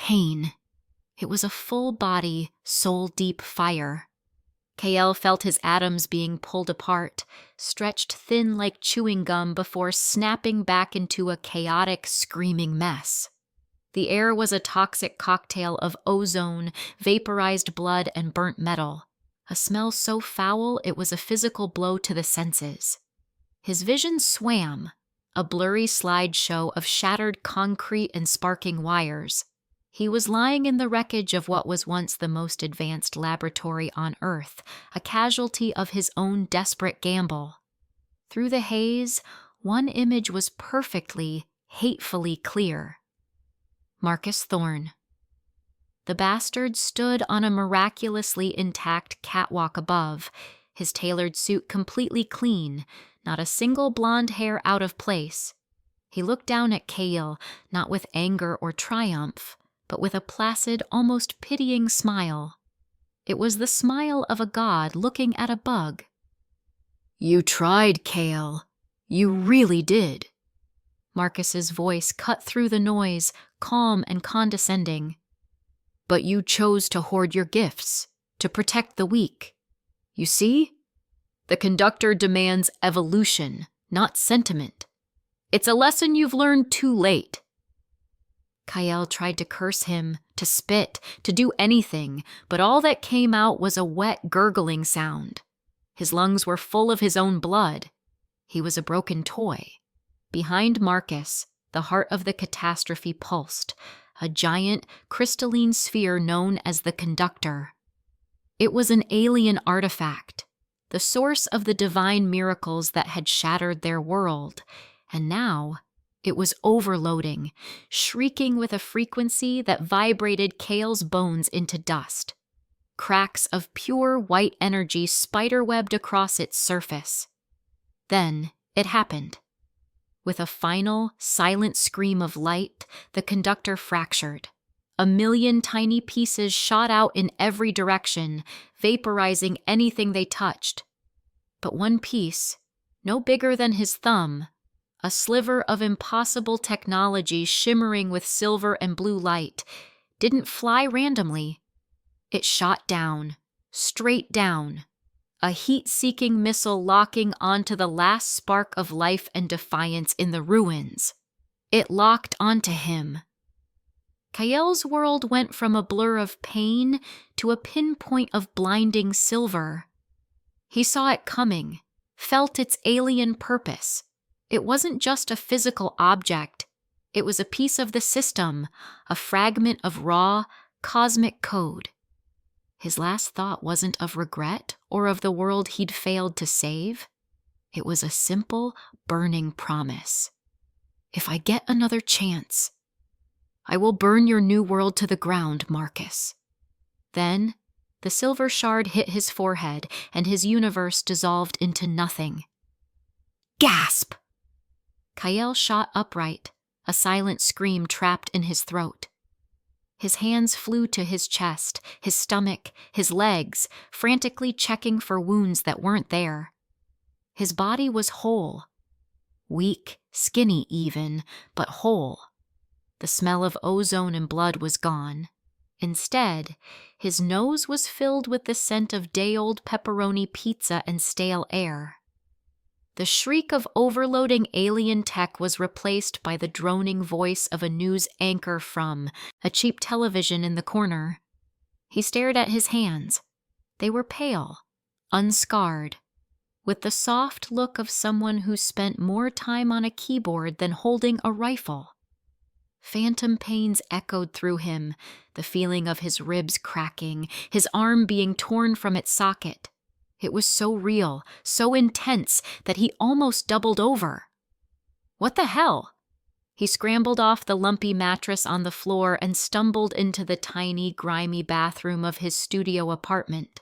pain. It was a full-body, soul-deep fire. Kael felt his atoms being pulled apart, stretched thin like chewing gum before snapping back into a chaotic, screaming mess. The air was a toxic cocktail of ozone, vaporized blood, and burnt metal, a smell so foul it was a physical blow to the senses. His vision swam, a blurry slideshow of shattered concrete and sparking wires. He was lying in the wreckage of what was once the most advanced laboratory on Earth, a casualty of his own desperate gamble. Through the haze, one image was perfectly, hatefully clear. Marcus Thorne. The bastard stood on a miraculously intact catwalk above, his tailored suit completely clean, not a single blonde hair out of place. He looked down at Kael, not with anger or triumph, but with a placid, almost pitying smile. It was the smile of a god looking at a bug. "You tried, Kael. You really did." Marcus's voice cut through the noise, calm and condescending. "But you chose to hoard your gifts, to protect the weak. You see? The conductor demands evolution, not sentiment. It's a lesson you've learned too late." Kael tried to curse him, to spit, to do anything, but all that came out was a wet, gurgling sound. His lungs were full of his own blood. He was a broken toy. Behind Marcus, the heart of the catastrophe pulsed, a giant, crystalline sphere known as the Conductor. It was an alien artifact, the source of the divine miracles that had shattered their world, and now it was overloading, shrieking with a frequency that vibrated Kael's bones into dust. Cracks of pure white energy spiderwebbed across its surface. Then it happened. With a final, silent scream of light, the conductor fractured. 1,000,000 tiny pieces shot out in every direction, vaporizing anything they touched. But one piece, no bigger than his thumb, a sliver of impossible technology shimmering with silver and blue light, didn't fly randomly. It shot down, straight down, a heat-seeking missile locking onto the last spark of life and defiance in the ruins. It locked onto him. Kael's world went from a blur of pain to a pinpoint of blinding silver. He saw it coming, felt its alien purpose. It wasn't just a physical object. It was a piece of the system, a fragment of raw, cosmic code. His last thought wasn't of regret or of the world he'd failed to save. It was a simple, burning promise. "If I get another chance, I will burn your new world to the ground, Marcus." Then, the silver shard hit his forehead and his universe dissolved into nothing. Gasp! Kael shot upright, a silent scream trapped in his throat. His hands flew to his chest, his stomach, his legs, frantically checking for wounds that weren't there. His body was whole. Weak, skinny even, but whole. The smell of ozone and blood was gone. Instead, his nose was filled with the scent of day-old pepperoni pizza and stale air. The shriek of overloading alien tech was replaced by the droning voice of a news anchor from a cheap television in the corner. He stared at his hands. They were pale, unscarred, with the soft look of someone who spent more time on a keyboard than holding a rifle. Phantom pains echoed through him, the feeling of his ribs cracking, his arm being torn from its socket. It was so real, so intense, that he almost doubled over. What the hell? He scrambled off the lumpy mattress on the floor and stumbled into the tiny, grimy bathroom of his studio apartment.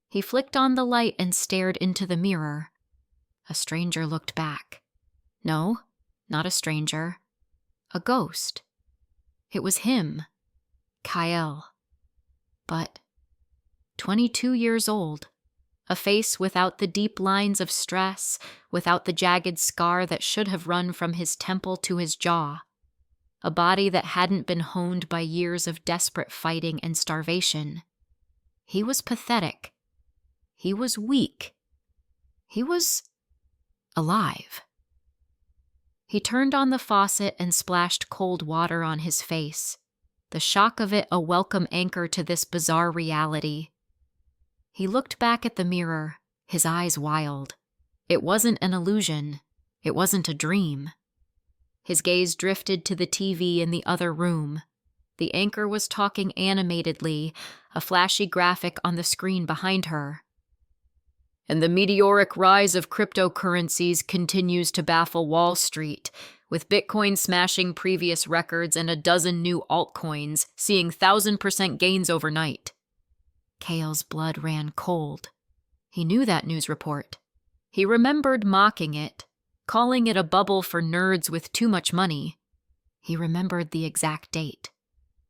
He flicked on the light and stared into the mirror. A stranger looked back. No, not a stranger. A ghost. It was him, Kael. But 22 years old. A face without the deep lines of stress, without the jagged scar that should have run from his temple to his jaw. a body that hadn't been honed by years of desperate fighting and starvation. He was pathetic. He was weak. He was alive. He turned on the faucet and splashed cold water on his face, the shock of it a welcome anchor to this bizarre reality. He looked back at the mirror, his eyes wild. It wasn't an illusion. It wasn't a dream. His gaze drifted to the TV in the other room. The anchor was talking animatedly, a flashy graphic on the screen behind her. And the meteoric rise of cryptocurrencies continues to baffle Wall Street, with Bitcoin smashing previous records and a dozen new altcoins seeing 1,000% gains overnight. Cale's blood ran cold. He knew that news report. He remembered mocking it, calling it a bubble for nerds with too much money. He remembered the exact date.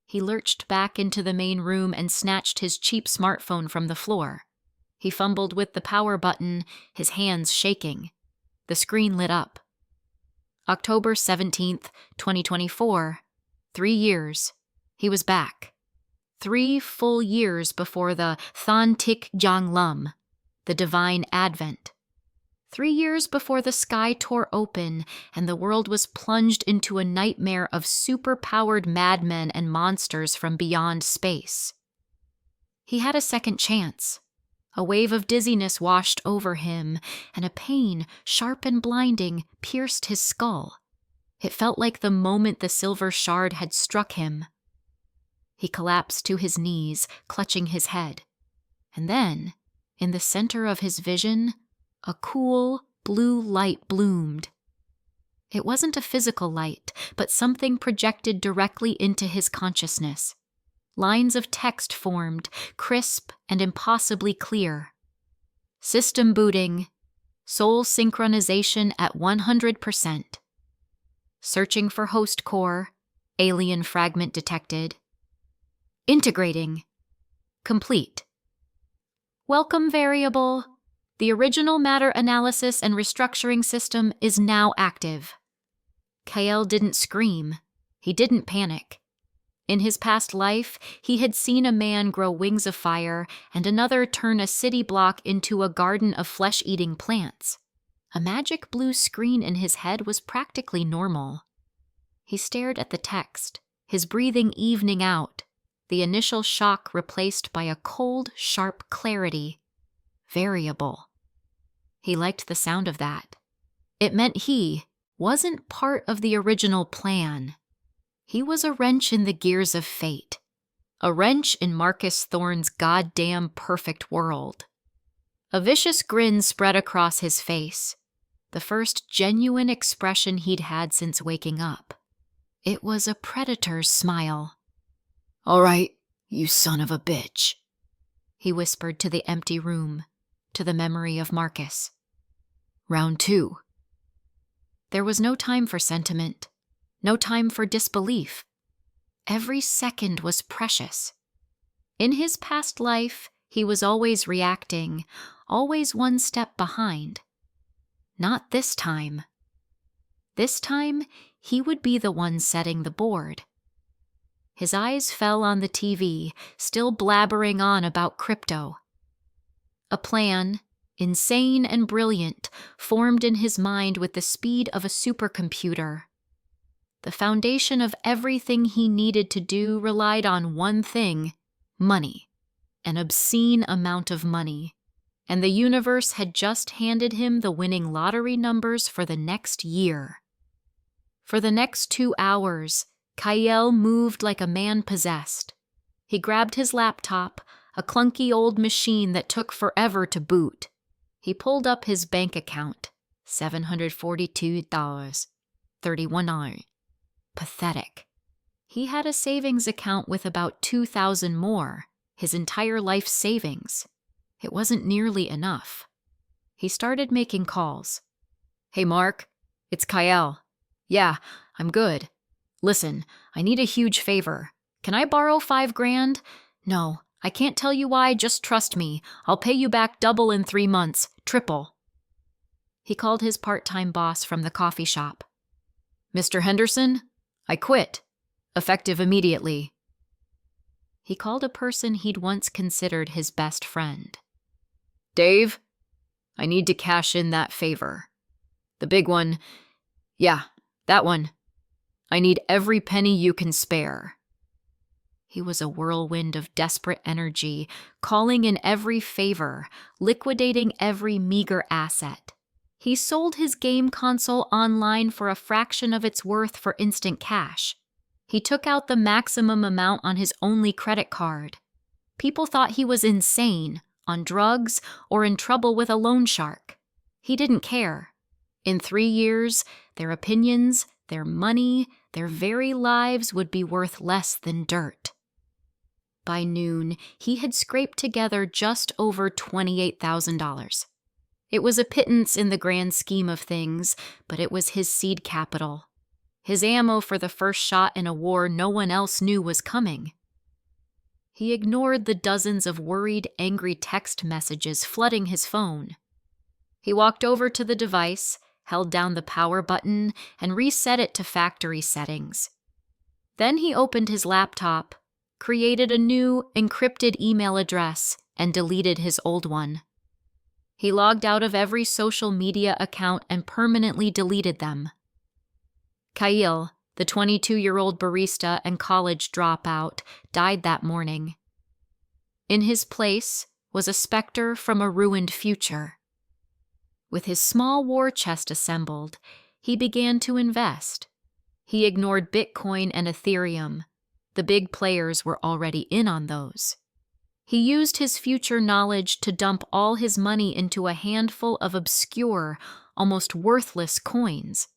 He lurched back into the main room and snatched his cheap smartphone from the floor. He fumbled with the power button, his hands shaking. The screen lit up. October 17th, 2024. 3 years. He was back. 3 full years before the Than Tik Jang Lum, the divine advent. 3 years before the sky tore open and the world was plunged into a nightmare of super-powered madmen and monsters from beyond space. He had a second chance. A wave of dizziness washed over him, and a pain, sharp and blinding, pierced his skull. It felt like the moment the silver shard had struck him. He collapsed to his knees, clutching his head. And then, in the center of his vision, a cool, blue light bloomed. It wasn't a physical light, but something projected directly into his consciousness. Lines of text formed, crisp and impossibly clear. System booting. Soul synchronization at 100%. Searching for host core. Alien fragment detected. Integrating. Complete. Welcome variable. The original matter analysis and restructuring system is now active. Kale didn't scream. He didn't panic. In his past life, he had seen a man grow wings of fire and another turn a city block into a garden of flesh-eating plants. A magic blue screen in his head was practically normal. He stared at the text, his breathing evening out, the initial shock replaced by a cold, sharp clarity. Variable. He liked the sound of that. It meant he wasn't part of the original plan. He was a wrench in the gears of fate. A wrench in Marcus Thorne's goddamn perfect world. A vicious grin spread across his face, the first genuine expression he'd had since waking up. It was a predator's smile. "All right, you son of a bitch," he whispered to the empty room, to the memory of Marcus. "Round 2. There was no time for sentiment. No time for disbelief. Every second was precious. In his past life, he was always reacting, always one step behind. Not this time. This time, he would be the one setting the board. His eyes fell on the TV, still blabbering on about crypto. A plan, insane and brilliant, formed in his mind with the speed of a supercomputer. The foundation of everything he needed to do relied on one thing: money. An obscene amount of money. And the universe had just handed him the winning lottery numbers for the next year. For the next 2 hours, Kyle moved like a man possessed. He grabbed his laptop, a clunky old machine that took forever to boot. He pulled up his bank account. $742.31. Pathetic. He had a savings account with about 2,000 more, his entire life savings. It wasn't nearly enough. He started making calls. "Hey, Mark, it's Kyle. Yeah, I'm good. Listen, I need a huge favor. Can I borrow $5,000? No, I can't tell you why, just trust me. I'll pay you back double in 3 months, triple." He called his part-time boss from the coffee shop. "Mr. Henderson? I quit. Effective immediately. He called a person he'd once considered his best friend. Dave, I need to cash in that favor. The big one. Yeah, that one. I need every penny you can spare. He was a whirlwind of desperate energy, calling in every favor, liquidating every meager asset. He sold his game console online for a fraction of its worth for instant cash. He took out the maximum amount on his only credit card. People thought he was insane, on drugs, or in trouble with a loan shark. He didn't care. In 3 years, their opinions, their money, their very lives would be worth less than dirt. By noon, he had scraped together just over $28,000. It was a pittance in the grand scheme of things, but it was his seed capital. His ammo for the first shot in a war no one else knew was coming. He ignored the dozens of worried, angry text messages flooding his phone. He walked over to the device, held down the power button, and reset it to factory settings. Then he opened his laptop, created a new, encrypted email address, and deleted his old one. He logged out of every social media account and permanently deleted them. Kyle, the 22-year-old barista and college dropout, died that morning. In his place was a specter from a ruined future. With his small war chest assembled, he began to invest. He ignored Bitcoin and Ethereum. The big players were already in on those. He used his future knowledge to dump all his money into a handful of obscure, almost worthless coins.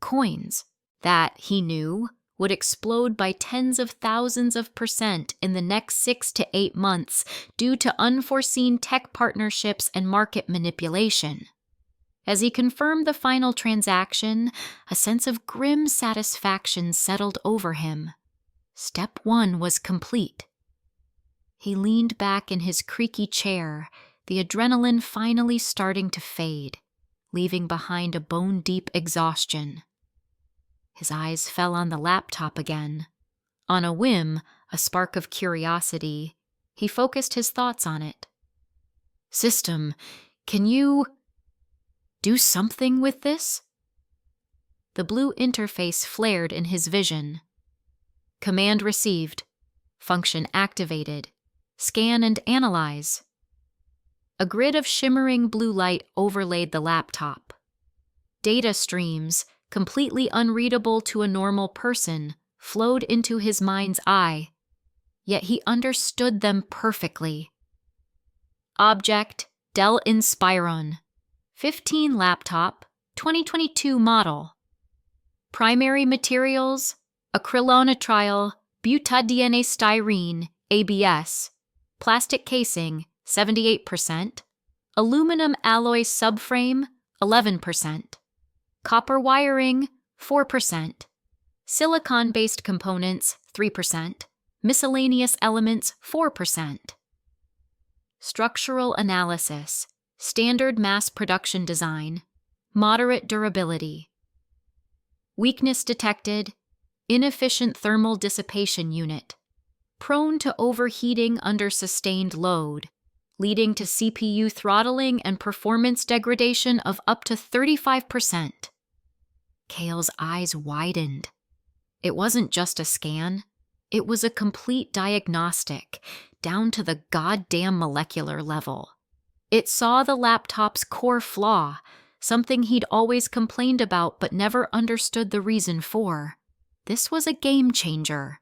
Coins that, he knew, would explode by tens of thousands of % in the next 6 to 8 months due to unforeseen tech partnerships and market manipulation. As he confirmed the final transaction, a sense of grim satisfaction settled over him. Step 1 was complete. He leaned back in his creaky chair, the adrenaline finally starting to fade, leaving behind a bone-deep exhaustion. His eyes fell on the laptop again. On a whim, a spark of curiosity, he focused his thoughts on it. System, can you do something with this? The blue interface flared in his vision. Command received. Function activated. Scan and analyze. A grid of shimmering blue light overlaid the laptop. Data streams, completely unreadable to a normal person, flowed into his mind's eye, yet he understood them perfectly. Object, Dell Inspiron. 15 laptop, 2022 model. Primary materials, acrylonitrile, butadienestyrene, ABS. Plastic casing, 78%. Aluminum alloy subframe, 11%. Copper wiring, 4%. Silicon-based components, 3%. Miscellaneous elements, 4%. Structural analysis, standard mass production design, moderate durability. Weakness detected, inefficient thermal dissipation unit, prone to overheating under sustained load, leading to CPU throttling and performance degradation of up to 35%. Cale's eyes widened. It wasn't just a scan. It was a complete diagnostic, down to the goddamn molecular level. It saw the laptop's core flaw, something he'd always complained about but never understood the reason for. This was a game changer.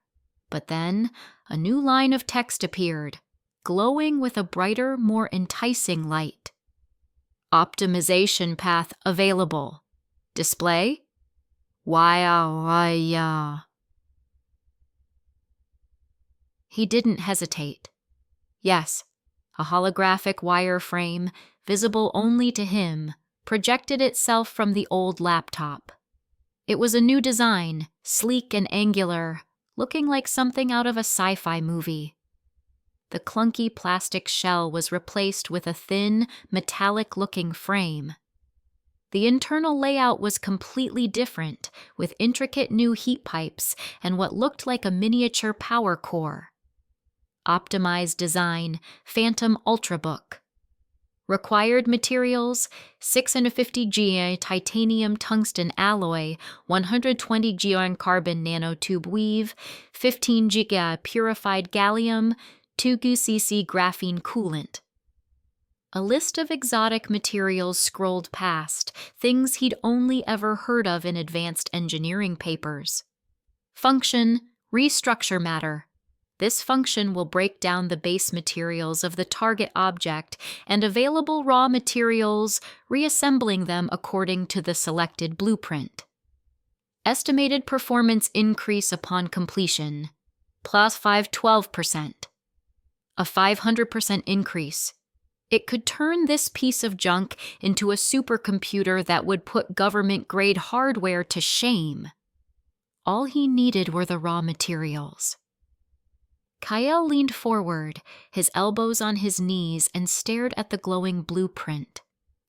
But then, a new line of text appeared, glowing with a brighter, more enticing light. Optimization path available. Display? Why. He didn't hesitate. Yes, a holographic wireframe, visible only to him, projected itself from the old laptop. It was a new design, sleek and angular, looking like something out of a sci-fi movie. The clunky plastic shell was replaced with a thin, metallic-looking frame. The internal layout was completely different, with intricate new heat pipes and what looked like a miniature power core. Optimized design, Phantom Ultrabook. Required materials: 650 Ga titanium tungsten alloy, 120 Ga carbon nanotube weave, 15 Ga purified gallium, 2 cc graphene coolant. A list of exotic materials scrolled past, things he'd only ever heard of in advanced engineering papers. Function: restructure matter. This function will break down the base materials of the target object and available raw materials, reassembling them according to the selected blueprint. Estimated performance increase upon completion: plus 512%. A 500% increase. It could turn this piece of junk into a supercomputer that would put government-grade hardware to shame. All he needed were the raw materials. Kyle leaned forward, his elbows on his knees, and stared at the glowing blueprint.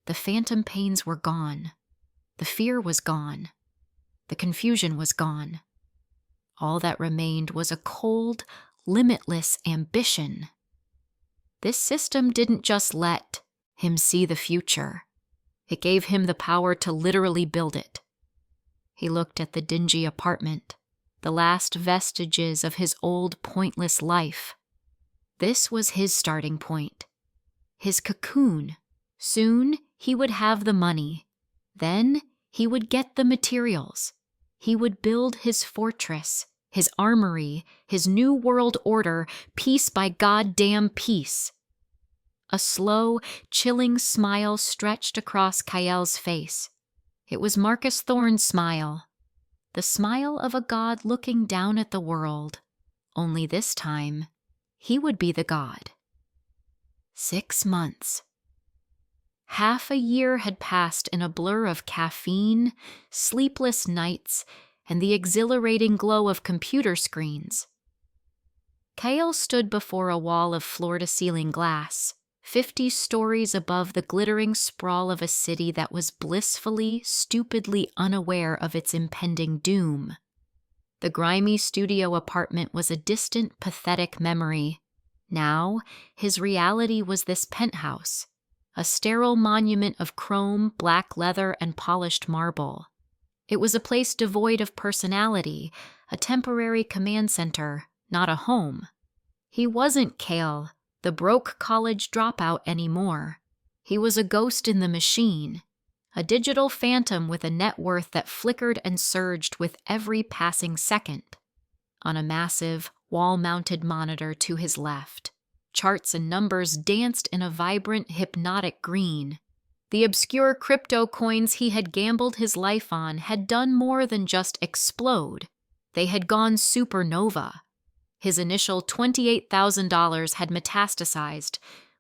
The phantom pains were gone. The fear was gone. The confusion was gone. All that remained was a cold, limitless ambition. This system didn't just let him see the future. It gave him the power to literally build it. He looked at the dingy apartment, the last vestiges of his old, pointless life. This was his starting point, his cocoon. Soon he would have the money. Then he would get the materials. He would build his fortress, his armory, his new world order, piece by goddamn piece. A slow, chilling smile stretched across Kyle's face. It was Marcus Thorne's smile. The smile of a god looking down at the world. Only this time, he would be the god. 6 months. Half a year had passed in a blur of caffeine, sleepless nights, and the exhilarating glow of computer screens. Kyle stood before a wall of floor-to-ceiling glass, 50 stories above the glittering sprawl of a city that was blissfully, stupidly unaware of its impending doom. The grimy studio apartment was a distant, pathetic memory. Now, his reality was this penthouse, a sterile monument of chrome, black leather, and polished marble. It was a place devoid of personality, a temporary command center, not a home. He wasn't Kale, the broke college dropout, anymore. He was a ghost in the machine, a digital phantom with a net worth that flickered and surged with every passing second. On a massive, wall-mounted monitor to his left, charts and numbers danced in a vibrant, hypnotic green. The obscure crypto coins he had gambled his life on had done more than just explode. They had gone supernova. His initial $28,000 had metastasized,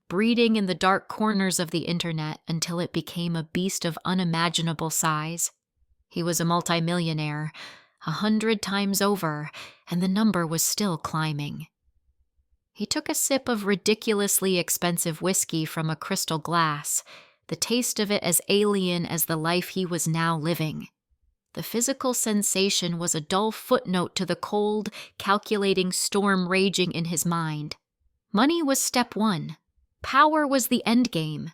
breeding in the dark corners of the internet until it became a beast of unimaginable size. He was a multimillionaire, 100 times over, and the number was still climbing. He took a sip of ridiculously expensive whiskey from a crystal glass, the taste of it as alien as the life he was now living. The physical sensation was a dull footnote to the cold, calculating storm raging in his mind. Money was step one. Power was the end game.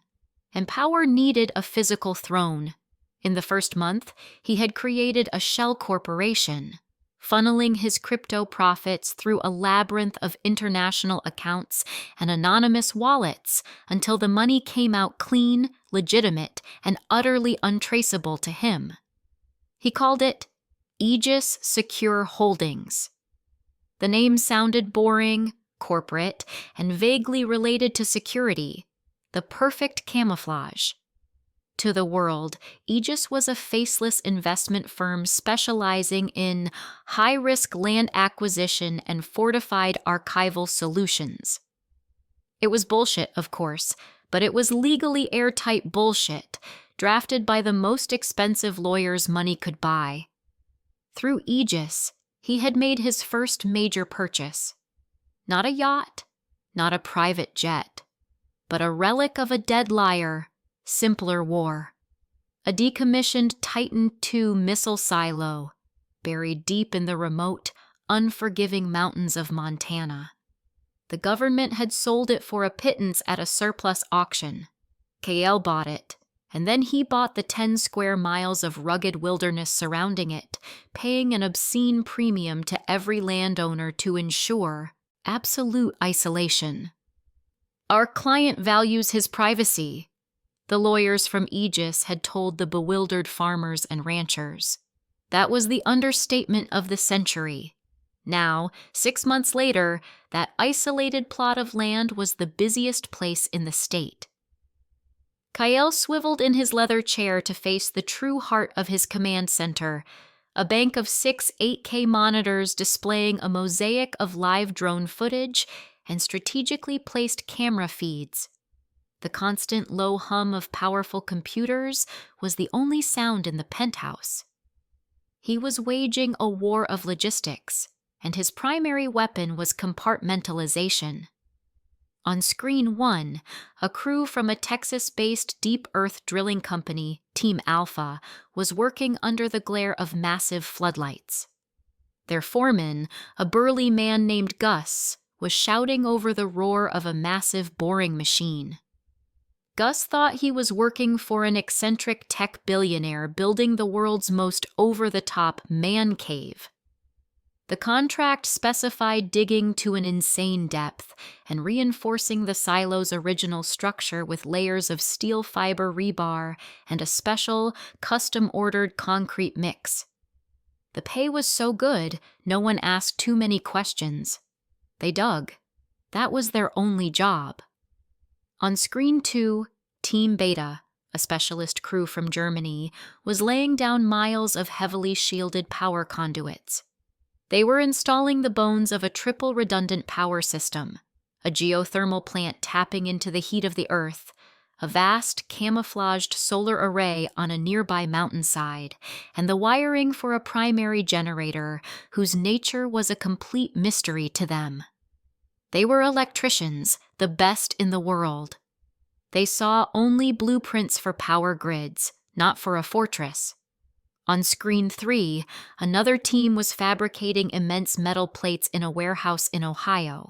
And power needed a physical throne. In the first month, he had created a shell corporation, funneling his crypto profits through a labyrinth of international accounts and anonymous wallets until the money came out clean, legitimate, and utterly untraceable to him. He called it Aegis Secure Holdings. The name sounded boring, corporate, and vaguely related to security, the perfect camouflage. To the world, Aegis was a faceless investment firm specializing in high-risk land acquisition and fortified archival solutions. It was bullshit, of course, but it was legally airtight bullshit, drafted by the most expensive lawyers money could buy. Through Aegis, he had made his first major purchase. Not a yacht, not a private jet, but a relic of a dead liar, simpler war. a decommissioned Titan II missile silo, buried deep in the remote, unforgiving mountains of Montana. The government had sold it for a pittance at a surplus auction. KL bought it, and then he bought the 10 square miles of rugged wilderness surrounding it, paying an obscene premium to every landowner to ensure absolute isolation. "Our client values his privacy," the lawyers from Aegis had told the bewildered farmers and ranchers. That was the understatement of the century. Now, 6 months later, that isolated plot of land was the busiest place in the state. Kael swiveled in his leather chair to face the true heart of his command center, a bank of 6 8K monitors displaying a mosaic of live drone footage and strategically placed camera feeds. The constant low hum of powerful computers was the only sound in the penthouse. He was waging a war of logistics, and his primary weapon was compartmentalization. On Screen 1, a crew from a Texas-based deep earth drilling company, Team Alpha, was working under the glare of massive floodlights. Their foreman, a burly man named Gus, was shouting over the roar of a massive boring machine. Gus thought he was working for an eccentric tech billionaire building the world's most over-the-top man cave. The contract specified digging to an insane depth and reinforcing the silo's original structure with layers of steel fiber rebar and a special, custom-ordered concrete mix. The pay was so good, no one asked too many questions. They dug. That was their only job. On Screen 2, Team Beta, a specialist crew from Germany, was laying down miles of heavily shielded power conduits. They were installing the bones of a triple redundant power system, a geothermal plant tapping into the heat of the earth, a vast camouflaged solar array on a nearby mountainside, and the wiring for a primary generator whose nature was a complete mystery to them. They were electricians, the best in the world. They saw only blueprints for power grids, not for a fortress. On Screen 3, another team was fabricating immense metal plates in a warehouse in Ohio.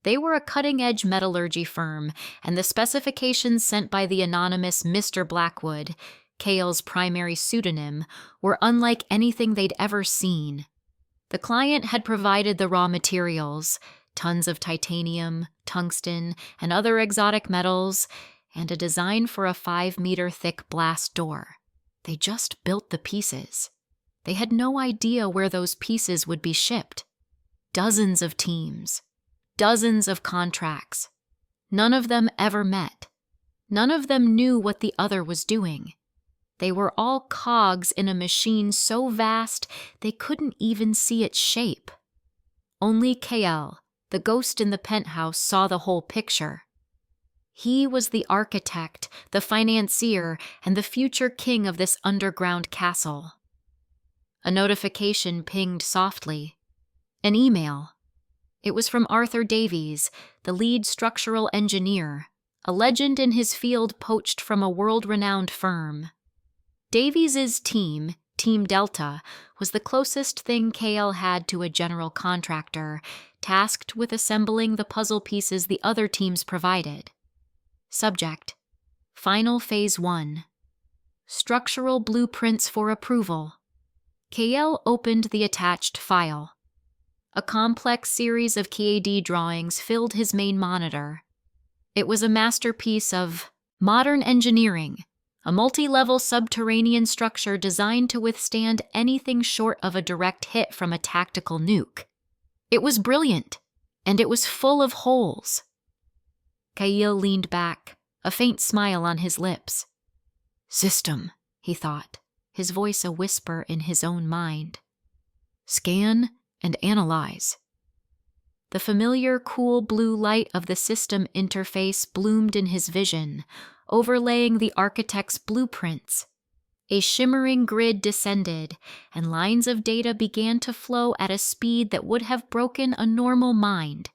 They were a cutting-edge metallurgy firm, and the specifications sent by the anonymous Mr. Blackwood, Kael's primary pseudonym, were unlike anything they'd ever seen. The client had provided the raw materials, tons of titanium, tungsten, and other exotic metals, and a design for a 5-meter-thick blast door. They just built the pieces. They had no idea where those pieces would be shipped. Dozens of teams. Dozens of contracts. None of them ever met. None of them knew what the other was doing. They were all cogs in a machine so vast they couldn't even see its shape. Only Kael, the ghost in the penthouse, saw the whole picture. He was the architect, the financier, and the future king of this underground castle. A notification pinged softly. An email. It was from Arthur Davies, the lead structural engineer, a legend in his field poached from a world-renowned firm. Davies's team, Team Delta, was the closest thing Kael had to a general contractor, tasked with assembling the puzzle pieces the other teams provided. Subject: Final Phase 1. Structural blueprints for approval. Kael opened the attached file. A complex series of CAD drawings filled his main monitor. It was a masterpiece of modern engineering, a multi-level subterranean structure designed to withstand anything short of a direct hit from a tactical nuke. It was brilliant, and it was full of holes. Kael leaned back, a faint smile on his lips. System, he thought, his voice a whisper in his own mind. Scan and analyze. The familiar cool blue light of the system interface bloomed in his vision, overlaying the architect's blueprints. A shimmering grid descended, and lines of data began to flow at a speed that would have broken a normal mind.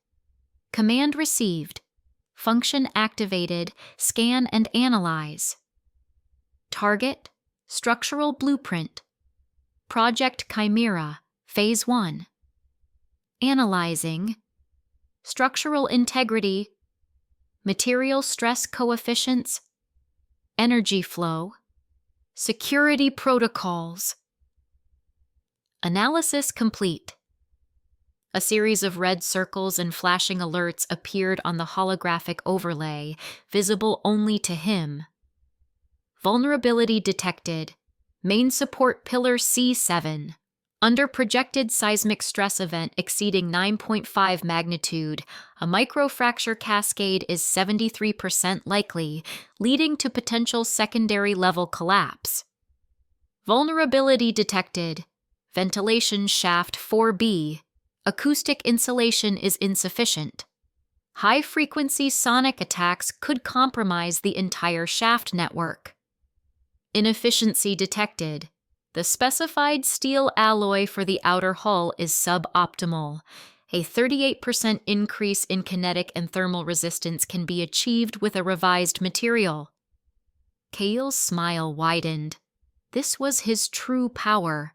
Command received. Function activated. Scan and analyze. Target, Structural Blueprint. Project Chimera, Phase 1. Analyzing structural integrity, material stress coefficients, energy flow, security protocols. Analysis complete. A series of red circles and flashing alerts appeared on the holographic overlay, visible only to him. Vulnerability detected. Main support pillar C7. Under projected seismic stress event exceeding 9.5 magnitude, a microfracture cascade is 73% likely, leading to potential secondary level collapse. Vulnerability detected. Ventilation shaft 4B. Acoustic insulation is insufficient. High-frequency sonic attacks could compromise the entire shaft network. Inefficiency detected. The specified steel alloy for the outer hull is suboptimal. A 38% increase in kinetic and thermal resistance can be achieved with a revised material. Kael's smile widened. This was his true power.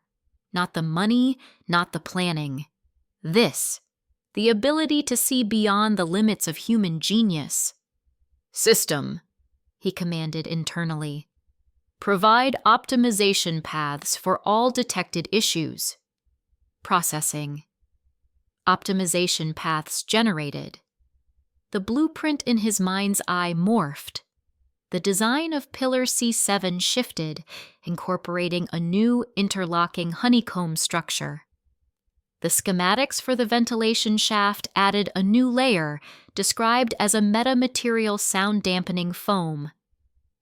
Not the money, not the planning. This, the ability to see beyond the limits of human genius. System, he commanded internally. Provide optimization paths for all detected issues. Processing. Optimization paths generated. The blueprint in his mind's eye morphed. The design of Pillar C7 shifted, incorporating a new interlocking honeycomb structure. The schematics for the ventilation shaft added a new layer, described as a metamaterial sound-dampening foam,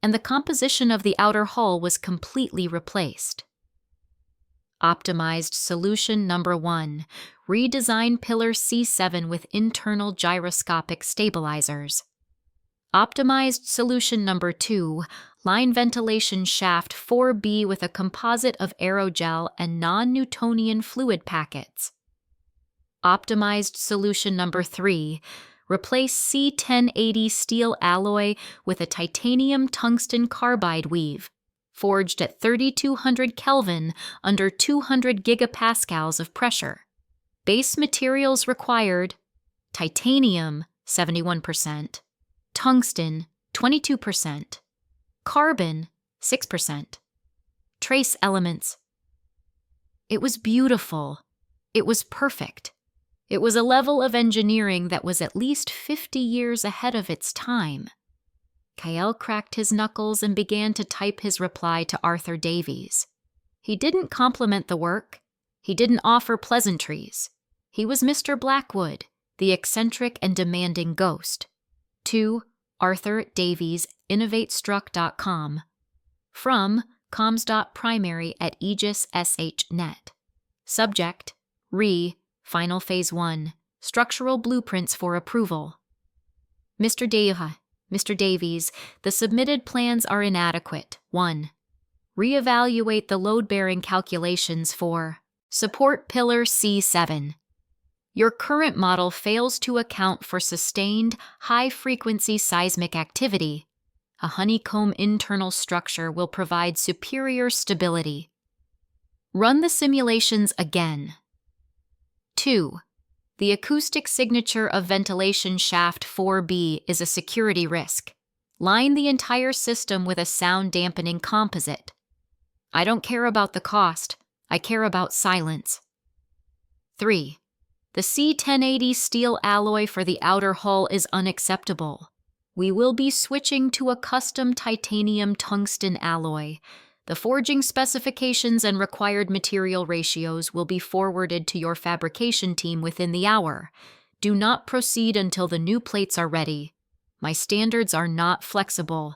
and the composition of the outer hull was completely replaced. Optimized Solution Number 1. Redesign Pillar C7 with internal gyroscopic stabilizers. Optimized Solution Number 2. Line ventilation shaft 4B with a composite of aerogel and non-Newtonian fluid packets. Optimized Solution Number 3. Replace C1080 steel alloy with a titanium tungsten carbide weave, forged at 3200 Kelvin under 200 gigapascals of pressure. Base materials required: titanium 71%, tungsten 22%, carbon 6%. Trace elements. It was beautiful. It was perfect. It was a level of engineering that was at least 50 years ahead of its time. Kael cracked his knuckles and began to type his reply to Arthur Davies. He didn't compliment the work. He didn't offer pleasantries. He was Mr. Blackwood, the eccentric and demanding ghost. To Arthur Davies, innovatestruck.com. From comms.primary@aegis.sh.net. Subject: Final Phase 1. Structural blueprints for approval. Mr. Davies, the submitted plans are inadequate. 1. Reevaluate the load-bearing calculations for Support Pillar C7. Your current model fails to account for sustained, high-frequency seismic activity. A honeycomb internal structure will provide superior stability. Run the simulations again. 2. The acoustic signature of ventilation shaft 4B is a security risk. Line the entire system with a sound-dampening composite. I don't care about the cost. I care about silence. 3. The C1080 steel alloy for the outer hull is unacceptable. We will be switching to a custom titanium tungsten alloy. The forging specifications and required material ratios will be forwarded to your fabrication team within the hour. Do not proceed until the new plates are ready. My standards are not flexible.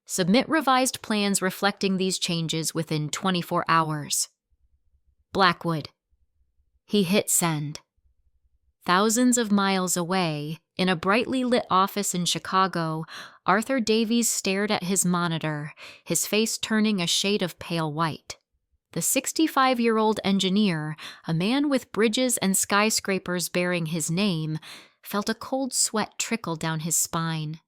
Submit revised plans reflecting these changes within 24 hours. Blackwood. He hit send. Thousands of miles away, in a brightly lit office in Chicago, Arthur Davies stared at his monitor, his face turning a shade of pale white. The 65-year-old engineer, a man with bridges and skyscrapers bearing his name, felt a cold sweat trickle down his spine.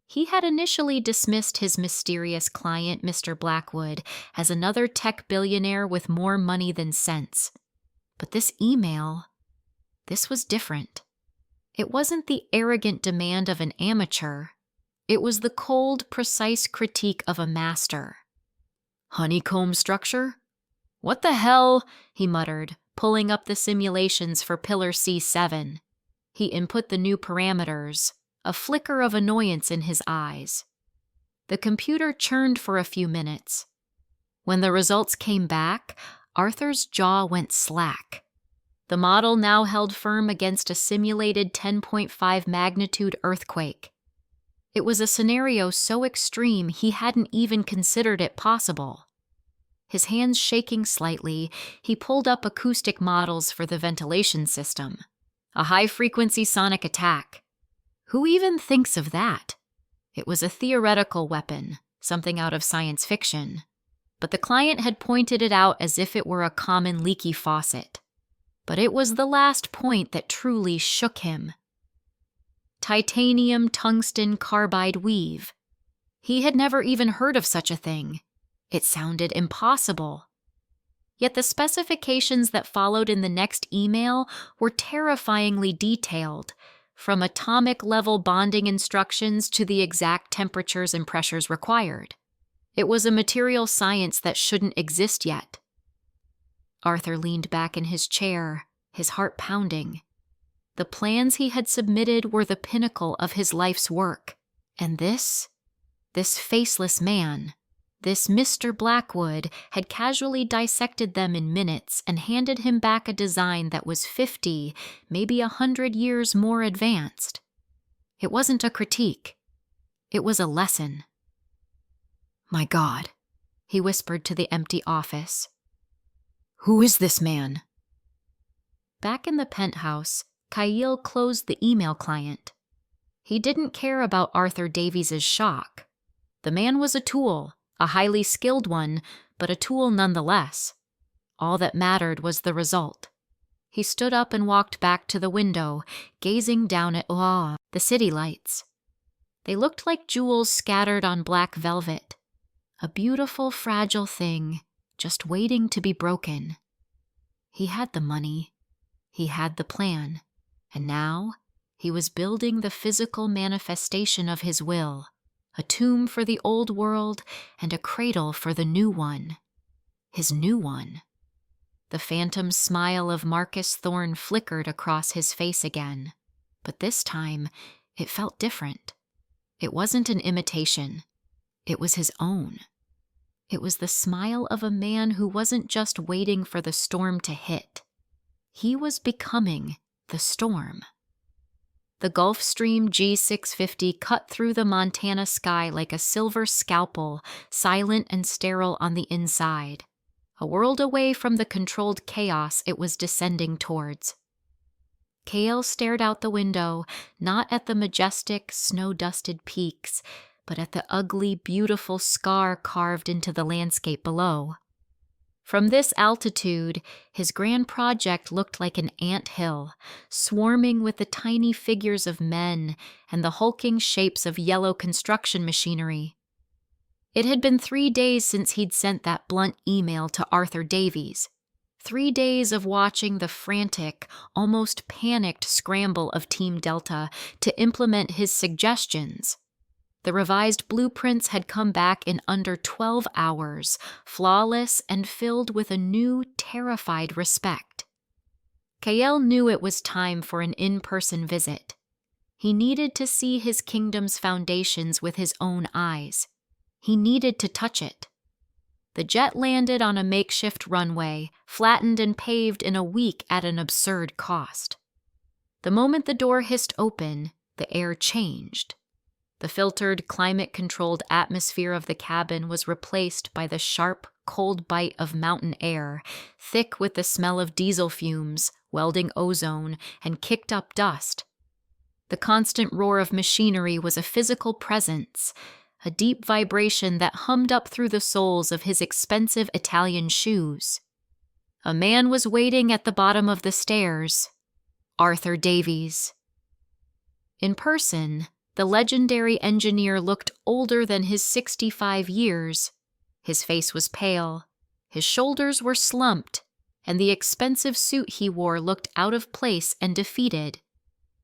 He had initially dismissed his mysterious client, Mr. Blackwood, as another tech billionaire with more money than sense. But this email, this was different. It wasn't the arrogant demand of an amateur. It was the cold, precise critique of a master. "Honeycomb structure? What the hell?" he muttered, pulling up the simulations for Pillar C7. He input the new parameters, a flicker of annoyance in his eyes. The computer churned for a few minutes. When the results came back, Arthur's jaw went slack. The model now held firm against a simulated 10.5 magnitude earthquake. It was a scenario so extreme he hadn't even considered it possible. His hands shaking slightly, he pulled up acoustic models for the ventilation system. A high-frequency sonic attack. Who even thinks of that? It was a theoretical weapon, something out of science fiction. But the client had pointed it out as if it were a common leaky faucet. But it was the last point that truly shook him. Titanium tungsten carbide weave. He had never even heard of such a thing. It sounded impossible. Yet the specifications that followed in the next email were terrifyingly detailed, from atomic-level bonding instructions to the exact temperatures and pressures required. It was a material science that shouldn't exist yet. Arthur leaned back in his chair, his heart pounding. The plans he had submitted were the pinnacle of his life's work. And this faceless man, this Mr. Blackwood, had casually dissected them in minutes and handed him back a design that was 50, maybe 100 years more advanced. It wasn't a critique. It was a lesson. "My God," he whispered to the empty office. "Who is this man?" Back in the penthouse, Kyle closed the email client. He didn't care about Arthur Davies' shock. The man was a tool, a highly skilled one, but a tool nonetheless. All that mattered was the result. He stood up and walked back to the window, gazing down at the city lights. They looked like jewels scattered on black velvet. A beautiful, fragile thing, just waiting to be broken. He had the money. He had the plan. And now, he was building the physical manifestation of his will, a tomb for the old world and a cradle for the new one. His new one. The phantom smile of Marcus Thorne flickered across his face again. But this time, it felt different. It wasn't an imitation. It was his own. It was the smile of a man who wasn't just waiting for the storm to hit. He was becoming the storm. The Gulfstream G650 cut through the Montana sky like a silver scalpel, silent and sterile on the inside, a world away from the controlled chaos it was descending towards. Kale stared out the window, not at the majestic, snow-dusted peaks, but at the ugly, beautiful scar carved into the landscape below. From this altitude, his grand project looked like an ant hill, swarming with the tiny figures of men and the hulking shapes of yellow construction machinery. It had been 3 days since he'd sent that blunt email to Arthur Davies. 3 days of watching the frantic, almost panicked scramble of Team Delta to implement his suggestions. The revised blueprints had come back in under 12 hours, flawless and filled with a new, terrified respect. Kyle knew it was time for an in-person visit. He needed to see his kingdom's foundations with his own eyes. He needed to touch it. The jet landed on a makeshift runway, flattened and paved in a week at an absurd cost. The moment the door hissed open, the air changed. The filtered, climate-controlled atmosphere of the cabin was replaced by the sharp, cold bite of mountain air, thick with the smell of diesel fumes, welding ozone, and kicked-up dust. The constant roar of machinery was a physical presence, a deep vibration that hummed up through the soles of his expensive Italian shoes. A man was waiting at the bottom of the stairs. Arthur Davies. In person, The legendary engineer looked older than his 65 years. His face was pale, his shoulders were slumped, and the expensive suit he wore looked out of place and defeated.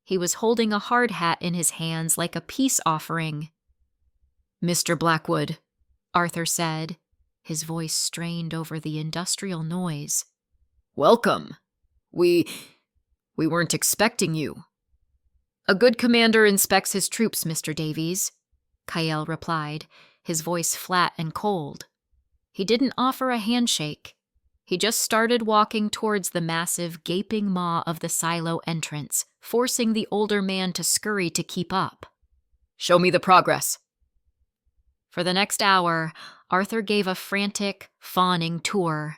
He was holding a hard hat in his hands like a peace offering. "Mr. Blackwood," Arthur said, his voice strained over the industrial noise. "Welcome. We weren't expecting you." "A good commander inspects his troops, Mr. Davies," Kyle replied, his voice flat and cold. He didn't offer a handshake. He just started walking towards the massive, gaping maw of the silo entrance, forcing the older man to scurry to keep up. "Show me the progress." For the next hour, Arthur gave a frantic, fawning tour.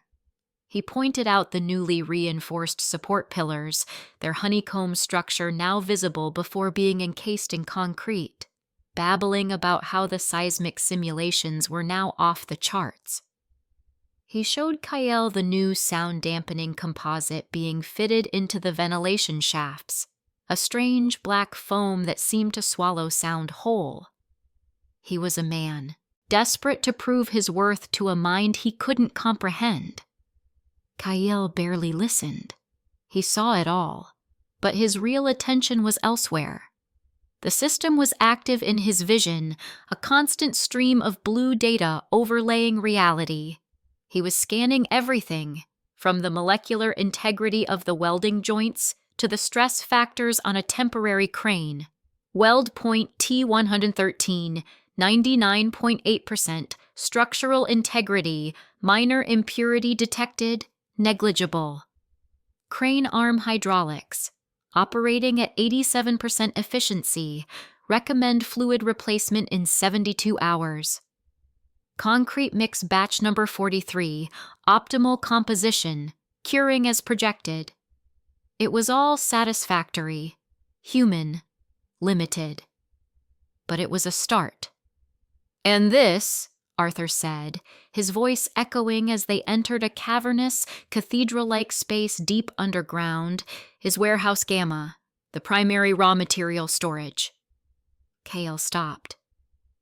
He pointed out the newly reinforced support pillars, their honeycomb structure now visible before being encased in concrete, babbling about how the seismic simulations were now off the charts. He showed Kyle the new sound-dampening composite being fitted into the ventilation shafts, a strange black foam that seemed to swallow sound whole. He was a man, desperate to prove his worth to a mind he couldn't comprehend. Kyle barely listened. He saw it all, but his real attention was elsewhere. The system was active in his vision, a constant stream of blue data overlaying reality. He was scanning everything, from the molecular integrity of the welding joints to the stress factors on a temporary crane. Weld point T113, 99.8%, structural integrity, minor impurity detected, negligible. Crane arm hydraulics, operating at 87% efficiency, recommend fluid replacement in 72 hours. Concrete mix batch number 43, optimal composition, curing as projected. It was all satisfactory, human, limited. But it was a start. "And this," Arthur said, his voice echoing as they entered a cavernous, cathedral-like space deep underground, "is Warehouse Gamma, the primary raw material storage." Kyle stopped.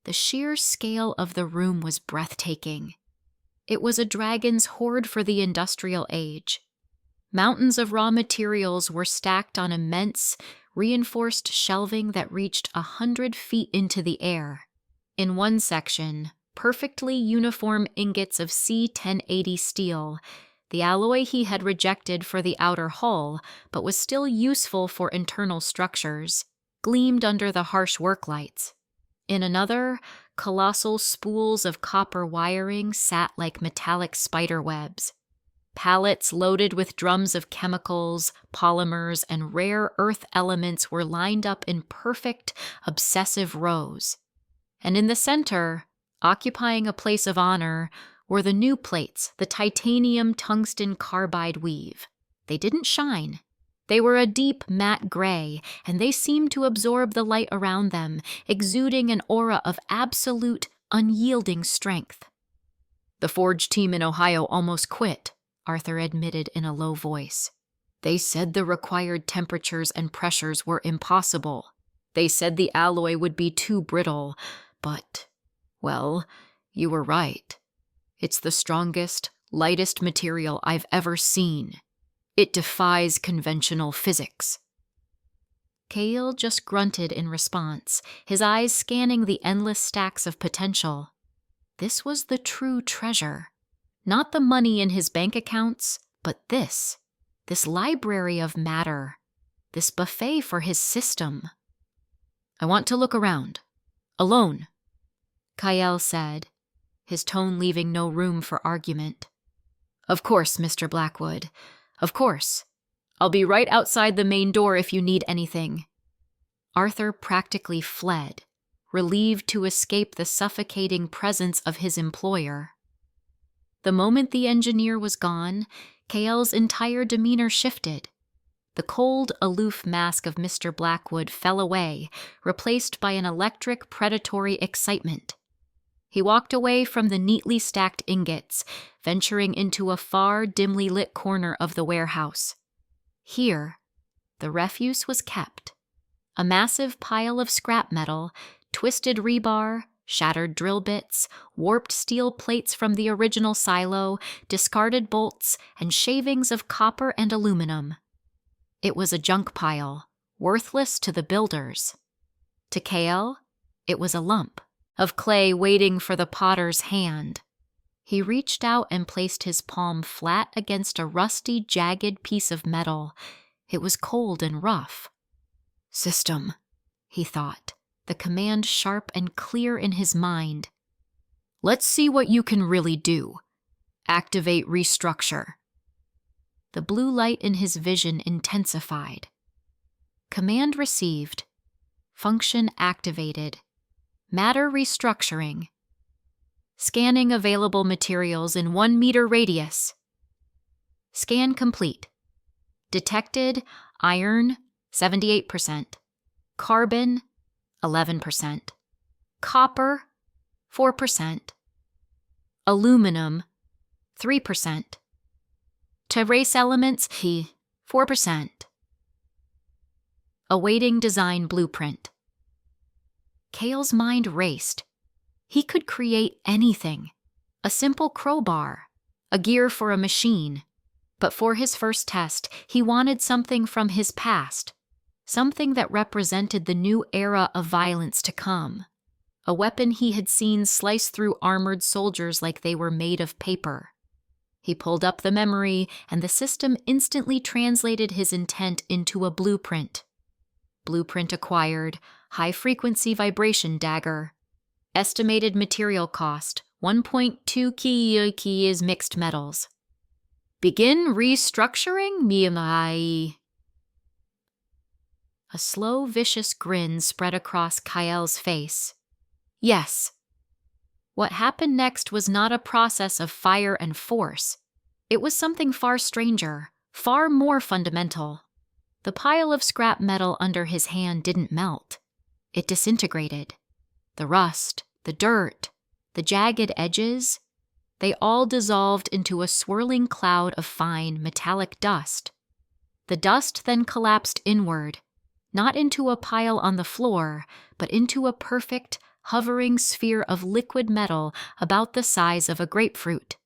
The sheer scale of the room was breathtaking. It was a dragon's hoard for the industrial age. Mountains of raw materials were stacked on immense, reinforced shelving that reached 100 feet into the air. In one section, perfectly uniform ingots of C1080 steel, the alloy he had rejected for the outer hull but was still useful for internal structures, gleamed under the harsh work lights. In another, colossal spools of copper wiring sat like metallic spider webs. Pallets loaded with drums of chemicals, polymers, and rare earth elements were lined up in perfect, obsessive rows. And in the center, occupying a place of honor, were the new plates, the titanium tungsten carbide weave. They didn't shine. They were a deep matte gray, and they seemed to absorb the light around them, exuding an aura of absolute, unyielding strength. "The forge team in Ohio almost quit," Arthur admitted in a low voice. "They said the required temperatures and pressures were impossible. They said the alloy would be too brittle, but, well, you were right. It's the strongest, lightest material I've ever seen. It defies conventional physics." Kyle just grunted in response, his eyes scanning the endless stacks of potential. This was the true treasure. Not the money in his bank accounts, but this library of matter, this buffet for his system. "I want to look around. Alone," Kyle said, his tone leaving no room for argument. "Of course, Mr. Blackwood. Of course. I'll be right outside the main door if you need anything." Arthur practically fled, relieved to escape the suffocating presence of his employer. The moment the engineer was gone, Kyle's entire demeanor shifted. The cold, aloof mask of Mr. Blackwood fell away, replaced by an electric, predatory excitement. He walked away from the neatly stacked ingots, venturing into a far, dimly lit corner of the warehouse. Here, the refuse was kept, A massive pile of scrap metal, twisted rebar, shattered drill bits, warped steel plates from the original silo, discarded bolts, and shavings of copper and aluminum. It was a junk pile, worthless to the builders. To Kael, it was a lump of clay waiting for the potter's hand. He reached out and placed his palm flat against a rusty, jagged piece of metal. It was cold and rough. System, he thought, the command sharp and clear in his mind. Let's see what you can really do. Activate restructure. The blue light in his vision intensified. Command received. Function activated. Matter restructuring. Scanning available materials in 1 meter radius. Scan complete. Detected iron, 78%. Carbon, 11%. Copper, 4%. Aluminum, 3%. Trace elements, 4%. Awaiting design blueprint. Kael's mind raced. He could create anything. A simple crowbar, a gear for a machine. But for his first test, he wanted something from his past. Something that represented the new era of violence to come. A weapon he had seen slice through armored soldiers like they were made of paper. He pulled up the memory, and the system instantly translated his intent into a blueprint. Blueprint acquired, high-frequency vibration dagger. Estimated material cost, 1.2 keys mixed metals. Begin restructuring, Miyamai. A slow, vicious grin spread across Kael's face. Yes. What happened next was not a process of fire and force. It was something far stranger, far more fundamental. The pile of scrap metal under his hand didn't melt. It disintegrated. The rust, the dirt, the jagged edges, they all dissolved into a swirling cloud of fine, metallic dust. The dust then collapsed inward, not into a pile on the floor, but into a perfect, hovering sphere of liquid metal about the size of a grapefruit.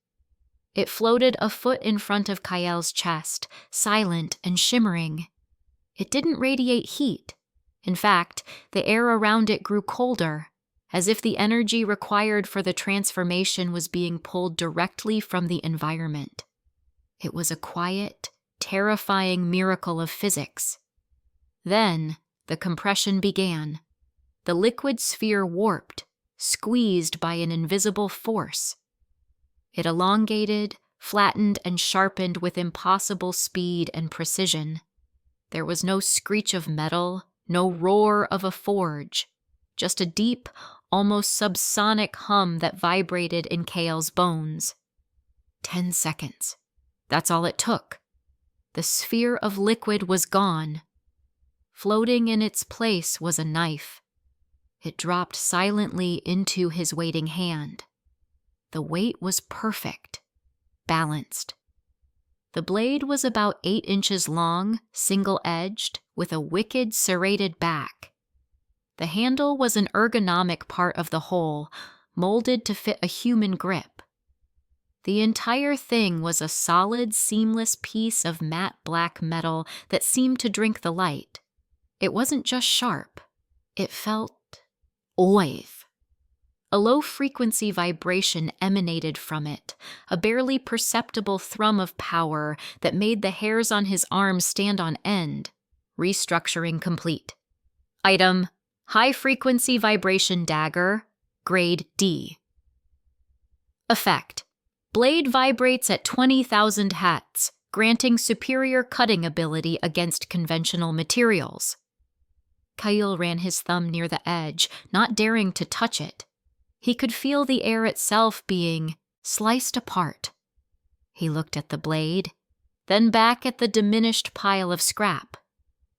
It floated a foot in front of Kael's chest, silent and shimmering. It didn't radiate heat. In fact, the air around it grew colder, as if the energy required for the transformation was being pulled directly from the environment. It was a quiet, terrifying miracle of physics. Then, the compression began. The liquid sphere warped, squeezed by an invisible force. It elongated, flattened, and sharpened with impossible speed and precision. There was no screech of metal, no roar of a forge, just a deep, almost subsonic hum that vibrated in Kael's bones. 10 seconds. That's all it took. The sphere of liquid was gone. Floating in its place was a knife. It dropped silently into his waiting hand. The weight was perfect, balanced. The blade was about 8 inches long, single-edged, with a wicked serrated back. The handle was an ergonomic part of the whole, molded to fit a human grip. The entire thing was a solid, seamless piece of matte black metal that seemed to drink the light. It wasn't just sharp. It felt alive. A low-frequency vibration emanated from it, a barely perceptible thrum of power that made the hairs on his arms stand on end. Restructuring complete. Item: high-frequency vibration dagger, grade D. Effect: blade vibrates at 20,000 Hz, granting superior cutting ability against conventional materials. Kael ran his thumb near the edge, not daring to touch it. He could feel the air itself being sliced apart. He looked at the blade, then back at the diminished pile of scrap.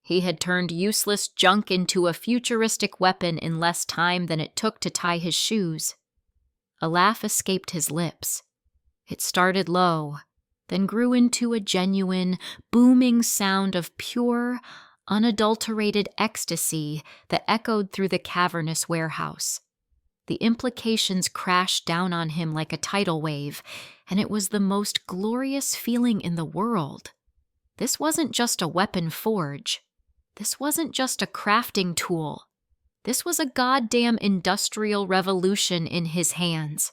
He had turned useless junk into a futuristic weapon in less time than it took to tie his shoes. A laugh escaped his lips. It started low, then grew into a genuine, booming sound of pure, unadulterated ecstasy that echoed through the cavernous warehouse. The implications crashed down on him like a tidal wave, and it was the most glorious feeling in the world. This wasn't just a weapon forge. This wasn't just a crafting tool. This was a goddamn industrial revolution in his hands.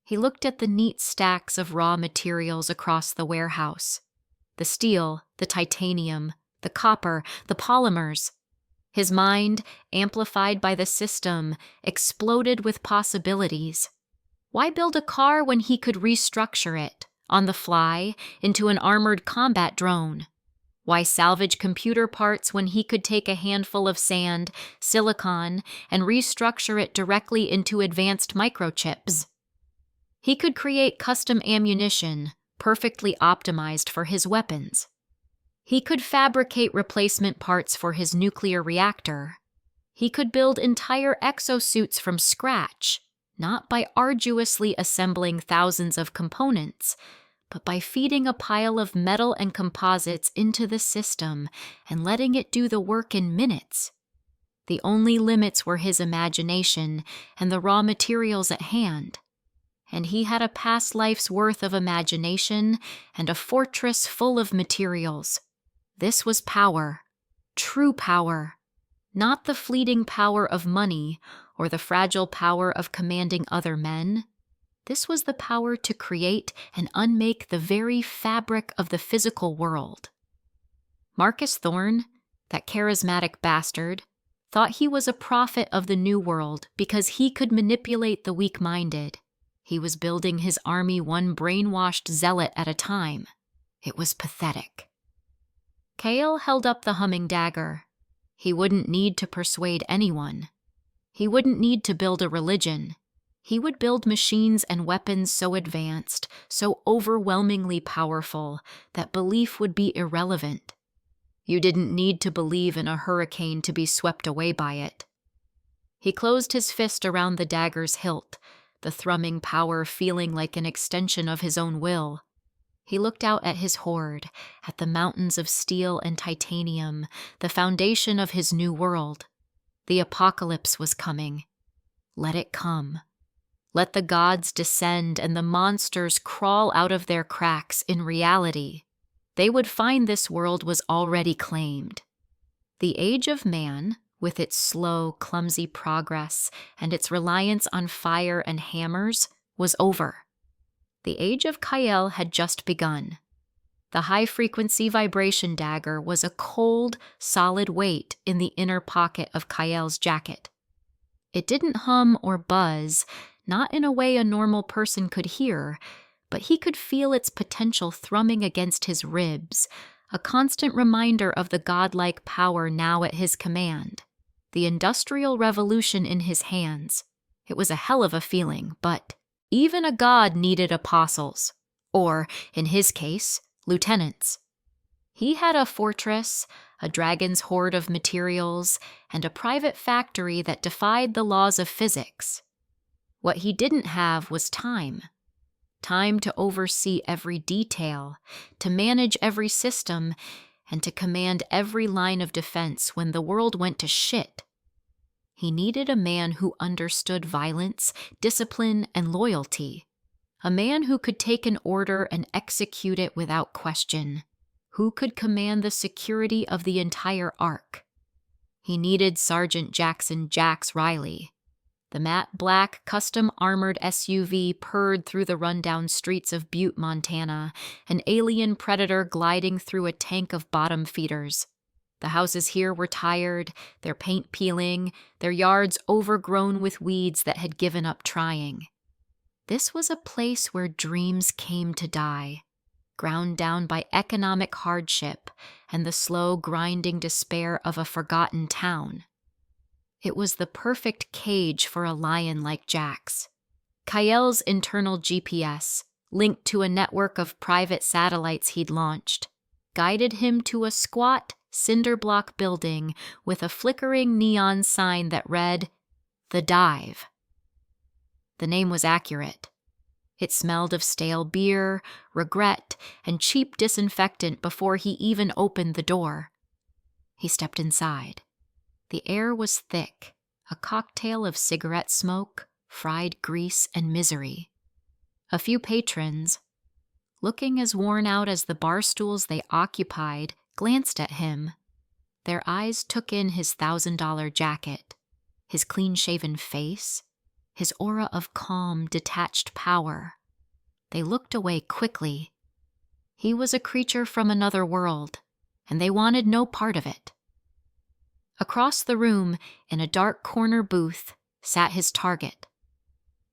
He looked at the neat stacks of raw materials across the warehouse. The steel, the titanium, the copper, the polymers. His mind, amplified by the system, exploded with possibilities. Why build a car when he could restructure it, on the fly, into an armored combat drone? Why salvage computer parts when he could take a handful of sand, silicon, and restructure it directly into advanced microchips? He could create custom ammunition, perfectly optimized for his weapons. He could fabricate replacement parts for his nuclear reactor. He could build entire exosuits from scratch, not by arduously assembling thousands of components, but by feeding a pile of metal and composites into the system and letting it do the work in minutes. The only limits were his imagination and the raw materials at hand. And he had a past life's worth of imagination and a fortress full of materials. This was power, true power, not the fleeting power of money or the fragile power of commanding other men. This was the power to create and unmake the very fabric of the physical world. Marcus Thorne, that charismatic bastard, thought he was a prophet of the New World because he could manipulate the weak-minded. He was building his army one brainwashed zealot at a time. It was pathetic. Kale held up the humming dagger. He wouldn't need to persuade anyone. He wouldn't need to build a religion. He would build machines and weapons so advanced, so overwhelmingly powerful, that belief would be irrelevant. You didn't need to believe in a hurricane to be swept away by it. He closed his fist around the dagger's hilt, the thrumming power feeling like an extension of his own will. He looked out at his hoard, at the mountains of steel and titanium, the foundation of his new world. The apocalypse was coming. Let it come. Let the gods descend and the monsters crawl out of their cracks in reality. They would find this world was already claimed. The age of man, with its slow, clumsy progress and its reliance on fire and hammers, was over. The age of Kyle had just begun. The high-frequency vibration dagger was a cold, solid weight in the inner pocket of Kyle's jacket. It didn't hum or buzz, not in a way a normal person could hear, but he could feel its potential thrumming against his ribs, a constant reminder of the godlike power now at his command, the industrial revolution in his hands. It was a hell of a feeling, but even a god needed apostles, or, in his case, lieutenants. He had a fortress, a dragon's hoard of materials, and a private factory that defied the laws of physics. What he didn't have was time. Time to oversee every detail, to manage every system, and to command every line of defense when the world went to shit. He needed a man who understood violence, discipline, and loyalty. A man who could take an order and execute it without question. Who could command the security of the entire arc. He needed Sergeant Jackson Jax Riley. The matte black, custom-armored SUV purred through the rundown streets of Butte, Montana, an alien predator gliding through a tank of bottom feeders. The houses here were tired, their paint peeling, their yards overgrown with weeds that had given up trying. This was a place where dreams came to die, ground down by economic hardship and the slow, grinding despair of a forgotten town. It was the perfect cage for a lion like Jax. Kyle's internal GPS, linked to a network of private satellites he'd launched, guided him to a squat, cinder block building with a flickering neon sign that read, "The Dive." The name was accurate. It smelled of stale beer, regret, and cheap disinfectant before he even opened the door. He stepped inside. The air was thick, a cocktail of cigarette smoke, fried grease, and misery. A few patrons, looking as worn out as the bar stools they occupied, glanced at him. Their eyes took in his $1,000 jacket, his clean-shaven face, his aura of calm, detached power. They looked away quickly. He was a creature from another world, and they wanted no part of it. Across the room, in a dark corner booth, sat his target.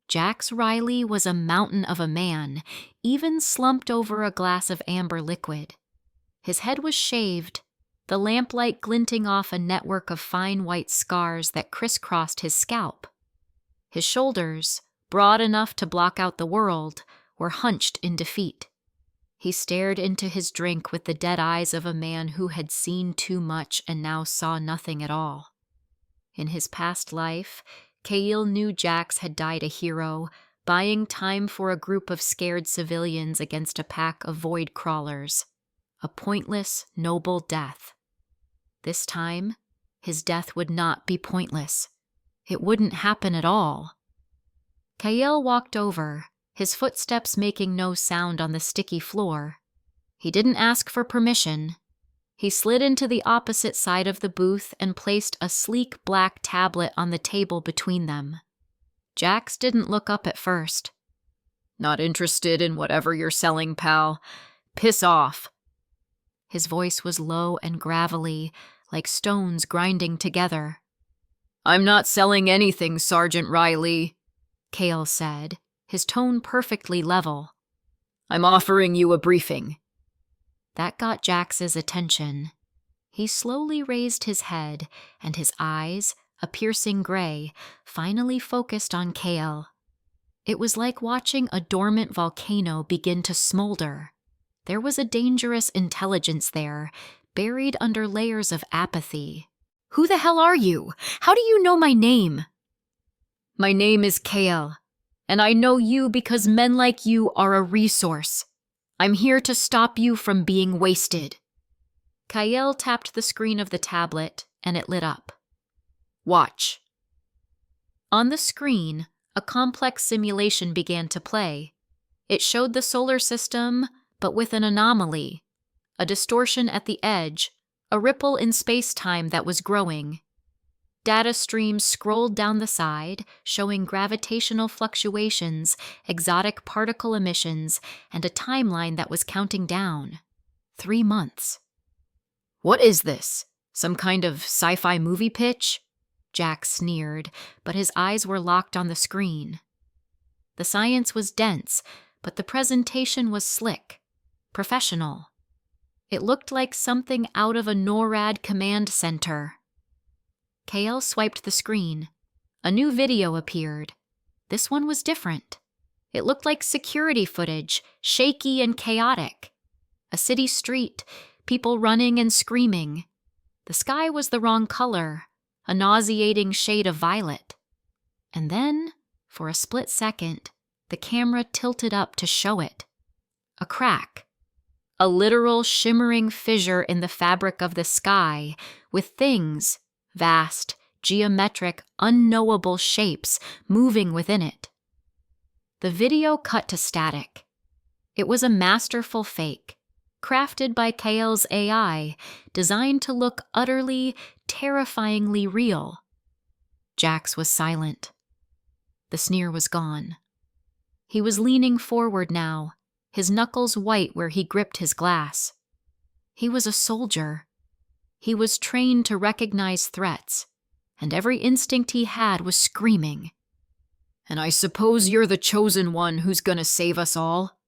Jax Riley was a mountain of a man, even slumped over a glass of amber liquid. His head was shaved, the lamplight glinting off a network of fine white scars that crisscrossed his scalp. His shoulders, broad enough to block out the world, were hunched in defeat. He stared into his drink with the dead eyes of a man who had seen too much and now saw nothing at all. In his past life, Kale knew Jax had died a hero, buying time for a group of scared civilians against a pack of void crawlers. A pointless, noble death. This time, his death would not be pointless. It wouldn't happen at all. Kale walked over, his footsteps making no sound on the sticky floor. He didn't ask for permission. He slid into the opposite side of the booth and placed a sleek black tablet on the table between them. Jax didn't look up at first. "Not interested in whatever you're selling, pal. Piss off." His voice was low and gravelly, like stones grinding together. "I'm not selling anything, Sergeant Riley," Kale said, his tone perfectly level. "I'm offering you a briefing." That got Jax's attention. He slowly raised his head, and his eyes, a piercing gray, finally focused on Kale. It was like watching a dormant volcano begin to smolder. There was a dangerous intelligence there, buried under layers of apathy. "Who the hell are you? How do you know my name?" "My name is Kale, and I know you because men like you are a resource. I'm here to stop you from being wasted." Kyle tapped the screen of the tablet, and it lit up. "Watch." On the screen, a complex simulation began to play. It showed the solar system, but with an anomaly, a distortion at the edge, a ripple in space-time that was growing. Data streams scrolled down the side, showing gravitational fluctuations, exotic particle emissions, and a timeline that was counting down. 3 months. "What is this? Some kind of sci-fi movie pitch?" Jax sneered, but his eyes were locked on the screen. The science was dense, but the presentation was slick, professional. It looked like something out of a NORAD command center. Kale swiped the screen. A new video appeared. This one was different. It looked like security footage, shaky and chaotic. A city street, people running and screaming. The sky was the wrong color, a nauseating shade of violet. And then, for a split second, the camera tilted up to show it. A crack. A literal shimmering fissure in the fabric of the sky, with things, vast, geometric, unknowable shapes moving within it. The video cut to static. It was a masterful fake, crafted by Kale's AI, designed to look utterly, terrifyingly real. Jax was silent. The sneer was gone. He was leaning forward now, his knuckles white where he gripped his glass. He was a soldier. He was trained to recognize threats, and every instinct he had was screaming. "And I suppose you're the chosen one who's gonna save us all?"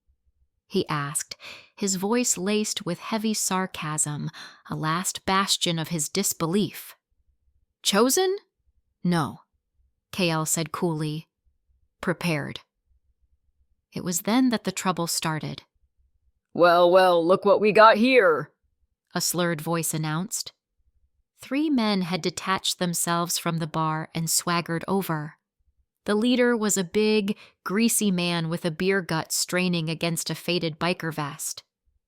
he asked, his voice laced with heavy sarcasm, a last bastion of his disbelief. "Chosen? No," Kale said coolly. "Prepared." It was then that the trouble started. "Well, well, look what we got here," a slurred voice announced. 3 men had detached themselves from the bar and swaggered over. The leader was a big, greasy man with a beer gut straining against a faded biker vest.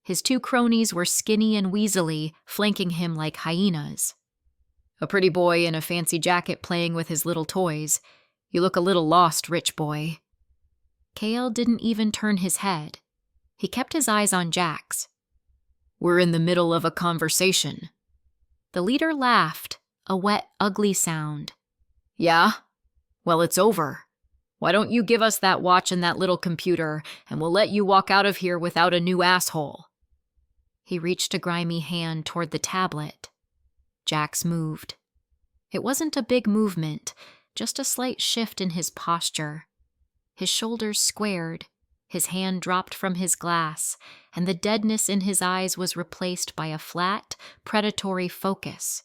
His two cronies were skinny and weaselly, flanking him like hyenas. "A pretty boy in a fancy jacket playing with his little toys. You look a little lost, rich boy." Kale didn't even turn his head. He kept his eyes on Jax. "We're in the middle of a conversation." The leader laughed, a wet, ugly sound. "Yeah? Well, it's over. Why don't you give us that watch and that little computer, and we'll let you walk out of here without a new asshole." He reached a grimy hand toward the tablet. Jax moved. It wasn't a big movement, just a slight shift in his posture. His shoulders squared, his hand dropped from his glass, and the deadness in his eyes was replaced by a flat, predatory focus.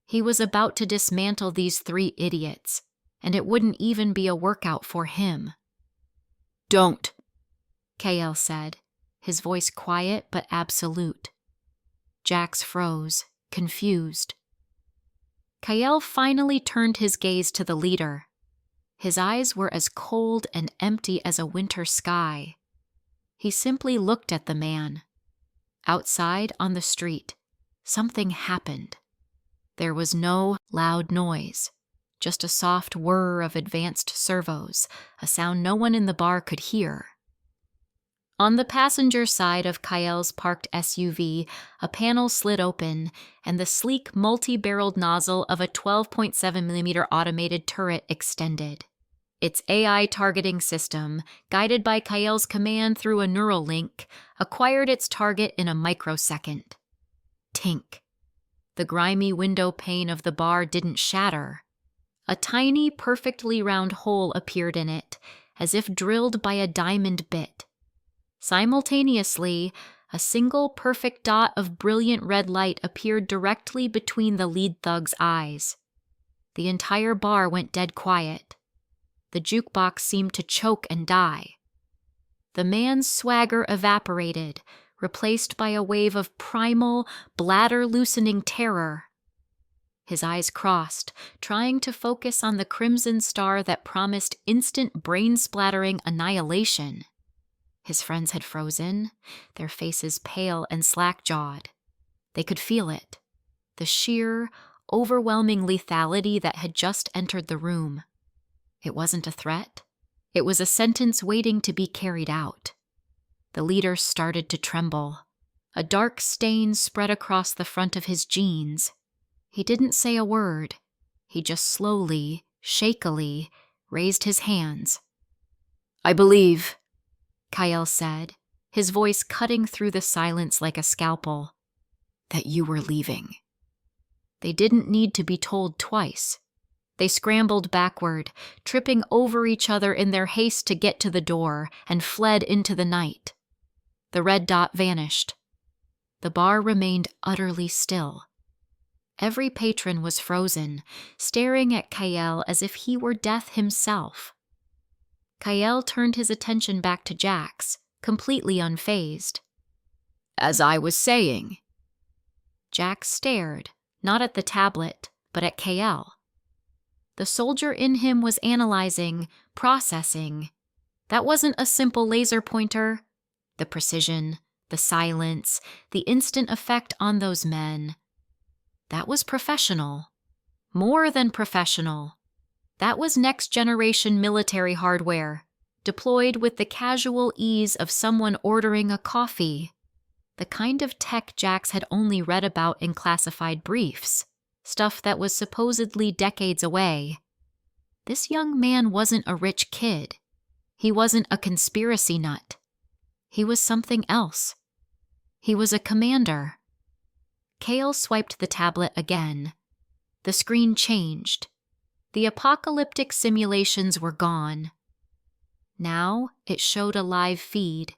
He was about to dismantle these three idiots, and it wouldn't even be a workout for him. "Don't," Kale said, his voice quiet but absolute. Jax froze, confused. Kyle finally turned his gaze to the leader. His eyes were as cold and empty as a winter sky. He simply looked at the man. Outside on the street, something happened. There was no loud noise, just a soft whir of advanced servos, a sound no one in the bar could hear. On the passenger side of Kyle's parked SUV, a panel slid open, and the sleek, multi-barreled nozzle of a 12.7mm automated turret extended. Its AI targeting system, guided by Kyle's command through a neural link, acquired its target in a microsecond. Tink. The grimy window pane of the bar didn't shatter. A tiny, perfectly round hole appeared in it, as if drilled by a diamond bit. Simultaneously, a single perfect dot of brilliant red light appeared directly between the lead thug's eyes. The entire bar went dead quiet. The jukebox seemed to choke and die. The man's swagger evaporated, replaced by a wave of primal, bladder-loosening terror. His eyes crossed, trying to focus on the crimson star that promised instant brain-splattering annihilation. His friends had frozen, their faces pale and slack-jawed. They could feel it, the sheer, overwhelming lethality that had just entered the room. It wasn't a threat. It was a sentence waiting to be carried out. The leader started to tremble. A dark stain spread across the front of his jeans. He didn't say a word. He just slowly, shakily, raised his hands. "I believe," Kyle said, his voice cutting through the silence like a scalpel, "that you were leaving." They didn't need to be told twice. They scrambled backward, tripping over each other in their haste to get to the door, and fled into the night. The red dot vanished. The bar remained utterly still. Every patron was frozen, staring at Kyle as if he were death himself. Kyle turned his attention back to Jax, completely unfazed. "As I was saying." Jax stared, not at the tablet, but at Kyle. The soldier in him was analyzing, processing. That wasn't a simple laser pointer. The precision, the silence, the instant effect on those men. That was professional. More than professional. That was next-generation military hardware, deployed with the casual ease of someone ordering a coffee. The kind of tech Jax had only read about in classified briefs, stuff that was supposedly decades away. This young man wasn't a rich kid. He wasn't a conspiracy nut. He was something else. He was a commander. Kale swiped the tablet again. The screen changed. The apocalyptic simulations were gone. Now it showed a live feed.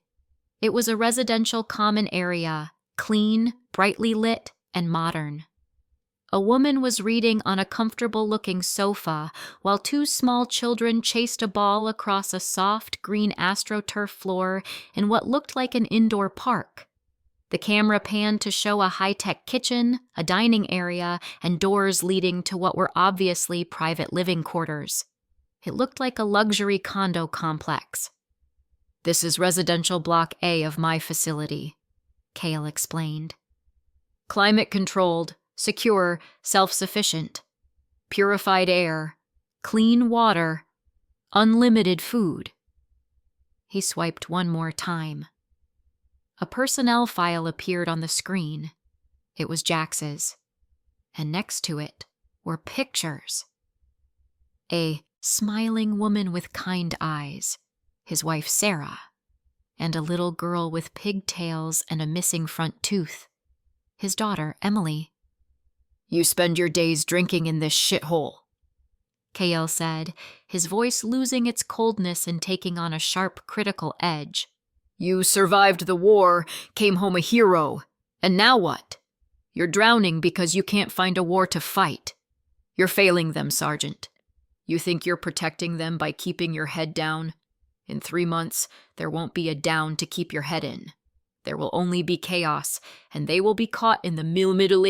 It was a residential common area, clean, brightly lit, and modern. A woman was reading on a comfortable-looking sofa while two small children chased a ball across a soft green AstroTurf floor in what looked like an indoor park. The camera panned to show a high-tech kitchen, a dining area, and doors leading to what were obviously private living quarters. It looked like a luxury condo complex. "This is residential block A of my facility," Kale explained. Climate-controlled, secure, self-sufficient. Purified air, clean water, unlimited food. He swiped one more time. A personnel file appeared on the screen. It was Jax's. And next to it were pictures. A smiling woman with kind eyes, his wife Sarah, and a little girl with pigtails and a missing front tooth, his daughter Emily. You spend your days drinking in this shithole, Kael said, his voice losing its coldness and taking on a sharp, critical edge. You survived the war, came home a hero, and now what? You're drowning because you can't find a war to fight. You're failing them, Sergeant. You think you're protecting them by keeping your head down? In 3 months, there won't be a down to keep your head in. There will only be chaos, and they will be caught in the middle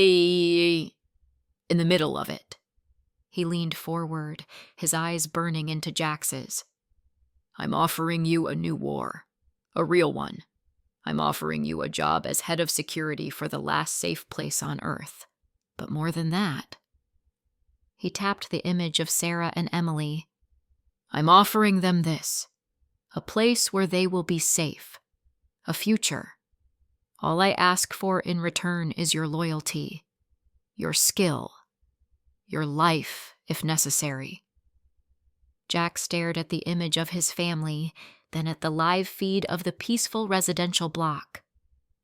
of it. He leaned forward, his eyes burning into Jax's. I'm offering you a new war. A real one. I'm offering you a job as head of security for the last safe place on Earth. But more than that. He tapped the image of Sarah and Emily. I'm offering them this. A place where they will be safe. A future. All I ask for in return is your loyalty. Your skill. Your life, if necessary. Jack stared at the image of his family, then at the live feed of the peaceful residential block.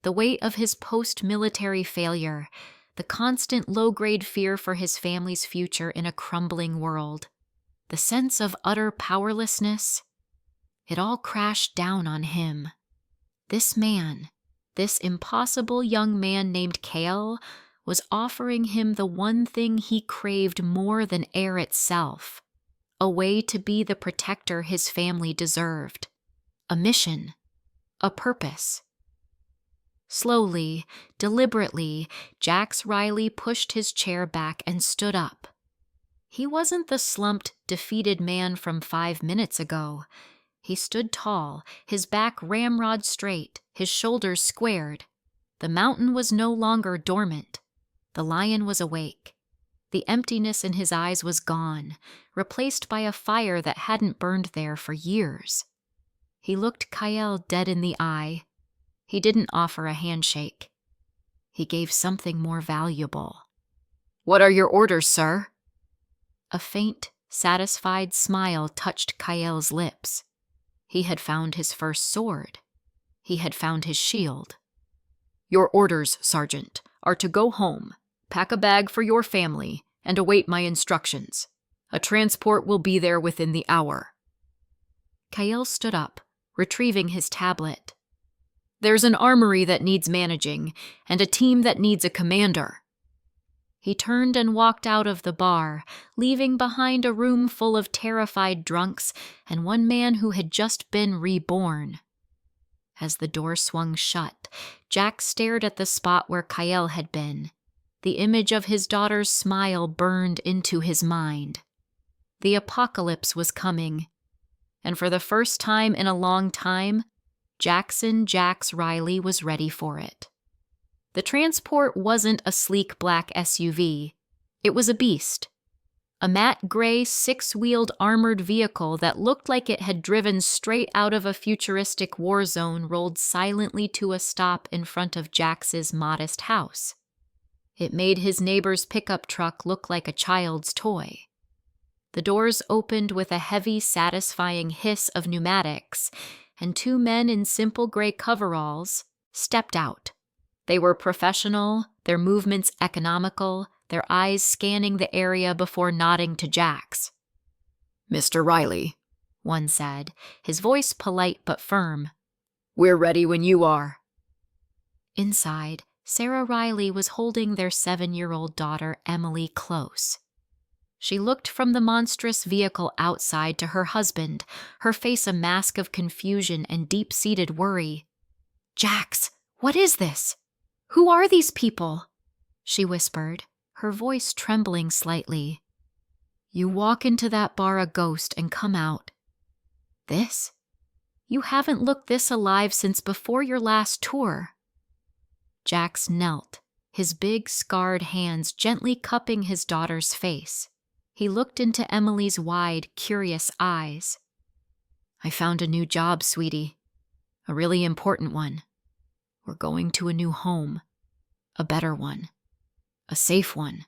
The weight of his post-military failure, the constant low-grade fear for his family's future in a crumbling world, the sense of utter powerlessness, it all crashed down on him. This man, this impossible young man named Kael, was offering him the one thing he craved more than air itself, a way to be the protector his family deserved, a mission, a purpose. Slowly, deliberately, Jax Riley pushed his chair back and stood up. He wasn't the slumped, defeated man from 5 minutes ago. He stood tall, his back ramrod straight, his shoulders squared. The mountain was no longer dormant. The lion was awake. The emptiness in his eyes was gone, replaced by a fire that hadn't burned there for years. He looked Kael dead in the eye. He didn't offer a handshake. He gave something more valuable. What are your orders, sir? A faint, satisfied smile touched Kael's lips. He had found his first sword. He had found his shield. Your orders, Sergeant, are to go home, pack a bag for your family, and await my instructions. A transport will be there within the hour. Kael stood up, retrieving his tablet. There's an armory that needs managing, and a team that needs a commander. He turned and walked out of the bar, leaving behind a room full of terrified drunks and one man who had just been reborn. As the door swung shut, Jack stared at the spot where Kael had been. The image of his daughter's smile burned into his mind. The apocalypse was coming, and for the first time in a long time, Jackson Jax Riley was ready for it. The transport wasn't a sleek black SUV. It was a beast. A matte gray 6-wheeled armored vehicle that looked like it had driven straight out of a futuristic war zone rolled silently to a stop in front of Jax's modest house. It made his neighbor's pickup truck look like a child's toy. The doors opened with a heavy, satisfying hiss of pneumatics, and 2 men in simple gray coveralls stepped out. They were professional, their movements economical, their eyes scanning the area before nodding to Jax. Mr. Riley, one said, his voice polite but firm. We're ready when you are. Inside, Sarah Riley was holding their 7-year-old daughter, Emily, close. She looked from the monstrous vehicle outside to her husband, her face a mask of confusion and deep-seated worry. Jax, what is this? Who are these people? She whispered, her voice trembling slightly. You walk into that bar a ghost and come out. This? You haven't looked this alive since before your last tour. Jax knelt, his big, scarred hands gently cupping his daughter's face. He looked into Emily's wide, curious eyes. "I found a new job, sweetie. A really important one. We're going to a new home. A better one. A safe one."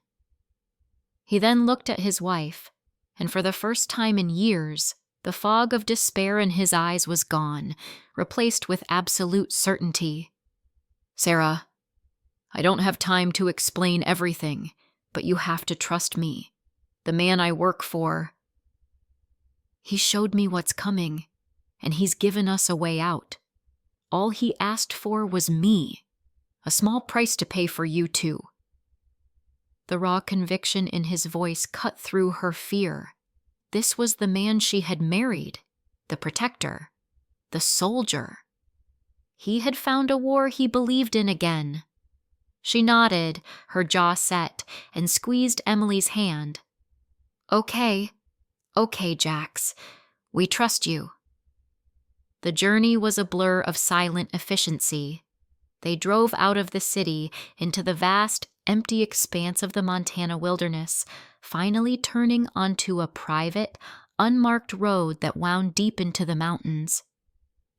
He then looked at his wife, and for the first time in years, the fog of despair in his eyes was gone, replaced with absolute certainty. "Sarah, I don't have time to explain everything, but you have to trust me. The man I work for. He showed me what's coming, and he's given us a way out. All he asked for was me. A small price to pay for you two." The raw conviction in his voice cut through her fear. This was the man she had married, the protector, the soldier. He had found a war he believed in again. She nodded, her jaw set, and squeezed Emily's hand. Okay, Jax. We trust you." The journey was a blur of silent efficiency. They drove out of the city into the vast, empty expanse of the Montana wilderness, finally turning onto a private, unmarked road that wound deep into the mountains.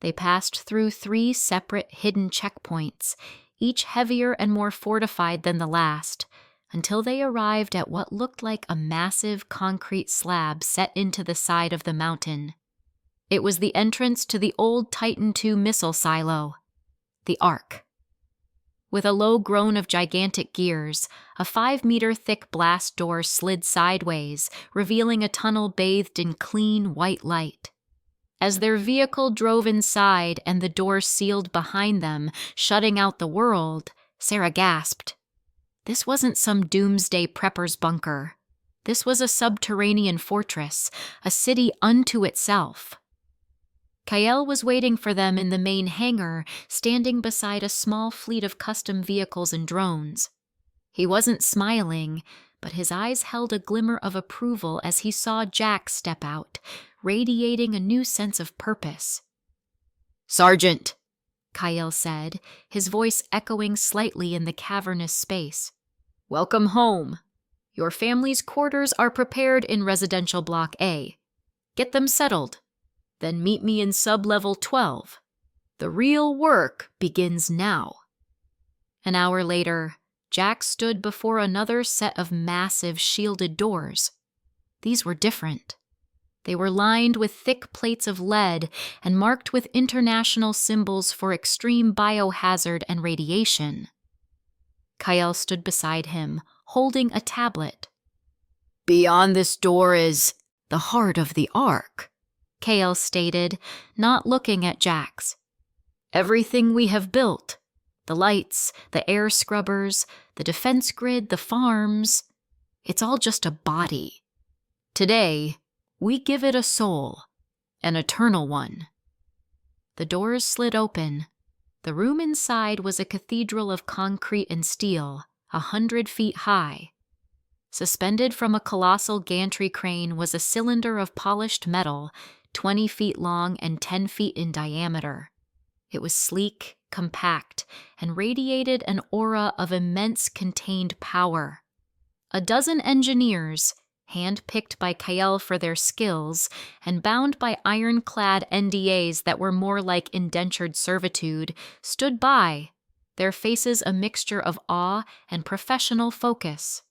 They passed through 3 separate hidden checkpoints, each heavier and more fortified than the last, until they arrived at what looked like a massive concrete slab set into the side of the mountain. It was the entrance to the old Titan II missile silo, the Ark. With a low groan of gigantic gears, a 5-meter-thick blast door slid sideways, revealing a tunnel bathed in clean, white light. As their vehicle drove inside and the door sealed behind them, shutting out the world, Sarah gasped. This wasn't some doomsday prepper's bunker. This was a subterranean fortress, a city unto itself. Kael was waiting for them in the main hangar, standing beside a small fleet of custom vehicles and drones. He wasn't smiling, but his eyes held a glimmer of approval as he saw Jax step out, radiating a new sense of purpose. "Sergeant," Kael said, his voice echoing slightly in the cavernous space. "Welcome home. Your family's quarters are prepared in Residential Block A. Get them settled. Then meet me in Sub-Level 12. The real work begins now." An hour later, Jax stood before another set of massive shielded doors. These were different. They were lined with thick plates of lead and marked with international symbols for extreme biohazard and radiation. Kael stood beside him, holding a tablet. "Beyond this door is the heart of the Ark," Kael stated, not looking at Jax. "Everything we have built, the lights, the air scrubbers, the defense grid, the farms, it's all just a body. Today, we give it a soul, an eternal one." The doors slid open. The room inside was a cathedral of concrete and steel, 100 feet high. Suspended from a colossal gantry crane was a cylinder of polished metal, 20 feet long and 10 feet in diameter. It was sleek, compact, and radiated an aura of immense contained power. A dozen engineers, hand-picked by Kael for their skills and bound by ironclad NDAs that were more like indentured servitude, stood by, their faces a mixture of awe and professional focus.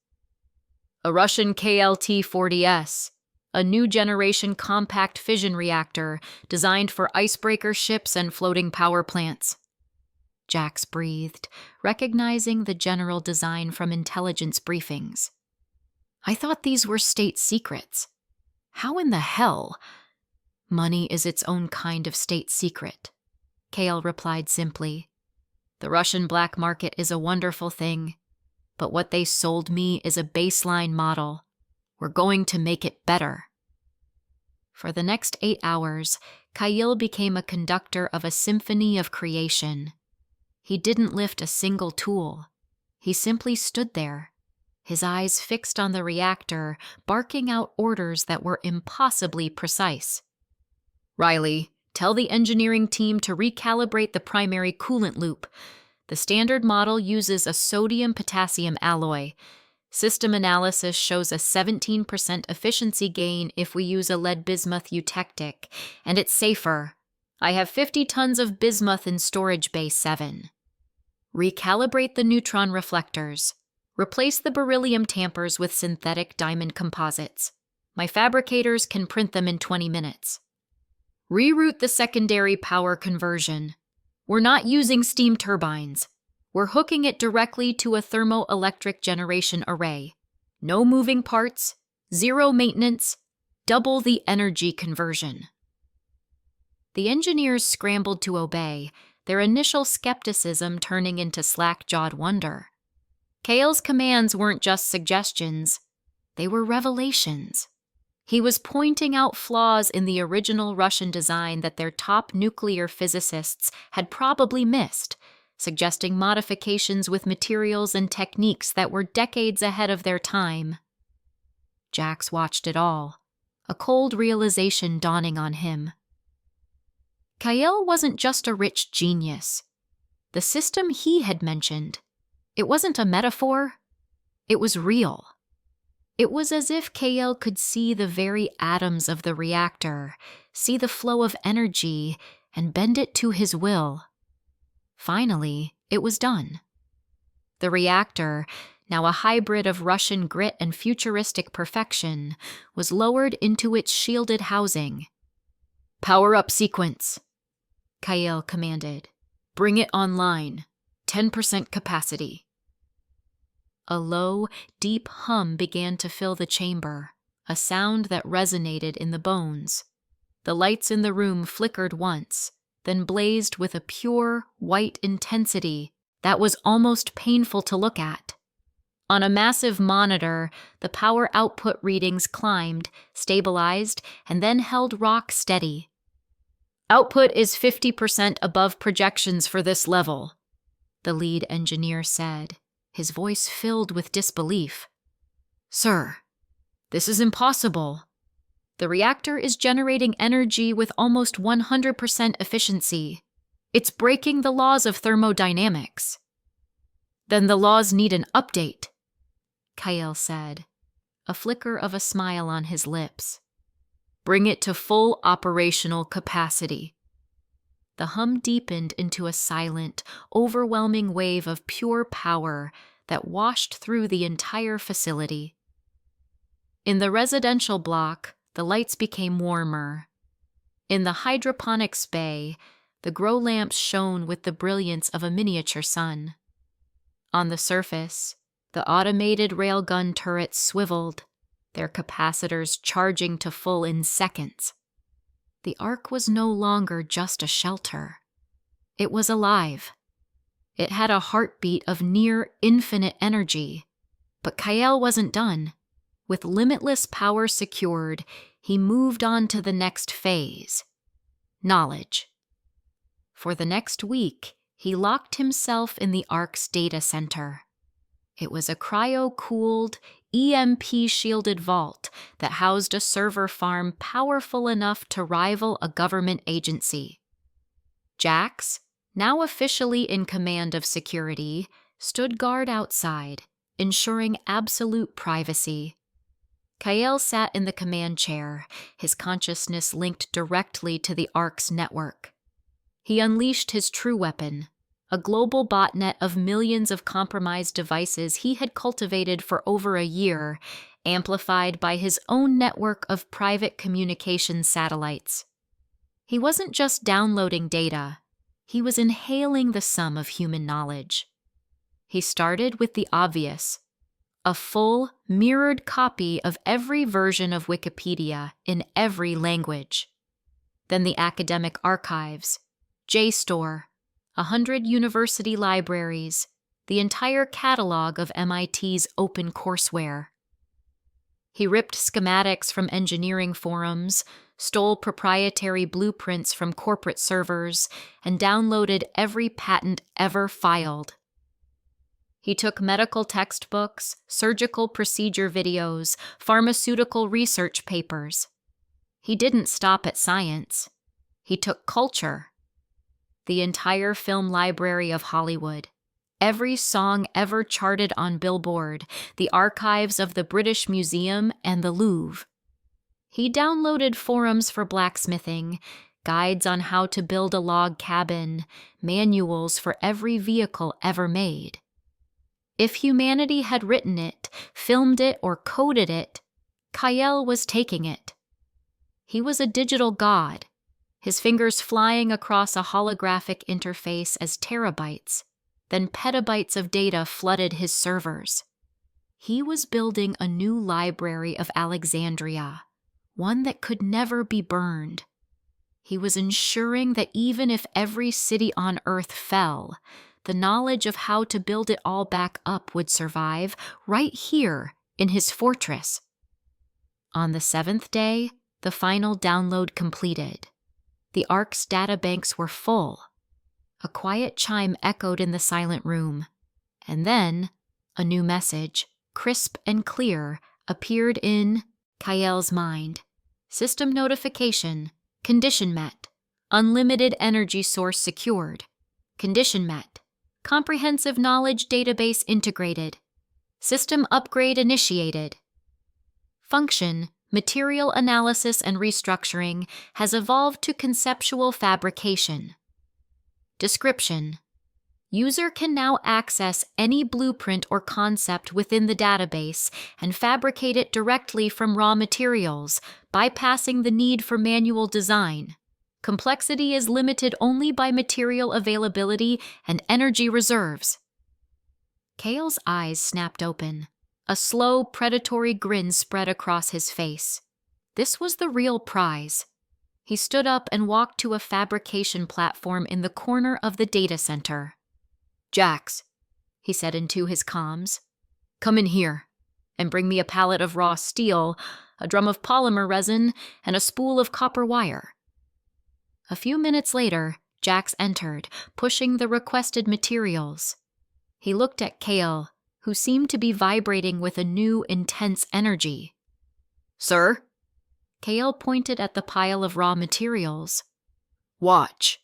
"A Russian KLT-40S, a new generation compact fission reactor designed for icebreaker ships and floating power plants." Jax breathed, recognizing the general design from intelligence briefings. "I thought these were state secrets. How in the hell?" "Money is its own kind of state secret," Kael replied simply. "The Russian black market is a wonderful thing, but what they sold me is a baseline model. We're going to make it better." For the next 8 hours, Kael became a conductor of a symphony of creation. He didn't lift a single tool. He simply stood there, his eyes fixed on the reactor, barking out orders that were impossibly precise. "Riley, tell the engineering team to recalibrate the primary coolant loop. The standard model uses a sodium-potassium alloy. System analysis shows a 17% efficiency gain if we use a lead-bismuth eutectic, and it's safer. I have 50 tons of bismuth in storage bay 7. Recalibrate the neutron reflectors. Replace the beryllium tampers with synthetic diamond composites. My fabricators can print them in 20 minutes. Reroute the secondary power conversion. We're not using steam turbines. We're hooking it directly to a thermoelectric generation array. No moving parts, zero maintenance, double the energy conversion. The engineers scrambled to obey, their initial skepticism turning into slack-jawed wonder. Kale's commands weren't just suggestions, they were revelations. He was pointing out flaws in the original Russian design that their top nuclear physicists had probably missed, suggesting modifications with materials and techniques that were decades ahead of their time. Jax watched it all, a cold realization dawning on him. Kyle wasn't just a rich genius. The system he had mentioned, it wasn't a metaphor, it was real. It was as if Kale could see the very atoms of the reactor, see the flow of energy, and bend it to his will. Finally, it was done. The reactor, now a hybrid of Russian grit and futuristic perfection, was lowered into its shielded housing. "Power up sequence," Kyle commanded. "Bring it online. 10% capacity." A low, deep hum began to fill the chamber, a sound that resonated in the bones. The lights in the room flickered once, then blazed with a pure, white intensity that was almost painful to look at. On a massive monitor, the power output readings climbed, stabilized, and then held rock steady. "Output is 50% above projections for this level," the lead engineer said, his voice filled with disbelief. "Sir, this is impossible. The reactor is generating energy with almost 100% efficiency. It's breaking the laws of thermodynamics." "Then the laws need an update," Kyle said, a flicker of a smile on his lips. "Bring it to full operational capacity." The hum deepened into a silent, overwhelming wave of pure power that washed through the entire facility. In the residential block, the lights became warmer. In the hydroponics bay, the grow lamps shone with the brilliance of a miniature sun. On the surface, the automated railgun turrets swiveled, their capacitors charging to full in seconds. The Ark was no longer just a shelter. It was alive. It had a heartbeat of near infinite energy. But Kyle wasn't done. With limitless power secured, he moved on to the next phase: knowledge. For the next week, he locked himself in the Ark's data center. It was a cryo-cooled, EMP-shielded vault that housed a server farm powerful enough to rival a government agency. Jax, now officially in command of security, stood guard outside, ensuring absolute privacy. Kyle sat in the command chair, his consciousness linked directly to the Ark's network. He unleashed his true weapon, a global botnet of millions of compromised devices he had cultivated for over a year, amplified by his own network of private communication satellites. He wasn't just downloading data, he was inhaling the sum of human knowledge. He started with the obvious: a full, mirrored copy of every version of Wikipedia in every language. Then the academic archives, JSTOR, 100 university libraries, the entire catalog of MIT's open courseware. He ripped schematics from engineering forums, stole proprietary blueprints from corporate servers, and downloaded every patent ever filed. He took medical textbooks, surgical procedure videos, pharmaceutical research papers. He didn't stop at science. He took culture. The entire film library of Hollywood, every song ever charted on Billboard, the archives of the British Museum and the Louvre. He downloaded forums for blacksmithing, guides on how to build a log cabin, manuals for every vehicle ever made. If humanity had written it, filmed it, or coded it, Kyle was taking it. He was a digital god, his fingers flying across a holographic interface as terabytes, then petabytes of data flooded his servers. He was building a new library of Alexandria, one that could never be burned. He was ensuring that even if every city on Earth fell, the knowledge of how to build it all back up would survive right here in his fortress. On the 7th day, the final download completed. The Ark's databanks were full. A quiet chime echoed in the silent room, and then a new message, crisp and clear, appeared in Kyle's mind. System notification. Condition met. Unlimited energy source secured. Condition met. Comprehensive knowledge database integrated. System upgrade initiated. Function, material analysis and restructuring, has evolved to conceptual fabrication. Description: user can now access any blueprint or concept within the database and fabricate it directly from raw materials, bypassing the need for manual design. Complexity is limited only by material availability and energy reserves. Kyle's eyes snapped open. A slow, predatory grin spread across his face. This was the real prize. He stood up and walked to a fabrication platform in the corner of the data center. "Jax," he said into his comms, "come in here and bring me a pallet of raw steel, a drum of polymer resin, and a spool of copper wire." A few minutes later, Jax entered, pushing the requested materials. He looked at Kyle, who seemed to be vibrating with a new, intense energy. "Sir?" Kyle pointed at the pile of raw materials. "Watch."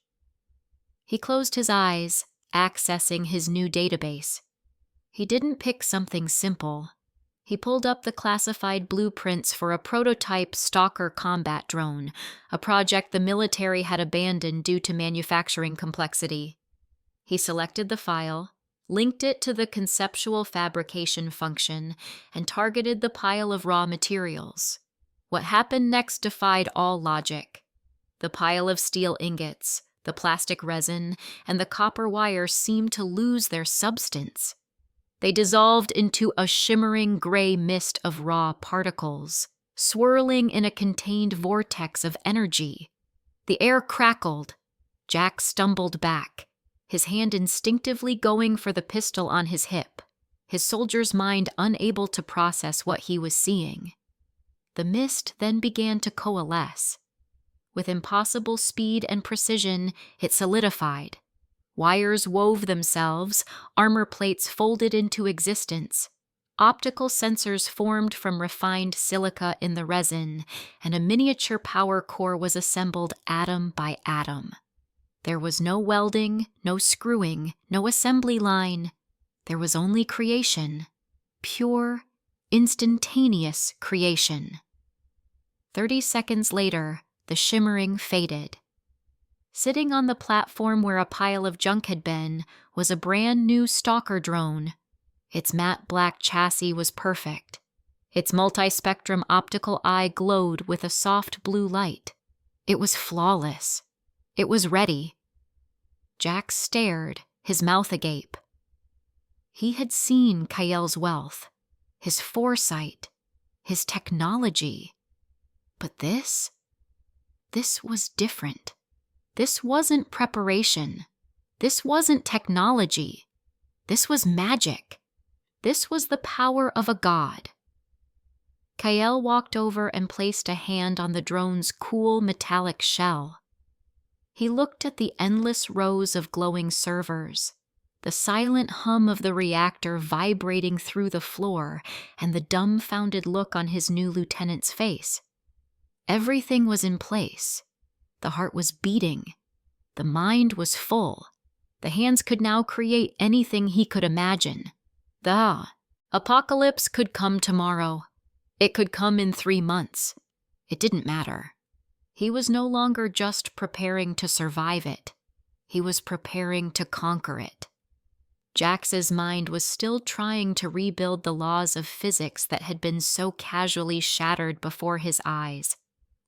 He closed his eyes, accessing his new database. He didn't pick something simple. He pulled up the classified blueprints for a prototype Stalker combat drone, a project the military had abandoned due to manufacturing complexity. He selected the file, linked it to the conceptual fabrication function, and targeted the pile of raw materials. What happened next defied all logic. The pile of steel ingots, the plastic resin, and the copper wire seemed to lose their substance. They dissolved into a shimmering gray mist of raw particles, swirling in a contained vortex of energy. The air crackled. Jack stumbled back, his hand instinctively going for the pistol on his hip, his soldier's mind unable to process what he was seeing. The mist then began to coalesce. With impossible speed and precision, it solidified. Wires wove themselves, armor plates folded into existence. Optical sensors formed from refined silica in the resin, and a miniature power core was assembled atom by atom. There was no welding, no screwing, no assembly line. There was only creation. Pure, instantaneous creation. 30 seconds later, the shimmering faded. Sitting on the platform where a pile of junk had been was a brand new Stalker drone. Its matte black chassis was perfect. Its multi-spectrum optical eye glowed with a soft blue light. It was flawless. It was ready. Jack stared, his mouth agape. He had seen Kyle's wealth, his foresight, his technology. But this was different. This wasn't preparation. This wasn't technology. This was magic. This was the power of a god. Kyle walked over and placed a hand on the drone's cool metallic shell. He looked at the endless rows of glowing servers, the silent hum of the reactor vibrating through the floor, and the dumbfounded look on his new lieutenant's face. Everything was in place. The heart was beating. The mind was full. The hands could now create anything he could imagine. The apocalypse could come tomorrow. It could come in 3 months. It didn't matter. He was no longer just preparing to survive it. He was preparing to conquer it. Jax's mind was still trying to rebuild the laws of physics that had been so casually shattered before his eyes.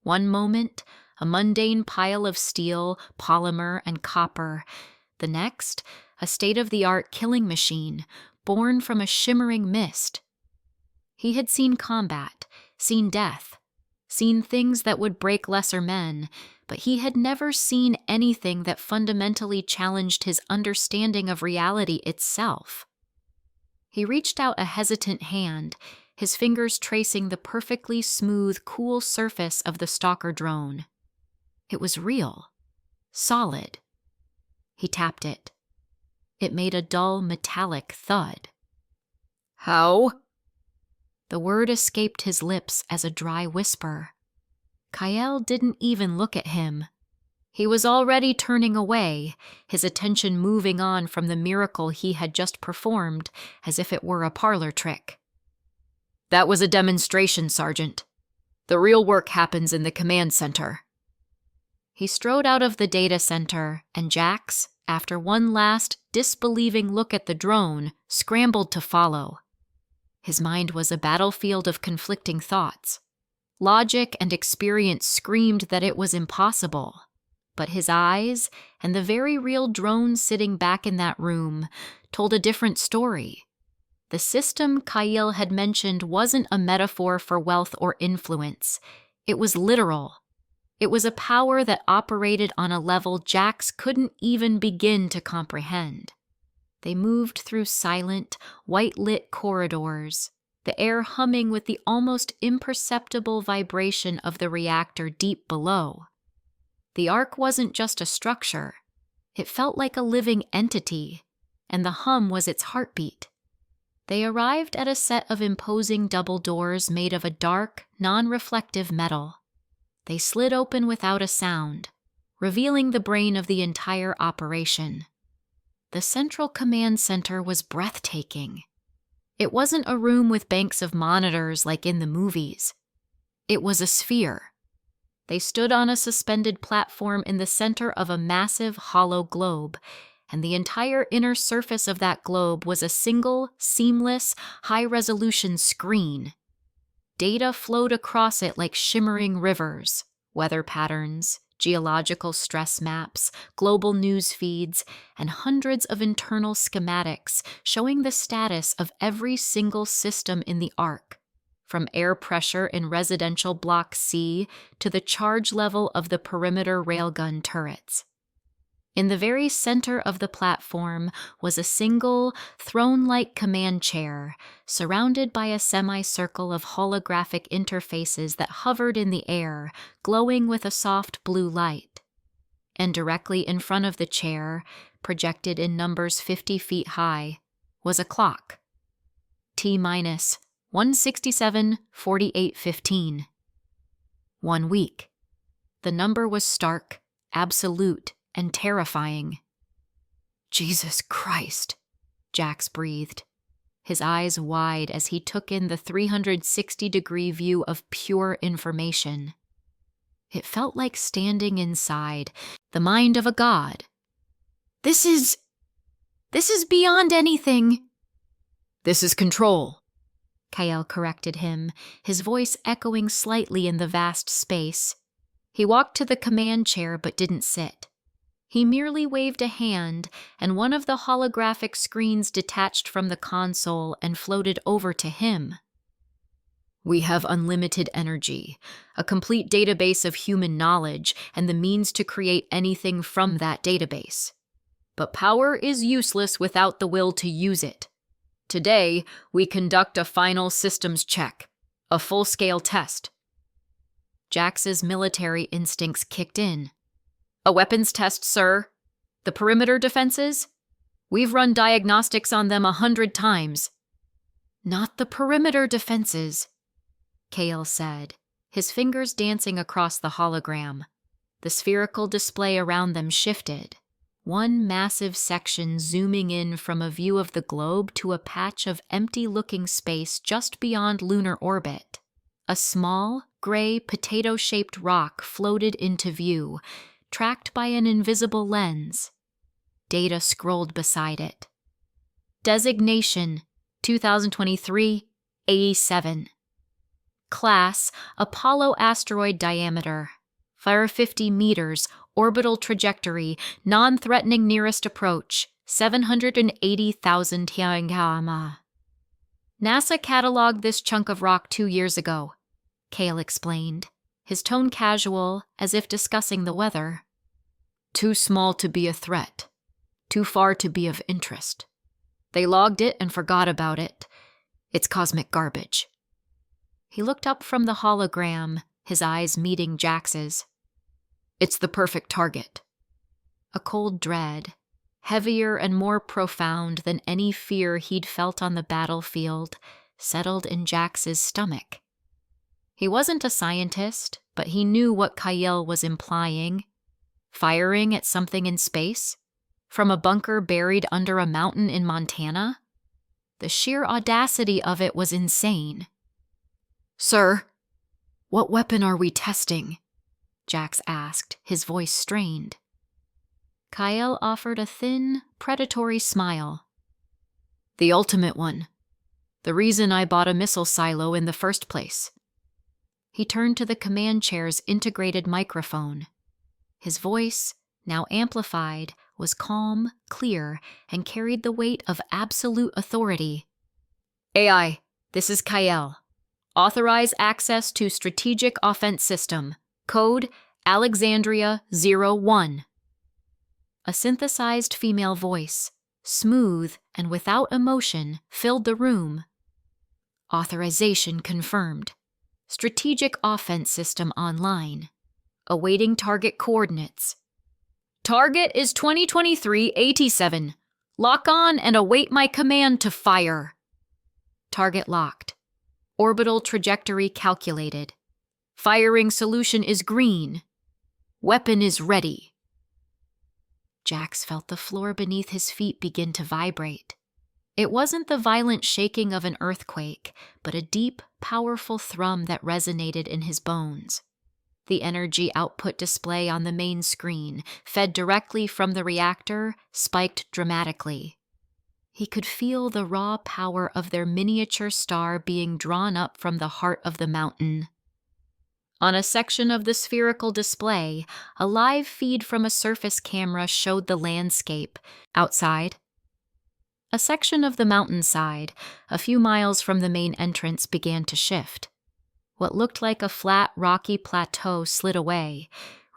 One moment, a mundane pile of steel, polymer, and copper. The next, a state-of-the-art killing machine, born from a shimmering mist. He had seen combat, seen death, seen things that would break lesser men, but he had never seen anything that fundamentally challenged his understanding of reality itself. He reached out a hesitant hand, his fingers tracing the perfectly smooth, cool surface of the Stalker drone. It was real, solid. He tapped it. It made a dull, metallic thud. "How?" The word escaped his lips as a dry whisper. Kyle didn't even look at him. He was already turning away, his attention moving on from the miracle he had just performed as if it were a parlor trick. "That was a demonstration, Sergeant. The real work happens in the command center." He strode out of the data center, and Jax, after one last, disbelieving look at the drone, scrambled to follow. His mind was a battlefield of conflicting thoughts. Logic and experience screamed that it was impossible. But his eyes, and the very real drone sitting back in that room, told a different story. The system Kyle had mentioned wasn't a metaphor for wealth or influence. It was literal. It was a power that operated on a level Jax couldn't even begin to comprehend. They moved through silent, white-lit corridors, the air humming with the almost imperceptible vibration of the reactor deep below. The Ark wasn't just a structure. It felt like a living entity, and the hum was its heartbeat. They arrived at a set of imposing double doors made of a dark, non-reflective metal. They slid open without a sound, revealing the brain of the entire operation. The central command center was breathtaking. It wasn't a room with banks of monitors like in the movies. It was a sphere. They stood on a suspended platform in the center of a massive hollow globe, and the entire inner surface of that globe was a single, seamless, high-resolution screen. Data flowed across it like shimmering rivers, weather patterns, geological stress maps, global news feeds, and hundreds of internal schematics showing the status of every single system in the Ark, from air pressure in residential Block C to the charge level of the perimeter railgun turrets. In the very center of the platform was a single, throne-like command chair, surrounded by a semicircle of holographic interfaces that hovered in the air, glowing with a soft blue light. And directly in front of the chair, projected in numbers 50 feet high, was a clock. T-minus 167:48:15. 1 week. The number was stark, absolute, and terrifying. "Jesus Christ," Jax breathed, his eyes wide as he took in the 360-degree view of pure information. It felt like standing inside the mind of a god. This is beyond anything." "This is control," Kyle corrected him, his voice echoing slightly in the vast space. He walked to the command chair but didn't sit. He merely waved a hand, and one of the holographic screens detached from the console and floated over to him. "We have unlimited energy, a complete database of human knowledge, and the means to create anything from that database. But power is useless without the will to use it. Today, we conduct a final systems check, a full-scale test." Jax's military instincts kicked in. "A weapons test, sir. The perimeter defenses? We've run diagnostics on them 100 times. "Not the perimeter defenses," Kale said, his fingers dancing across the hologram. The spherical display around them shifted. one massive section zooming in from a view of the globe to a patch of empty-looking space just beyond lunar orbit. A small, gray, potato-shaped rock floated into view, tracked by an invisible lens. Data scrolled beside it. Designation 2023-87. Class Apollo asteroid diameter. 450 meters, orbital trajectory, non-threatening nearest approach, 780,000 km. NASA cataloged this chunk of rock 2 years ago, Cale explained, his tone casual, as if discussing the weather. Too small to be a threat. Too far to be of interest. They logged it and forgot about it. It's cosmic garbage. He looked up from the hologram, his eyes meeting Jax's. It's the perfect target. A cold dread, heavier and more profound than any fear he'd felt on the battlefield, settled in Jax's stomach. He wasn't a scientist, but he knew what Kyle was implying. Firing at something in space? From a bunker buried under a mountain in Montana? The sheer audacity of it was insane. Sir, what weapon are we testing? Jax asked, his voice strained. Kyle offered a thin, predatory smile. The ultimate one. The reason I bought a missile silo in the first place. He turned to the command chair's integrated microphone. His voice, now amplified, was calm, clear, and carried the weight of absolute authority. AI, this is Kyle. Authorize access to Strategic Offense System. Code Alexandria 01. A synthesized female voice, smooth and without emotion, filled the room. Authorization confirmed. Strategic Offense System online. Awaiting target coordinates. Target is 2023-87. Lock on and await my command to fire. Target locked. Orbital trajectory calculated. Firing solution is green. Weapon is ready. Jax felt the floor beneath his feet begin to vibrate. It wasn't the violent shaking of an earthquake, but a deep, powerful thrum that resonated in his bones. The energy output display on the main screen, fed directly from the reactor, spiked dramatically. He could feel the raw power of their miniature star being drawn up from the heart of the mountain. On a section of the spherical display, a live feed from a surface camera showed the landscape. Outside, a section of the mountainside, a few miles from the main entrance, began to shift. What looked like a flat, rocky plateau slid away,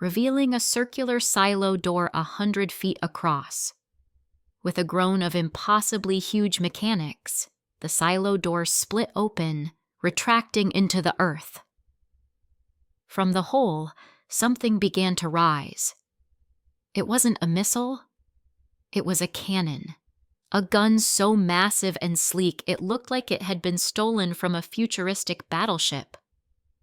revealing a circular silo door 100 feet across. With a groan of impossibly huge mechanics, the silo door split open, retracting into the earth. From the hole, something began to rise. It wasn't a missile. It was a cannon. A gun so massive and sleek it looked like it had been stolen from a futuristic battleship.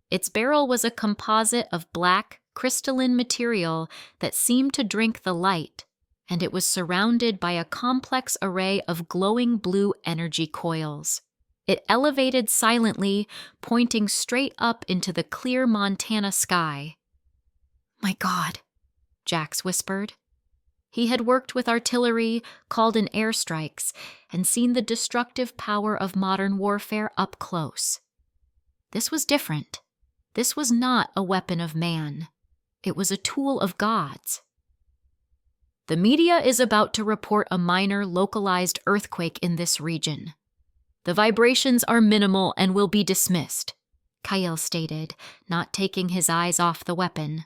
Its barrel was a composite of black, crystalline material that seemed to drink the light, and it was surrounded by a complex array of glowing blue energy coils. It elevated silently, pointing straight up into the clear Montana sky. "My God," Jax whispered. He had worked with artillery, called in airstrikes, and seen the destructive power of modern warfare up close. This was different. This was not a weapon of man. It was a tool of gods. The media is about to report a minor localized earthquake in this region. The vibrations are minimal and will be dismissed, Kyle stated, not taking his eyes off the weapon.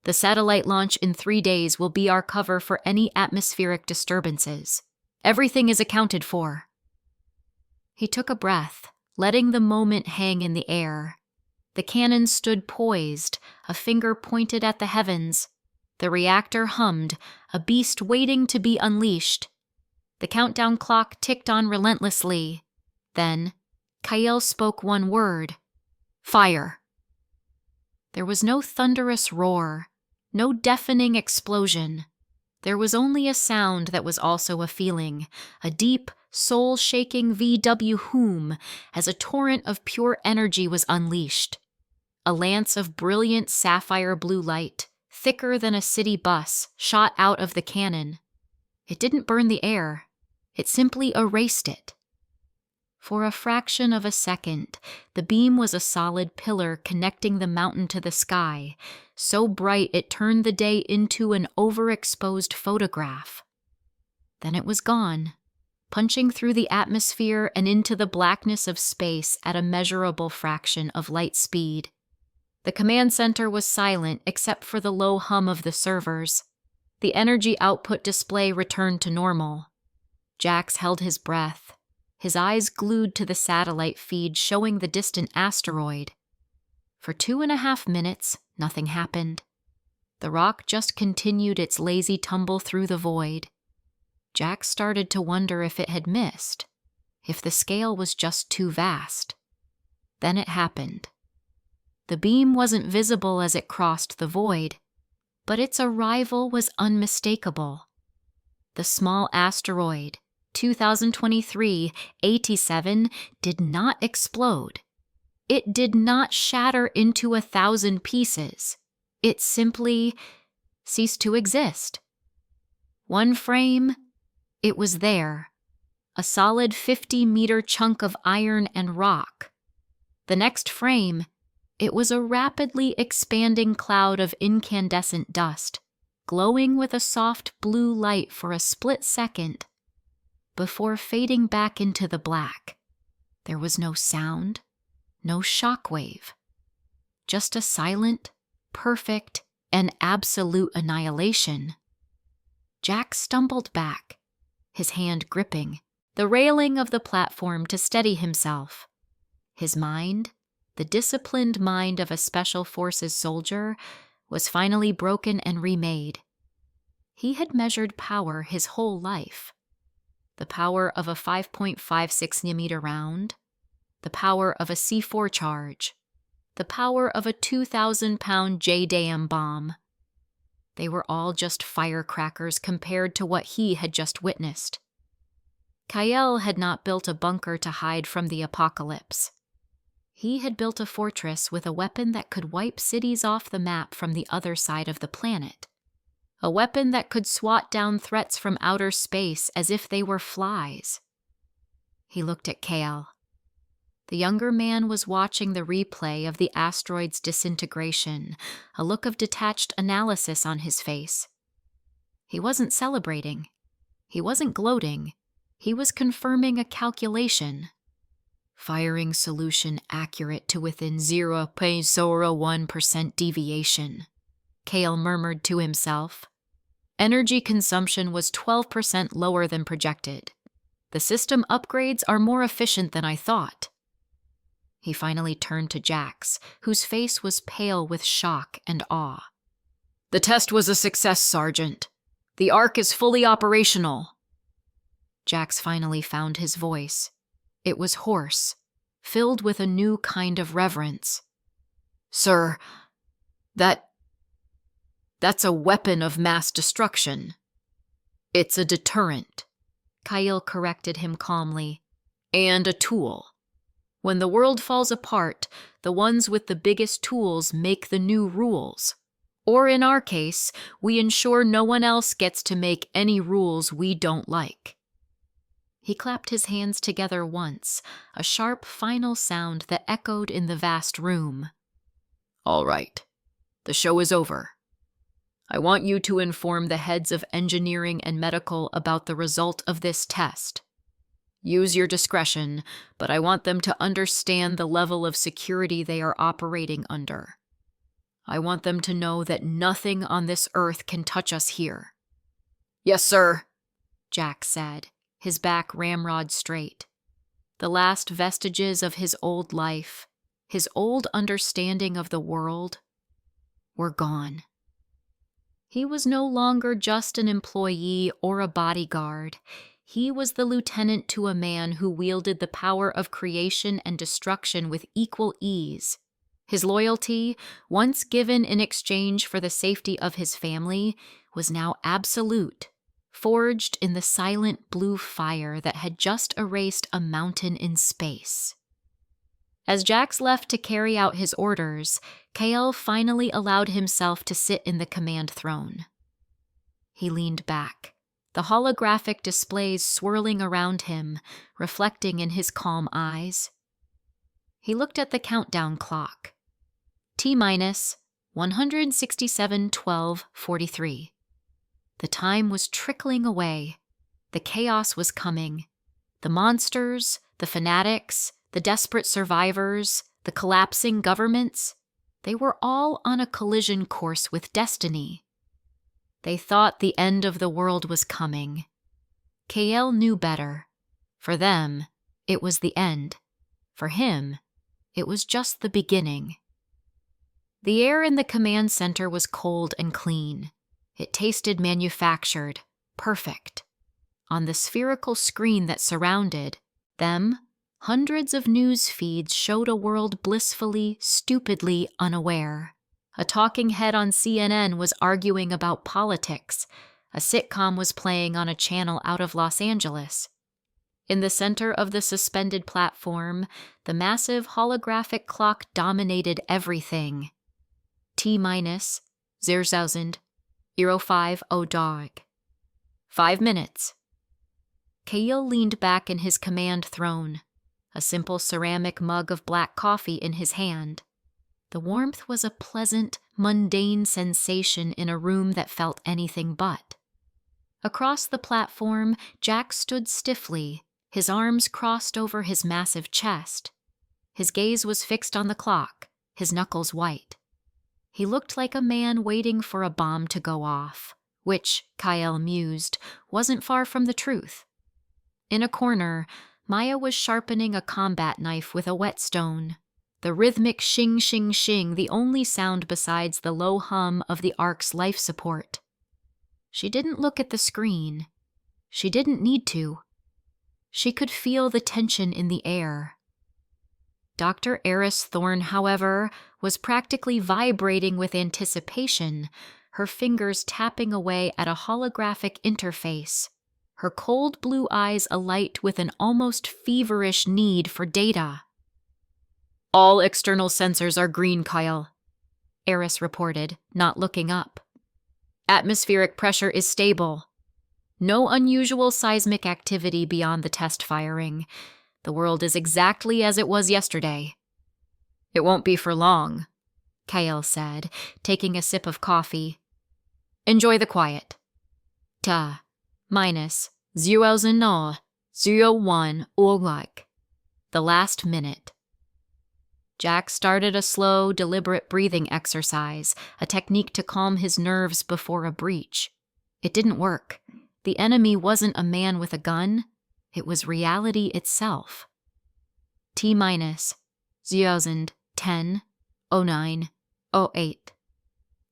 The satellite launch in 3 days will be our cover for any atmospheric disturbances. Everything is accounted for. He took a breath, letting the moment hang in the air. The cannon stood poised, a finger pointed at the heavens. The reactor hummed, a beast waiting to be unleashed. The countdown clock ticked on relentlessly. Then, Kyle spoke one word. Fire. There was no thunderous roar, no deafening explosion. There was only a sound that was also a feeling, a deep, soul-shaking VW hum as a torrent of pure energy was unleashed. A lance of brilliant sapphire blue light, thicker than a city bus, shot out of the cannon. It didn't burn the air. It simply erased it. For a fraction of a second, the beam was a solid pillar connecting the mountain to the sky, so bright it turned the day into an overexposed photograph. Then it was gone, punching through the atmosphere and into the blackness of space at a measurable fraction of light speed. The command center was silent except for the low hum of the servers. The energy output display returned to normal. Jax held his breath, his eyes glued to the satellite feed showing the distant asteroid. For 2.5 minutes, nothing happened. The rock just continued its lazy tumble through the void. Jax started to wonder if it had missed, if the scale was just too vast. Then it happened. The beam wasn't visible as it crossed the void, but its arrival was unmistakable. The small asteroid, 2023 AT7, did not explode. It did not shatter into 1,000 pieces. It simply ceased to exist. One frame, it was there, a solid 50-meter chunk of iron and rock. The next frame, it was a rapidly expanding cloud of incandescent dust, glowing with a soft blue light for a split second, before fading back into the black. There was no sound, no shockwave, just a silent, perfect, and absolute annihilation. Jack stumbled back, his hand gripping the railing of the platform to steady himself. His mind, the disciplined mind of a Special Forces soldier, was finally broken and remade. He had measured power his whole life. The power of a 5.56mm round, the power of a C4 charge, the power of a 2,000-pound JDAM bomb. They were all just firecrackers compared to what he had just witnessed. Kyle had not built a bunker to hide from the apocalypse. He had built a fortress with a weapon that could wipe cities off the map from the other side of the planet. A weapon that could swat down threats from outer space as if they were flies. He looked at Kale. The younger man was watching the replay of the asteroid's disintegration, a look of detached analysis on his face. He wasn't celebrating. He wasn't gloating. He was confirming a calculation. Firing solution accurate to within 0.01% deviation, Kale murmured to himself. Energy consumption was 12% lower than projected. The system upgrades are more efficient than I thought. He finally turned to Jax, whose face was pale with shock and awe. The test was a success, Sergeant. The Ark is fully operational. Jax finally found his voice. It was hoarse, filled with a new kind of reverence. Sir, that's a weapon of mass destruction. It's a deterrent, Kyle corrected him calmly, and a tool. When the world falls apart, the ones with the biggest tools make the new rules. Or in our case, we ensure no one else gets to make any rules we don't like. He clapped his hands together once, a sharp final sound that echoed in the vast room. All right, the show is over. I want you to inform the heads of engineering and medical about the result of this test. Use your discretion, but I want them to understand the level of security they are operating under. I want them to know that nothing on this earth can touch us here. Yes, sir, Jack said, his back ramrod straight. The last vestiges of his old life, his old understanding of the world, were gone. He was no longer just an employee or a bodyguard. He was the lieutenant to a man who wielded the power of creation and destruction with equal ease. His loyalty, once given in exchange for the safety of his family, was now absolute, forged in the silent blue fire that had just erased a mountain in space. As Jax left to carry out his orders, Kale finally allowed himself to sit in the command throne. He leaned back, the holographic displays swirling around him, reflecting in his calm eyes. He looked at the countdown clock. T-minus 167:12:43. The time was trickling away. The chaos was coming. The monsters, the fanatics, the desperate survivors, the collapsing governments, they were all on a collision course with destiny. They thought the end of the world was coming. Kale knew better. For them, it was the end. For him, it was just the beginning. The air in the command center was cold and clean. It tasted manufactured, perfect. On the spherical screen that surrounded them, hundreds of news feeds showed a world blissfully, stupidly unaware. A talking head on CNN was arguing about politics. A sitcom was playing on a channel out of Los Angeles. In the center of the suspended platform, the massive holographic clock dominated everything. T-minus 0,005 dog. 5 minutes. Kale leaned back in his command throne, a simple ceramic mug of black coffee in his hand. The warmth was a pleasant, mundane sensation in a room that felt anything but. Across the platform, Jack stood stiffly, his arms crossed over his massive chest. His gaze was fixed on the clock, his knuckles white. He looked like a man waiting for a bomb to go off, which, Kyle mused, wasn't far from the truth. In a corner, Maya was sharpening a combat knife with a whetstone, the rhythmic shing shing shing the only sound besides the low hum of the Ark's life support. She didn't look at the screen. She didn't need to. She could feel the tension in the air. Dr. Eris Thorne, however, was practically vibrating with anticipation, her fingers tapping away at a holographic interface, her cold blue eyes alight with an almost feverish need for data. "All external sensors are green, Kyle," Eris reported, not looking up. "Atmospheric pressure is stable. No unusual seismic activity beyond the test firing. The world is exactly as it was yesterday." "It won't be for long," Kyle said, taking a sip of coffee. "Enjoy the quiet." T-minus 0,001 Orlak. The last minute. Jack started a slow, deliberate breathing exercise, a technique to calm his nerves before a breach. It didn't work. The enemy wasn't a man with a gun. It was reality itself. T-minus 0,010:09:08.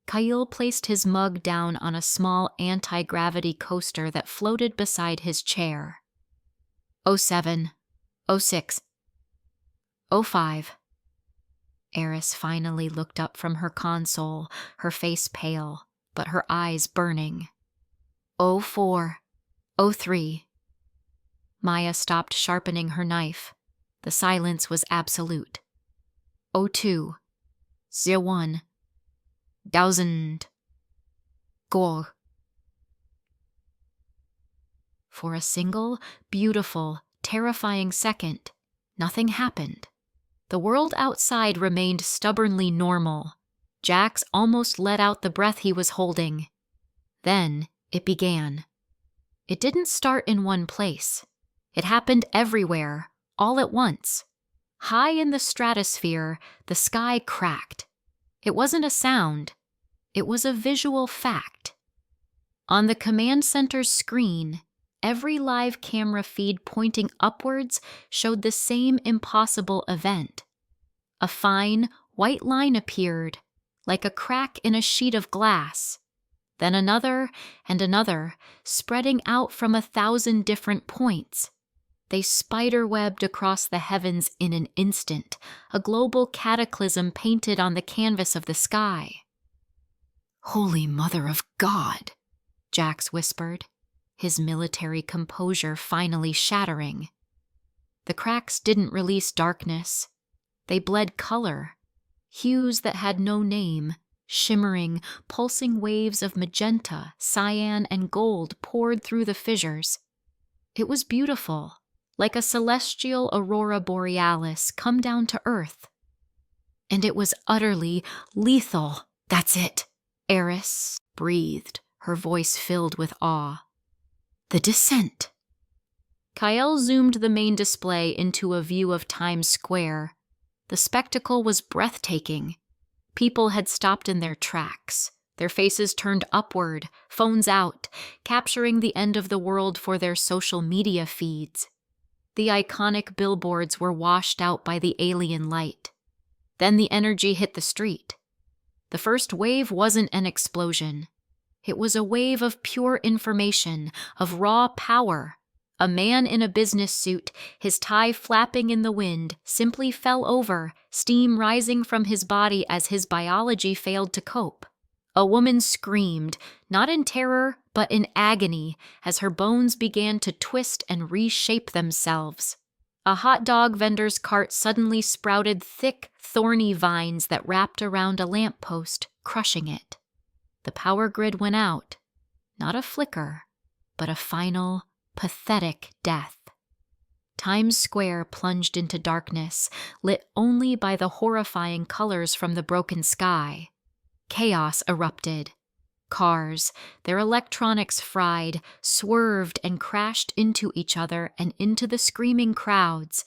Kyle placed his mug down on a small anti-gravity coaster that floated beside his chair. 07, 06, 05. Eris finally looked up from her console, her face pale, but her eyes burning. 04, 03. Maya stopped sharpening her knife. The silence was absolute. 02, 01, 1000. Go. For a single, beautiful, terrifying second, nothing happened. The world outside remained stubbornly normal. Jax almost let out the breath he was holding. Then it began. It didn't start in one place. It happened everywhere, all at once. High in the stratosphere, the sky cracked. It wasn't a sound. It was a visual fact. On the command center's screen, every live camera feed pointing upwards showed the same impossible event. A fine, white line appeared, like a crack in a sheet of glass. Then another and another, spreading out from 1,000 different points. They spiderwebbed across the heavens in an instant, a global cataclysm painted on the canvas of the sky. "Holy Mother of God," Jax whispered, his military composure finally shattering. The cracks didn't release darkness. They bled color, hues that had no name, shimmering, pulsing waves of magenta, cyan, and gold poured through the fissures. It was beautiful, like a celestial aurora borealis come down to Earth. And it was utterly lethal. "That's it," Eris breathed, her voice filled with awe. "The descent." Kyle zoomed the main display into a view of Times Square. The spectacle was breathtaking. People had stopped in their tracks, their faces turned upward, phones out, capturing the end of the world for their social media feeds. The iconic billboards were washed out by the alien light. Then the energy hit the street. The first wave wasn't an explosion. It was a wave of pure information, of raw power. A man in a business suit, his tie flapping in the wind, simply fell over, steam rising from his body as his biology failed to cope. A woman screamed, not in terror, but in agony, as her bones began to twist and reshape themselves. A hot dog vendor's cart suddenly sprouted thick, thorny vines that wrapped around a lamppost, crushing it. The power grid went out. Not a flicker, but a final, pathetic death. Times Square plunged into darkness, lit only by the horrifying colors from the broken sky. Chaos erupted. Cars, their electronics fried, swerved and crashed into each other and into the screaming crowds.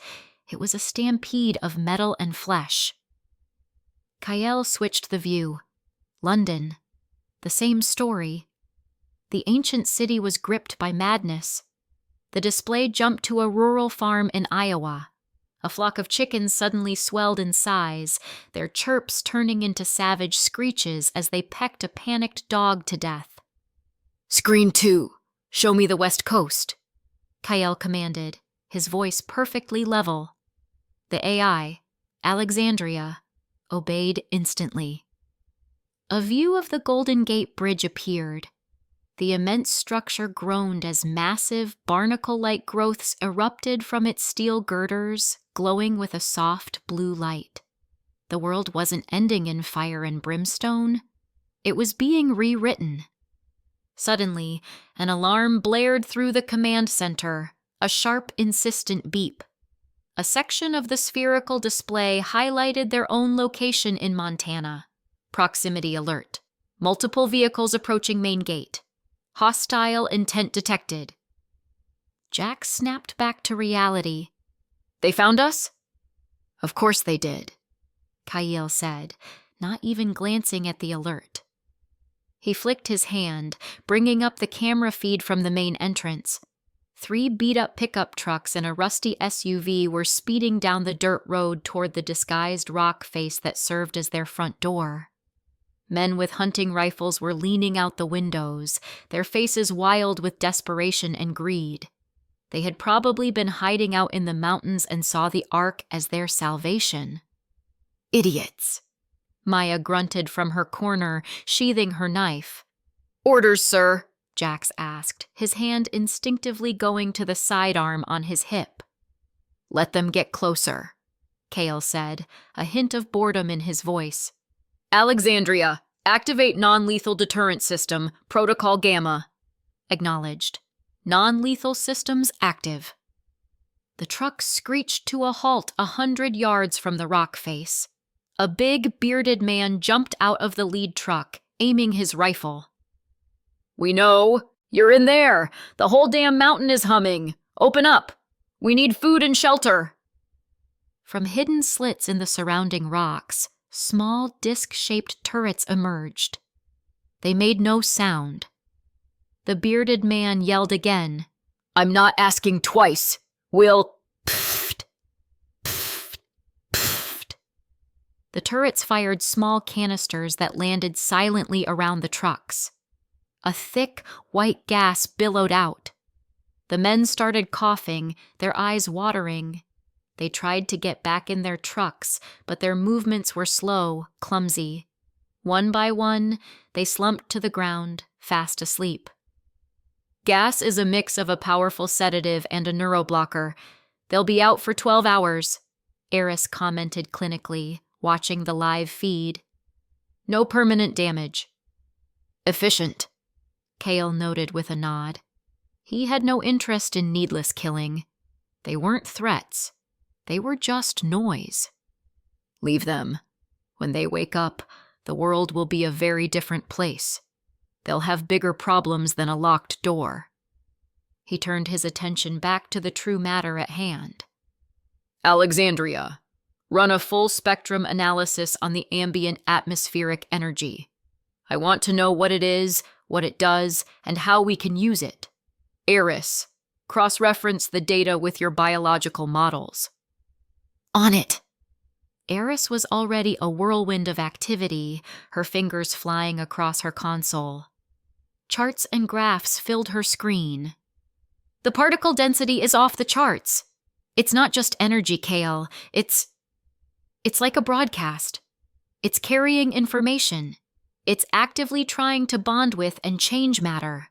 It was a stampede of metal and flesh. Kyle switched the view. London. The same story. The ancient city was gripped by madness. The display jumped to a rural farm in Iowa. A flock of chickens suddenly swelled in size, their chirps turning into savage screeches as they pecked a panicked dog to death. "Screen 2, show me the West Coast," Kyle commanded, his voice perfectly level. The AI, Alexandria, obeyed instantly. A view of the Golden Gate Bridge appeared. The immense structure groaned as massive, barnacle-like growths erupted from its steel girders, glowing with a soft blue light. The world wasn't ending in fire and brimstone. It was being rewritten. Suddenly, an alarm blared through the command center, a sharp, insistent beep. A section of the spherical display highlighted their own location in Montana. Proximity alert. Multiple vehicles approaching main gate. Hostile intent detected. Jack snapped back to reality. "They found us?" "Of course they did," Kyle said, not even glancing at the alert. He flicked his hand, bringing up the camera feed from the main entrance. 3 beat-up pickup trucks and a rusty SUV were speeding down the dirt road toward the disguised rock face that served as their front door. Men with hunting rifles were leaning out the windows, their faces wild with desperation and greed. They had probably been hiding out in the mountains and saw the Ark as their salvation. "Idiots," Maya grunted from her corner, sheathing her knife. "Orders, sir," Jax asked, his hand instinctively going to the sidearm on his hip. "Let them get closer," Kale said, a hint of boredom in his voice. "Alexandria, activate non-lethal deterrent system, Protocol Gamma." Acknowledged. Non-lethal systems active. The truck screeched to a halt 100 yards from the rock face. A big, bearded man jumped out of the lead truck, aiming his rifle. "We know. You're in there. The whole damn mountain is humming. Open up. We need food and shelter." From hidden slits in the surrounding rocks, small disc-shaped turrets emerged. They made no sound. The bearded man yelled again. "I'm not asking twice. We'll..." Pfft, pfft, pfft. The turrets fired small canisters that landed silently around the trucks. A thick, white gas billowed out. The men started coughing, their eyes watering. They tried to get back in their trucks, but their movements were slow, clumsy. One by one, they slumped to the ground, fast asleep. Gas is a mix of a powerful sedative and a neuroblocker. They'll be out for 12 hours, Eris commented clinically, watching the live feed. No permanent damage. Efficient, Cale noted with a nod. He had no interest in needless killing. They weren't threats. They were just noise. Leave them. When they wake up, the world will be a very different place. They'll have bigger problems than a locked door. He turned his attention back to the true matter at hand. Alexandria, run a full-spectrum analysis on the ambient atmospheric energy. I want to know what it is, what it does, and how we can use it. Eris, cross-reference the data with your biological models. On it! Eris was already a whirlwind of activity, her fingers flying across her console. Charts and graphs filled her screen. The particle density is off the charts. It's not just energy, Cale. It's like a broadcast. It's carrying information. It's actively trying to bond with and change matter.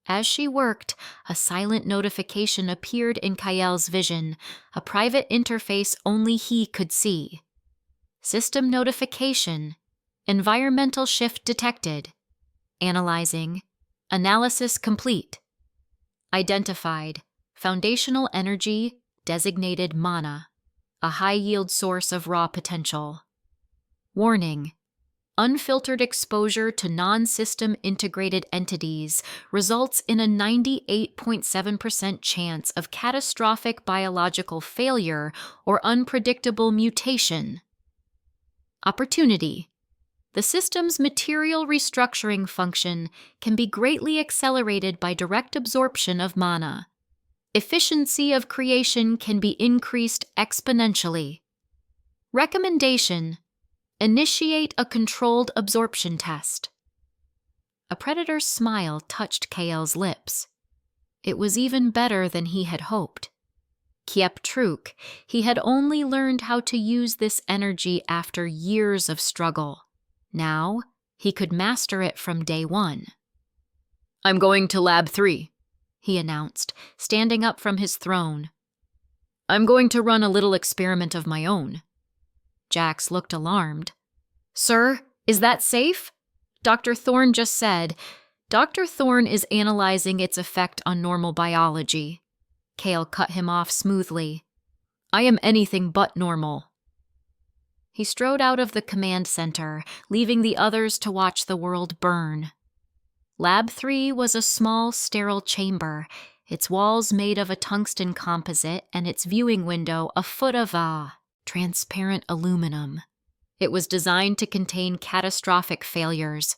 As she worked, a silent notification appeared in Kael's vision, a private interface only he could see. System notification. Environmental shift detected. Analyzing. Analysis complete. Identified. Foundational energy, designated mana. A high-yield source of raw potential. Warning. Unfiltered exposure to non-system integrated entities results in a 98.7% chance of catastrophic biological failure or unpredictable mutation. Opportunity. The system's material restructuring function can be greatly accelerated by direct absorption of mana. Efficiency of creation can be increased exponentially. Recommendation. Initiate a controlled absorption test. A predator's smile touched Kael's lips. It was even better than he had hoped. Kiep Truk, he had only learned how to use this energy after years of struggle. Now, he could master it from day one. I'm going to Lab 3, he announced, standing up from his throne. I'm going to run a little experiment of my own. Jax looked alarmed. Sir, is that safe? Dr. Thorne just said. Dr. Thorne is analyzing its effect on normal biology. Cale cut him off smoothly. I am anything but normal. He strode out of the command center, leaving the others to watch the world burn. Lab 3 was a small, sterile chamber, its walls made of a tungsten composite and its viewing window a foot of transparent aluminum. It was designed to contain catastrophic failures.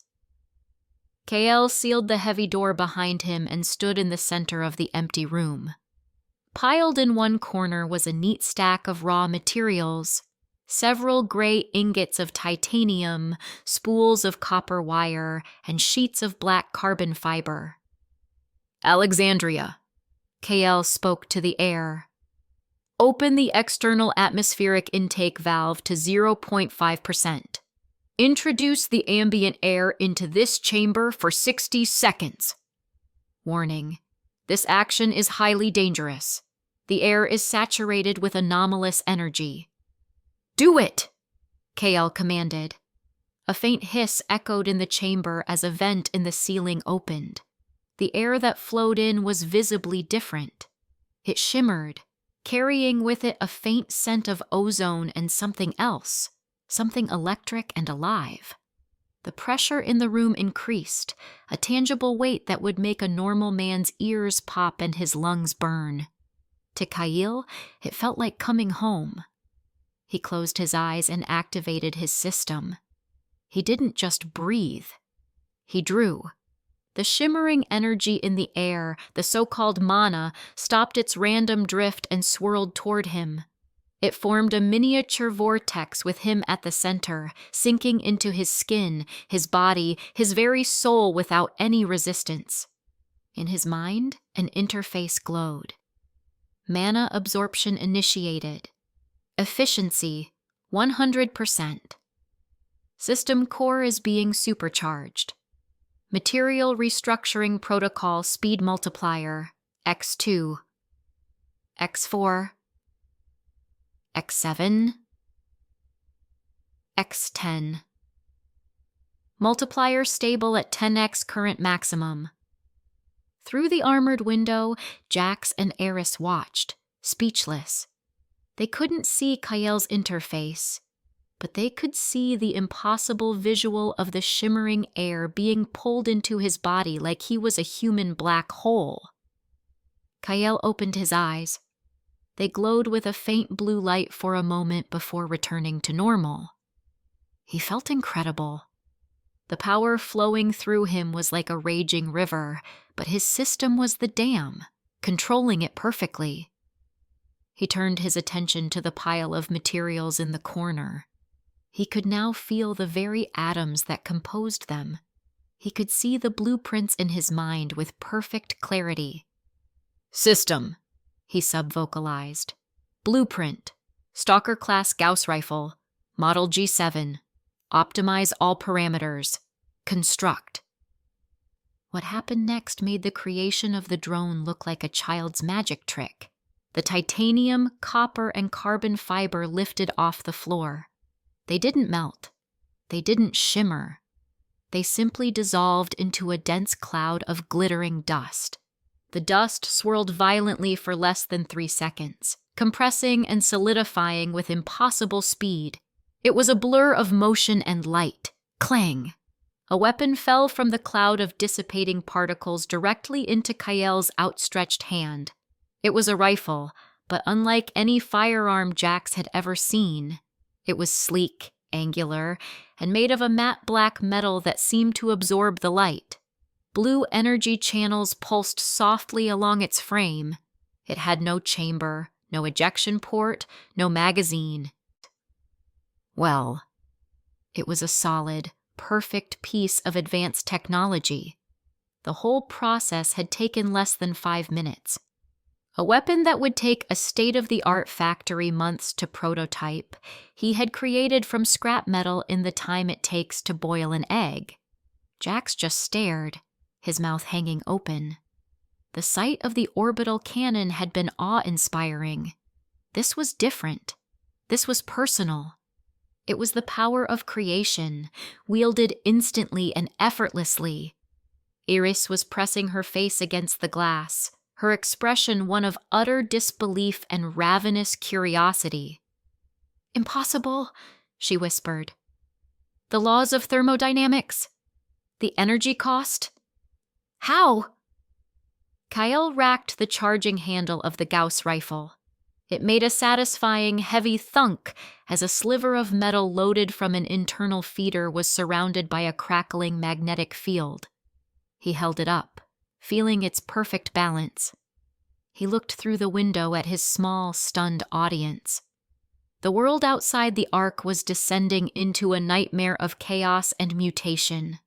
Kael sealed the heavy door behind him and stood in the center of the empty room. Piled in one corner was a neat stack of raw materials, several gray ingots of titanium, spools of copper wire, and sheets of black carbon fiber. Alexandria, Kael spoke to the air. Open the external atmospheric intake valve to 0.5%. Introduce the ambient air into this chamber for 60 seconds. Warning. This action is highly dangerous. The air is saturated with anomalous energy. Do it! Kael commanded. A faint hiss echoed in the chamber as a vent in the ceiling opened. The air that flowed in was visibly different. It shimmered, carrying with it a faint scent of ozone and something else, something electric and alive. The pressure in the room increased, a tangible weight that would make a normal man's ears pop and his lungs burn. To Kael, it felt like coming home. He closed his eyes and activated his system. He didn't just breathe. He drew. The shimmering energy in the air, the so-called mana, stopped its random drift and swirled toward him. It formed a miniature vortex with him at the center, sinking into his skin, his body, his very soul without any resistance. In his mind, an interface glowed. Mana absorption initiated. Efficiency, 100%. System core is being supercharged. Material restructuring protocol speed multiplier, X2, X4, X7, X10. Multiplier stable at 10x current maximum. Through the armored window, Jax and Eris watched, speechless. They couldn't see Kael's interface, but they could see the impossible visual of the shimmering air being pulled into his body like he was a human black hole. Kael opened his eyes. They glowed with a faint blue light for a moment before returning to normal. He felt incredible. The power flowing through him was like a raging river, but his system was the dam, controlling it perfectly. He turned his attention to the pile of materials in the corner. He could now feel the very atoms that composed them. He could see the blueprints in his mind with perfect clarity. "System," he subvocalized. "Blueprint. Stalker-class Gauss rifle. Model G7. Optimize all parameters. Construct." What happened next made the creation of the drone look like a child's magic trick. The titanium, copper, and carbon fiber lifted off the floor. They didn't melt. They didn't shimmer. They simply dissolved into a dense cloud of glittering dust. The dust swirled violently for less than 3 seconds, compressing and solidifying with impossible speed. It was a blur of motion and light. Clang! A weapon fell from the cloud of dissipating particles directly into Kael's outstretched hand. It was a rifle, but unlike any firearm Jax had ever seen, it was sleek, angular, and made of a matte black metal that seemed to absorb the light. Blue energy channels pulsed softly along its frame. It had no chamber, no ejection port, no magazine. Well, it was a solid, perfect piece of advanced technology. The whole process had taken less than 5 minutes. A weapon that would take a state-of-the-art factory months to prototype, he had created from scrap metal in the time it takes to boil an egg. Jax just stared, his mouth hanging open. The sight of the orbital cannon had been awe-inspiring. This was different. This was personal. It was the power of creation, wielded instantly and effortlessly. Eris was pressing her face against the glass, her expression one of utter disbelief and ravenous curiosity. "Impossible," she whispered. "The laws of thermodynamics? The energy cost? How?" Kael racked the charging handle of the Gauss rifle. It made a satisfying, heavy thunk as a sliver of metal loaded from an internal feeder was surrounded by a crackling magnetic field. He held it up, feeling its perfect balance. He looked through the window at his small, stunned audience. The world outside the Ark was descending into a nightmare of chaos and mutation.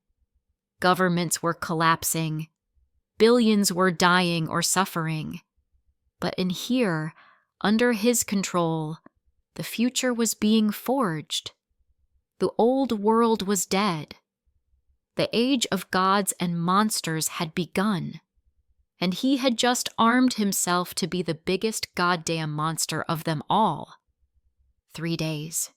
Governments were collapsing. Billions were dying or suffering. But in here, under his control, the future was being forged. The old world was dead. The age of gods and monsters had begun, and he had just armed himself to be the biggest goddamn monster of them all. 3 days.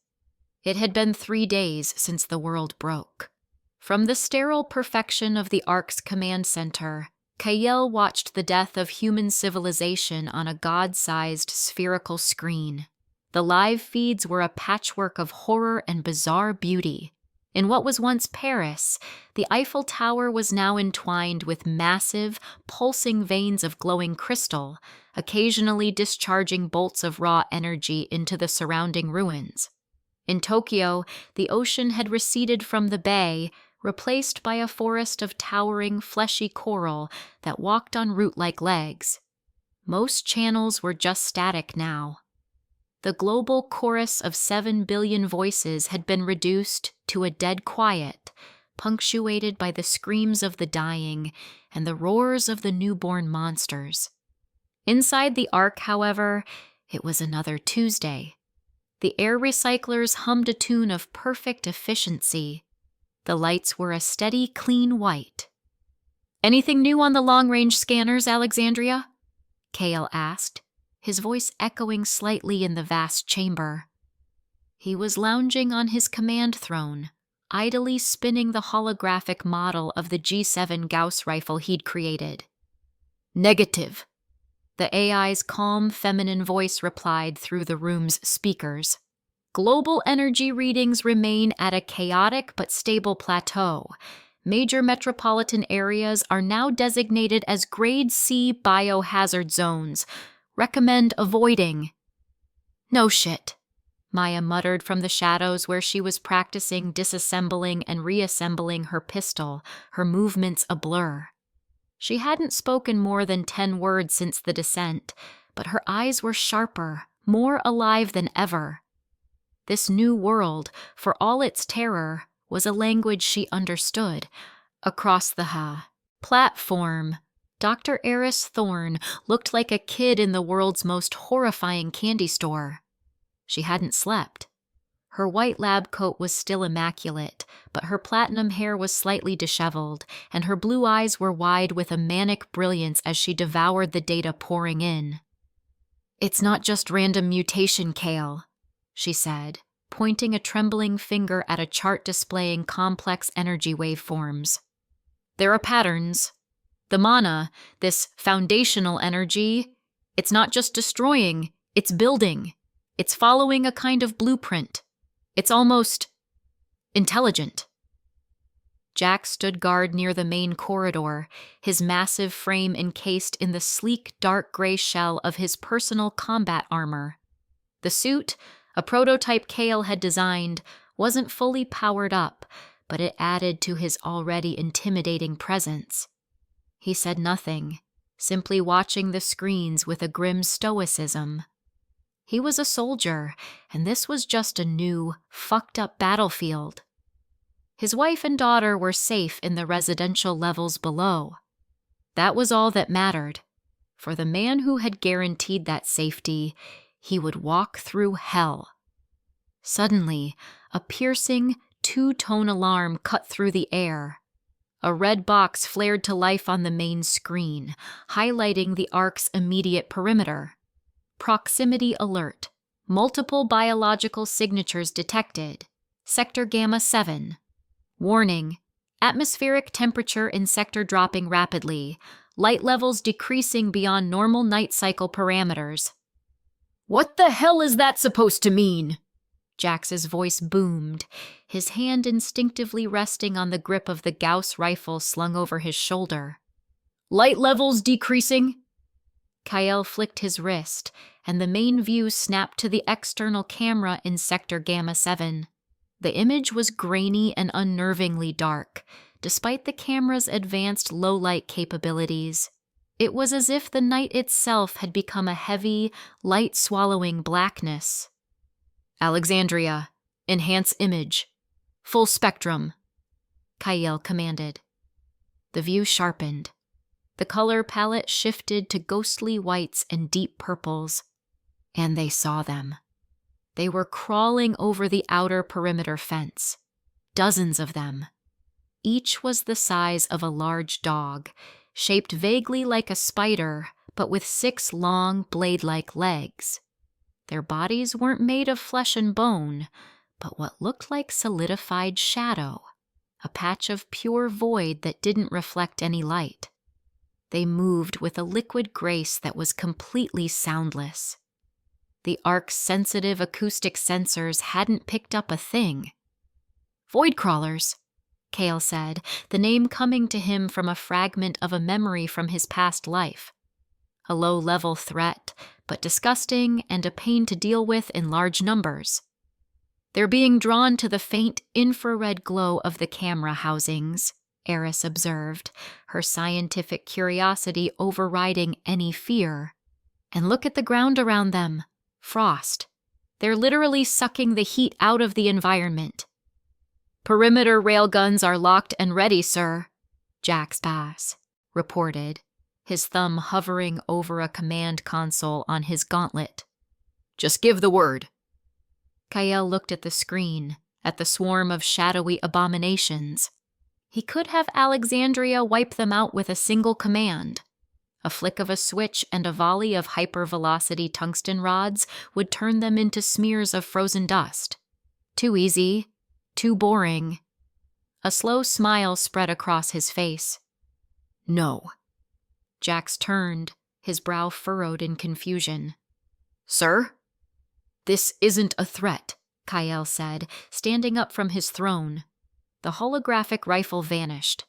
It had been 3 days since the world broke. From the sterile perfection of the Ark's command center, Kael watched the death of human civilization on a god-sized spherical screen. The live feeds were a patchwork of horror and bizarre beauty. In what was once Paris, the Eiffel Tower was now entwined with massive, pulsing veins of glowing crystal, occasionally discharging bolts of raw energy into the surrounding ruins. In Tokyo, the ocean had receded from the bay, replaced by a forest of towering, fleshy coral that walked on root-like legs. Most channels were just static now. The global chorus of 7 billion voices had been reduced to a dead quiet, punctuated by the screams of the dying and the roars of the newborn monsters. Inside the Ark, however, it was another Tuesday. The air recyclers hummed a tune of perfect efficiency. The lights were a steady, clean white. "Anything new on the long-range scanners, Alexandria?" Kale asked, his voice echoing slightly in the vast chamber. He was lounging on his command throne, idly spinning the holographic model of the G7 Gauss rifle he'd created. "Negative," the AI's calm feminine voice replied through the room's speakers. "Global energy readings remain at a chaotic but stable plateau. Major metropolitan areas are now designated as Grade C biohazard zones. Recommend avoiding." "No shit," Maya muttered from the shadows where she was practicing disassembling and reassembling her pistol, her movements a blur. She hadn't spoken more than 10 words since the descent, but her eyes were sharper, more alive than ever. This new world, for all its terror, was a language she understood. Across the platform, Dr. Eris Thorne looked like a kid in the world's most horrifying candy store. She hadn't slept. Her white lab coat was still immaculate, but her platinum hair was slightly disheveled, and her blue eyes were wide with a manic brilliance as she devoured the data pouring in. "It's not just random mutation, Kale," she said, pointing a trembling finger at a chart displaying complex energy waveforms. "There are patterns. The mana, this foundational energy, it's not just destroying, it's building. It's following a kind of blueprint. It's almost intelligent." Jack stood guard near the main corridor, his massive frame encased in the sleek, dark gray shell of his personal combat armor. The suit, a prototype Kale had designed, wasn't fully powered up, but it added to his already intimidating presence. He said nothing, simply watching the screens with a grim stoicism. He was a soldier, and this was just a new, fucked-up battlefield. His wife and daughter were safe in the residential levels below. That was all that mattered. For the man who had guaranteed that safety, he would walk through hell. Suddenly, a piercing, 2-tone alarm cut through the air. A red box flared to life on the main screen, highlighting the Ark's immediate perimeter. Proximity alert. Multiple biological signatures detected. Sector Gamma 7. Warning. Atmospheric temperature in sector dropping rapidly. Light levels decreasing beyond normal night cycle parameters. "What the hell is that supposed to mean?" Jax's voice boomed, his hand instinctively resting on the grip of the Gauss rifle slung over his shoulder. "Light levels decreasing?" Kyle flicked his wrist, and the main view snapped to the external camera in Sector Gamma 7. The image was grainy and unnervingly dark, despite the camera's advanced low-light capabilities. It was as if the night itself had become a heavy, light-swallowing blackness. "Alexandria, enhance image. Full spectrum," Kyle commanded. The view sharpened. The color palette shifted to ghostly whites and deep purples. And they saw them. They were crawling over the outer perimeter fence. Dozens of them. Each was the size of a large dog, shaped vaguely like a spider, but with 6 long, blade-like legs. Their bodies weren't made of flesh and bone, but what looked like solidified shadow, a patch of pure void that didn't reflect any light. They moved with a liquid grace that was completely soundless. The Ark's sensitive acoustic sensors hadn't picked up a thing. "Void crawlers," Kale said, the name coming to him from a fragment of a memory from his past life. A low-level threat, but disgusting and a pain to deal with in large numbers. "They're being drawn to the faint infrared glow of the camera housings," Eris observed, her scientific curiosity overriding any fear. "And look at the ground around them. Frost. They're literally sucking the heat out of the environment." Perimeter railguns are locked and ready, sir, Jax Bass reported, his thumb hovering over a command console on his gauntlet. Just give the word. Kyle looked at the screen, at the swarm of shadowy abominations. He could have Alexandria wipe them out with a single command. A flick of a switch and a volley of hypervelocity tungsten rods would turn them into smears of frozen dust. Too easy, too boring. A slow smile spread across his face. No. Jax turned, his brow furrowed in confusion. Sir? This isn't a threat, Kyle said, standing up from his throne. The holographic rifle vanished.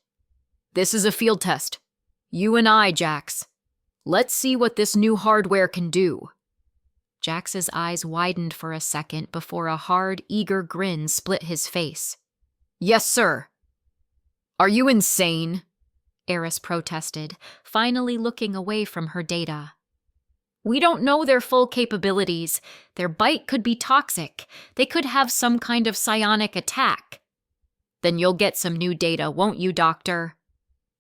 This is a field test. You and I, Jax. Let's see what this new hardware can do. Jax's eyes widened for a second before a hard, eager grin split his face. Yes, sir. Are you insane? Eris protested, finally looking away from her data. We don't know their full capabilities. Their bite could be toxic. They could have some kind of psionic attack. Then you'll get some new data, won't you, Doctor?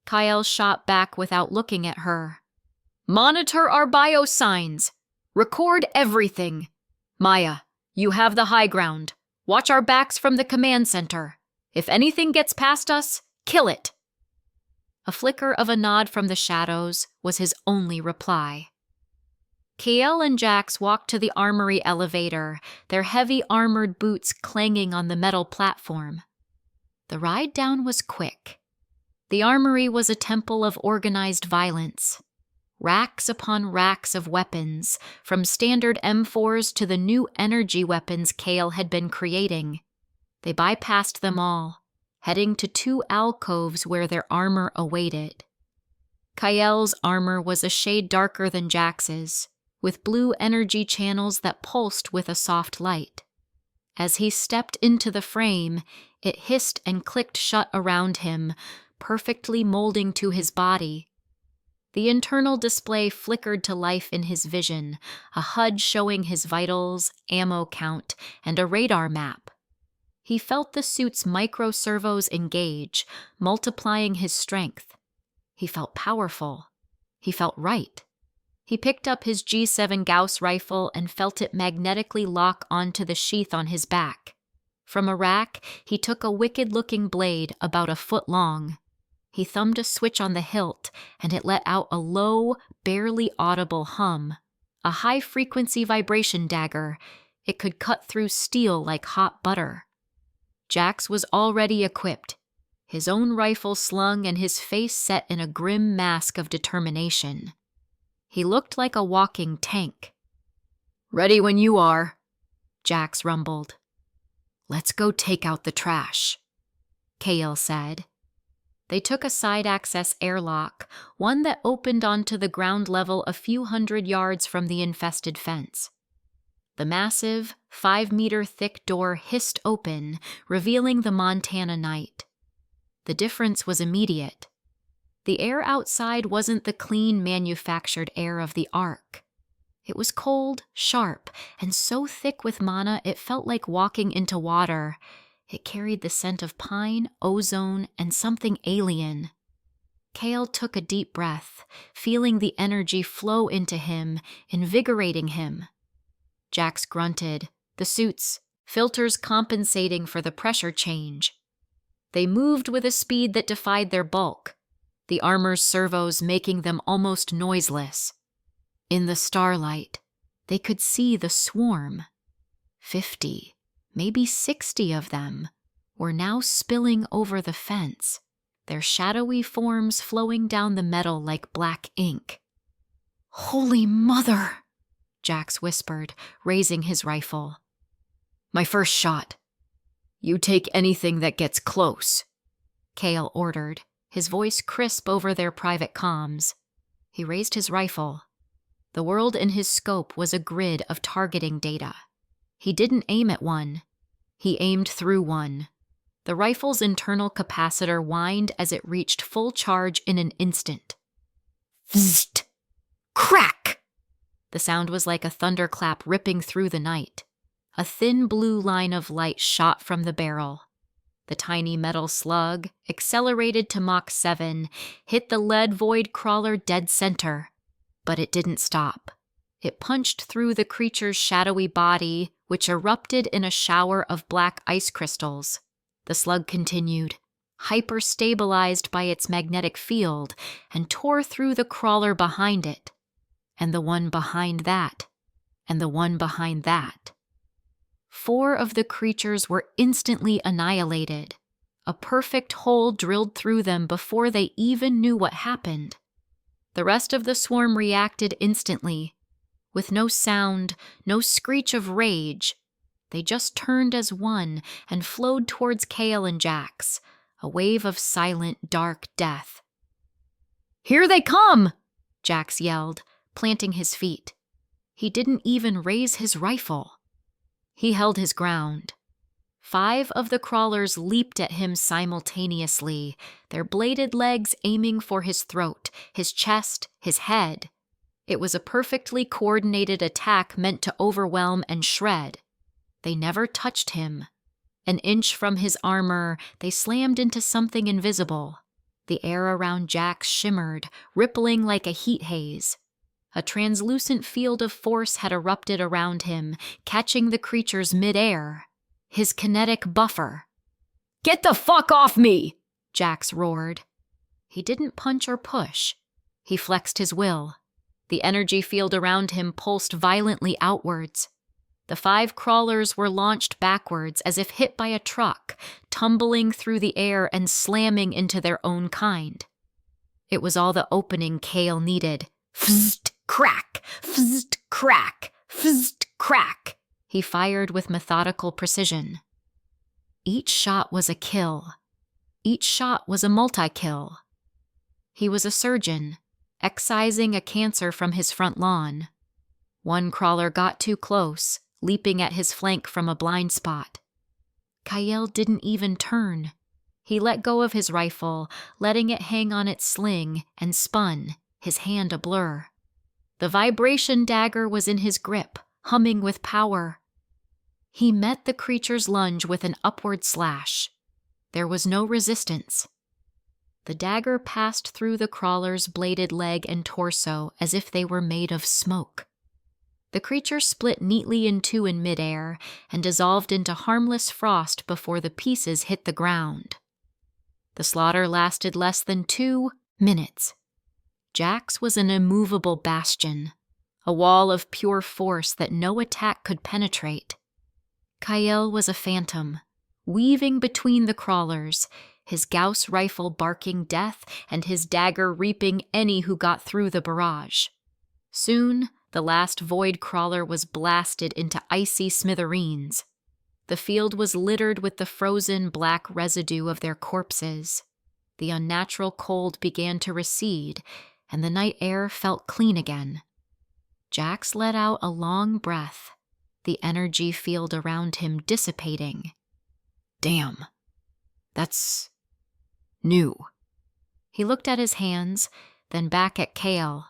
Kyle shot back without looking at her. Monitor our biosigns. Record everything. Maya, you have the high ground. Watch our backs from the command center. If anything gets past us, kill it. A flicker of a nod from the shadows was his only reply. Kael and Jax walked to the armory elevator, their heavy armored boots clanging on the metal platform. The ride down was quick. The armory was a temple of organized violence. Racks upon racks of weapons, from standard M4s to the new energy weapons Kael had been creating. They bypassed them all, heading to 2 alcoves where their armor awaited. Kael's armor was a shade darker than Jax's, with blue energy channels that pulsed with a soft light. As he stepped into the frame, it hissed and clicked shut around him, perfectly molding to his body. The internal display flickered to life in his vision, a HUD showing his vitals, ammo count, and a radar map. He felt the suit's micro-servos engage, multiplying his strength. He felt powerful. He felt right. He picked up his G7 Gauss rifle and felt it magnetically lock onto the sheath on his back. From a rack, he took a wicked-looking blade about a foot long. He thumbed a switch on the hilt, and it let out a low, barely audible hum. A high-frequency vibration dagger. It could cut through steel like hot butter. Jax was already equipped, his own rifle slung and his face set in a grim mask of determination. He looked like a walking tank. Ready when you are, Jax rumbled. Let's go take out the trash, Kael said. They took a side-access airlock, one that opened onto the ground level a few hundred yards from the infested fence. The massive, 5-meter-thick door hissed open, revealing the Montana night. The difference was immediate. The air outside wasn't the clean, manufactured air of the Ark. It was cold, sharp, and so thick with mana it felt like walking into water. It carried the scent of pine, ozone, and something alien. Kael took a deep breath, feeling the energy flow into him, invigorating him. Jax grunted, the suit's filters compensating for the pressure change. They moved with a speed that defied their bulk, the armor's servos making them almost noiseless. In the starlight, they could see the swarm. 50, maybe 60 of them, were now spilling over the fence, their shadowy forms flowing down the metal like black ink. Holy Mother! Jax whispered, raising his rifle. My first shot. You take anything that gets close, Kael ordered, his voice crisp over their private comms. He raised his rifle. The world in his scope was a grid of targeting data. He didn't aim at one. He aimed through one. The rifle's internal capacitor whined as it reached full charge in an instant. Vzzt! Crack! The sound was like a thunderclap ripping through the night. A thin blue line of light shot from the barrel. The tiny metal slug, accelerated to Mach 7, hit the lead void crawler dead center. But it didn't stop. It punched through the creature's shadowy body, which erupted in a shower of black ice crystals. The slug continued, hyper-stabilized by its magnetic field, and tore through the crawler behind it, and the one behind that, and the one behind that. 4 of the creatures were instantly annihilated, a perfect hole drilled through them before they even knew what happened. The rest of the swarm reacted instantly. With no sound, no screech of rage, they just turned as one and flowed towards Kale and Jax, a wave of silent, dark death. "Here they come!" Jax yelled, planting his feet. He didn't even raise his rifle. He held his ground. 5 of the crawlers leaped at him simultaneously, their bladed legs aiming for his throat, his chest, his head. It was a perfectly coordinated attack meant to overwhelm and shred. They never touched him. An inch from his armor, they slammed into something invisible. The air around Jax shimmered, rippling like a heat haze. A translucent field of force had erupted around him, catching the creatures midair. His kinetic buffer. "Get the fuck off me!" Jax roared. He didn't punch or push. He flexed his will. The energy field around him pulsed violently outwards. The 5 crawlers were launched backwards as if hit by a truck, tumbling through the air and slamming into their own kind. It was all the opening Kale needed. Fzzzt, crack! Fzzzt, crack! Fzzzt, crack! He fired with methodical precision. Each shot was a kill. Each shot was a multi-kill. He was a surgeon, excising a cancer from his front lawn. One crawler got too close, leaping at his flank from a blind spot. Kyle didn't even turn. He let go of his rifle, letting it hang on its sling, and spun, his hand a blur. The vibration dagger was in his grip, humming with power. He met the creature's lunge with an upward slash. There was no resistance. The dagger passed through the crawler's bladed leg and torso as if they were made of smoke. The creature split neatly in 2 in midair and dissolved into harmless frost before the pieces hit the ground. The slaughter lasted less than 2 minutes. Jax was an immovable bastion, a wall of pure force that no attack could penetrate. Kyle was a phantom, weaving between the crawlers, his Gauss rifle barking death and his dagger reaping any who got through the barrage. Soon, the last void crawler was blasted into icy smithereens. The field was littered with the frozen black residue of their corpses. The unnatural cold began to recede, and the night air felt clean again. Jax let out a long breath, the energy field around him dissipating. Damn, that's new. He looked at his hands, then back at Kale.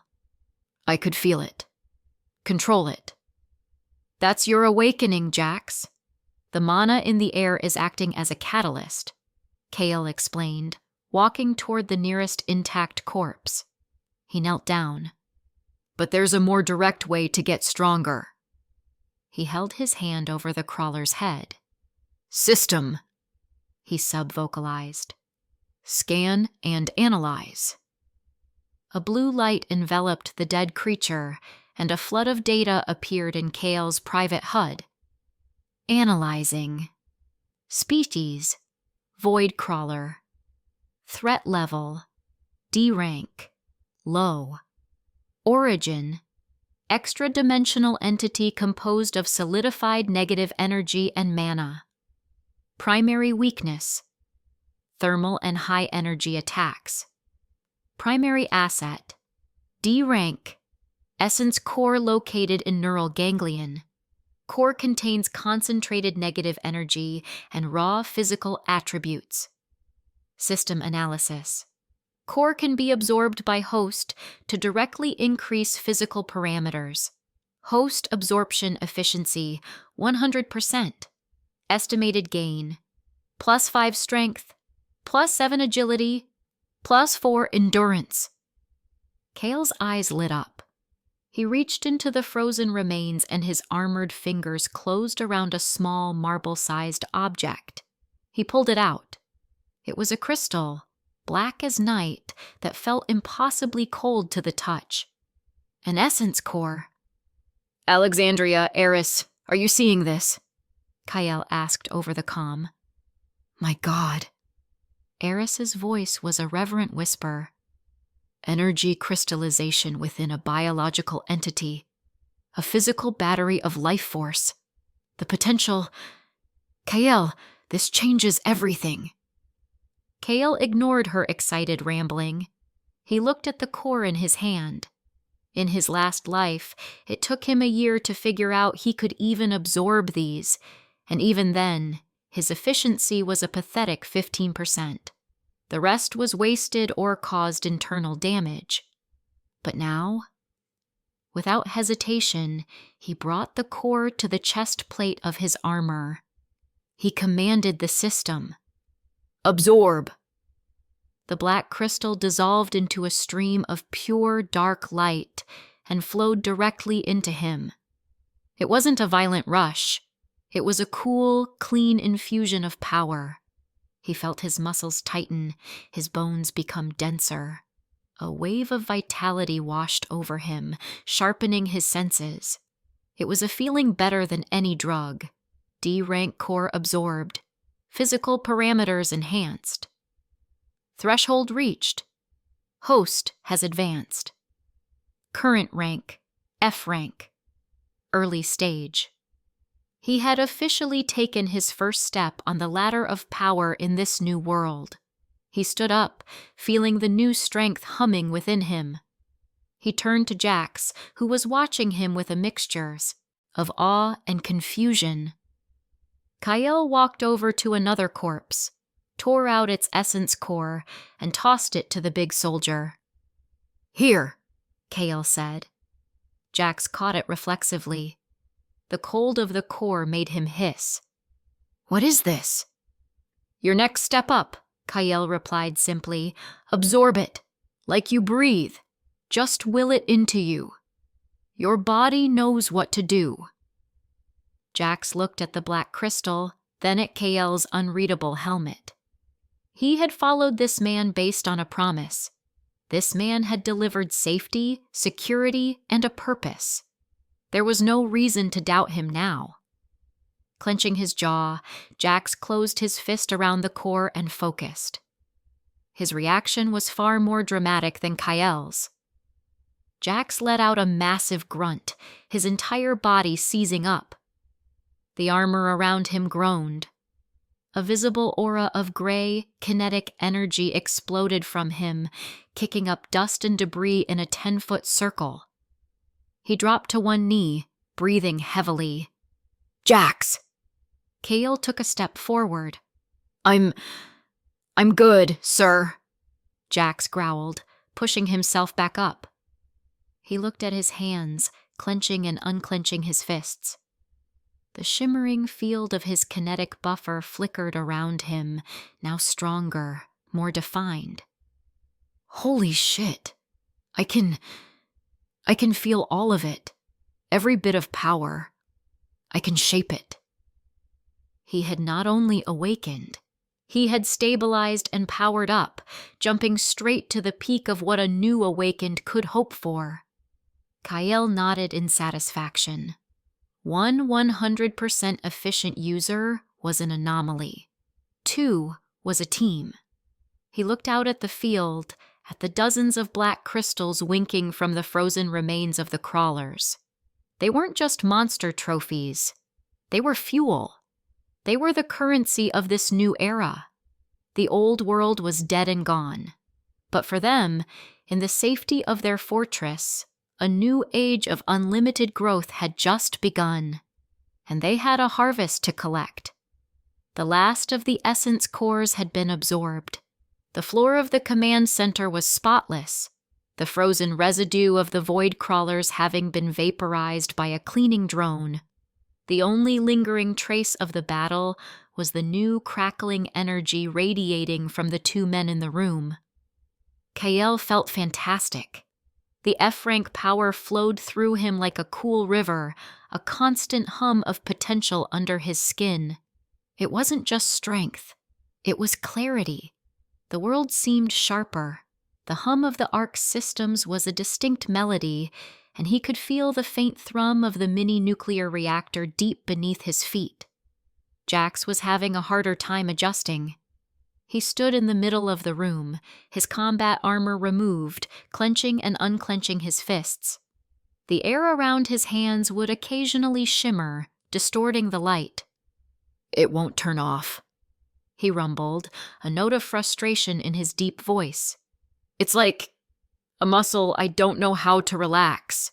I could feel it. Control it. That's your awakening, Jax. The mana in the air is acting as a catalyst, Kale explained, walking toward the nearest intact corpse. He knelt down. But there's a more direct way to get stronger. He held his hand over the crawler's head. System, he sub-vocalized. Scan and analyze. A blue light enveloped the dead creature, and a flood of data appeared in Kale's private HUD. Analyzing. Species, void crawler. Threat level, D rank, low. Origin, extra-dimensional entity composed of solidified negative energy and mana. Primary weakness, thermal and high-energy attacks. Primary asset, D rank, essence core located in neural ganglion. Core contains concentrated negative energy and raw physical attributes. System analysis. Core can be absorbed by host to directly increase physical parameters. Host absorption efficiency, 100%. Estimated gain, +5 strength, +7 agility, +4 endurance. Kale's eyes lit up. He reached into the frozen remains and his armored fingers closed around a small marble-sized object. He pulled it out. It was a crystal, black as night, that felt impossibly cold to the touch. An essence core. "Alexandria, Eris, are you seeing this?" Kael asked over the comm. "My God." Eris's voice was a reverent whisper. "Energy crystallization within a biological entity. A physical battery of life force. The potential... Kael, this changes everything." Kael ignored her excited rambling. He looked at the core in his hand. In his last life, it took him a year to figure out he could even absorb these, and even then, his efficiency was a pathetic 15%. The rest was wasted or caused internal damage. But now, without hesitation, he brought the core to the chest plate of his armor. He commanded the system. "Absorb!" The black crystal dissolved into a stream of pure dark light and flowed directly into him. It wasn't a violent rush. It was a cool, clean infusion of power. He felt his muscles tighten, his bones become denser. A wave of vitality washed over him, sharpening his senses. It was a feeling better than any drug. D-rank core absorbed. Physical parameters enhanced. Threshold reached. Host has advanced. Current rank, F rank. Early stage. He had officially taken his first step on the ladder of power in this new world. He stood up, feeling the new strength humming within him. He turned to Jax, who was watching him with a mixture of awe and confusion. Kael walked over to another corpse, tore out its essence core, and tossed it to the big soldier. "Here," Kael said. Jax caught it reflexively. The cold of the core made him hiss. "What is this?" "Your next step up," Kael replied simply. "Absorb it, like you breathe. Just will it into you. Your body knows what to do." Jax looked at the black crystal, then at Kael's unreadable helmet. He had followed this man based on a promise. This man had delivered safety, security, and a purpose. There was no reason to doubt him now. Clenching his jaw, Jax closed his fist around the core and focused. His reaction was far more dramatic than Kael's. Jax let out a massive grunt, his entire body seizing up. The armor around him groaned. A visible aura of gray, kinetic energy exploded from him, kicking up dust and debris in a 10-foot circle. He dropped to one knee, breathing heavily. "Jax!" Kael took a step forward. I'm good, sir," Jax growled, pushing himself back up. He looked at his hands, clenching and unclenching his fists. The shimmering field of his kinetic buffer flickered around him, now stronger, more defined. "Holy shit! I can feel all of it. Every bit of power. I can shape it." He had not only awakened, he had stabilized and powered up, jumping straight to the peak of what a new awakened could hope for. Kael nodded in satisfaction. One 100% efficient user was an anomaly. Two was a team. He looked out at the field, at the dozens of black crystals winking from the frozen remains of the crawlers. They weren't just monster trophies. They were fuel. They were the currency of this new era. The old world was dead and gone. But for them, in the safety of their fortress, a new age of unlimited growth had just begun, and they had a harvest to collect. The last of the essence cores had been absorbed. The floor of the command center was spotless, the frozen residue of the void crawlers having been vaporized by a cleaning drone. The only lingering trace of the battle was the new crackling energy radiating from the two men in the room. Kael felt fantastic. The F-rank power flowed through him like a cool river, a constant hum of potential under his skin. It wasn't just strength. It was clarity. The world seemed sharper. The hum of the Ark's systems was a distinct melody, and he could feel the faint thrum of the mini-nuclear reactor deep beneath his feet. Jax was having a harder time adjusting. He stood in the middle of the room, his combat armor removed, clenching and unclenching his fists. The air around his hands would occasionally shimmer, distorting the light. "It won't turn off," he rumbled, a note of frustration in his deep voice. "It's like a muscle I don't know how to relax."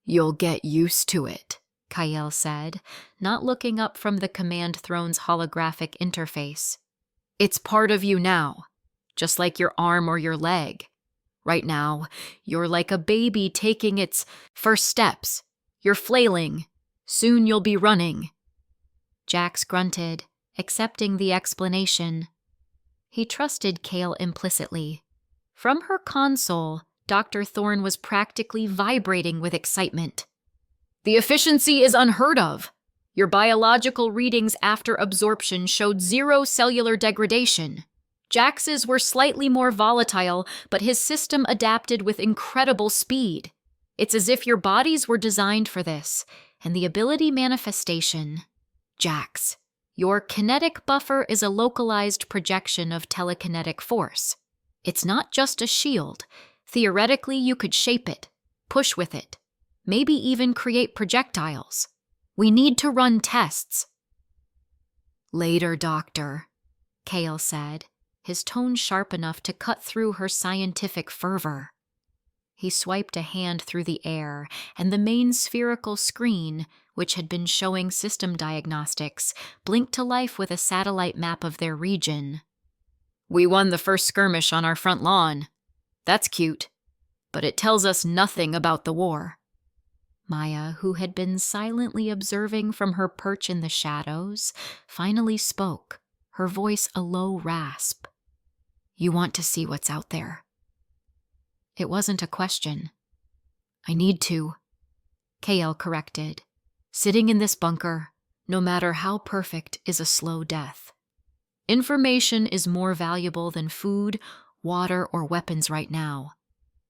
"You'll get used to it," Kael said, not looking up from the command throne's holographic interface. "It's part of you now, just like your arm or your leg. Right now, you're like a baby taking its first steps. You're flailing. Soon you'll be running." Jax grunted, accepting the explanation. He trusted Kael implicitly. From her console, Dr. Thorne was practically vibrating with excitement. "The efficiency is unheard of. Your biological readings after absorption showed 0 cellular degradation. Jax's were slightly more volatile, but his system adapted with incredible speed. It's as if your bodies were designed for this, and the ability manifestation. Jax, your kinetic buffer is a localized projection of telekinetic force. It's not just a shield. Theoretically, you could shape it, push with it, maybe even create projectiles. We need to run tests." "Later, Doctor," Kael said, his tone sharp enough to cut through her scientific fervor. He swiped a hand through the air, and the main spherical screen, which had been showing system diagnostics, blinked to life with a satellite map of their region. "We won the first skirmish on our front lawn. That's cute, but it tells us nothing about the war." Maya, who had been silently observing from her perch in the shadows, finally spoke, her voice a low rasp. "You want to see what's out there?" It wasn't a question. "I need to," Kael corrected. "Sitting in this bunker, no matter how perfect, is a slow death. Information is more valuable than food, water, or weapons right now.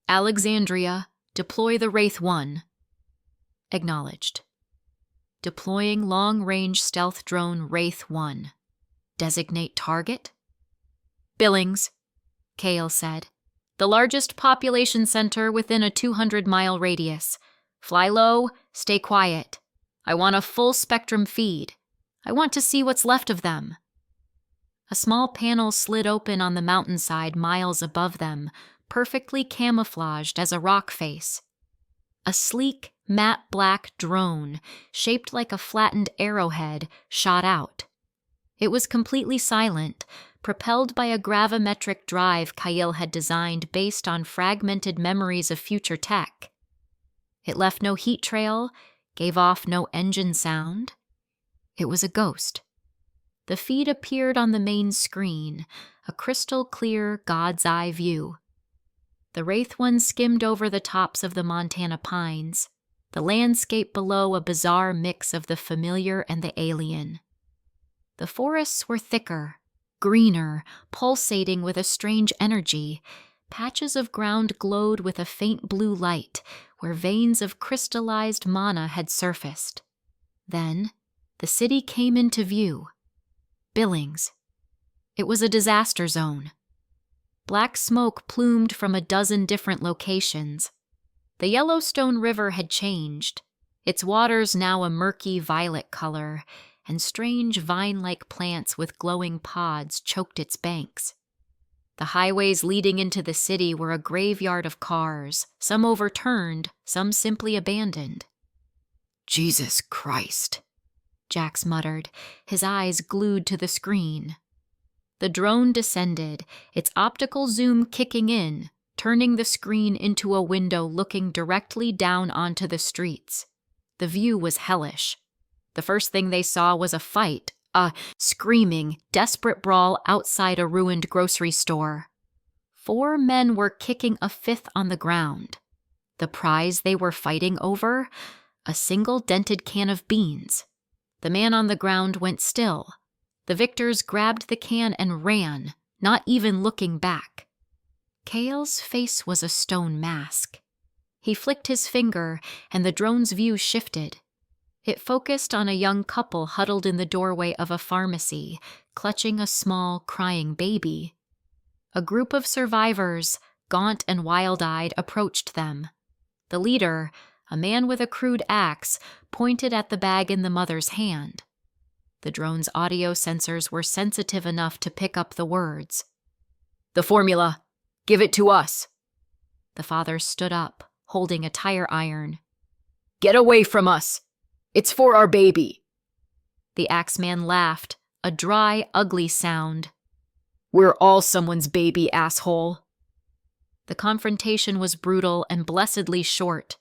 Alexandria, deploy the Wraith 1. Acknowledged. Deploying long-range stealth drone Wraith 1. Designate target? Billings, Kael said. The largest population center within a 200-mile radius. Fly low, stay quiet. I want a full-spectrum feed. I want to see what's left of them. A small panel slid open on the mountainside miles above them, perfectly camouflaged as a rock face. A sleek, matte black drone, shaped like a flattened arrowhead, shot out. It was completely silent, propelled by a gravimetric drive Kael had designed based on fragmented memories of future tech. It left no heat trail, gave off no engine sound. It was a ghost. The feed appeared on the main screen, a crystal-clear God's eye view. The Wraith 1 skimmed over the tops of the Montana pines, the landscape below a bizarre mix of the familiar and the alien. The forests were thicker, greener, pulsating with a strange energy. Patches of ground glowed with a faint blue light, where veins of crystallized mana had surfaced. Then, the city came into view. Billings. It was a disaster zone. Black smoke plumed from a dozen different locations. The Yellowstone River had changed, its waters now a murky violet color, and strange vine-like plants with glowing pods choked its banks. The highways leading into the city were a graveyard of cars, some overturned, some simply abandoned. "Jesus Christ," Jax muttered, his eyes glued to the screen. The drone descended, its optical zoom kicking in, turning the screen into a window looking directly down onto the streets. The view was hellish. The first thing they saw was a fight, a screaming, desperate brawl outside a ruined grocery store. 4 men were kicking a 5th on the ground. The prize they were fighting over? A single dented can of beans. The man on the ground went still. The victors grabbed the can and ran, not even looking back. Kael's face was a stone mask. He flicked his finger, and the drone's view shifted. It focused on a young couple huddled in the doorway of a pharmacy, clutching a small, crying baby. A group of survivors, gaunt and wild-eyed, approached them. The leader, a man with a crude axe, pointed at the bag in the mother's hand. The drone's audio sensors were sensitive enough to pick up the words. "The formula! Give it to us!" The father stood up, holding a tire iron. "Get away from us! It's for our baby!" The axeman laughed, a dry, ugly sound. "We're all someone's baby, asshole!" The confrontation was brutal and blessedly short.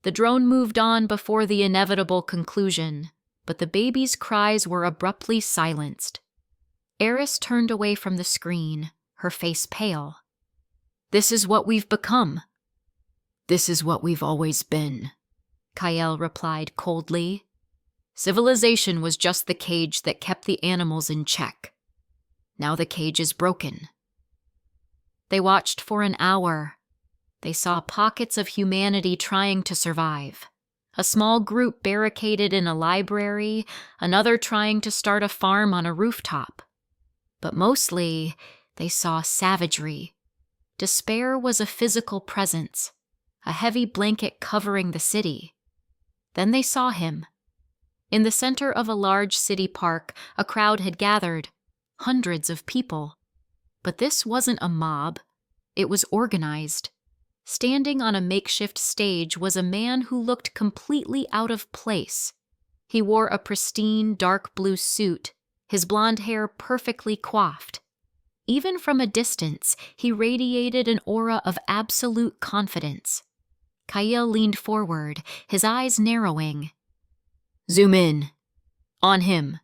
The drone moved on before the inevitable conclusion, but the baby's cries were abruptly silenced. Eris turned away from the screen, her face pale. "This is what we've become." "This is what we've always been," Kael replied coldly. "Civilization was just the cage that kept the animals in check. Now the cage is broken." They watched for an hour. They saw pockets of humanity trying to survive. A small group barricaded in a library, another trying to start a farm on a rooftop. But mostly, they saw savagery. Despair was a physical presence, a heavy blanket covering the city. Then they saw him. In the center of a large city park, a crowd had gathered, hundreds of people. But this wasn't a mob. It was organized. Standing on a makeshift stage was a man who looked completely out of place. He wore a pristine dark blue suit, his blonde hair perfectly coiffed. Even from a distance, he radiated an aura of absolute confidence. Kael leaned forward, his eyes narrowing. "Zoom in. On him."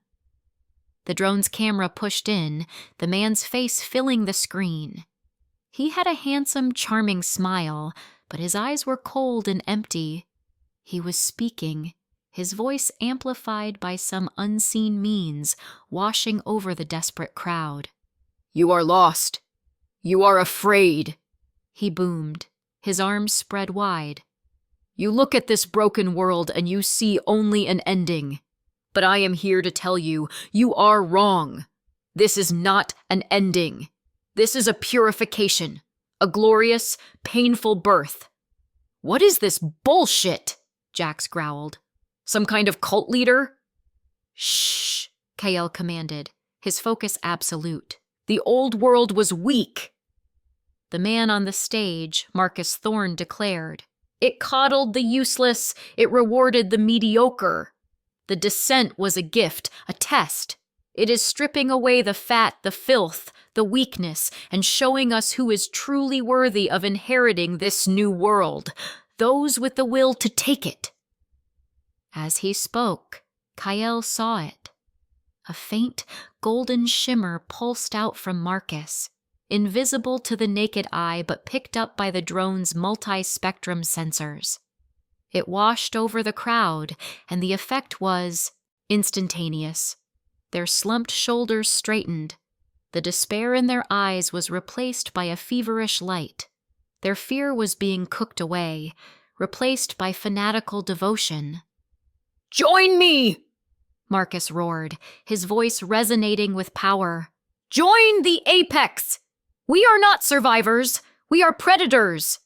The drone's camera pushed in, the man's face filling the screen. He had a handsome, charming smile, but his eyes were cold and empty. He was speaking, his voice amplified by some unseen means, washing over the desperate crowd. "You are lost. You are afraid," he boomed, his arms spread wide. "You look at this broken world and you see only an ending. But I am here to tell you, you are wrong. This is not an ending. This is a purification, a glorious, painful birth." "What is this bullshit?" Jax growled. "Some kind of cult leader?" "Shh," Kael commanded, his focus absolute. "The old world was weak." The man on the stage, Marcus Thorne, declared, "It coddled the useless, it rewarded the mediocre. The descent was a gift, a test. It is stripping away the fat, the filth, the weakness, and showing us who is truly worthy of inheriting this new world, those with the will to take it." As he spoke, Kael saw it. A faint, golden shimmer pulsed out from Marcus, invisible to the naked eye but picked up by the drone's multi-spectrum sensors. It washed over the crowd, and the effect was instantaneous. Their slumped shoulders straightened. The despair in their eyes was replaced by a feverish light. Their fear was being cooked away, replaced by fanatical devotion. "Join me!" Marcus roared, his voice resonating with power. "Join the apex! We are not survivors. We are predators.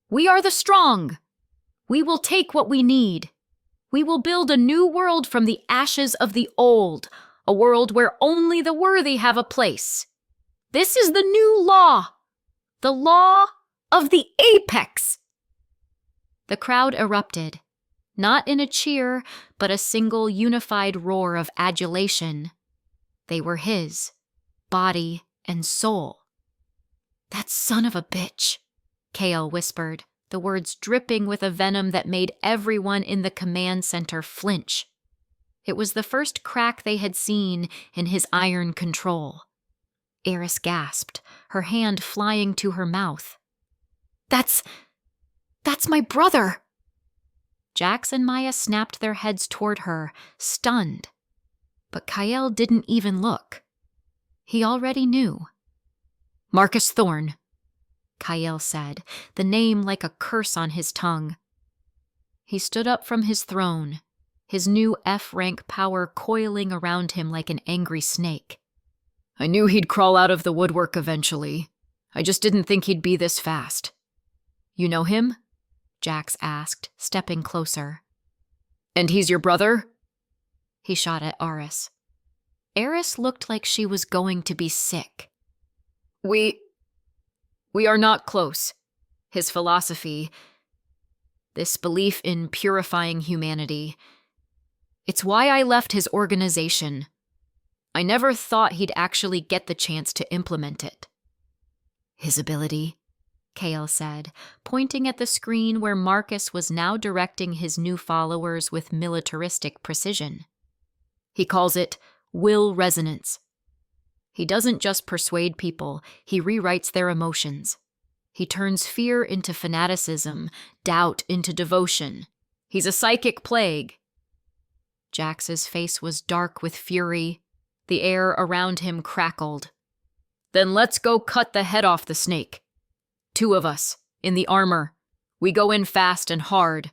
We are the strong. We will take what we need. We will build a new world from the ashes of the old, a world where only the worthy have a place. This is the new law, the law of the apex." The crowd erupted, not in a cheer, but a single unified roar of adulation. They were his, body and soul. "That son of a bitch," Kael whispered, the words dripping with a venom that made everyone in the command center flinch. It was the first crack they had seen in his iron control. Eris gasped, her hand flying to her mouth. That's my brother! Jax and Maya snapped their heads toward her, stunned. But Kael didn't even look. He already knew. Marcus Thorne, Kael said, the name like a curse on his tongue. He stood up from his throne, his new F-rank power coiling around him like an angry snake. I knew he'd crawl out of the woodwork eventually. I just didn't think he'd be this fast. You know him? Jax asked, stepping closer. And he's your brother? He shot at Aris. Eris looked like she was going to be sick. We are not close. His philosophy, this belief in purifying humanity, it's why I left his organization. I never thought he'd actually get the chance to implement it. His ability, Kael said, pointing at the screen where Marcus was now directing his new followers with militaristic precision. He calls it will resonance. He doesn't just persuade people, he rewrites their emotions. He turns fear into fanaticism, doubt into devotion. He's a psychic plague. Jax's face was dark with fury. The air around him crackled. Then let's go cut the head off the snake. 2 of us, in the armor. We go in fast and hard.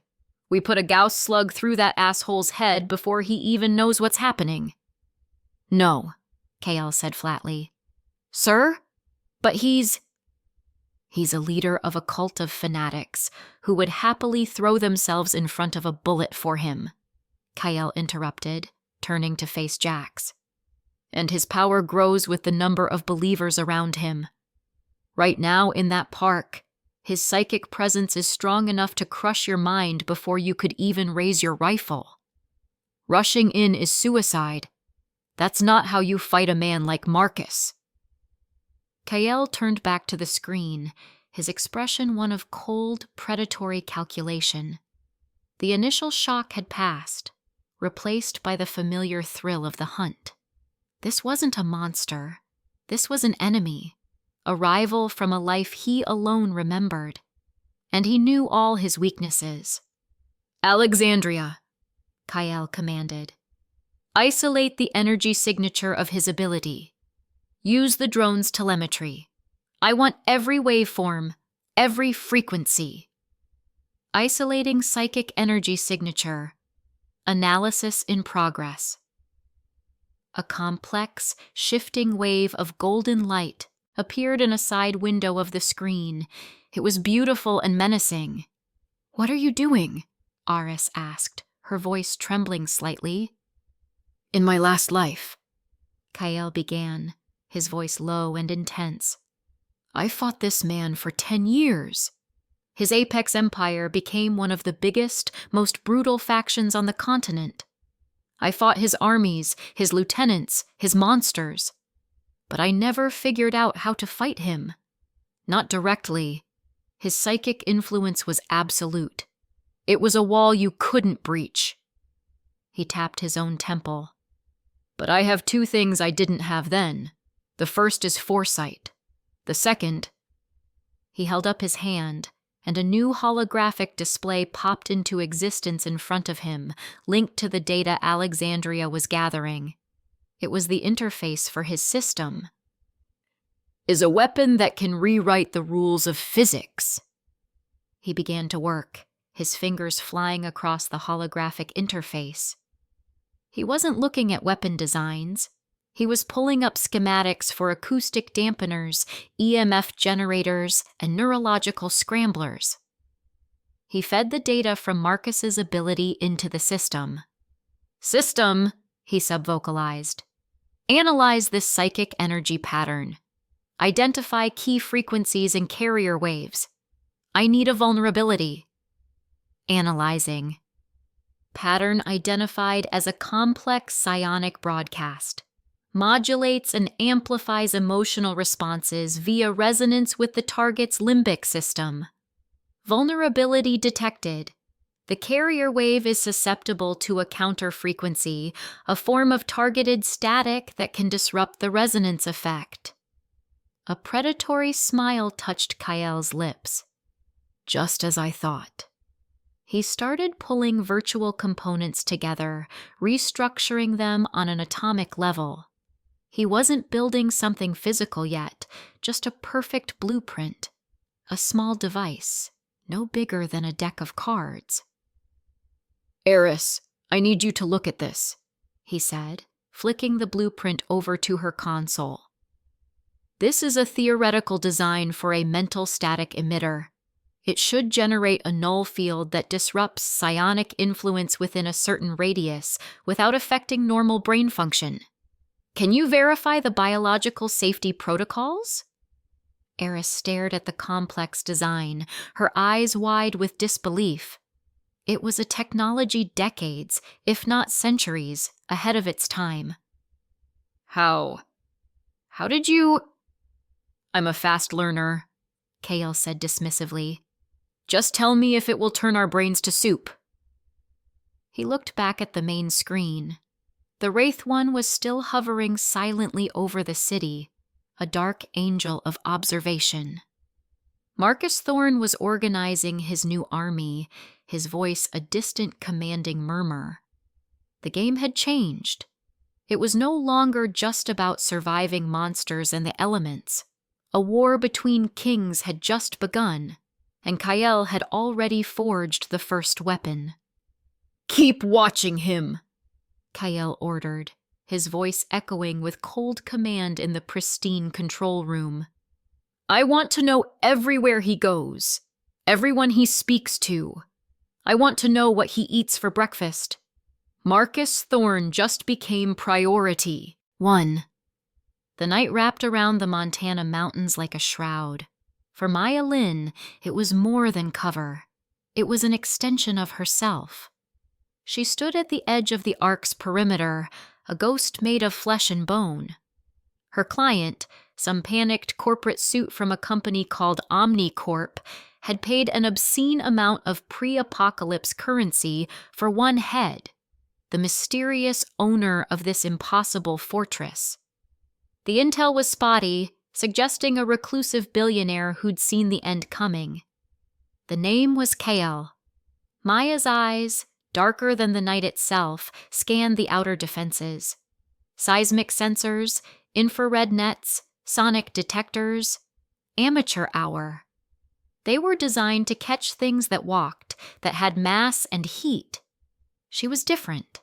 We put a Gauss slug through that asshole's head before he even knows what's happening. No, Kael said flatly. Sir? But he's a leader of a cult of fanatics who would happily throw themselves in front of a bullet for him, Kael interrupted, turning to face Jax. And his power grows with the number of believers around him. Right now, in that park, his psychic presence is strong enough to crush your mind before you could even raise your rifle. Rushing in is suicide. That's not how you fight a man like Marcus. Kael turned back to the screen, his expression one of cold, predatory calculation. The initial shock had passed, replaced by the familiar thrill of the hunt. This wasn't a monster. This was an enemy, a rival from a life he alone remembered. And he knew all his weaknesses. Alexandria, Kael commanded. Isolate the energy signature of his ability. Use the drone's telemetry. I want every waveform, every frequency. Isolating psychic energy signature. Analysis in progress. A complex, shifting wave of golden light appeared in a side window of the screen. It was beautiful and menacing. What are you doing? Aris asked, her voice trembling slightly. In my last life, Kael began, his voice low and intense. I fought this man for 10 years. His Apex Empire became one of the biggest, most brutal factions on the continent. I fought his armies, his lieutenants, his monsters. But I never figured out how to fight him. Not directly. His psychic influence was absolute. It was a wall you couldn't breach. He tapped his own temple. But I have 2 things I didn't have then. The first is foresight. The second... He held up his hand, and a new holographic display popped into existence in front of him, linked to the data Alexandria was gathering. It was the interface for his system. Is a weapon that can rewrite the rules of physics. He began to work, his fingers flying across the holographic interface. He wasn't looking at weapon designs. He was pulling up schematics for acoustic dampeners, EMF generators, and neurological scramblers. He fed the data from Marcus's ability into the system. System, he subvocalized. Analyze this psychic energy pattern. Identify key frequencies and carrier waves. I need a vulnerability. Analyzing. Pattern identified as a complex psionic broadcast. Modulates and amplifies emotional responses via resonance with the target's limbic system. Vulnerability detected. The carrier wave is susceptible to a counter frequency, a form of targeted static that can disrupt the resonance effect. A predatory smile touched Kael's lips. Just as I thought. He started pulling virtual components together, restructuring them on an atomic level. He wasn't building something physical yet, just a perfect blueprint. A small device, no bigger than a deck of cards. Eris, I need you to look at this, he said, flicking the blueprint over to her console. This is a theoretical design for a mental static emitter. It should generate a null field that disrupts psionic influence within a certain radius without affecting normal brain function. Can you verify the biological safety protocols? Eris stared at the complex design, her eyes wide with disbelief. It was a technology decades, if not centuries, ahead of its time. How did you... I'm a fast learner, Kael said dismissively. Just tell me if it will turn our brains to soup. He looked back at the main screen. The Wraith One was still hovering silently over the city, a dark angel of observation. Marcus Thorne was organizing his new army, his voice a distant commanding murmur. The game had changed. It was no longer just about surviving monsters and the elements. A war between kings had just begun, and Kael had already forged the first weapon. Keep watching him, Kael ordered, his voice echoing with cold command in the pristine control room. I want to know everywhere he goes, everyone he speaks to. I want to know what he eats for breakfast. Marcus Thorne just became priority 1. The night wrapped around the Montana mountains like a shroud. For Maya Lin, it was more than cover. It was an extension of herself. She stood at the edge of the Ark's perimeter, a ghost made of flesh and bone. Her client, some panicked corporate suit from a company called OmniCorp, had paid an obscene amount of pre-apocalypse currency for one head, the mysterious owner of this impossible fortress. The intel was spotty, suggesting a reclusive billionaire who'd seen the end coming. The name was Kael. Maya's eyes, darker than the night itself, scanned the outer defenses. Seismic sensors, infrared nets, sonic detectors, amateur hour. They were designed to catch things that walked, that had mass and heat. She was different.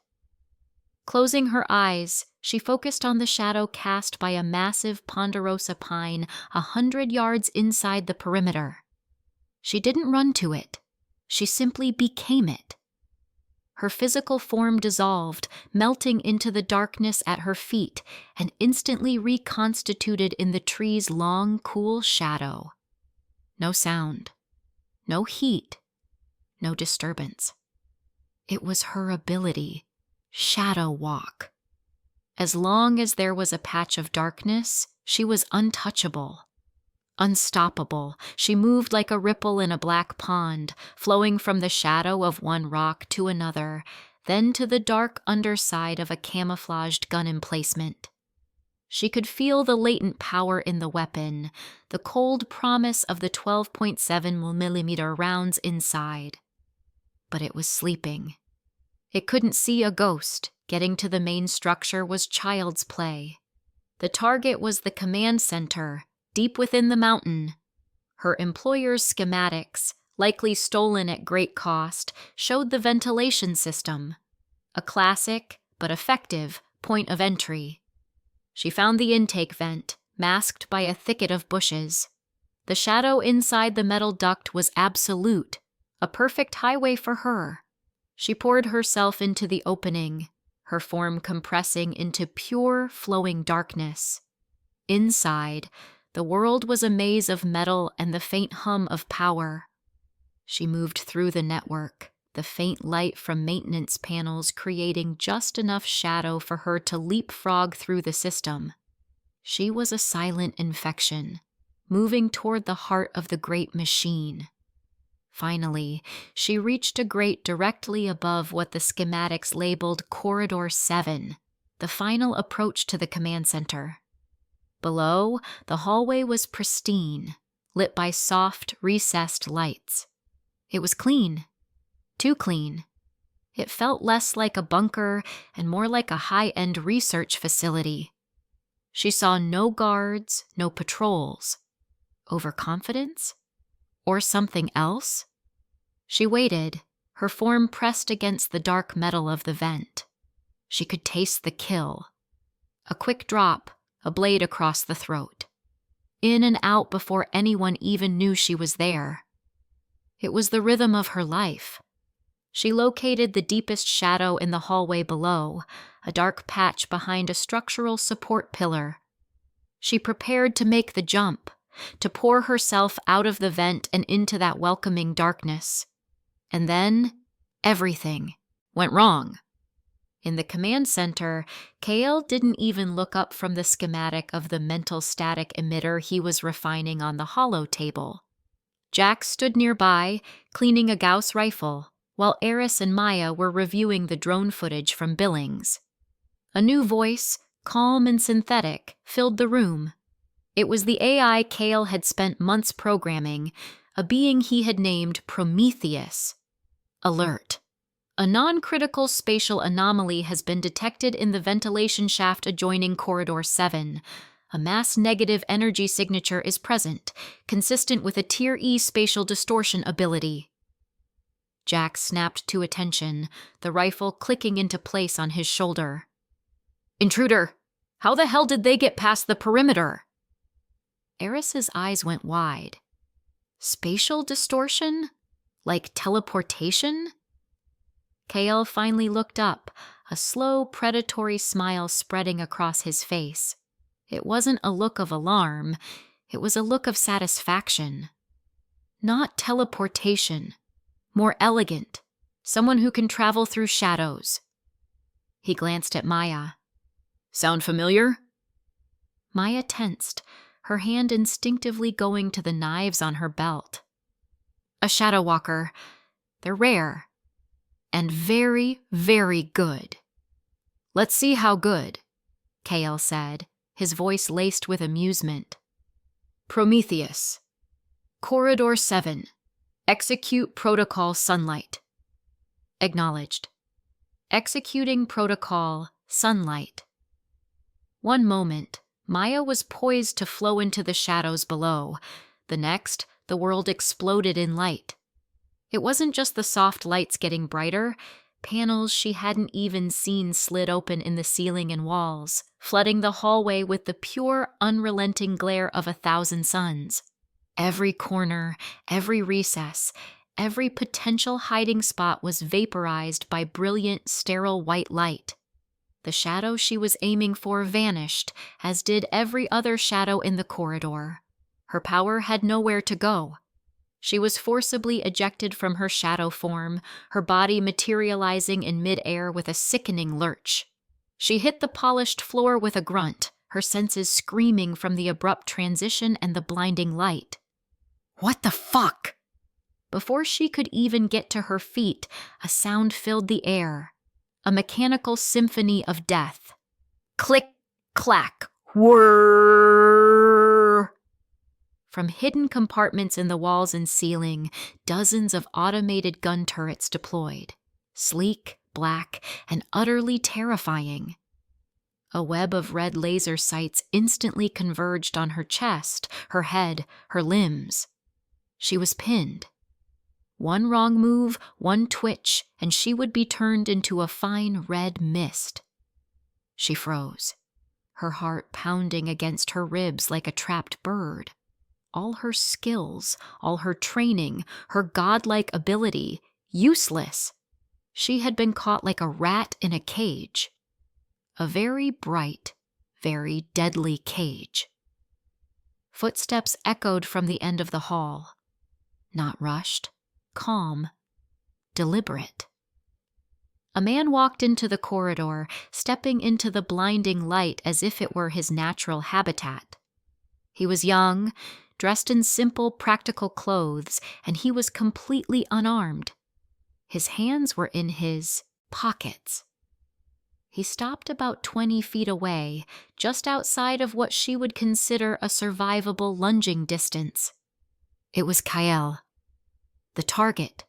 Closing her eyes, she focused on the shadow cast by a massive ponderosa pine 100 yards inside the perimeter. She didn't run to it. She simply became it. Her physical form dissolved, melting into the darkness at her feet and instantly reconstituted in the tree's long, cool shadow. No sound. No heat. No disturbance. It was her ability. Shadow walk. As long as there was a patch of darkness, she was untouchable. Unstoppable, she moved like a ripple in a black pond, flowing from the shadow of one rock to another, then to the dark underside of a camouflaged gun emplacement. She could feel the latent power in the weapon, the cold promise of the 12.7mm rounds inside. But it was sleeping. It couldn't see a ghost. Getting to the main structure was child's play. The target was the command center, deep within the mountain. Her employer's schematics, likely stolen at great cost, showed the ventilation system. A classic, but effective, point of entry. She found the intake vent, masked by a thicket of bushes. The shadow inside the metal duct was absolute, a perfect highway for her. She poured herself into the opening, her form compressing into pure, flowing darkness. Inside, the world was a maze of metal and the faint hum of power. She moved through the network, the faint light from maintenance panels creating just enough shadow for her to leapfrog through the system. She was a silent infection, moving toward the heart of the great machine. Finally, she reached a grate directly above what the schematics labeled Corridor 7, the final approach to the command center. Below, the hallway was pristine, lit by soft, recessed lights. It was clean. Too clean. It felt less like a bunker and more like a high-end research facility. She saw no guards, no patrols. Overconfidence? Or something else? She waited, her form pressed against the dark metal of the vent. She could taste the kill. A quick drop, a blade across the throat. In and out before anyone even knew she was there. It was the rhythm of her life. She located the deepest shadow in the hallway below, a dark patch behind a structural support pillar. She prepared to make the jump, to pour herself out of the vent and into that welcoming darkness. And then, everything went wrong. In the command center, Kale didn't even look up from the schematic of the mental static emitter he was refining on the holo table. Jack stood nearby, cleaning a Gauss rifle, while Eris and Maya were reviewing the drone footage from Billings. A new voice, calm and synthetic, filled the room. It was the AI Kale had spent months programming, a being he had named Prometheus. Alert. A non-critical spatial anomaly has been detected in the ventilation shaft adjoining Corridor 7. A mass negative energy signature is present, consistent with a Tier E spatial distortion ability. Jack snapped to attention, the rifle clicking into place on his shoulder. Intruder! How the hell did they get past the perimeter? Eris's eyes went wide. Spatial distortion? Like teleportation? Kale finally looked up, a slow, predatory smile spreading across his face. It wasn't a look of alarm, it was a look of satisfaction. Not teleportation. More elegant. Someone who can travel through shadows. He glanced at Maya. Sound familiar? Maya tensed, her hand instinctively going to the knives on her belt. A shadow walker. They're rare. And very, very good. Let's see how good, Kale said, his voice laced with amusement. Prometheus. Corridor 7. Execute Protocol Sunlight. Acknowledged. Executing Protocol Sunlight. One moment, Maya was poised to flow into the shadows below. The next, the world exploded in light. It wasn't just the soft lights getting brighter. Panels she hadn't even seen slid open in the ceiling and walls, flooding the hallway with the pure, unrelenting glare of 1,000 suns. Every corner, every recess, every potential hiding spot was vaporized by brilliant, sterile white light. The shadow she was aiming for vanished, as did every other shadow in the corridor. Her power had nowhere to go. She was forcibly ejected from her shadow form, her body materializing in midair with a sickening lurch. She hit the polished floor with a grunt, her senses screaming from the abrupt transition and the blinding light. What the fuck? Before she could even get to her feet, a sound filled the air. A mechanical symphony of death. Click, clack, whirr. From hidden compartments in the walls and ceiling, dozens of automated gun turrets deployed. Sleek, black, and utterly terrifying. A web of red laser sights instantly converged on her chest, her head, her limbs. She was pinned. One wrong move, one twitch, and she would be turned into a fine red mist. She froze, her heart pounding against her ribs like a trapped bird. All her skills, all her training, her godlike ability, useless. She had been caught like a rat in a cage. A very bright, very deadly cage. Footsteps echoed from the end of the hall. Not rushed, calm, deliberate. A man walked into the corridor, stepping into the blinding light as if it were his natural habitat. He was young, dressed in simple, practical clothes, and he was completely unarmed. His hands were in his pockets. He stopped about 20 feet away, just outside of what she would consider a survivable lunging distance. It was Kael, the target.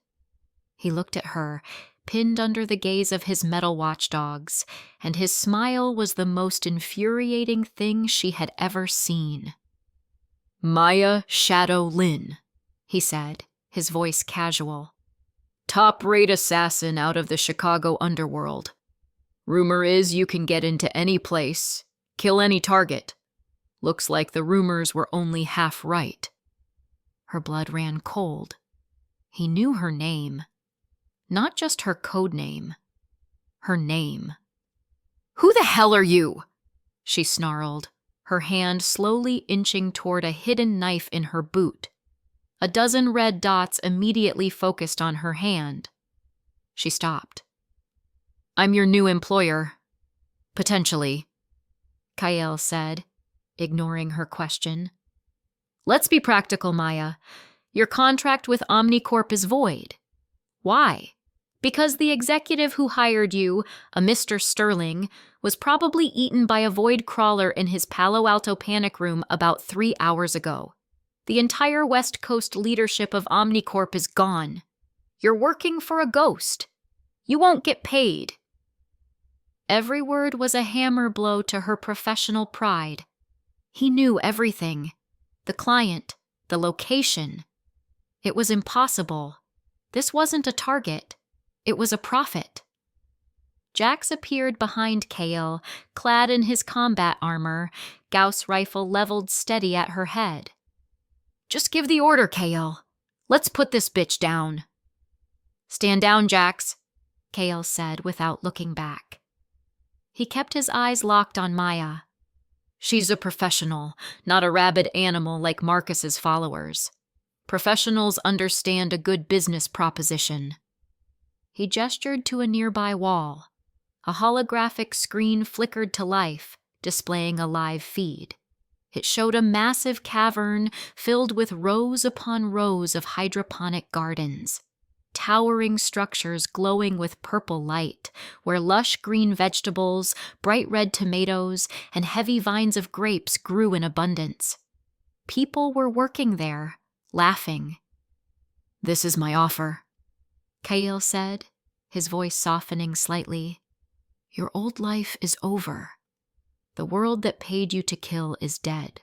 He looked at her, pinned under the gaze of his metal watchdogs, and his smile was the most infuriating thing she had ever seen. "Maya Shadow Lin," he said, his voice casual. "Top-rate assassin out of the Chicago underworld. Rumor is you can get into any place, kill any target. Looks like the rumors were only half right." Her blood ran cold. He knew her name. Not just her code name. Her name. "Who the hell are you?" she snarled, her hand slowly inching toward a hidden knife in her boot. A dozen red dots immediately focused on her hand. She stopped. "I'm your new employer. Potentially," Kael said, ignoring her question. "Let's be practical, Maya. Your contract with Omnicorp is void. Why? Because the executive who hired you, a Mr. Sterling, was probably eaten by a void crawler in his Palo Alto panic room about 3 hours ago. The entire West Coast leadership of Omnicorp is gone. You're working for a ghost. You won't get paid." Every word was a hammer blow to her professional pride. He knew everything. The client, the location. It was impossible. This wasn't a target. It was a profit. Jax appeared behind Kael, clad in his combat armor, Gauss rifle leveled steady at her head. "Just give the order, Kael. Let's put this bitch down." "Stand down, Jax," Kael said without looking back. He kept his eyes locked on Maya. "She's a professional, not a rabid animal like Marcus's followers. Professionals understand a good business proposition." He gestured to a nearby wall. A holographic screen flickered to life, displaying a live feed. It showed a massive cavern filled with rows upon rows of hydroponic gardens. Towering structures glowing with purple light, where lush green vegetables, bright red tomatoes, and heavy vines of grapes grew in abundance. People were working there, laughing. "This is my offer," Kael said, his voice softening slightly. "Your old life is over. The world that paid you to kill is dead.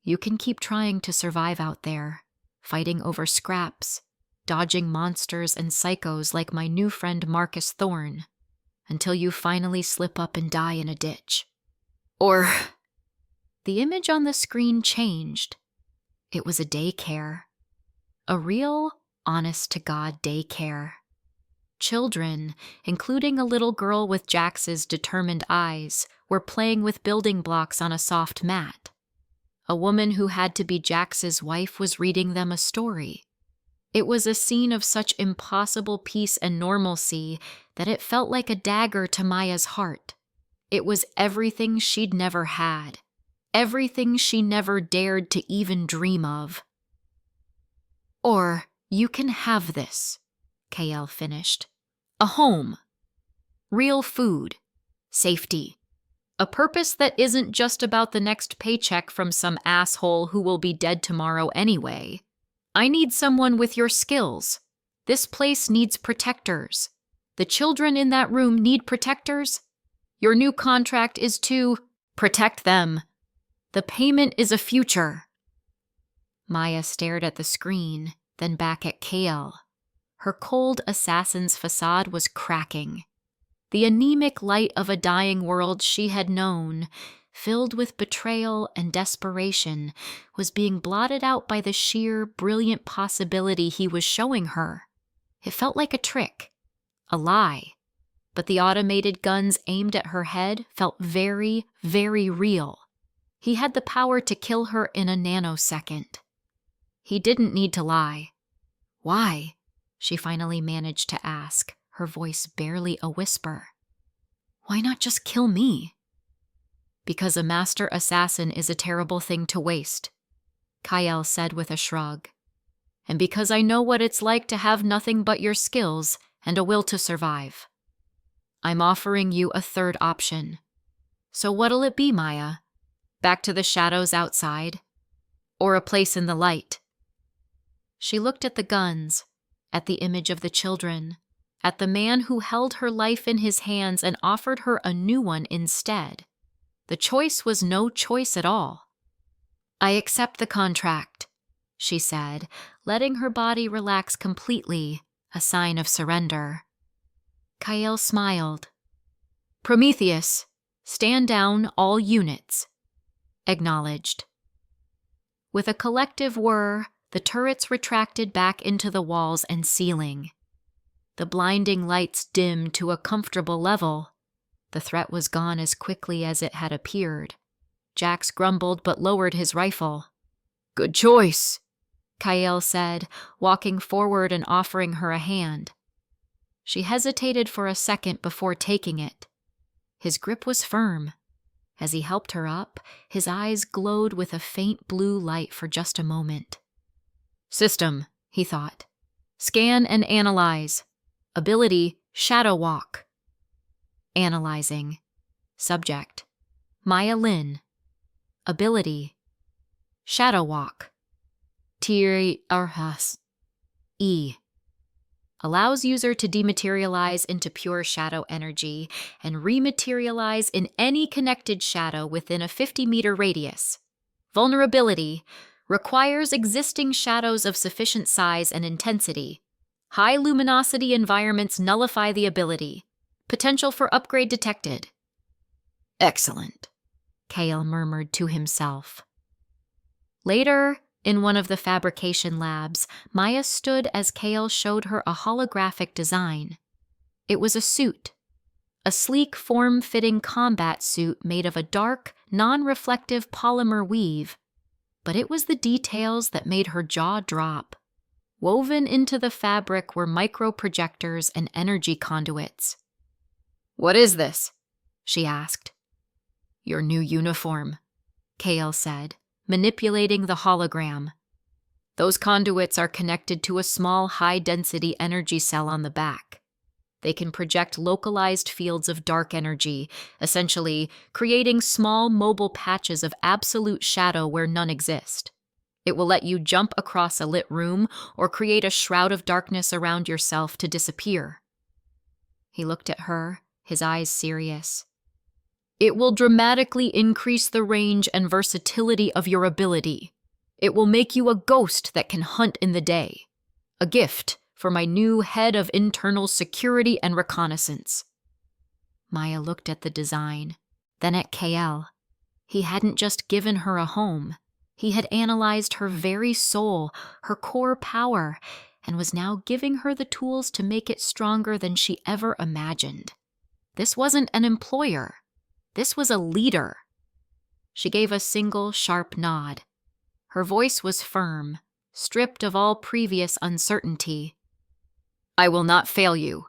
You can keep trying to survive out there, fighting over scraps, dodging monsters and psychos like my new friend Marcus Thorne, until you finally slip up and die in a ditch. Or..." The image on the screen changed. It was a daycare. A real, honest-to-God daycare. Children, including a little girl with Jax's determined eyes, were playing with building blocks on a soft mat. A woman who had to be Jax's wife was reading them a story. It was a scene of such impossible peace and normalcy that it felt like a dagger to Maya's heart. It was everything she'd never had, everything she never dared to even dream of. "Or you can have this," Kael finished. "A home. Real food. Safety. A purpose that isn't just about the next paycheck from some asshole who will be dead tomorrow anyway. I need someone with your skills. This place needs protectors. The children in that room need protectors. Your new contract is to protect them. The payment is a future." Maya stared at the screen, then back at Kael. Her cold assassin's facade was cracking. The anemic light of a dying world she had known, filled with betrayal and desperation, was being blotted out by the sheer, brilliant possibility he was showing her. It felt like a trick, a lie, but the automated guns aimed at her head felt very, very real. He had the power to kill her in a nanosecond. He didn't need to lie. "Why?" she finally managed to ask, her voice barely a whisper. "Why not just kill me?" "Because a master assassin is a terrible thing to waste. Kyle said with a shrug. And because I know what it's like to have nothing but your skills and a will to survive. I'm offering you a third option. So what'll it be, Maya? Back to the shadows outside? Or a place in the light? She looked at the guns, at the image of the children, at the man who held her life in his hands and offered her a new one instead. The choice was no choice at all. I accept the contract, she said, letting her body relax completely, a sign of surrender. Kyle smiled. Prometheus, stand down all units. Acknowledged. With a collective whir, the turrets retracted back into the walls and ceiling. The blinding lights dimmed to a comfortable level. The threat was gone as quickly as it had appeared. Jax grumbled but lowered his rifle. Good choice, Kyle said, walking forward and offering her a hand. She hesitated for a second before taking it. His grip was firm. As he helped her up, his eyes glowed with a faint blue light for just a moment. System, he thought. Scan and analyze. Ability, Shadow Walk. Analyzing. Subject, Maya Lin. Ability, Shadow Walk. Tiri Arhas. E. Allows user to dematerialize into pure shadow energy and rematerialize in any connected shadow within a 50-meter radius. Vulnerability, requires existing shadows of sufficient size and intensity. High luminosity environments nullify the ability. Potential for upgrade detected. Excellent, Kale murmured to himself. Later, in one of the fabrication labs, Maya stood as Kale showed her a holographic design. It was a suit. A sleek, form-fitting combat suit made of a dark, non-reflective polymer weave. But it was the details that made her jaw drop. Woven into the fabric were microprojectors and energy conduits. What is this? She asked. Your new uniform, Kale said, manipulating the hologram. Those conduits are connected to a small high-density energy cell on the back. They can project localized fields of dark energy, essentially creating small mobile patches of absolute shadow where none exist. It will let you jump across a lit room or create a shroud of darkness around yourself to disappear. He looked at her, his eyes serious. It will dramatically increase the range and versatility of your ability. It will make you a ghost that can hunt in the day. A gift for my new head of internal security and reconnaissance. Maya looked at the design, then at Kale. He hadn't just given her a home. He had analyzed her very soul, her core power, and was now giving her the tools to make it stronger than she ever imagined. This wasn't an employer. This was a leader. She gave a single, sharp nod. Her voice was firm, stripped of all previous uncertainty. I will not fail you.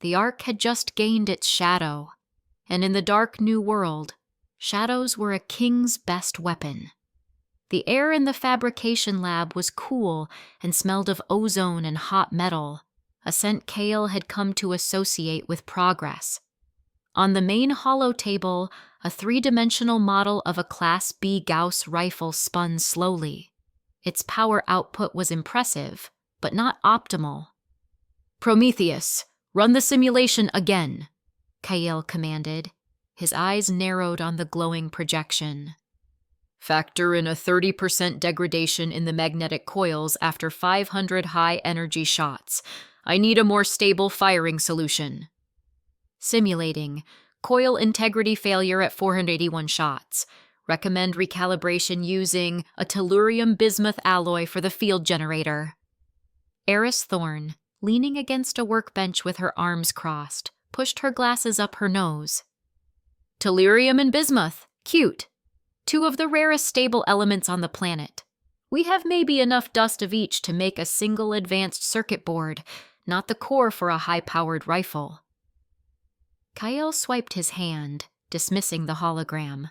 The Ark had just gained its shadow, and in the dark new world, shadows were a king's best weapon. The air in the fabrication lab was cool and smelled of ozone and hot metal, a scent Kale had come to associate with progress. On the main holo table, a three-dimensional model of a Class B Gauss rifle spun slowly. Its power output was impressive, but not optimal. Prometheus, run the simulation again, Kale commanded. His eyes narrowed on the glowing projection. Factor in a 30% degradation in the magnetic coils after 500 high-energy shots. I need a more stable firing solution. Simulating. Coil integrity failure at 481 shots. Recommend recalibration using a tellurium bismuth alloy for the field generator. Eris Thorne, leaning against a workbench with her arms crossed, pushed her glasses up her nose. Tellurium and bismuth. Cute. Two of the rarest stable elements on the planet. We have maybe enough dust of each to make a single advanced circuit board, not the core for a high-powered rifle. Kyle swiped his hand, dismissing the hologram.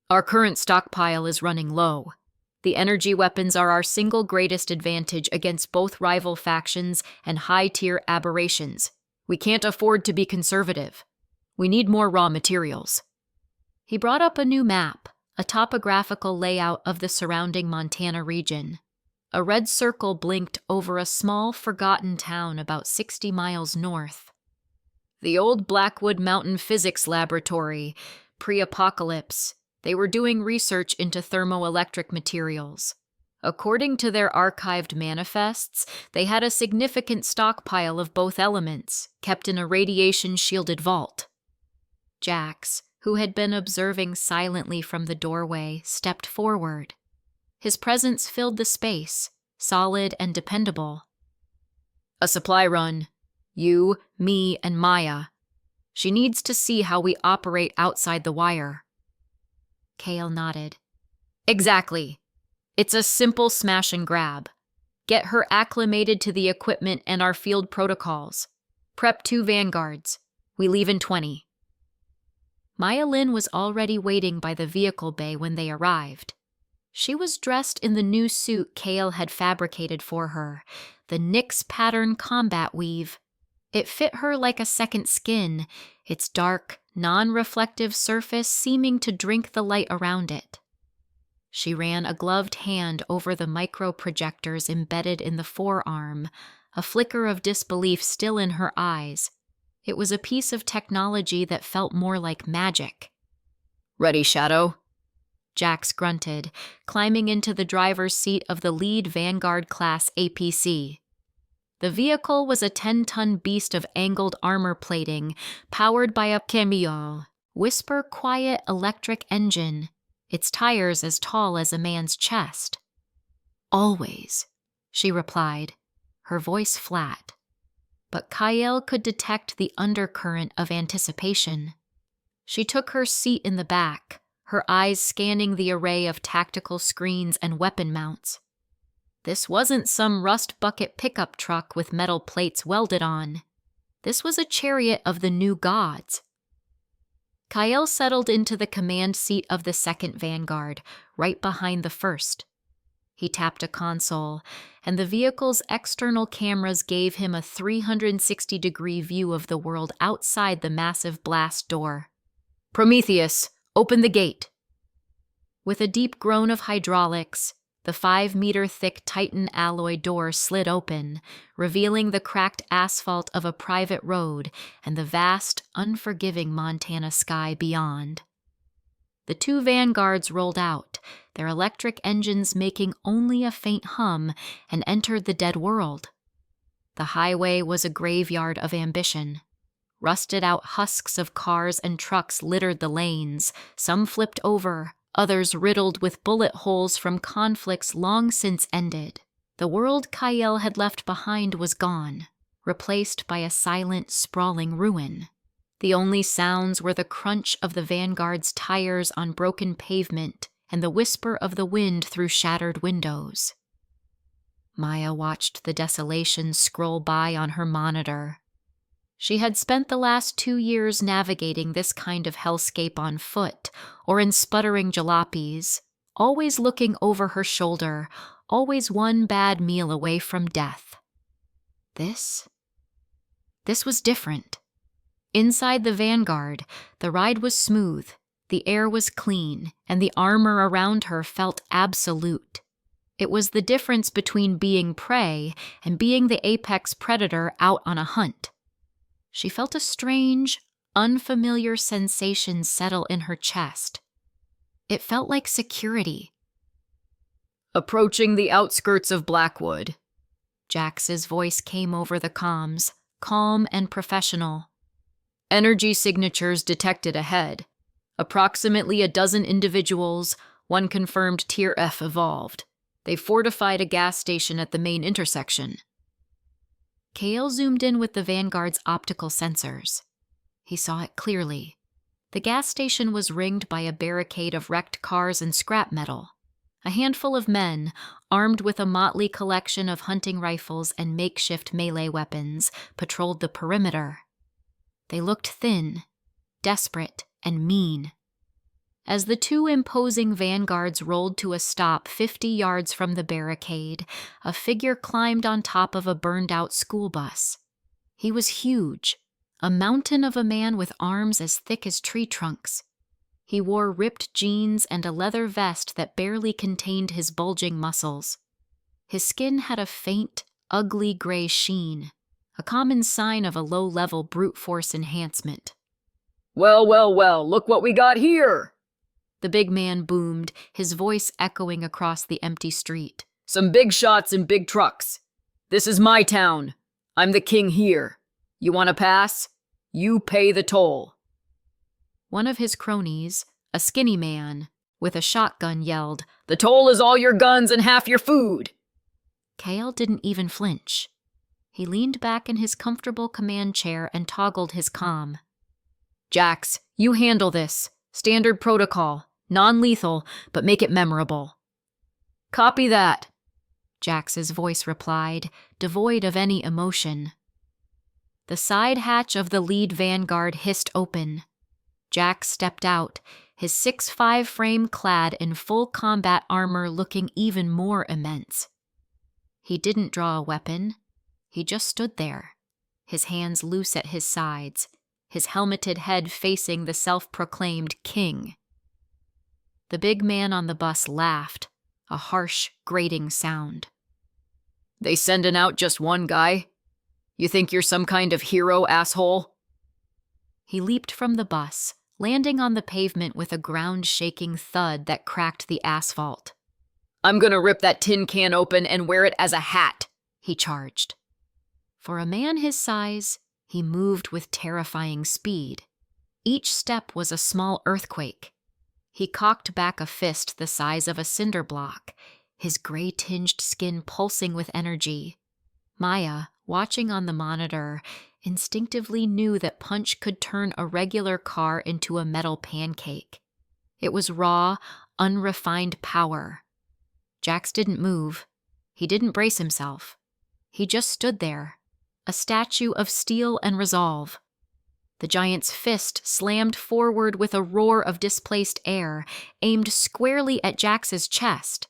Our current stockpile is running low. The energy weapons are our single greatest advantage against both rival factions and high-tier aberrations. We can't afford to be conservative. We need more raw materials." He brought up a new map, a topographical layout of the surrounding Montana region. A red circle blinked over a small, forgotten town about 60 miles north. "The old Blackwood Mountain Physics Laboratory, pre-apocalypse. They were doing research into thermoelectric materials. According to their archived manifests, they had a significant stockpile of both elements, kept in a radiation-shielded vault." Jax, who had been observing silently from the doorway, stepped forward. His presence filled the space, solid and dependable. "A supply run. You, me, and Maya. She needs to see how we operate outside the wire." Kale nodded. "Exactly. It's a simple smash and grab. Get her acclimated to the equipment and our field protocols. Prep 2 vanguards. We leave in 20. Maya Lin was already waiting by the vehicle bay when they arrived. She was dressed in the new suit Kale had fabricated for her, the Nyx pattern combat weave. It fit her like a second skin, its dark, non-reflective surface seeming to drink the light around it. She ran a gloved hand over the micro-projectors embedded in the forearm, a flicker of disbelief still in her eyes. It was a piece of technology that felt more like magic. "Ready, Shadow?" Jax grunted, climbing into the driver's seat of the lead Vanguard-class APC. The vehicle was a 10-ton beast of angled armor plating, powered by a Camiol, whisper-quiet electric engine, its tires as tall as a man's chest. "Always," she replied, her voice flat. But Kyle could detect the undercurrent of anticipation. She took her seat in the back, her eyes scanning the array of tactical screens and weapon mounts. This wasn't some rust bucket pickup truck with metal plates welded on. This was a chariot of the new gods. Kyle settled into the command seat of the second Vanguard, right behind the first. He tapped a console, and the vehicle's external cameras gave him a 360-degree view of the world outside the massive blast door. "Prometheus, open the gate." With a deep groan of hydraulics, the 5-meter-thick Titan alloy door slid open, revealing the cracked asphalt of a private road and the vast, unforgiving Montana sky beyond. The 2 Vanguards rolled out, their electric engines making only a faint hum, and entered the dead world. The highway was a graveyard of ambition. Rusted-out husks of cars and trucks littered the lanes, some flipped over, others riddled with bullet holes from conflicts long since ended. The world Kyle had left behind was gone, replaced by a silent, sprawling ruin. The only sounds were the crunch of the Vanguard's tires on broken pavement and the whisper of the wind through shattered windows. Maya watched the desolation scroll by on her monitor. She had spent the last 2 years navigating this kind of hellscape on foot or in sputtering jalopies, always looking over her shoulder, always one bad meal away from death. This was different. Inside the Vanguard, the ride was smooth, the air was clean, and the armor around her felt absolute. It was the difference between being prey and being the apex predator out on a hunt. She felt a strange, unfamiliar sensation settle in her chest. It felt like security. "Approaching the outskirts of Blackwood." Jax's voice came over the comms, calm and professional. "Energy signatures detected ahead. Approximately a dozen individuals, one confirmed Tier F evolved. They fortified a gas station at the main intersection." Kale zoomed in with the Vanguard's optical sensors. He saw it clearly. The gas station was ringed by a barricade of wrecked cars and scrap metal. A handful of men, armed with a motley collection of hunting rifles and makeshift melee weapons, patrolled the perimeter. They looked thin, desperate, and mean. As the two imposing vanguards rolled to a stop 50 yards from the barricade, a figure climbed on top of a burned-out school bus. He was huge, a mountain of a man with arms as thick as tree trunks. He wore ripped jeans and a leather vest that barely contained his bulging muscles. His skin had a faint, ugly gray sheen, a common sign of a low-level brute force enhancement. "Well, well, well, look what we got here!" The big man boomed, his voice echoing across the empty street. "Some big shots in big trucks. This is my town. I'm the king here. You want to pass? You pay the toll." One of his cronies, a skinny man with a shotgun, yelled, "The toll is all your guns and half your food." Kale didn't even flinch. He leaned back in his comfortable command chair and toggled his comm. "Jax, you handle this. Standard protocol. Non-lethal, but make it memorable." "Copy that," Jax's voice replied, devoid of any emotion. The side hatch of the lead vanguard hissed open. Jax stepped out, his 6'5" frame clad in full combat armor looking even more immense. He didn't draw a weapon. He just stood there, his hands loose at his sides, his helmeted head facing the self-proclaimed king. The big man on the bus laughed, a harsh, grating sound. "They sending out just one guy? You think you're some kind of hero, asshole?" He leaped from the bus, landing on the pavement with a ground-shaking thud that cracked the asphalt. "I'm gonna rip that tin can open and wear it as a hat," he charged. For a man his size, he moved with terrifying speed. Each step was a small earthquake. He cocked back a fist the size of a cinder block, his gray-tinged skin pulsing with energy. Maya, watching on the monitor, instinctively knew that Punch could turn a regular car into a metal pancake. It was raw, unrefined power. Jax didn't move. He didn't brace himself. He just stood there, a statue of steel and resolve. The giant's fist slammed forward with a roar of displaced air, aimed squarely at Jax's chest.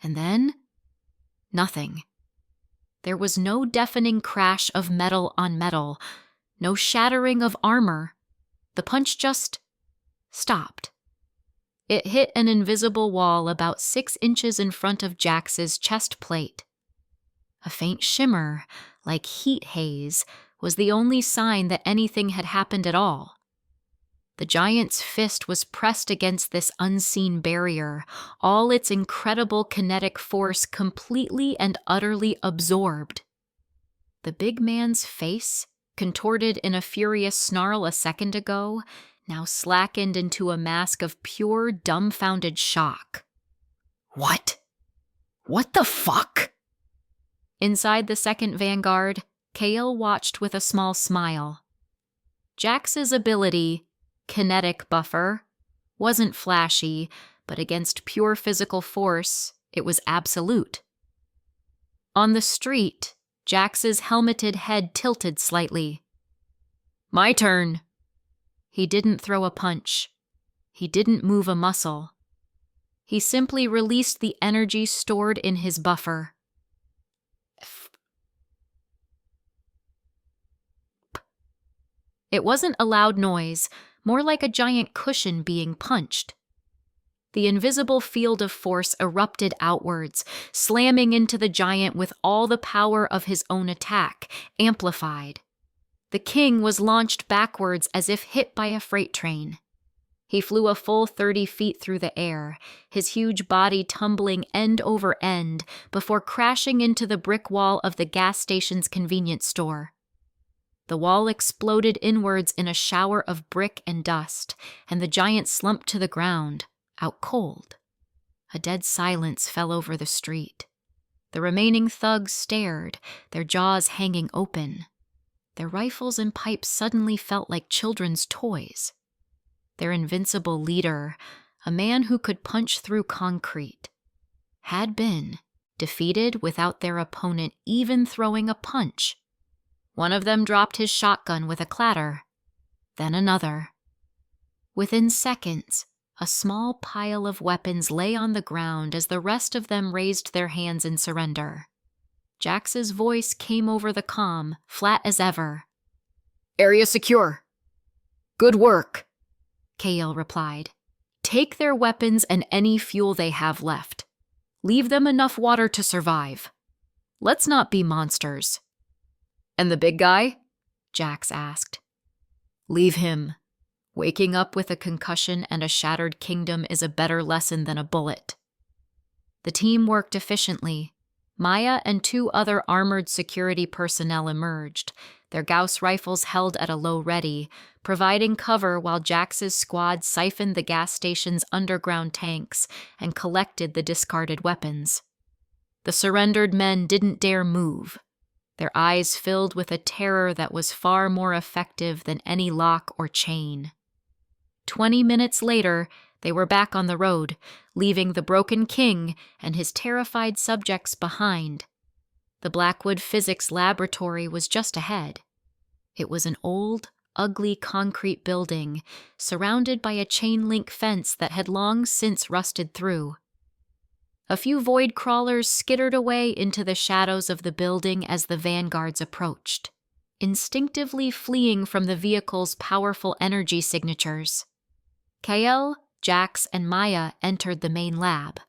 And then, nothing. There was no deafening crash of metal on metal, no shattering of armor. The punch just stopped. It hit an invisible wall about 6 inches in front of Jax's chest plate. A faint shimmer, like heat haze, was the only sign that anything had happened at all. The giant's fist was pressed against this unseen barrier, all its incredible kinetic force completely and utterly absorbed. The big man's face, contorted in a furious snarl a second ago, now slackened into a mask of pure, dumbfounded shock. What? What the fuck? Inside the second vanguard, Kale watched with a small smile. Jax's ability, kinetic buffer, wasn't flashy, but against pure physical force, it was absolute. On the street, Jax's helmeted head tilted slightly. "My turn." He didn't throw a punch. He didn't move a muscle. He simply released the energy stored in his buffer. It wasn't a loud noise, more like a giant cushion being punched. The invisible field of force erupted outwards, slamming into the giant with all the power of his own attack, amplified. The king was launched backwards as if hit by a freight train. He flew a full 30 feet through the air, his huge body tumbling end over end before crashing into the brick wall of the gas station's convenience store. The wall exploded inwards in a shower of brick and dust, and the giant slumped to the ground, out cold. A dead silence fell over the street. The remaining thugs stared, their jaws hanging open. Their rifles and pipes suddenly felt like children's toys. Their invincible leader, a man who could punch through concrete, had been defeated without their opponent even throwing a punch. One of them dropped his shotgun with a clatter, then another. Within seconds, A small pile of weapons lay on the ground as the rest of them raised their hands in surrender. Jax's voice came over the comm, flat as ever. "Area secure." "Good work," Kael replied. "Take their weapons and any fuel they have left. Leave them enough water to survive. Let's not be monsters." "And the big guy?" Jax asked. "Leave him. Waking up with a concussion and a shattered kingdom is a better lesson than a bullet." The team worked efficiently. Maya and 2 other armored security personnel emerged, their Gauss rifles held at a low ready, providing cover while Jax's squad siphoned the gas station's underground tanks and collected the discarded weapons. The surrendered men didn't dare move, their eyes filled with a terror that was far more effective than any lock or chain. 20 minutes later, they were back on the road, leaving the broken king and his terrified subjects behind. The Blackwood Physics Laboratory was just ahead. It was an old, ugly concrete building, surrounded by a chain-link fence that had long since rusted through. A few void crawlers skittered away into the shadows of the building as the vanguards approached, instinctively fleeing from the vehicle's powerful energy signatures. Kael, Jax, and Maya entered the main lab.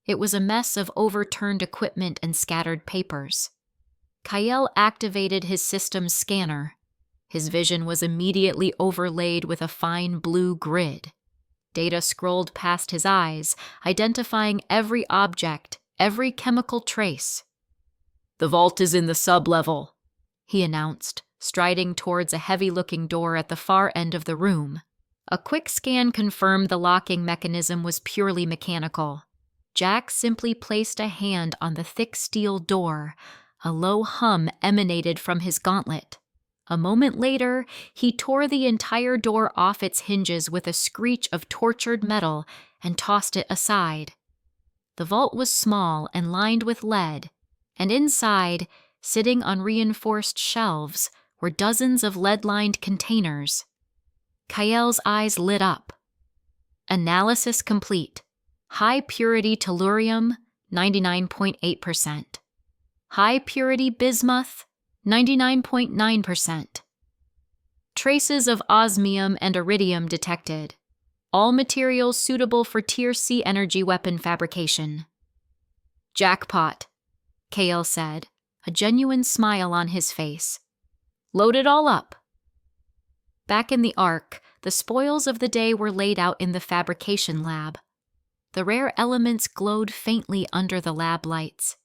It was a mess of overturned equipment and scattered papers. Kael activated his system's scanner. His vision was immediately overlaid with a fine blue grid. Data scrolled past his eyes, identifying every object, every chemical trace. "The vault is in the sub-level," he announced, striding towards a heavy-looking door at the far end of the room. A quick scan confirmed the locking mechanism was purely mechanical. Jax simply placed a hand on the thick steel door. A low hum emanated from his gauntlet. A moment later, he tore the entire door off its hinges with a screech of tortured metal and tossed it aside. The vault was small and lined with lead, and inside, sitting on reinforced shelves, were dozens of lead-lined containers. Kael's eyes lit up. Analysis complete. High-purity tellurium, 99.8%. High-purity bismuth, 99.9%. Traces of osmium and iridium detected. All materials suitable for Tier C energy weapon fabrication. "Jackpot," Kael said, a genuine smile on his face. "Load it all up." Back in the Ark, the spoils of the day were laid out in the fabrication lab. The rare elements glowed faintly under the lab lights.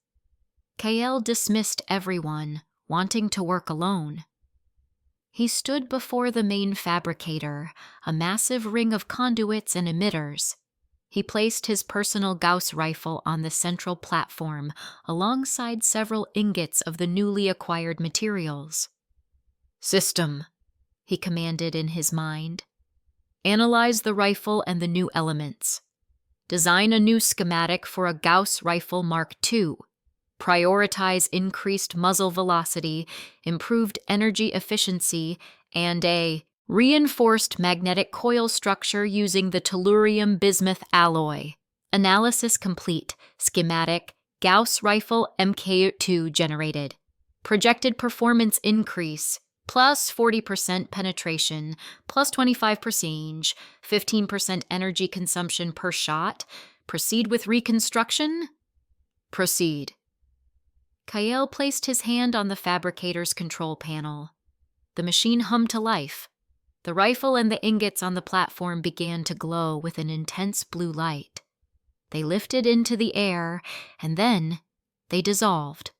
Kael dismissed everyone, wanting to work alone. He stood before the main fabricator, a massive ring of conduits and emitters. He placed his personal Gauss rifle on the central platform, alongside several ingots of the newly acquired materials. "System," he commanded in his mind. "Analyze the rifle and the new elements. Design a new schematic for a Gauss rifle Mark II. Prioritize increased muzzle velocity, improved energy efficiency, and a reinforced magnetic coil structure using the tellurium bismuth alloy. Analysis complete. Schematic. Gauss rifle MK2 generated. Projected performance increase. Plus 40% penetration, plus 25% range, 15% energy consumption per shot. Proceed with reconstruction? Proceed." Kael placed his hand on the fabricator's control panel. The machine hummed to life. The rifle and the ingots on the platform began to glow with an intense blue light. They lifted into the air, and then they dissolved.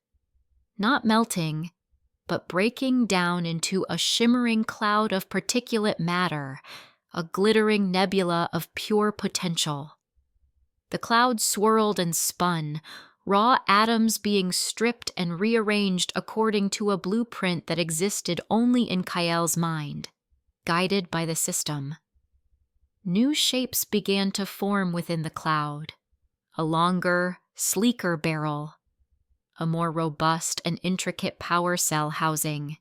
Not melting, but breaking down into a shimmering cloud of particulate matter, a glittering nebula of pure potential. The cloud swirled and spun, raw atoms being stripped and rearranged according to a blueprint that existed only in Kael's mind, guided by the system. New shapes began to form within the cloud. A longer, sleeker barrel, a more robust and intricate power cell housing,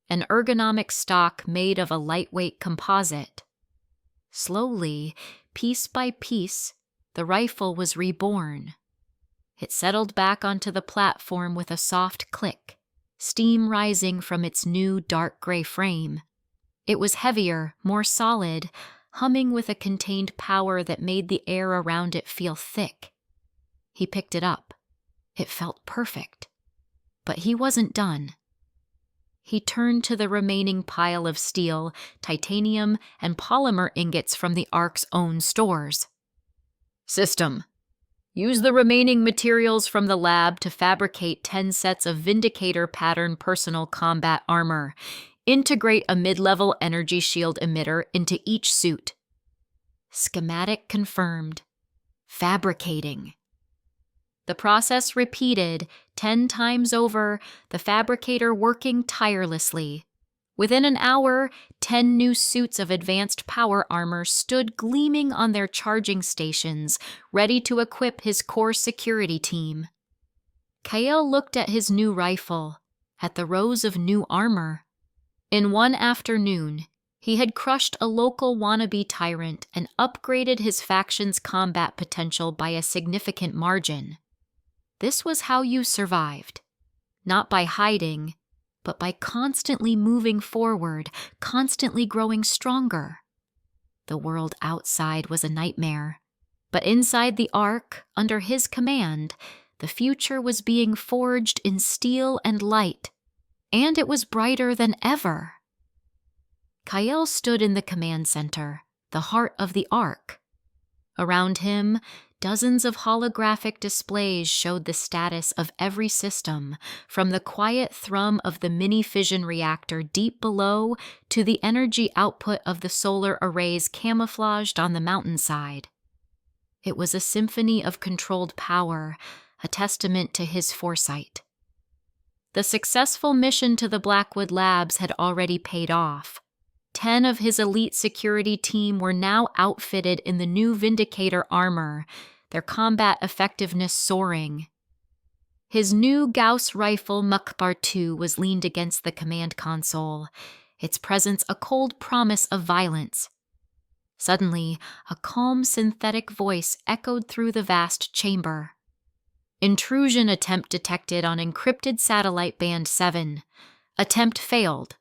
an ergonomic stock made of a lightweight composite. Slowly, piece by piece, the rifle was reborn. It settled back onto the platform with a soft click, steam rising from its new dark gray frame. It was heavier, more solid, humming with a contained power that made the air around it feel thick. He picked it up. It felt perfect. But he wasn't done. He turned to the remaining pile of steel, titanium, and polymer ingots from the Ark's own stores. System. Use the remaining materials from the lab to fabricate 10 sets of Vindicator pattern personal combat armor. Integrate a mid-level energy shield emitter into each suit. Schematic confirmed. Fabricating. The process repeated 10 times over, the fabricator working tirelessly. Within an hour, 10 new suits of advanced power armor stood gleaming on their charging stations, ready to equip his core security team. Kael looked at his new rifle, at the rows of new armor. In one afternoon, he had crushed a local wannabe tyrant and upgraded his faction's combat potential by a significant margin. This was how you survived. Not by hiding, but by constantly moving forward, constantly growing stronger. The world outside was a nightmare, but inside the Ark, under his command, the future was being forged in steel and light, and it was brighter than ever. Kael stood in the command center, the heart of the Ark. Around him, dozens of holographic displays showed the status of every system, from the quiet thrum of the mini-fission reactor deep below to the energy output of the solar arrays camouflaged on the mountainside. It was a symphony of controlled power, a testament to his foresight. The successful mission to the Blackwood Labs had already paid off. 10 of his elite security team were now outfitted in the new Vindicator armor, their combat effectiveness soaring. His new Gauss rifle Mukbar II was leaned against the command console, its presence a cold promise of violence. Suddenly, a calm synthetic voice echoed through the vast chamber. Intrusion attempt detected on encrypted satellite band 7. Attempt failed.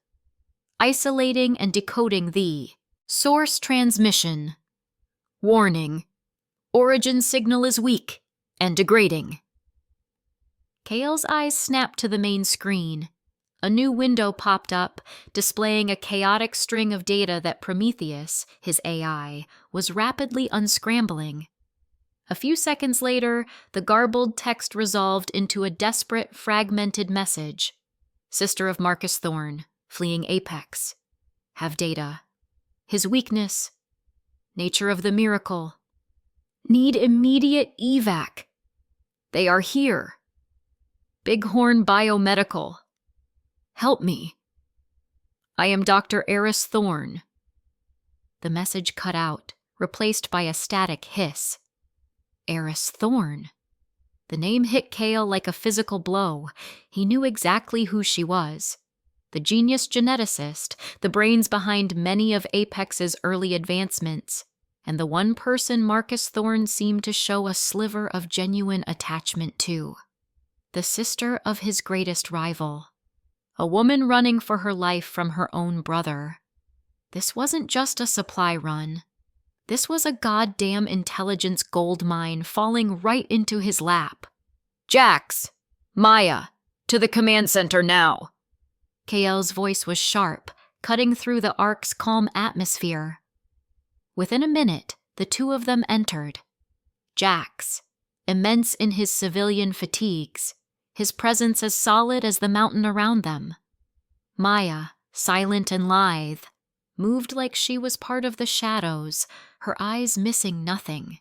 Isolating and decoding the source transmission. Warning. Origin signal is weak and degrading. Kael's eyes snapped to the main screen. A new window popped up, displaying a chaotic string of data that Prometheus, his AI, was rapidly unscrambling. A few seconds later, the garbled text resolved into a desperate, fragmented message. Sister of Marcus Thorne, fleeing Apex. Have data. His weakness. Nature of the miracle. Need immediate evac. They are here. Bighorn Biomedical. Help me. I am Dr. Eris Thorne. The message cut out, replaced by a static hiss. Eris Thorne. The name hit Kael like a physical blow. He knew exactly who she was. The genius geneticist, the brains behind many of Apex's early advancements, and the one person Marcus Thorne seemed to show a sliver of genuine attachment to. The sister of his greatest rival. A woman running for her life from her own brother. This wasn't just a supply run. This was a goddamn intelligence goldmine falling right into his lap. Jax! Maya! To the command center now! Kael's voice was sharp, cutting through the Ark's calm atmosphere. Within a minute, the two of them entered. Jax, immense in his civilian fatigues, his presence as solid as the mountain around them. Maya, silent and lithe, moved like she was part of the shadows, her eyes missing nothing.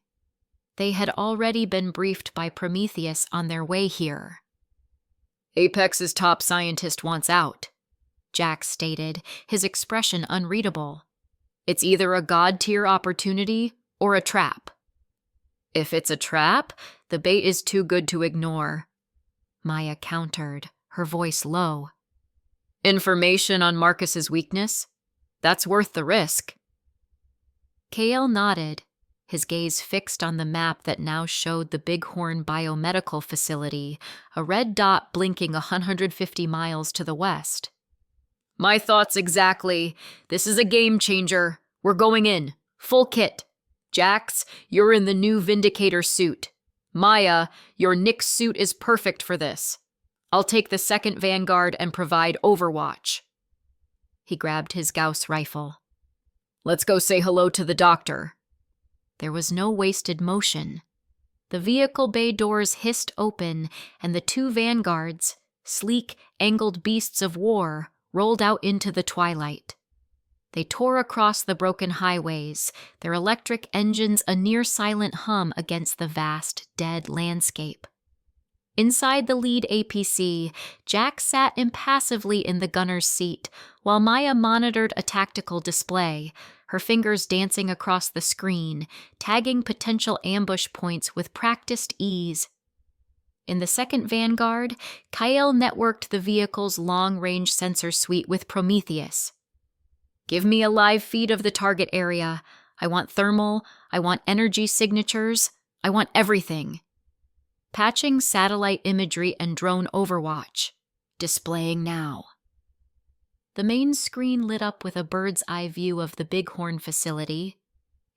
They had already been briefed by Prometheus on their way here. Apex's top scientist wants out, Jax stated, his expression unreadable. It's either a god-tier opportunity or a trap. If it's a trap, the bait is too good to ignore, Maya countered, her voice low. Information on Marcus's weakness? That's worth the risk. Kael nodded, his gaze fixed on the map that now showed the Bighorn Biomedical Facility, a red dot blinking 150 miles to the west. My thoughts exactly. This is a game changer. We're going in. Full kit. Jax, you're in the new Vindicator suit. Maya, your Nyx suit is perfect for this. I'll take the 2nd Vanguard and provide overwatch. He grabbed his Gauss rifle. Let's go say hello to the doctor. There was no wasted motion. The vehicle bay doors hissed open, and the 2 Vanguards, sleek, angled beasts of war, rolled out into the twilight. They tore across the broken highways, their electric engines a near-silent hum against the vast, dead landscape. Inside the lead APC, Jack sat impassively in the gunner's seat, while Maya monitored a tactical display, her fingers dancing across the screen, tagging potential ambush points with practiced ease. In the 2nd Vanguard, Kyle networked the vehicle's long-range sensor suite with Prometheus. Give me a live feed of the target area. I want thermal, I want energy signatures, I want everything. Patching satellite imagery and drone overwatch. Displaying now. The main screen lit up with a bird's eye view of the Bighorn facility.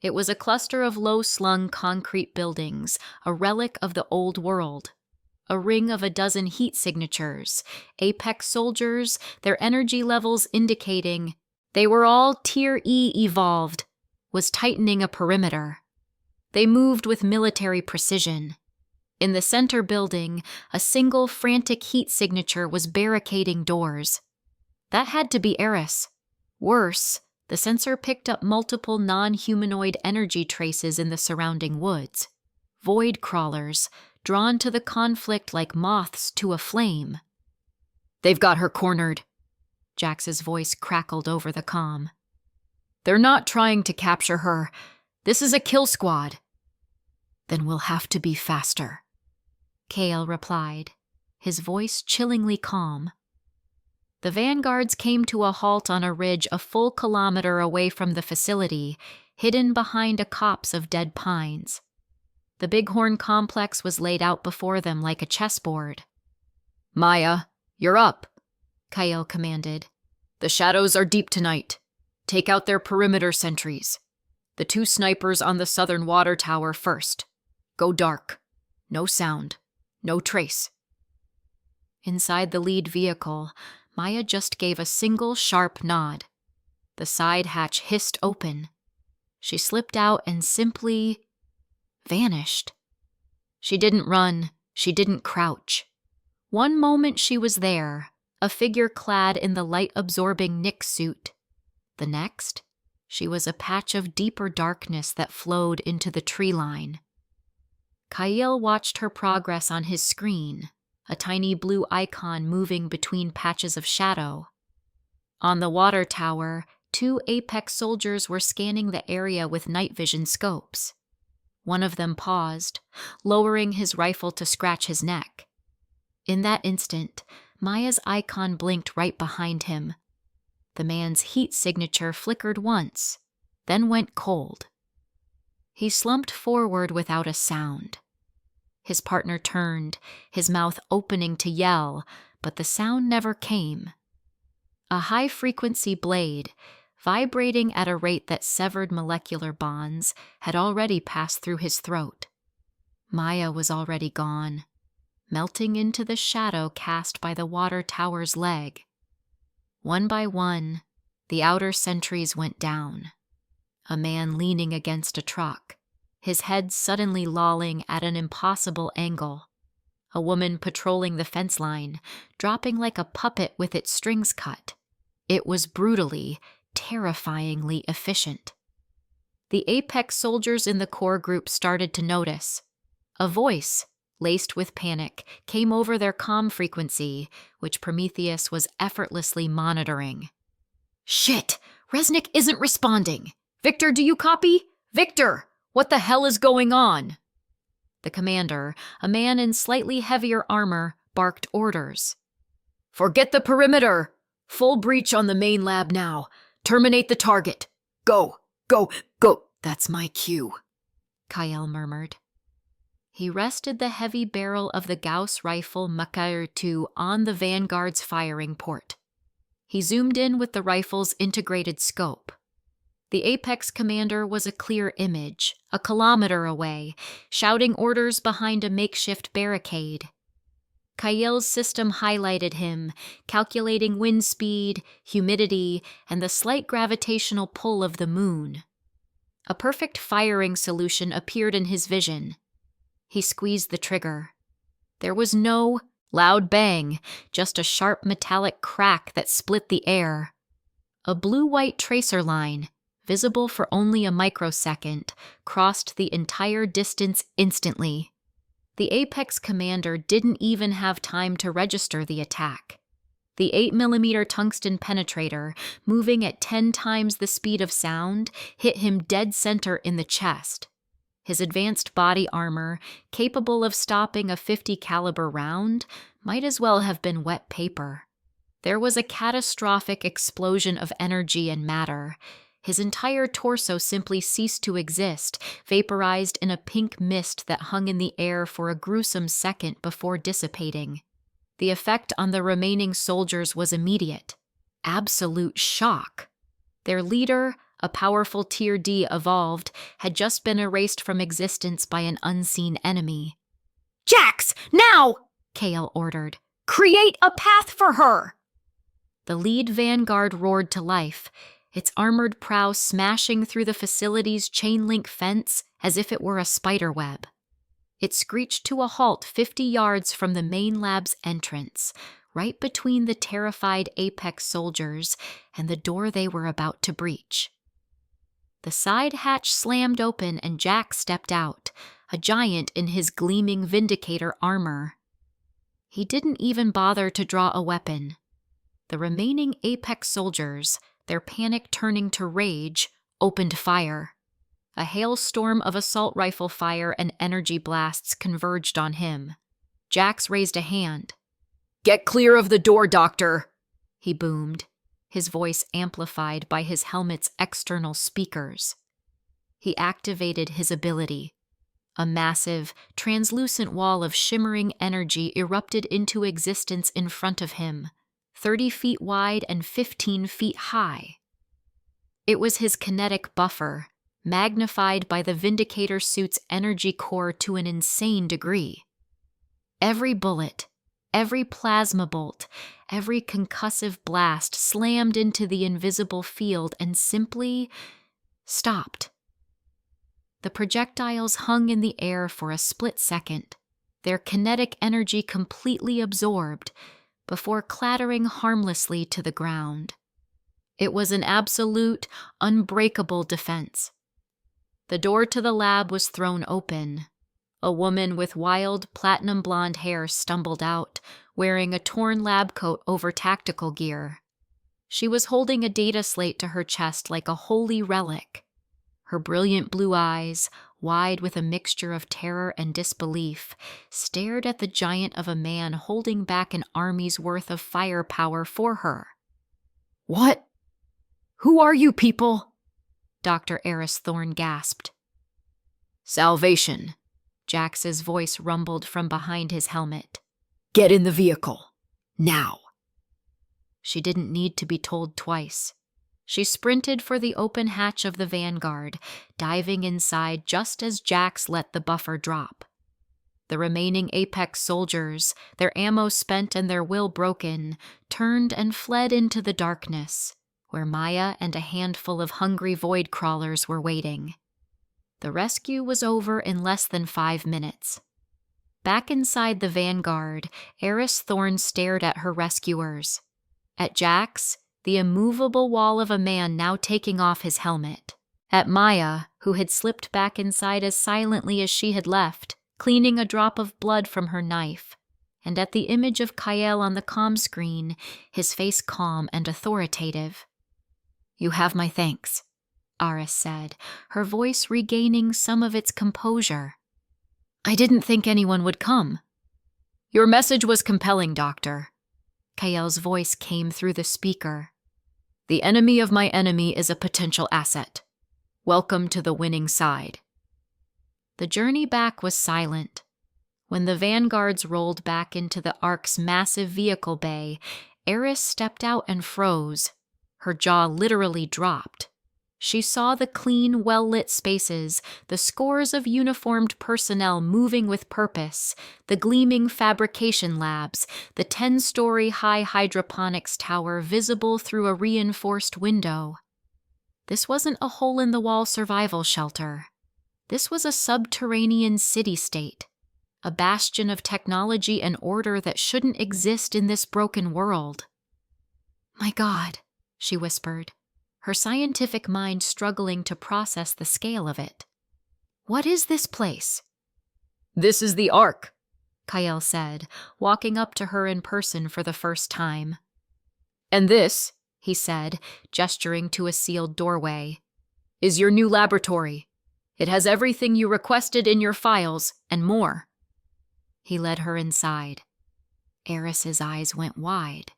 It was a cluster of low-slung concrete buildings, a relic of the old world. A ring of a dozen heat signatures, Apex soldiers, their energy levels indicating they were all Tier E evolved, was tightening a perimeter. They moved with military precision. In the center building, a single frantic heat signature was barricading doors. That had to be Eris. Worse, the sensor picked up multiple non-humanoid energy traces in the surrounding woods. Void crawlers, drawn to the conflict like moths to a flame. They've got her cornered. Jax's voice crackled over the comm. They're not trying to capture her. This is a kill squad. Then we'll have to be faster, Kale replied, his voice chillingly calm. The Vanguards came to a halt on a ridge a full kilometer away from the facility, hidden behind a copse of dead pines. The Bighorn complex was laid out before them like a chessboard. Maya, you're up, Kyle commanded. The shadows are deep tonight. Take out their perimeter sentries. The 2 snipers on the southern water tower first. Go dark. No sound. No trace. Inside the lead vehicle, Maya just gave a single sharp nod. The side hatch hissed open. She slipped out and simply vanished. She didn't run. She didn't crouch. One moment she was there, a figure clad in the light-absorbing Nyx suit. The next, she was a patch of deeper darkness that flowed into the tree line. Kyle watched her progress on his screen, a tiny blue icon moving between patches of shadow. On the water tower, 2 Apex soldiers were scanning the area with night vision scopes. One of them paused, lowering his rifle to scratch his neck. In that instant, Maya's icon blinked right behind him. The man's heat signature flickered once, then went cold. He slumped forward without a sound. His partner turned, his mouth opening to yell, but the sound never came. A high-frequency blade, vibrating at a rate that severed molecular bonds, had already passed through his throat. Maya was already gone, melting into the shadow cast by the water tower's leg. One by one, the outer sentries went down. A man leaning against a truck, his head suddenly lolling at an impossible angle. A woman patrolling the fence line, dropping like a puppet with its strings cut. It was brutally, terrifyingly efficient. The Apex soldiers in the core group started to notice. A voice, laced with panic, came over their comm frequency, which Prometheus was effortlessly monitoring. Shit! Resnick isn't responding! Victor, do you copy? Victor! What the hell is going on? The commander, a man in slightly heavier armor, barked orders. Forget the perimeter! Full breach on the main lab now. Terminate the target. Go, go, go. That's my cue. Kyle murmured. He rested the heavy barrel of the Gauss rifle Macaire II on the Vanguard's firing port. He zoomed in with the rifle's integrated scope. The Apex commander was a clear image, a kilometer away, shouting orders behind a makeshift barricade. Kyle's system highlighted him, calculating wind speed, humidity, and the slight gravitational pull of the moon. A perfect firing solution appeared in his vision. He squeezed the trigger. There was no loud bang, just a sharp metallic crack that split the air. A blue-white tracer line, visible for only a microsecond, crossed the entire distance instantly. The Apex commander didn't even have time to register the attack. The 8mm tungsten penetrator, moving at 10 times the speed of sound, hit him dead center in the chest. His advanced body armor, capable of stopping a .50 caliber round, might as well have been wet paper. There was a catastrophic explosion of energy and matter. His entire torso simply ceased to exist, vaporized in a pink mist that hung in the air for a gruesome second before dissipating. The effect on the remaining soldiers was immediate. Absolute shock. Their leader, a powerful Tier D evolved, had just been erased from existence by an unseen enemy. "Jax, now!" Kale ordered. "Create a path for her!" The lead Vanguard roared to life, its armored prow smashing through the facility's chain-link fence as if it were a spiderweb. It screeched to a halt 50 yards from the main lab's entrance, right between the terrified Apex soldiers and the door they were about to breach. The side hatch slammed open and Jack stepped out, a giant in his gleaming Vindicator armor. He didn't even bother to draw a weapon. The remaining Apex soldiers, their panic turning to rage, opened fire. A hailstorm of assault rifle fire and energy blasts converged on him. Jax raised a hand. "Get clear of the door, Doctor," he boomed, his voice amplified by his helmet's external speakers. He activated his ability. A massive, translucent wall of shimmering energy erupted into existence in front of him, 30 feet wide and 15 feet high. It was his kinetic buffer, magnified by the Vindicator suit's energy core to an insane degree. Every bullet, every plasma bolt, every concussive blast slammed into the invisible field and simply stopped. The projectiles hung in the air for a split second, their kinetic energy completely absorbed, before clattering harmlessly to the ground. It was an absolute, unbreakable defense. The door to the lab was thrown open. A woman with wild, platinum blonde hair stumbled out, wearing a torn lab coat over tactical gear. She was holding a data slate to her chest like a holy relic. Her brilliant blue eyes, wide with a mixture of terror and disbelief, stared at the giant of a man holding back an army's worth of firepower for her. "What? Who are you people?" Dr. Eris Thorne gasped. "Salvation," Jax's voice rumbled from behind his helmet. "Get in the vehicle. Now." She didn't need to be told twice. She sprinted for the open hatch of the Vanguard, diving inside just as Jax let the buffer drop. The remaining Apex soldiers, their ammo spent and their will broken, turned and fled into the darkness, where Maya and a handful of hungry void crawlers were waiting. The rescue was over in less than 5 minutes. Back inside the Vanguard, Eris Thorne stared at her rescuers. At Jax, the immovable wall of a man now taking off his helmet. At Maya, who had slipped back inside as silently as she had left, cleaning a drop of blood from her knife. And at the image of Kyle on the comm screen, his face calm and authoritative. "You have my thanks," Aris said, her voice regaining some of its composure. "I didn't think anyone would come." "Your message was compelling, Doctor." Kyle's voice came through the speaker. "The enemy of my enemy is a potential asset. Welcome to the winning side." The journey back was silent. When the vanguards rolled back into the Ark's massive vehicle bay, Eris stepped out and froze. Her jaw literally dropped. She saw the clean, well-lit spaces, the scores of uniformed personnel moving with purpose, the gleaming fabrication labs, the 10-story high hydroponics tower visible through a reinforced window. This wasn't a hole-in-the-wall survival shelter. This was a subterranean city-state, a bastion of technology and order that shouldn't exist in this broken world. "My God," she whispered, her scientific mind struggling to process the scale of it. "What is this place?" "This is the Ark," Kyle said, walking up to her in person for the first time. "And this," he said, gesturing to a sealed doorway, "is your new laboratory. It has everything you requested in your files, and more." He led her inside. Eris's eyes went wide.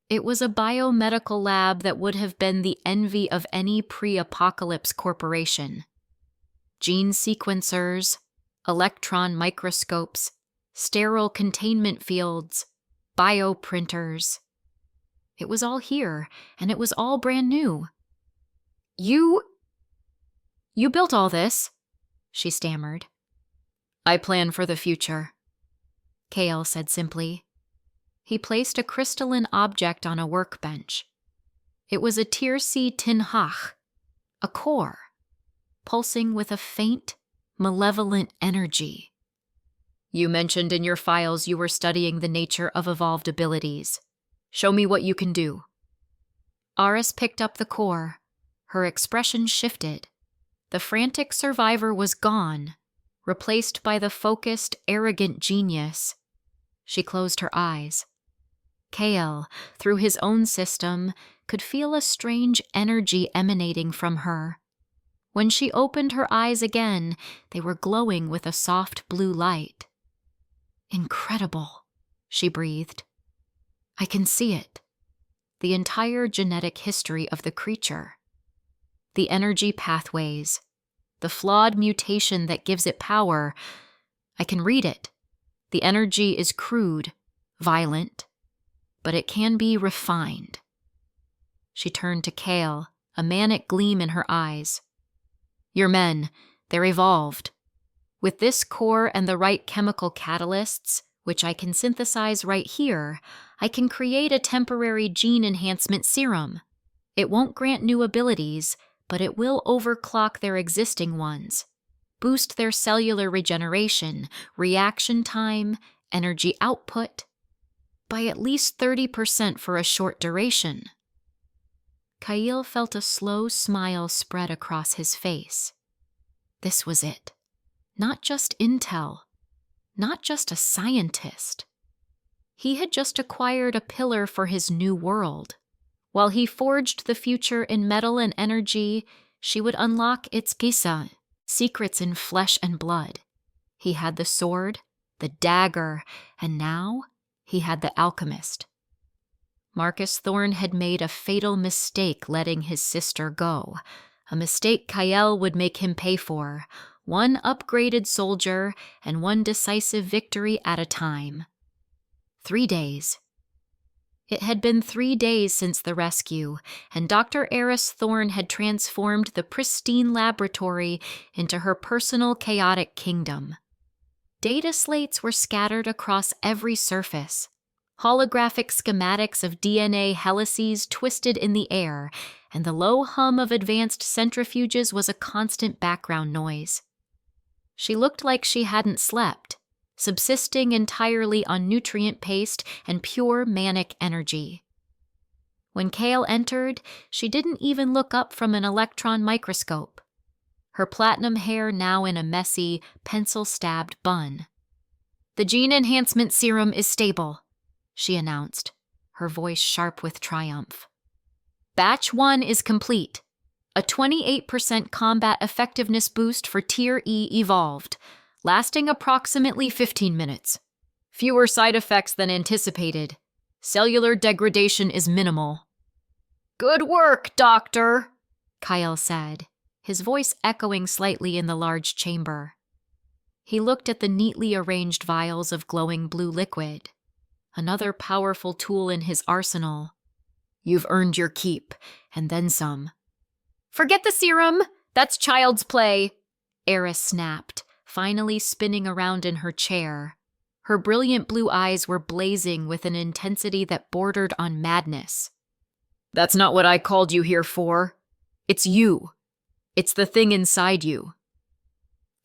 It was a biomedical lab that would have been the envy of any pre-apocalypse corporation. Gene sequencers, electron microscopes, sterile containment fields, bioprinters. It was all here, and it was all brand new. You built all this," she stammered. "I plan for the future," Kale said simply. He placed a crystalline object on a workbench. It was a Tirsi Tinhach, a core, pulsing with a faint, malevolent energy. "You mentioned in your files you were studying the nature of evolved abilities. Show me what you can do." Aris picked up the core. Her expression shifted. The frantic survivor was gone, replaced by the focused, arrogant genius. She closed her eyes. Kale, through his own system, could feel a strange energy emanating from her. When she opened her eyes again, they were glowing with a soft blue light. "Incredible," she breathed. "I can see it. The entire genetic history of the creature. The energy pathways, the flawed mutation that gives it power. I can read it. The energy is crude, violent, but it can be refined." She turned to Kale, a manic gleam in her eyes. "Your men, they're evolved. With this core and the right chemical catalysts, which I can synthesize right here, I can create a temporary gene enhancement serum. It won't grant new abilities, but it will overclock their existing ones, boost their cellular regeneration, reaction time, energy output, by at least 30% for a short duration." Kyle felt a slow smile spread across his face. This was it. Not just intel. Not just a scientist. He had just acquired a pillar for his new world. While he forged the future in metal and energy, she would unlock its Gisa, secrets in flesh and blood. He had the sword, the dagger, and now he had the alchemist. Marcus Thorne had made a fatal mistake letting his sister go, a mistake Kyle would make him pay for, one upgraded soldier and one decisive victory at a time. 3 days. It had been 3 days since the rescue, and Dr. Eris Thorne had transformed the pristine laboratory into her personal chaotic kingdom. Data slates were scattered across every surface. Holographic schematics of DNA helices twisted in the air, and the low hum of advanced centrifuges was a constant background noise. She looked like she hadn't slept, subsisting entirely on nutrient paste and pure manic energy. When Kale entered, she didn't even look up from an electron microscope, her platinum hair now in a messy, pencil-stabbed bun. "The gene enhancement serum is stable," she announced, her voice sharp with triumph. "Batch 1 is complete. A 28% combat effectiveness boost for Tier E evolved, lasting approximately 15 minutes. Fewer side effects than anticipated. Cellular degradation is minimal." "Good work, Doctor," Kyle said, his voice echoing slightly in the large chamber. He looked at the neatly arranged vials of glowing blue liquid. Another powerful tool in his arsenal. You've earned your keep, and then some. Forget the serum! That's child's play! Eris snapped, finally spinning around in her chair. Her brilliant blue eyes were blazing with an intensity that bordered on madness. That's not what I called you here for. It's you. It's the thing inside you.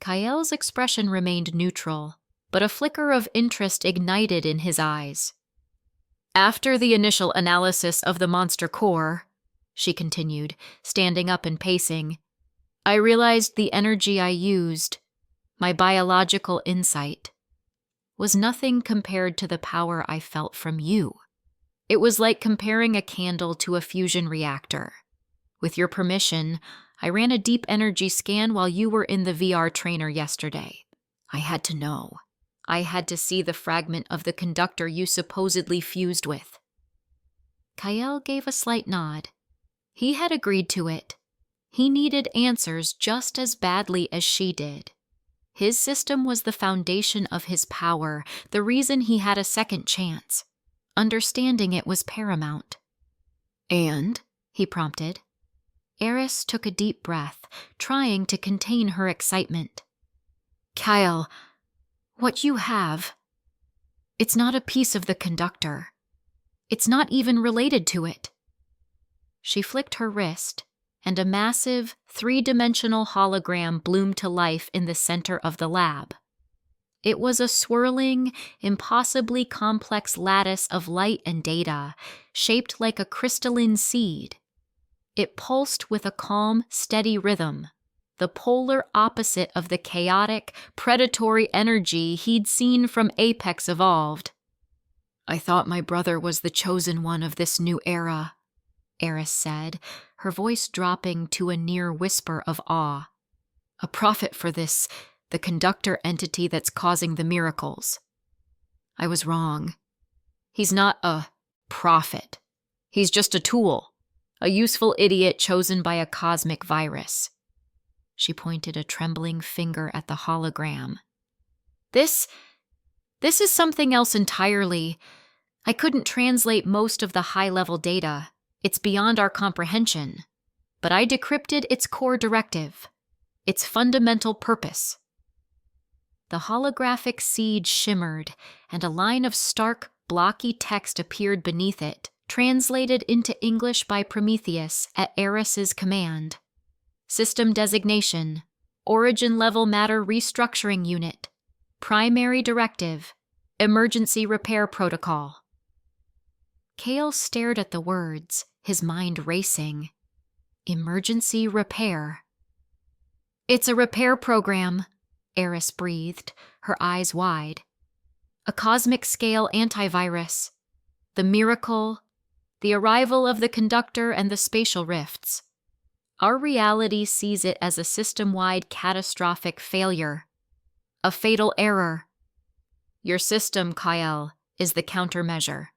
Kyle expression remained neutral, but a flicker of interest ignited in his eyes. After the initial analysis of the monster core, she continued, standing up and pacing, I realized the energy I used, my biological insight, was nothing compared to the power I felt from you. It was like comparing a candle to a fusion reactor. With your permission, I ran a deep energy scan while you were in the VR trainer yesterday. I had to know. I had to see the fragment of the conductor you supposedly fused with. Kyle gave a slight nod. He had agreed to it. He needed answers just as badly as she did. His system was the foundation of his power, the reason he had a second chance. Understanding it was paramount. And? He prompted. Eris took a deep breath, trying to contain her excitement. Kyle, what you have, it's not a piece of the conductor. It's not even related to it. She flicked her wrist, and a massive, three-dimensional hologram bloomed to life in the center of the lab. It was a swirling, impossibly complex lattice of light and data, shaped like a crystalline seed. It pulsed with a calm, steady rhythm, the polar opposite of the chaotic, predatory energy he'd seen from Apex Evolved. I thought my brother was the chosen one of this new era, Eris said, her voice dropping to a near whisper of awe. A prophet for this, the conductor entity that's causing the miracles. I was wrong. He's not a prophet. He's just a tool, a useful idiot chosen by a cosmic virus. She pointed a trembling finger at the hologram. This is something else entirely. I couldn't translate most of the high-level data. It's beyond our comprehension. But I decrypted its core directive, its fundamental purpose. The holographic seed shimmered, and a line of stark, blocky text appeared beneath it, translated into English by Prometheus at Eris's command. System designation, Origin Level Matter Restructuring Unit, Primary Directive, Emergency Repair Protocol. Kale stared at the words, his mind racing. Emergency repair. It's a repair program, Eris breathed, her eyes wide. A cosmic-scale antivirus. The miracle, the arrival of the conductor and the spatial rifts. Our reality sees it as a system-wide catastrophic failure. A fatal error. Your system, Kyle, is the countermeasure.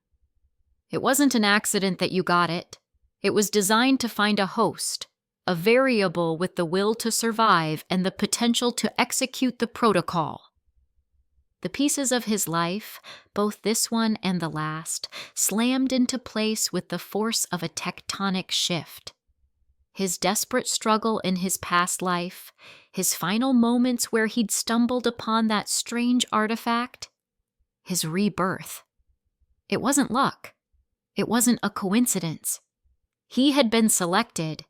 It wasn't an accident that you got it. It was designed to find a host, a variable with the will to survive and the potential to execute the protocol. The pieces of his life, both this one and the last, slammed into place with the force of a tectonic shift. His desperate struggle in his past life, his final moments where he'd stumbled upon that strange artifact, his rebirth. It wasn't luck. It wasn't a coincidence. He had been selected.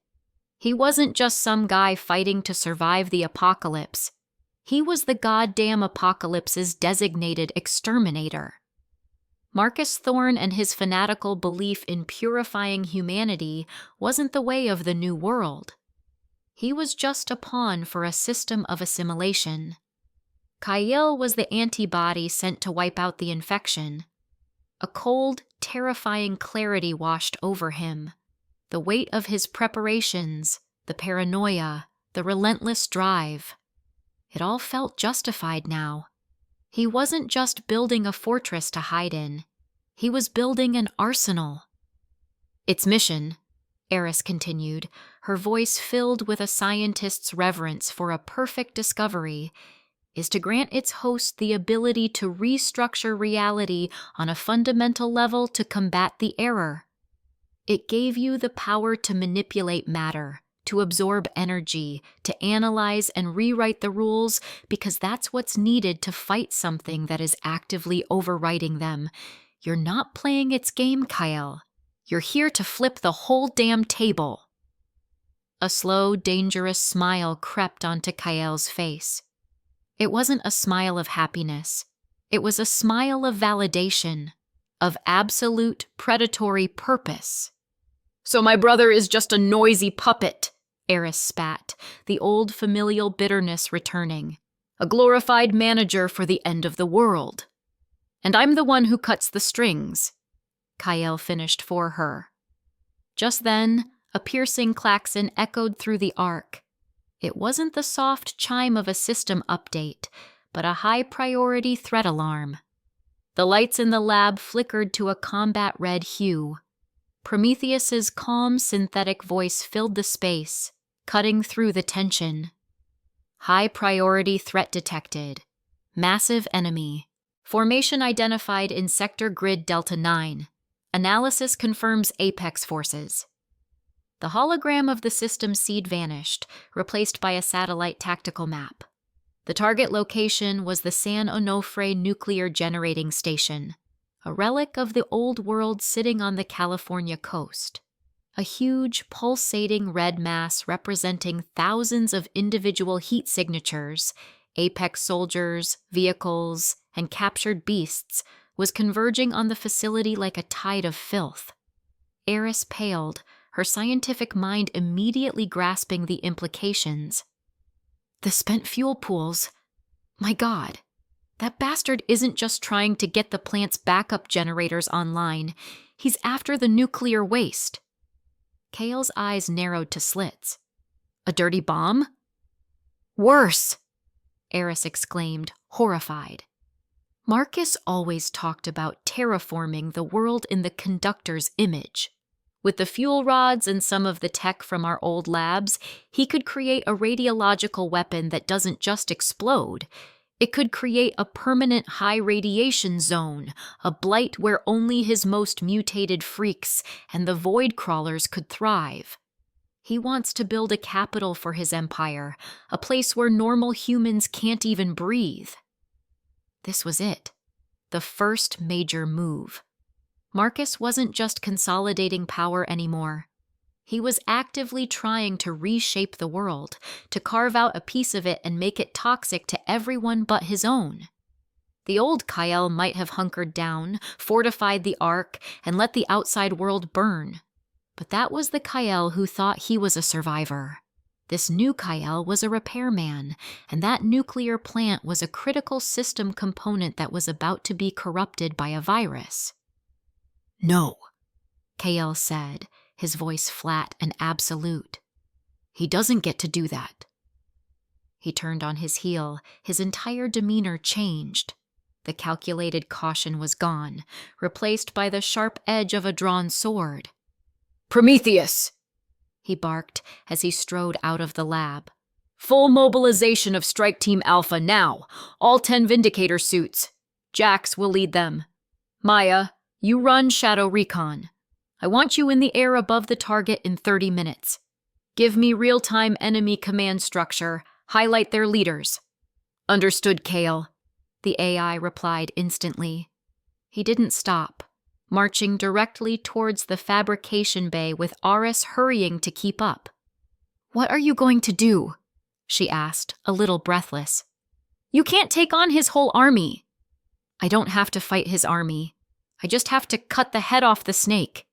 He wasn't just some guy fighting to survive the apocalypse. He was the goddamn apocalypse's designated exterminator. Marcus Thorne and his fanatical belief in purifying humanity wasn't the way of the new world. He was just a pawn for a system of assimilation. Kyle was the antibody sent to wipe out the infection. A cold, terrifying clarity washed over him. The weight of his preparations, the paranoia, the relentless drive. It all felt justified now. He wasn't just building a fortress to hide in. He was building an arsenal. Its mission, Eris continued, her voice filled with a scientist's reverence for a perfect discovery, is to grant its host the ability to restructure reality on a fundamental level to combat the error. It gave you the power to manipulate matter, to absorb energy, to analyze and rewrite the rules, because that's what's needed to fight something that is actively overriding them. You're not playing its game, Kyle. You're here to flip the whole damn table. A slow, dangerous smile crept onto Kyle's face. It wasn't a smile of happiness. It was a smile of validation, of absolute predatory purpose. So my brother is just a noisy puppet, Eris spat, the old familial bitterness returning. A glorified manager for the end of the world. And I'm the one who cuts the strings, Kyle finished for her. Just then, a piercing klaxon echoed through the arc. It wasn't the soft chime of a system update, but a high-priority threat alarm. The lights in the lab flickered to a combat red hue. Prometheus's calm synthetic voice filled the space, cutting through the tension. High-priority threat detected. Massive enemy. Formation identified in Sector Grid Delta 9. Analysis confirms Apex forces. The hologram of the system seed vanished, replaced by a satellite tactical map. The target location was the San Onofre Nuclear Generating Station, a relic of the old world sitting on the California coast. A huge, pulsating red mass representing thousands of individual heat signatures, Apex soldiers, vehicles, and captured beasts was converging on the facility like a tide of filth. Eris paled, her scientific mind immediately grasping the implications. The spent fuel pools. My God, that bastard isn't just trying to get the plant's backup generators online. He's after the nuclear waste. Kale's eyes narrowed to slits. A dirty bomb? Worse, Eris exclaimed, horrified. Marcus always talked about terraforming the world in the conductor's image. With the fuel rods and some of the tech from our old labs, he could create a radiological weapon that doesn't just explode. It could create a permanent high radiation zone, a blight where only his most mutated freaks and the void crawlers could thrive. He wants to build a capital for his empire, a place where normal humans can't even breathe. This was it, the first major move. Marcus wasn't just consolidating power anymore. He was actively trying to reshape the world, to carve out a piece of it and make it toxic to everyone but his own. The old Kyle might have hunkered down, fortified the Ark, and let the outside world burn. But that was the Kyle who thought he was a survivor. This new Kyle was a repairman, and that nuclear plant was a critical system component that was about to be corrupted by a virus. No, Kyle said, his voice flat and absolute. He doesn't get to do that. He turned on his heel, his entire demeanor changed. The calculated caution was gone, replaced by the sharp edge of a drawn sword. Prometheus, he barked as he strode out of the lab. Full mobilization of Strike Team Alpha now. All 10 Vindicator suits. Jax will lead them. Maya, you run Shadow Recon. I want you in the air above the target in 30 minutes. Give me real-time enemy command structure. Highlight their leaders. Understood, Kale, the AI replied instantly. He didn't stop, marching directly towards the fabrication bay with Aris hurrying to keep up. What are you going to do? She asked, a little breathless. You can't take on his whole army. I don't have to fight his army. I just have to cut the head off the snake,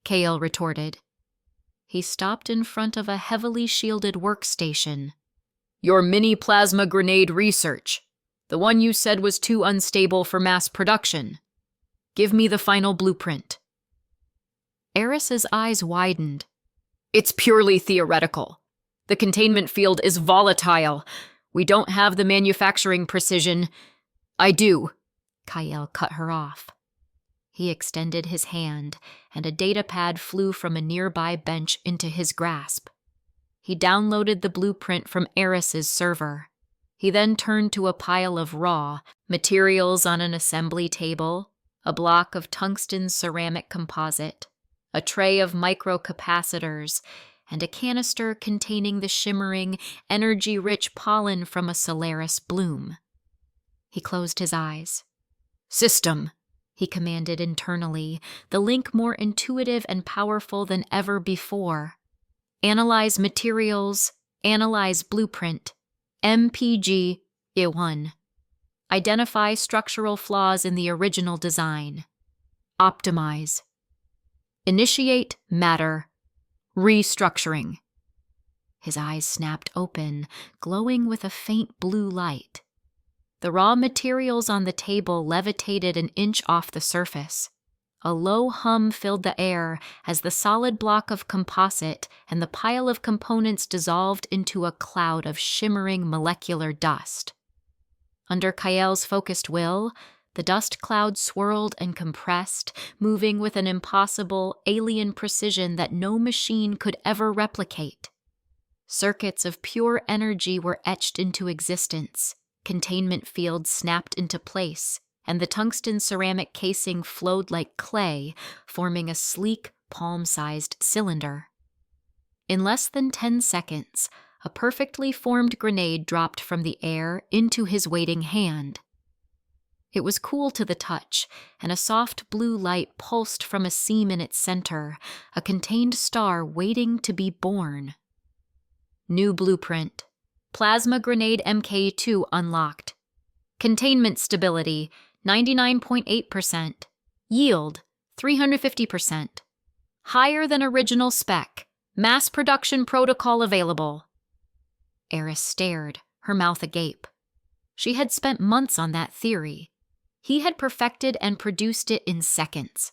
Kale retorted. He stopped in front of a heavily shielded workstation. Your mini plasma grenade research. The one you said was too unstable for mass production. Give me the final blueprint. Eris's eyes widened. It's purely theoretical. The containment field is volatile. We don't have the manufacturing precision. I do. Kyle cut her off. He extended his hand, and a datapad flew from a nearby bench into his grasp. He downloaded the blueprint from Eris's server. He then turned to a pile of raw materials on an assembly table, a block of tungsten ceramic composite, a tray of microcapacitors, and a canister containing the shimmering, energy-rich pollen from a Solaris bloom. He closed his eyes. "System," he commanded internally, the link more intuitive and powerful than ever before. "Analyze materials, analyze blueprint, MPG I1. Identify structural flaws in the original design. Optimize. Initiate matter. Restructuring." His eyes snapped open, glowing with a faint blue light. The raw materials on the table levitated an inch off the surface. A low hum filled the air as the solid block of composite and the pile of components dissolved into a cloud of shimmering molecular dust. Under Kael's focused will, the dust cloud swirled and compressed, moving with an impossible, alien precision that no machine could ever replicate. Circuits of pure energy were etched into existence, containment fields snapped into place, and the tungsten ceramic casing flowed like clay, forming a sleek, palm-sized cylinder. In less than 10 seconds, a perfectly formed grenade dropped from the air into his waiting hand. It was cool to the touch, and a soft blue light pulsed from a seam in its center, a contained star waiting to be born. New blueprint. Plasma grenade MK2 unlocked. Containment stability, 99.8%. Yield, 350%. Higher than original spec. Mass production protocol available. Eris stared, her mouth agape. She had spent months on that theory. He had perfected and produced it in seconds.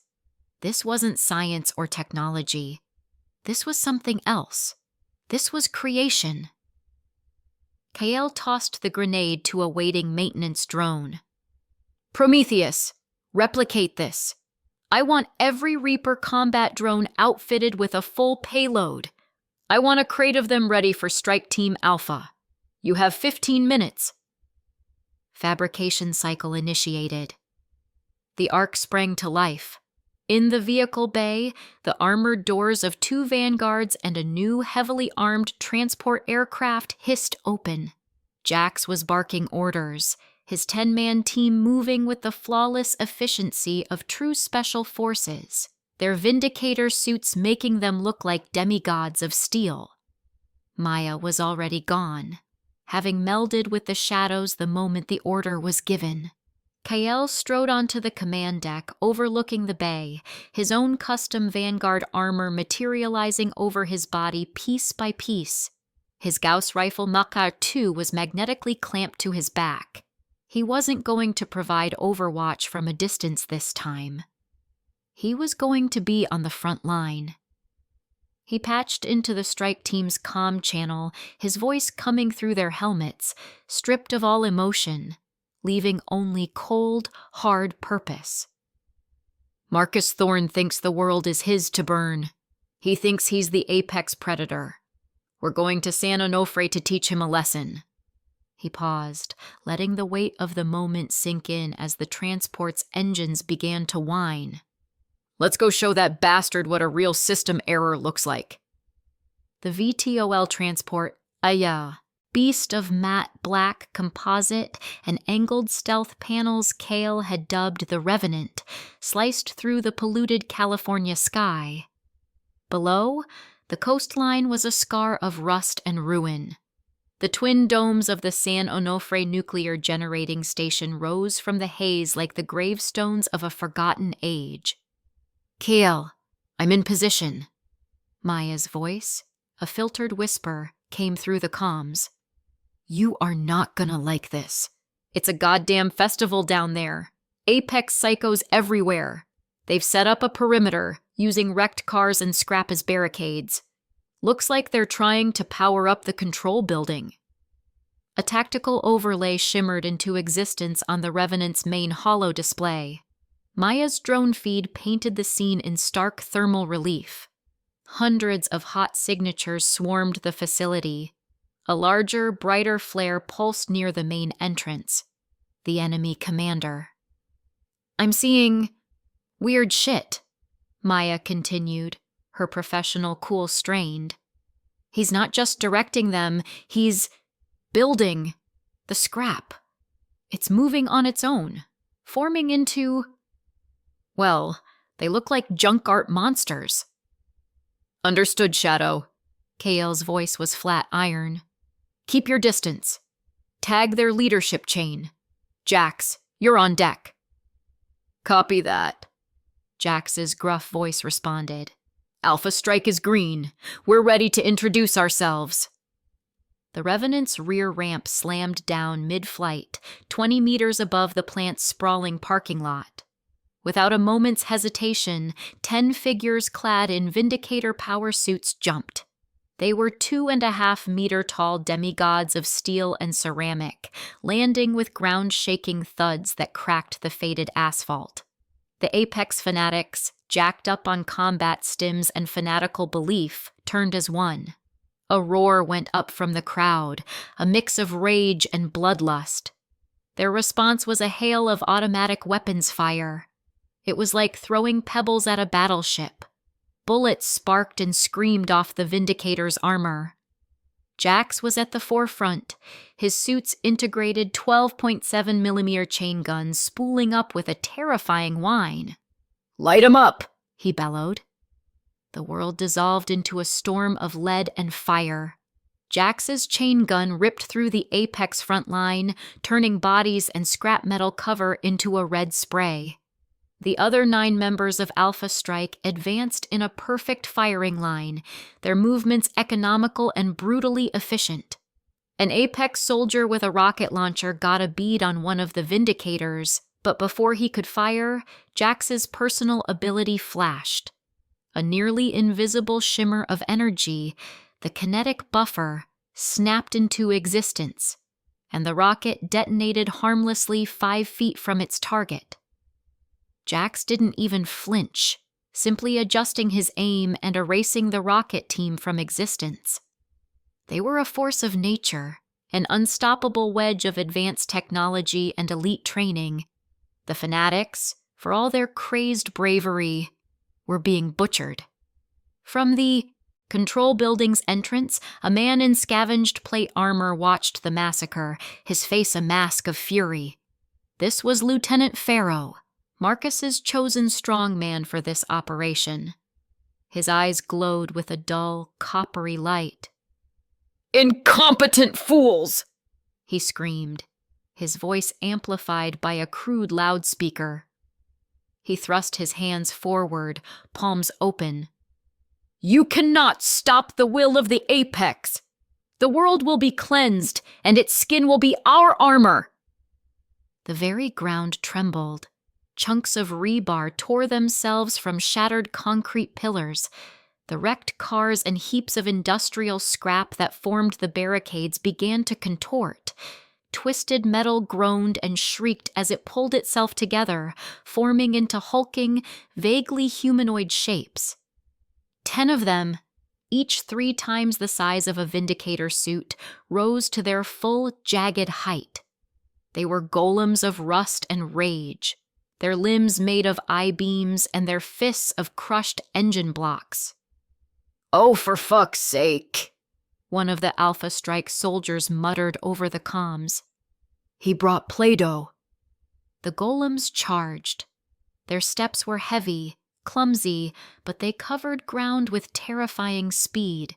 This wasn't science or technology. This was something else. This was creation. Kael tossed the grenade to a waiting maintenance drone. "Prometheus, replicate this. I want every Reaper combat drone outfitted with a full payload. I want a crate of them ready for Strike Team Alpha. You have 15 minutes. Fabrication cycle initiated. The Ark sprang to life. In the vehicle bay, the armored doors of 2 Vanguards and a new heavily armed transport aircraft hissed open. Jax was barking orders, his 10-man team moving with the flawless efficiency of true special forces, their Vindicator suits making them look like demigods of steel. Maya was already gone, having melded with the shadows the moment the order was given. Kael strode onto the command deck overlooking the bay, his own custom Vanguard armor materializing over his body piece by piece. His Gauss rifle Makar II was magnetically clamped to his back. He wasn't going to provide overwatch from a distance this time. He was going to be on the front line. He patched into the strike team's comm channel, his voice coming through their helmets, stripped of all emotion, leaving only cold, hard purpose. "Marcus Thorne thinks the world is his to burn. He thinks he's the apex predator. We're going to San Onofre to teach him a lesson." He paused, letting the weight of the moment sink in as the transport's engines began to whine. "Let's go show that bastard what a real system error looks like." The VTOL transport, Aya, beast of matte black composite and angled stealth panels Kael had dubbed the Revenant, sliced through the polluted California sky. Below, the coastline was a scar of rust and ruin. The twin domes of the San Onofre nuclear generating station rose from the haze like the gravestones of a forgotten age. "Kael, I'm in position." Maya's voice, a filtered whisper, came through the comms. "You are not gonna like this. It's a goddamn festival down there. Apex psychos everywhere. They've set up a perimeter, using wrecked cars and scrap as barricades. Looks like they're trying to power up the control building." A tactical overlay shimmered into existence on the Revenant's main holo display. Maya's drone feed painted the scene in stark thermal relief. Hundreds of hot signatures swarmed the facility. A larger, brighter flare pulsed near the main entrance. The enemy commander. "I'm seeing weird shit," Maya continued, her professional cool strained. "He's not just directing them, he's building the scrap. It's moving on its own, forming into, well, they look like junk art monsters." "Understood, Shadow." Kael's voice was flat iron. "Keep your distance. Tag their leadership chain. Jax, you're on deck." "Copy that," Jax's gruff voice responded. "Alpha Strike is green. We're ready to introduce ourselves." The Revenant's rear ramp slammed down mid-flight, 20 meters above the plant's sprawling parking lot. Without a moment's hesitation, 10 figures clad in Vindicator power suits jumped. They were 2.5-meter-tall demigods of steel and ceramic, landing with ground-shaking thuds that cracked the faded asphalt. The Apex fanatics, jacked up on combat stims and fanatical belief, turned as one. A roar went up from the crowd, a mix of rage and bloodlust. Their response was a hail of automatic weapons fire. It was like throwing pebbles at a battleship. Bullets sparked and screamed off the Vindicator's armor. Jax was at the forefront, his suit's integrated 12.7mm chain guns spooling up with a terrifying whine. "Light 'em up!" he bellowed. The world dissolved into a storm of lead and fire. Jax's chain gun ripped through the Apex front line, turning bodies and scrap metal cover into a red spray. The other 9 members of Alpha Strike advanced in a perfect firing line, their movements economical and brutally efficient. An Apex soldier with a rocket launcher got a bead on one of the Vindicators, but before he could fire, Jax's personal ability flashed. A nearly invisible shimmer of energy, the kinetic buffer, snapped into existence, and the rocket detonated harmlessly 5 feet from its target. Jax didn't even flinch, simply adjusting his aim and erasing the rocket team from existence. They were a force of nature, an unstoppable wedge of advanced technology and elite training. The fanatics, for all their crazed bravery, were being butchered. From the control building's entrance, a man in scavenged plate armor watched the massacre, his face a mask of fury. This was Lieutenant Pharaoh, Marcus's chosen strongman for this operation. His eyes glowed with a dull, coppery light. "Incompetent fools!" he screamed, his voice amplified by a crude loudspeaker. He thrust his hands forward, palms open. "You cannot stop the will of the Apex! The world will be cleansed, and its skin will be our armor!" The very ground trembled. Chunks of rebar tore themselves from shattered concrete pillars. The wrecked cars and heaps of industrial scrap that formed the barricades began to contort. Twisted metal groaned and shrieked as it pulled itself together, forming into hulking, vaguely humanoid shapes. 10 of them, each 3 times the size of a Vindicator suit, rose to their full, jagged height. They were golems of rust and rage, their limbs made of I-beams and their fists of crushed engine blocks. "Oh, for fuck's sake," one of the Alpha Strike soldiers muttered over the comms. "He brought Play-Doh." The golems charged. Their steps were heavy, clumsy, but they covered ground with terrifying speed.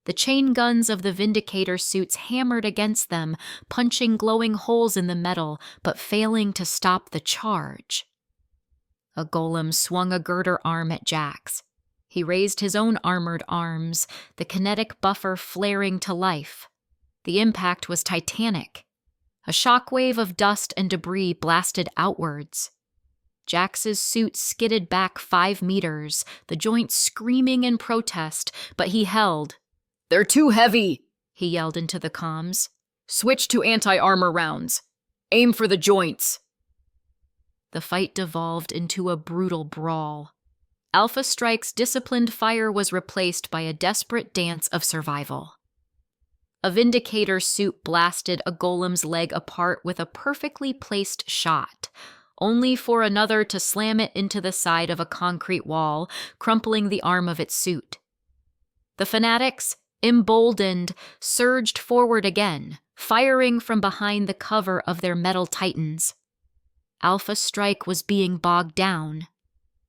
The chain guns of the Vindicator suits hammered against them, punching glowing holes in the metal, but failing to stop the charge. A golem swung a girder arm at Jax. He raised his own armored arms, the kinetic buffer flaring to life. The impact was titanic. A shockwave of dust and debris blasted outwards. Jax's suit skidded back 5 meters, the joints screaming in protest, but he held. "They're too heavy," he yelled into the comms. "Switch to anti-armor rounds. Aim for the joints." The fight devolved into a brutal brawl. Alpha Strike's disciplined fire was replaced by a desperate dance of survival. A Vindicator suit blasted a golem's leg apart with a perfectly placed shot, only for another to slam it into the side of a concrete wall, crumpling the arm of its suit. The fanatics, emboldened, surged forward again, firing from behind the cover of their metal titans. Alpha Strike was being bogged down.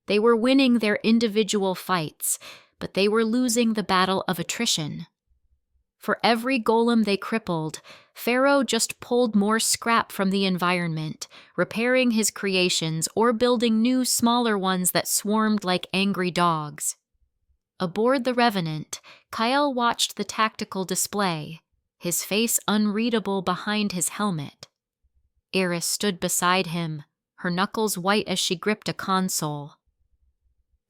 They were winning their individual fights, but they were losing the battle of attrition. For every golem they crippled, Pharaoh just pulled more scrap from the environment, repairing his creations or building new, smaller ones that swarmed like angry dogs. Aboard the Revenant, Kyle watched the tactical display, his face unreadable behind his helmet. Eris stood beside him, her knuckles white as she gripped a console.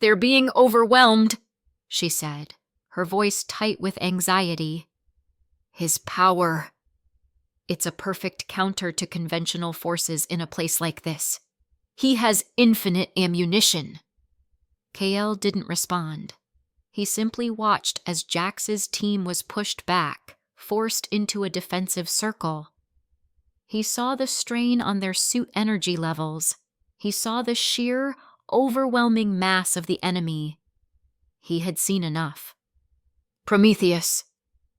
"They're being overwhelmed," she said, her voice tight with anxiety. "His power. It's a perfect counter to conventional forces in a place like this. He has infinite ammunition." Kael didn't respond. He simply watched as Jax's team was pushed back, forced into a defensive circle. He saw the strain on their suit energy levels. He saw the sheer, overwhelming mass of the enemy. He had seen enough. "Prometheus,"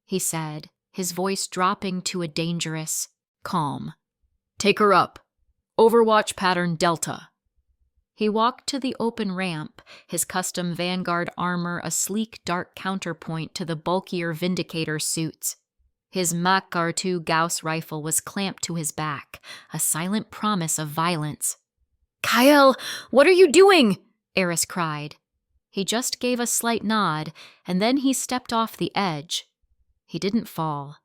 he said, his voice dropping to a dangerous calm. "Take her up. Overwatch pattern Delta." He walked to the open ramp, his custom Vanguard armor a sleek, dark counterpoint to the bulkier Vindicator suits. His Makar II Gauss rifle was clamped to his back, a silent promise of violence. "Kyle, what are you doing?" Eris cried. He just gave a slight nod, and then he stepped off the edge. He didn't fall.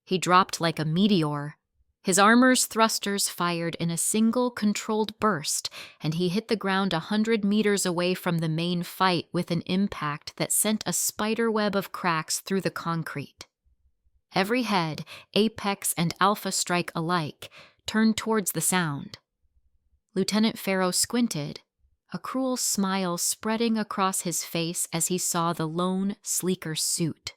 He dropped like a meteor. His armor's thrusters fired in a single controlled burst, and he hit the ground 100 meters away from the main fight with an impact that sent a spiderweb of cracks through the concrete. Every head, Apex and Alpha Strike alike, turned towards the sound. Lieutenant Pharaoh squinted, a cruel smile spreading across his face as he saw the lone, sleeker suit.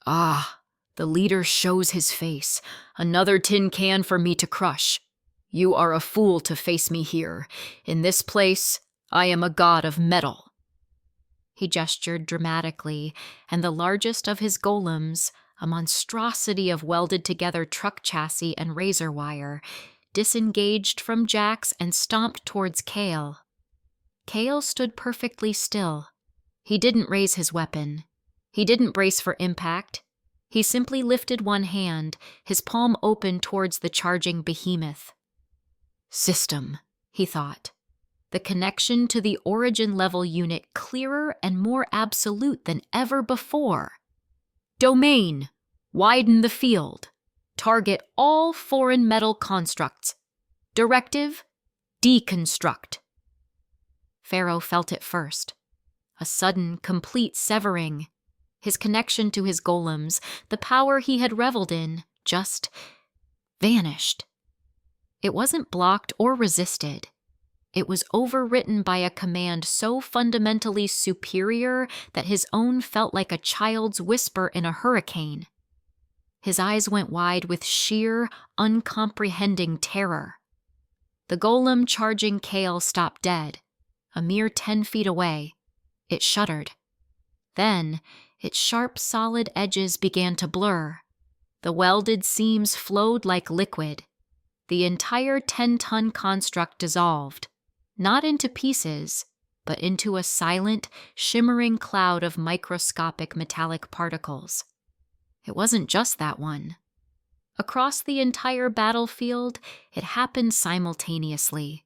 "Ah, the leader shows his face. Another tin can for me to crush. You are a fool to face me here. In this place, I am a god of metal." He gestured dramatically, and the largest of his golems, a monstrosity of welded-together truck chassis and razor wire, disengaged from Jax and stomped towards Kael. Kael stood perfectly still. He didn't raise his weapon. He didn't brace for impact. He simply lifted one hand, his palm open towards the charging behemoth. System, he thought. The connection to the origin-level unit clearer and more absolute than ever before. Domain. Widen the field. Target all foreign metal constructs. Directive. Deconstruct. Pharaoh felt it first. A sudden, complete severing. His connection to his golems, the power he had reveled in, just vanished. It wasn't blocked or resisted. It was overwritten by a command so fundamentally superior that his own felt like a child's whisper in a hurricane. His eyes went wide with sheer, uncomprehending terror. The golem charging Kael stopped dead, a mere 10 feet away. It shuddered. Then, its sharp, solid edges began to blur. The welded seams flowed like liquid. The entire 10-ton construct dissolved, not into pieces, but into a silent, shimmering cloud of microscopic metallic particles. It wasn't just that one. Across the entire battlefield, it happened simultaneously.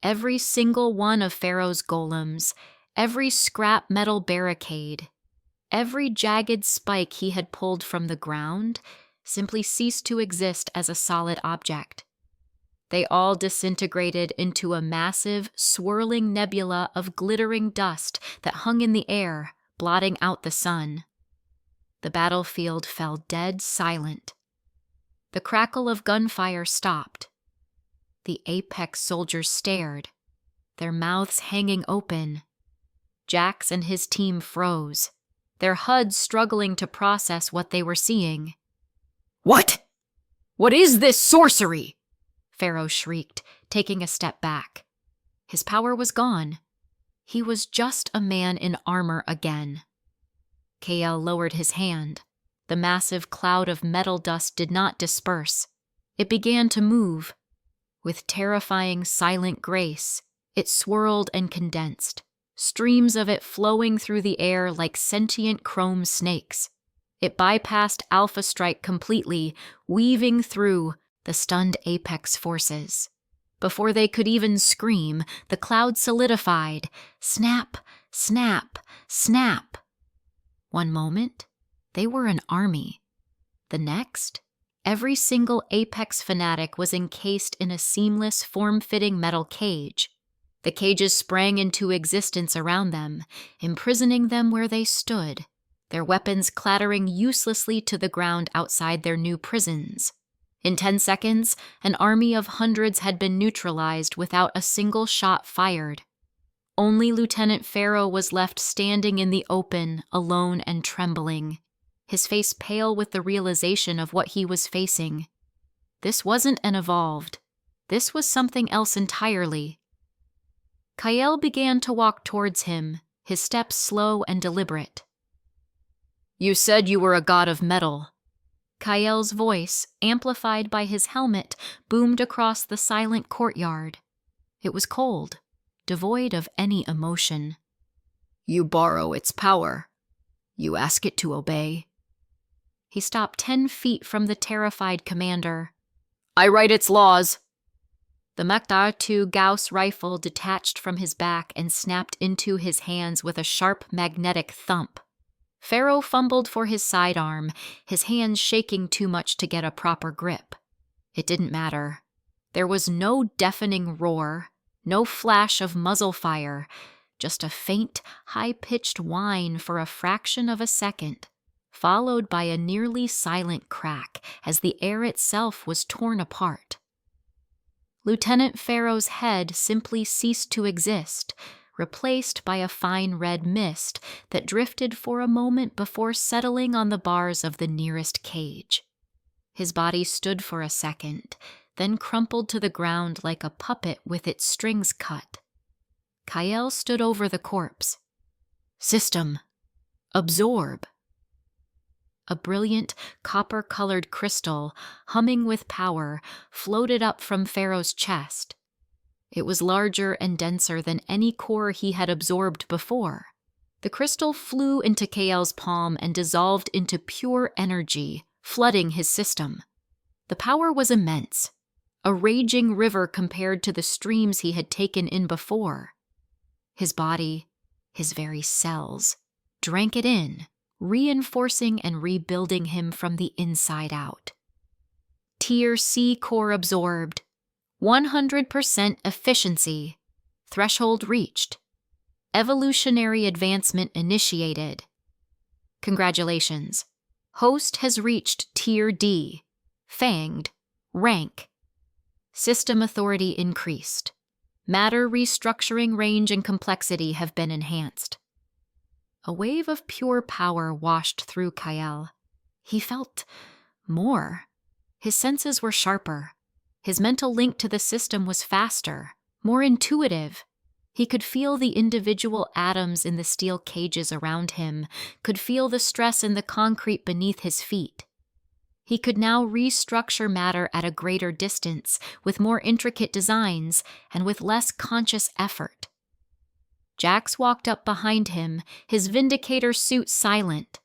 Every single one of Pharaoh's golems, every scrap metal barricade, every jagged spike he had pulled from the ground simply ceased to exist as a solid object. They all disintegrated into a massive, swirling nebula of glittering dust that hung in the air, blotting out the sun. The battlefield fell dead silent. The crackle of gunfire stopped. The Apex soldiers stared, their mouths hanging open. Jax and his team froze, their HUDs struggling to process what they were seeing. What? What is this sorcery? Pharaoh shrieked, taking a step back. His power was gone. He was just a man in armor again. Kael lowered his hand. The massive cloud of metal dust did not disperse. It began to move. With terrifying silent grace, it swirled and condensed, streams of it flowing through the air like sentient chrome snakes. It bypassed Alpha Strike completely, weaving through the stunned Apex forces. Before they could even scream, the cloud solidified. Snap, snap, snap. One moment, they were an army. The next, every single Apex fanatic was encased in a seamless, form-fitting metal cage. The cages sprang into existence around them, imprisoning them where they stood, their weapons clattering uselessly to the ground outside their new prisons. In 10 seconds, an army of hundreds had been neutralized without a single shot fired. Only Lieutenant Pharaoh was left standing in the open, alone and trembling, his face pale with the realization of what he was facing. This wasn't an evolved. This was something else entirely. Kael began to walk towards him, his steps slow and deliberate. You said you were a god of metal. Kael's voice, amplified by his helmet, boomed across the silent courtyard. It was cold, devoid of any emotion. You borrow its power. You ask it to obey. He stopped 10 feet from the terrified commander. I write its laws. The Maktar II Gauss rifle detached from his back and snapped into his hands with a sharp magnetic thump. Pharaoh fumbled for his sidearm, his hands shaking too much to get a proper grip. It didn't matter. There was no deafening roar, no flash of muzzle fire, just a faint, high-pitched whine for a fraction of a second, followed by a nearly silent crack as the air itself was torn apart. Lieutenant Pharaoh's head simply ceased to exist, replaced by a fine red mist that drifted for a moment before settling on the bars of the nearest cage. His body stood for a second, then crumpled to the ground like a puppet with its strings cut. Kael stood over the corpse. System. Absorb. A brilliant, copper-colored crystal, humming with power, floated up from Pharaoh's chest. It was larger and denser than any core he had absorbed before. The crystal flew into Kael's palm and dissolved into pure energy, flooding his system. The power was immense, a raging river compared to the streams he had taken in before. His body, his very cells, drank it in, reinforcing and rebuilding him from the inside out. Tier C core absorbed. 100% efficiency. Threshold reached. Evolutionary advancement initiated. Congratulations. Host has reached Tier D. Fanged. Rank. System authority increased. Matter restructuring range and complexity have been enhanced. A wave of pure power washed through Kael. He felt more. His senses were sharper. His mental link to the system was faster, more intuitive. He could feel the individual atoms in the steel cages around him, could feel the stress in the concrete beneath his feet. He could now restructure matter at a greater distance, with more intricate designs, and with less conscious effort. Jax walked up behind him, his Vindicator suit silent.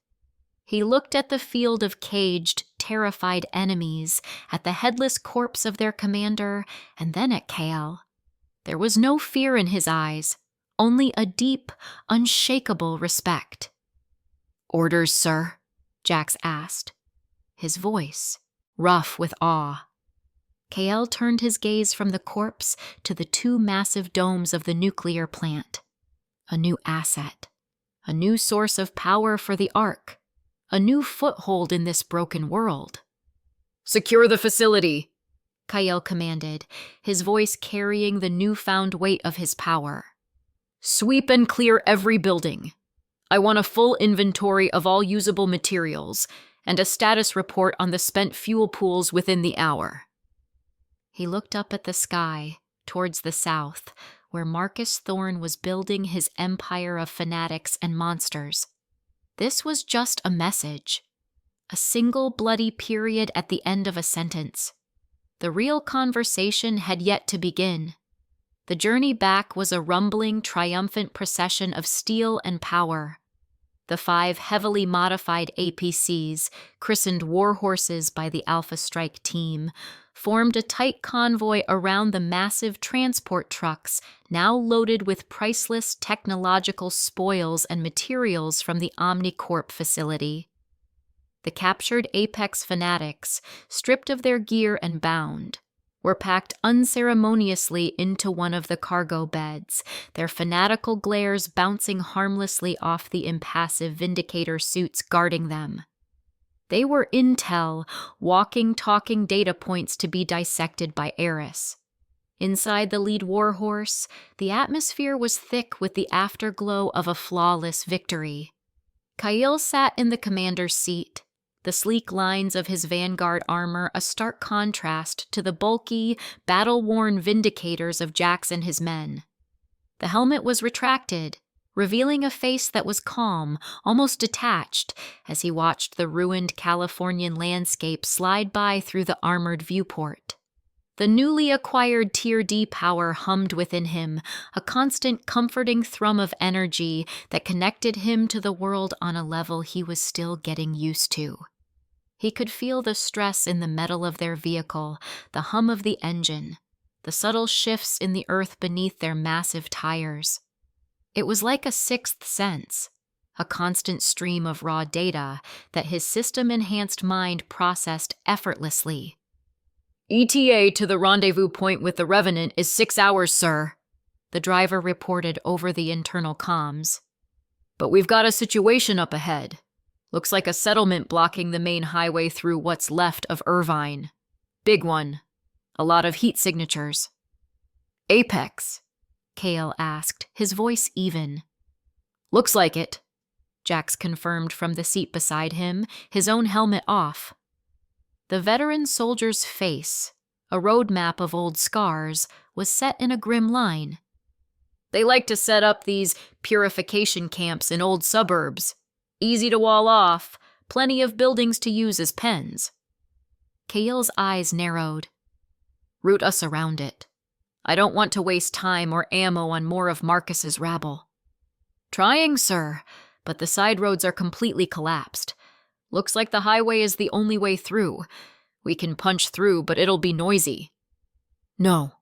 He looked at the field of caged, terrified enemies, at the headless corpse of their commander, and then at Kael. There was no fear in his eyes, only a deep, unshakable respect. Orders, sir? Jax asked, his voice rough with awe. Kael turned his gaze from the corpse to the 2 massive domes of the nuclear plant. A new asset, a new source of power for the Ark. A new foothold in this broken world. Secure the facility, Kael commanded, his voice carrying the newfound weight of his power. Sweep and clear every building. I want a full inventory of all usable materials and a status report on the spent fuel pools within the hour. He looked up at the sky, towards the south, where Marcus Thorne was building his empire of fanatics and monsters. This was just a message. A single bloody period at the end of a sentence. The real conversation had yet to begin. The journey back was a rumbling, triumphant procession of steel and power. The 5 heavily modified APCs, christened Warhorses by the Alpha Strike team, formed a tight convoy around the massive transport trucks now loaded with priceless technological spoils and materials from the Omnicorp facility. The captured Apex fanatics, stripped of their gear and bound, were packed unceremoniously into one of the cargo beds, their fanatical glares bouncing harmlessly off the impassive Vindicator suits guarding them. They were intel, walking, talking data points to be dissected by Eris. Inside the lead warhorse, the atmosphere was thick with the afterglow of a flawless victory. Kyle sat in the commander's seat, the sleek lines of his Vanguard armor a stark contrast to the bulky, battle-worn Vindicators of Jax and his men. The helmet was retracted, revealing a face that was calm, almost detached, as he watched the ruined Californian landscape slide by through the armored viewport. The newly acquired Tier D power hummed within him, a constant comforting thrum of energy that connected him to the world on a level he was still getting used to. He could feel the stress in the metal of their vehicle, the hum of the engine, the subtle shifts in the earth beneath their massive tires. It was like a sixth sense, a constant stream of raw data that his system-enhanced mind processed effortlessly. ETA to the rendezvous point with the Revenant is 6 hours, sir, the driver reported over the internal comms. But we've got a situation up ahead. Looks like a settlement blocking the main highway through what's left of Irvine. Big one. A lot of heat signatures. Apex? Kale asked, his voice even. Looks like it, Jax confirmed from the seat beside him, his own helmet off. The veteran soldier's face, a road map of old scars, was set in a grim line. They like to set up these purification camps in old suburbs. Easy to wall off, plenty of buildings to use as pens. Kale's eyes narrowed. Route us around it. I don't want to waste time or ammo on more of Marcus's rabble. Trying, sir, but the side roads are completely collapsed. Looks like the highway is the only way through. We can punch through, but it'll be noisy. No,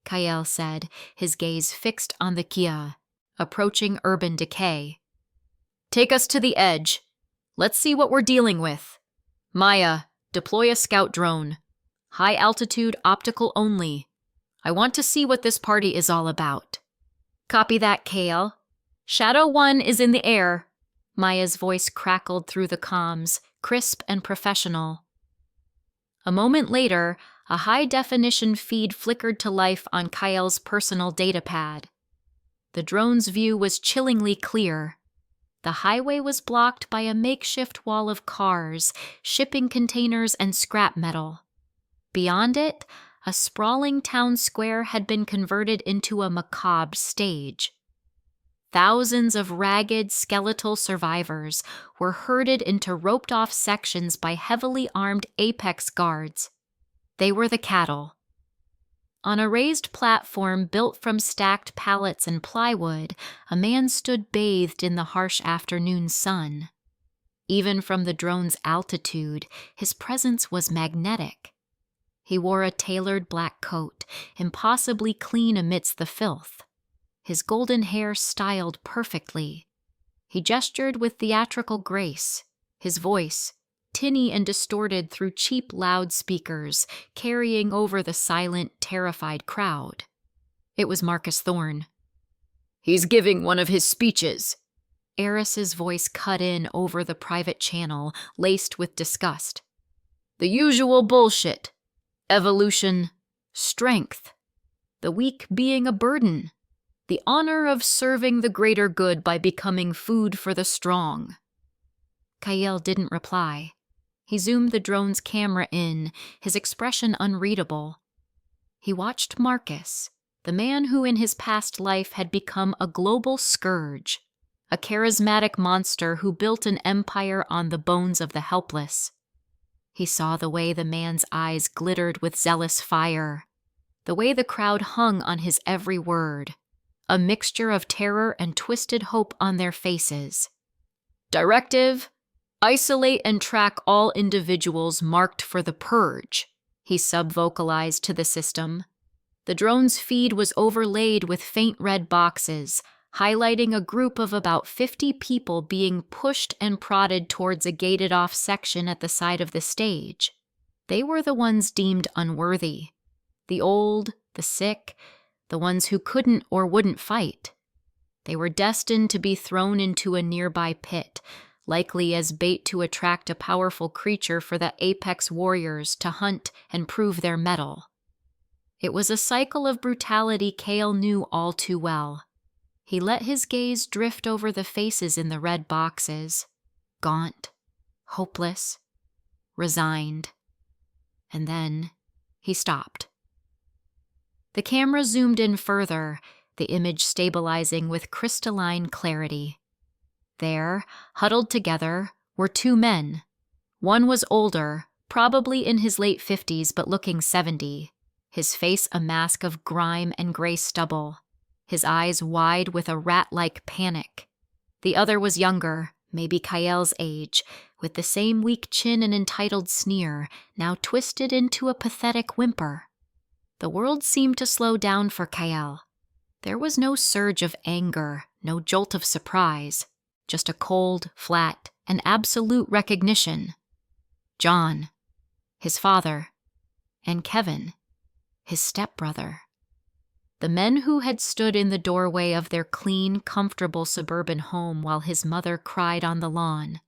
Kyle said, his gaze fixed on the Kia, approaching urban decay. Take us to the edge. Let's see what we're dealing with. Maya, deploy a scout drone. High altitude optical only. I want to see what this party is all about. Copy that, Kale. Shadow 1 is in the air. Maya's voice crackled through the comms, crisp and professional. A moment later, a high-definition feed flickered to life on Kyle's personal datapad. The drone's view was chillingly clear. The highway was blocked by a makeshift wall of cars, shipping containers, and scrap metal. Beyond it, a sprawling town square had been converted into a macabre stage. Thousands of ragged, skeletal survivors were herded into roped-off sections by heavily armed Apex guards. They were the cattle. On a raised platform built from stacked pallets and plywood, a man stood bathed in the harsh afternoon sun. Even from the drone's altitude, his presence was magnetic. He wore a tailored black coat, impossibly clean amidst the filth. His golden hair styled perfectly. He gestured with theatrical grace, his voice, tinny and distorted through cheap loudspeakers, carrying over the silent, terrified crowd. It was Marcus Thorne. He's giving one of his speeches. Eris's voice cut in over the private channel, laced with disgust. The usual bullshit. Evolution, strength. The weak being a burden. The honor of serving the greater good by becoming food for the strong. Kael didn't reply. He zoomed the drone's camera in, his expression unreadable. He watched Marcus, the man who in his past life had become a global scourge, a charismatic monster who built an empire on the bones of the helpless. He saw the way the man's eyes glittered with zealous fire, the way the crowd hung on his every word, a mixture of terror and twisted hope on their faces. Directive: isolate and track all individuals marked for the purge, he sub-vocalized to the system. The drone's feed was overlaid with faint red boxes, highlighting a group of about 50 people being pushed and prodded towards a gated-off section at the side of the stage. They were the ones deemed unworthy. The old, the sick, the ones who couldn't or wouldn't fight. They were destined to be thrown into a nearby pit, likely as bait to attract a powerful creature for the apex warriors to hunt and prove their mettle. It was a cycle of brutality Kael knew all too well. He let his gaze drift over the faces in the red boxes, gaunt, hopeless, resigned. And then he stopped. The camera zoomed in further, the image stabilizing with crystalline clarity. There, huddled together, were two men. One was older, probably in his late 50s but looking 70, his face a mask of grime and gray stubble, his eyes wide with a rat-like panic. The other was younger, maybe Kael's age, with the same weak chin and entitled sneer, now twisted into a pathetic whimper. The world seemed to slow down for Kael. There was no surge of anger, no jolt of surprise, just a cold, flat, and absolute recognition. John, his father, and Kevin, his stepbrother. The men who had stood in the doorway of their clean, comfortable suburban home while his mother cried on the lawn.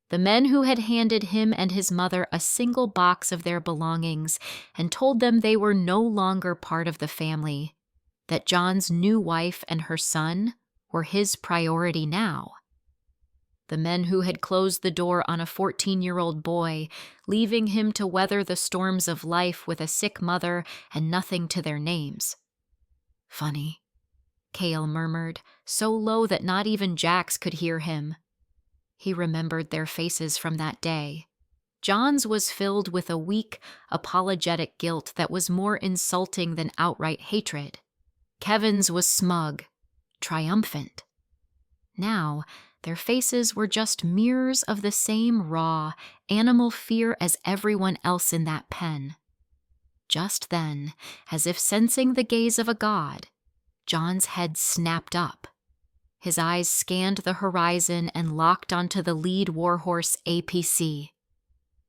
The men who had handed him and his mother a single box of their belongings and told them they were no longer part of the family, that John's new wife and her son were his priority now. The men who had closed the door on a 14-year-old boy, leaving him to weather the storms of life with a sick mother and nothing to their names. Funny, Kael murmured, so low that not even Jax could hear him. He remembered their faces from that day. John's was filled with a weak, apologetic guilt that was more insulting than outright hatred. Kevin's was smug, triumphant. Now, their faces were just mirrors of the same raw, animal fear as everyone else in that pen. Just then, as if sensing the gaze of a god, John's head snapped up. His eyes scanned the horizon and locked onto the lead warhorse APC.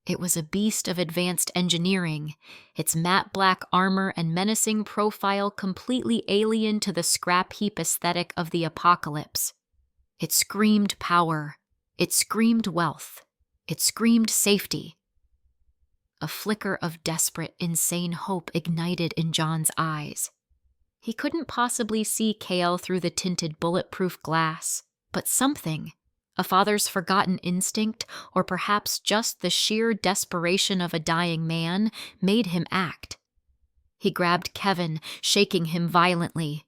It was a beast of advanced engineering, its matte black armor and menacing profile completely alien to the scrap heap aesthetic of the apocalypse. It screamed power. It screamed wealth. It screamed safety. A flicker of desperate, insane hope ignited in John's eyes. He couldn't possibly see Kael through the tinted bulletproof glass, but something, a father's forgotten instinct, or perhaps just the sheer desperation of a dying man, made him act. He grabbed Kevin, shaking him violently.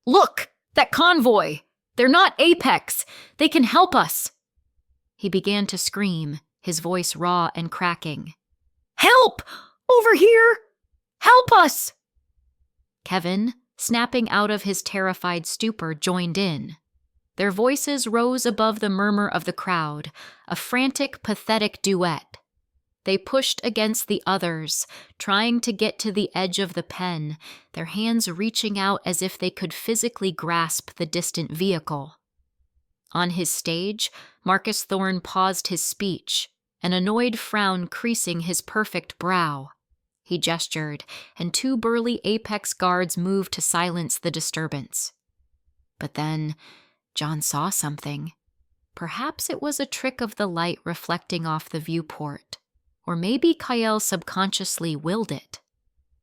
"Look! That convoy! They're not Apex! They can help us!" He began to scream, his voice raw and cracking. "Help! Over here! Help us!" Kevin, snapping out of his terrified stupor, joined in. Their voices rose above the murmur of the crowd, a frantic, pathetic duet. They pushed against the others, trying to get to the edge of the pen, their hands reaching out as if they could physically grasp the distant vehicle. On his stage, Marcus Thorne paused his speech, an annoyed frown creasing his perfect brow. He gestured, and two burly Apex guards moved to silence the disturbance. But then, John saw something. Perhaps it was a trick of the light reflecting off the viewport, or maybe Kael subconsciously willed it.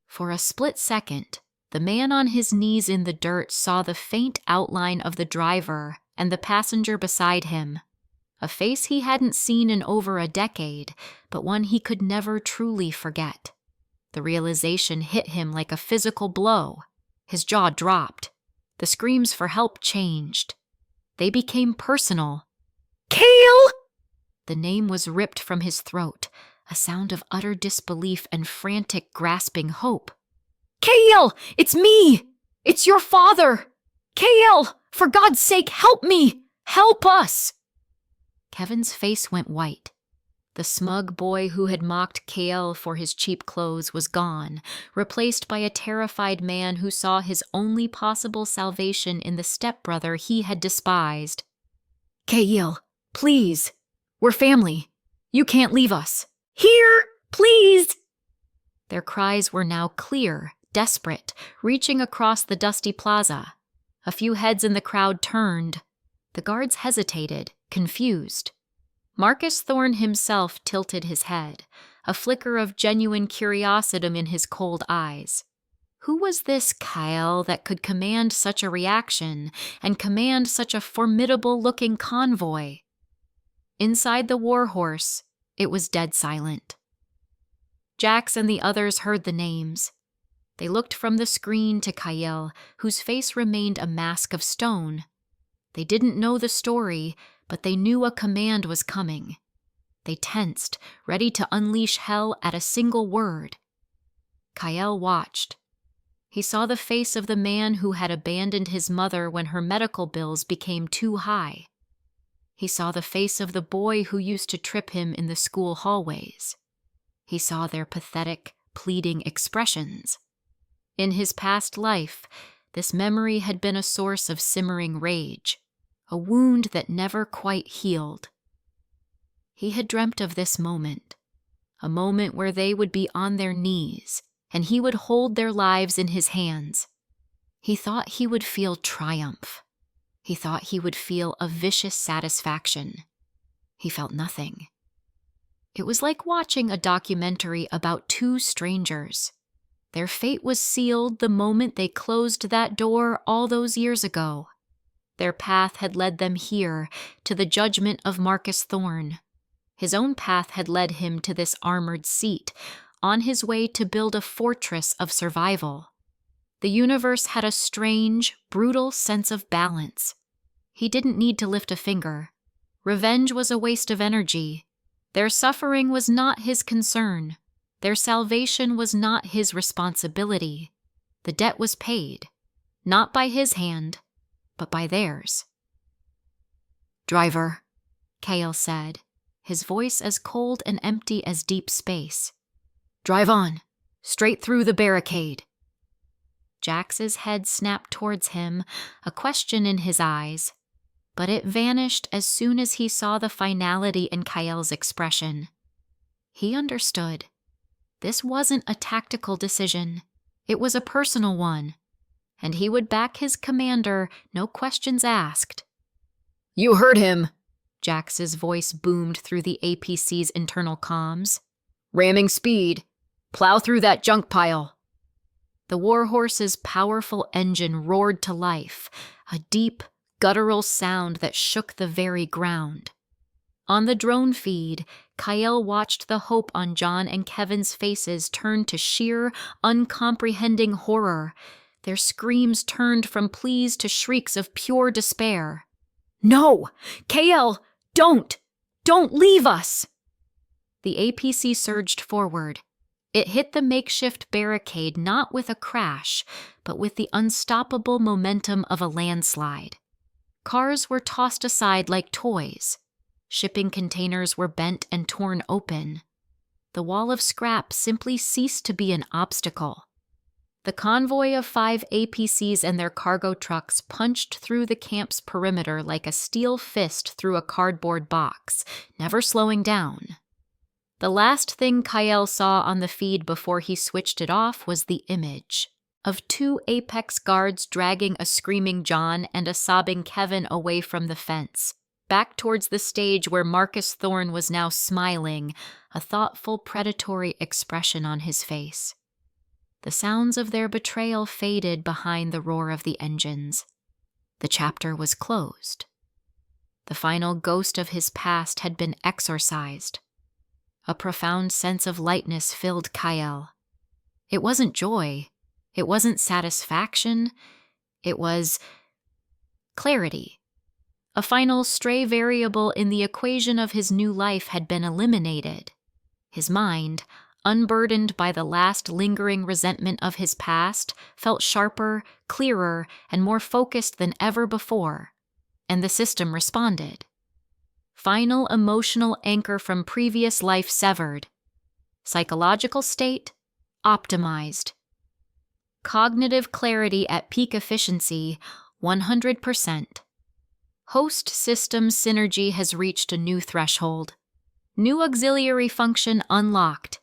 For a split second, the man on his knees in the dirt saw the faint outline of the driver and the passenger beside him. A face he hadn't seen in over a decade, but one he could never truly forget. The realization hit him like a physical blow. His jaw dropped. The screams for help changed. They became personal. Kale! The name was ripped from his throat, a sound of utter disbelief and frantic, grasping hope. Kale! It's me! It's your father! Kale! For God's sake, help me! Help us! Kevin's face went white. The smug boy who had mocked Kael for his cheap clothes was gone, replaced by a terrified man who saw his only possible salvation in the stepbrother he had despised. Kael, please. We're family. You can't leave us. Here, please! Their cries were now clear, desperate, reaching across the dusty plaza. A few heads in the crowd turned. The guards hesitated, confused. Marcus Thorne himself tilted his head, a flicker of genuine curiosity in his cold eyes. Who was this Kael that could command such a reaction and command such a formidable-looking convoy? Inside the Warhorse, it was dead silent. Jax and the others heard the names. They looked from the screen to Kael, whose face remained a mask of stone. They didn't know the story, but they knew a command was coming. They tensed, ready to unleash hell at a single word. Kael watched. He saw the face of the man who had abandoned his mother when her medical bills became too high. He saw the face of the boy who used to trip him in the school hallways. He saw their pathetic, pleading expressions. In his past life, this memory had been a source of simmering rage, a wound that never quite healed. He had dreamt of this moment, a moment where they would be on their knees, and he would hold their lives in his hands. He thought he would feel triumph. He thought he would feel a vicious satisfaction. He felt nothing. It was like watching a documentary about two strangers. Their fate was sealed the moment they closed that door all those years ago. Their path had led them here, to the judgment of Marcus Thorne. His own path had led him to this armored seat, on his way to build a fortress of survival. The universe had a strange, brutal sense of balance. He didn't need to lift a finger. Revenge was a waste of energy. Their suffering was not his concern. Their salvation was not his responsibility. The debt was paid, not by his hand, but by theirs. "Driver," Kael said, his voice as cold and empty as deep space. "Drive on, straight through the barricade." Jax's head snapped towards him, a question in his eyes, but it vanished as soon as he saw the finality in Kael's expression. He understood. This wasn't a tactical decision. It was a personal one, and he would back his commander, no questions asked. "You heard him," Jax's voice boomed through the APC's internal comms. "Ramming speed. Plow through that junk pile." The Warhorse's powerful engine roared to life, a deep, guttural sound that shook the very ground. On the drone feed, Kael watched the hope on John and Kevin's faces turn to sheer, uncomprehending horror. Their screams turned from pleas to shrieks of pure despair. "No! Kael, don't! Don't leave us!" The APC surged forward. It hit the makeshift barricade not with a crash, but with the unstoppable momentum of a landslide. Cars were tossed aside like toys. Shipping containers were bent and torn open. The wall of scrap simply ceased to be an obstacle. The convoy of 5 APCs and their cargo trucks punched through the camp's perimeter like a steel fist through a cardboard box, never slowing down. The last thing Kael saw on the feed before he switched it off was the image of 2 Apex guards dragging a screaming John and a sobbing Kevin away from the fence, back towards the stage where Marcus Thorne was now smiling, a thoughtful, predatory expression on his face. The sounds of their betrayal faded behind the roar of the engines. The chapter was closed. The final ghost of his past had been exorcised. A profound sense of lightness filled Kyle. It wasn't joy. It wasn't satisfaction. It was clarity. A final stray variable in the equation of his new life had been eliminated. His mind, unburdened by the last lingering resentment of his past, felt sharper, clearer, and more focused than ever before, and the system responded. Final emotional anchor from previous life severed. Psychological state optimized. Cognitive clarity at peak efficiency 100%. Host system synergy has reached a new threshold. New auxiliary function unlocked.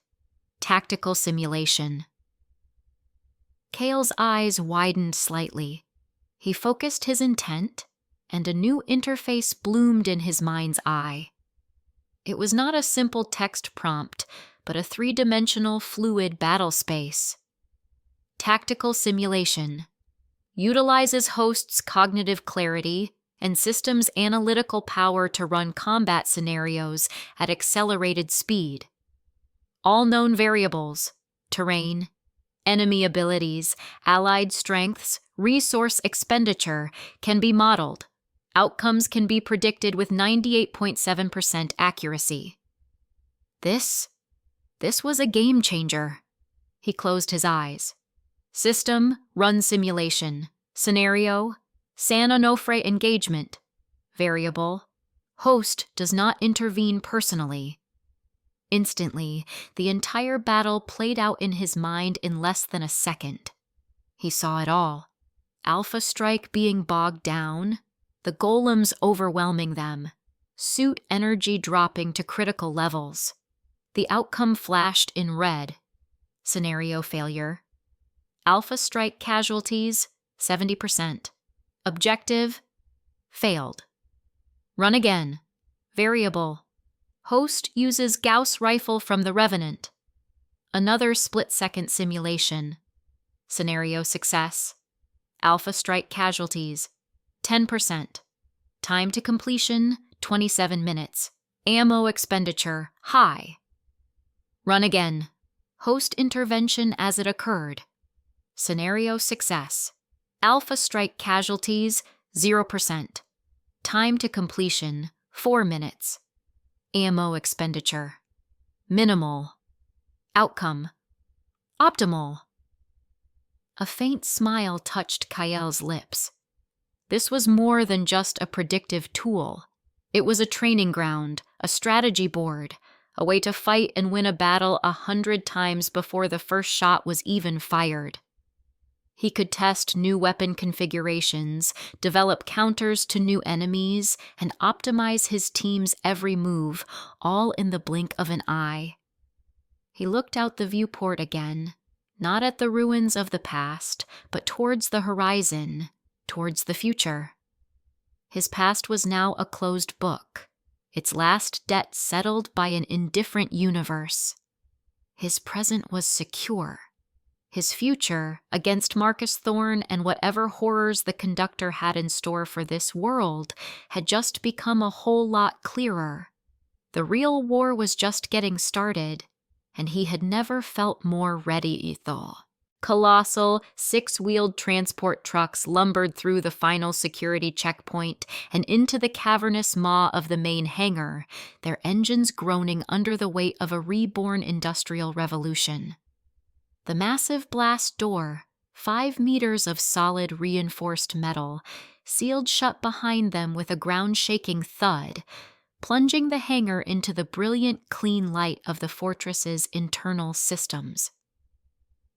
Tactical simulation. Kale's eyes widened slightly. He focused his intent, and a new interface bloomed in his mind's eye. It was not a simple text prompt, but a three-dimensional fluid battle space. Tactical simulation. Utilizes host's cognitive clarity and system's analytical power to run combat scenarios at accelerated speed. All known variables, terrain, enemy abilities, allied strengths, resource expenditure can be modeled. Outcomes can be predicted with 98.7% accuracy. This was a game changer. He closed his eyes. System, run simulation. Scenario, San Onofre engagement. Variable, host does not intervene personally. Instantly, the entire battle played out in his mind in less than a second. He saw it all. Alpha Strike being bogged down, the golems overwhelming them, suit energy dropping to critical levels. The outcome flashed in red. Scenario failure. Alpha Strike casualties, 70%. Objective, failed. Run again. Variable. Host uses Gauss rifle from the Revenant. Another split-second simulation. Scenario success. Alpha Strike casualties, 10%. Time to completion, 27 minutes. Ammo expenditure, high. Run again. Host intervention as it occurred. Scenario success. Alpha Strike casualties, 0%. Time to completion, 4 minutes. Ammo expenditure, minimal. Outcome, optimal. A faint smile touched Kyle's lips. This was more than just a predictive tool. It was a training ground, a strategy board, a way to fight and win a battle 100 times before the first shot was even fired. He could test new weapon configurations, develop counters to new enemies, and optimize his team's every move, all in the blink of an eye. He looked out the viewport again, not at the ruins of the past, but towards the horizon, towards the future. His past was now a closed book, its last debt settled by an indifferent universe. His present was secure. His future, against Marcus Thorne and whatever horrors the conductor had in store for this world, had just become a whole lot clearer. The real war was just getting started, and he had never felt more ready, Ethel. Colossal, 6-wheeled transport trucks lumbered through the final security checkpoint and into the cavernous maw of the main hangar, their engines groaning under the weight of a reborn industrial revolution. The massive blast door, 5 meters of solid reinforced metal, sealed shut behind them with a ground-shaking thud, plunging the hangar into the brilliant, clean light of the fortress's internal systems.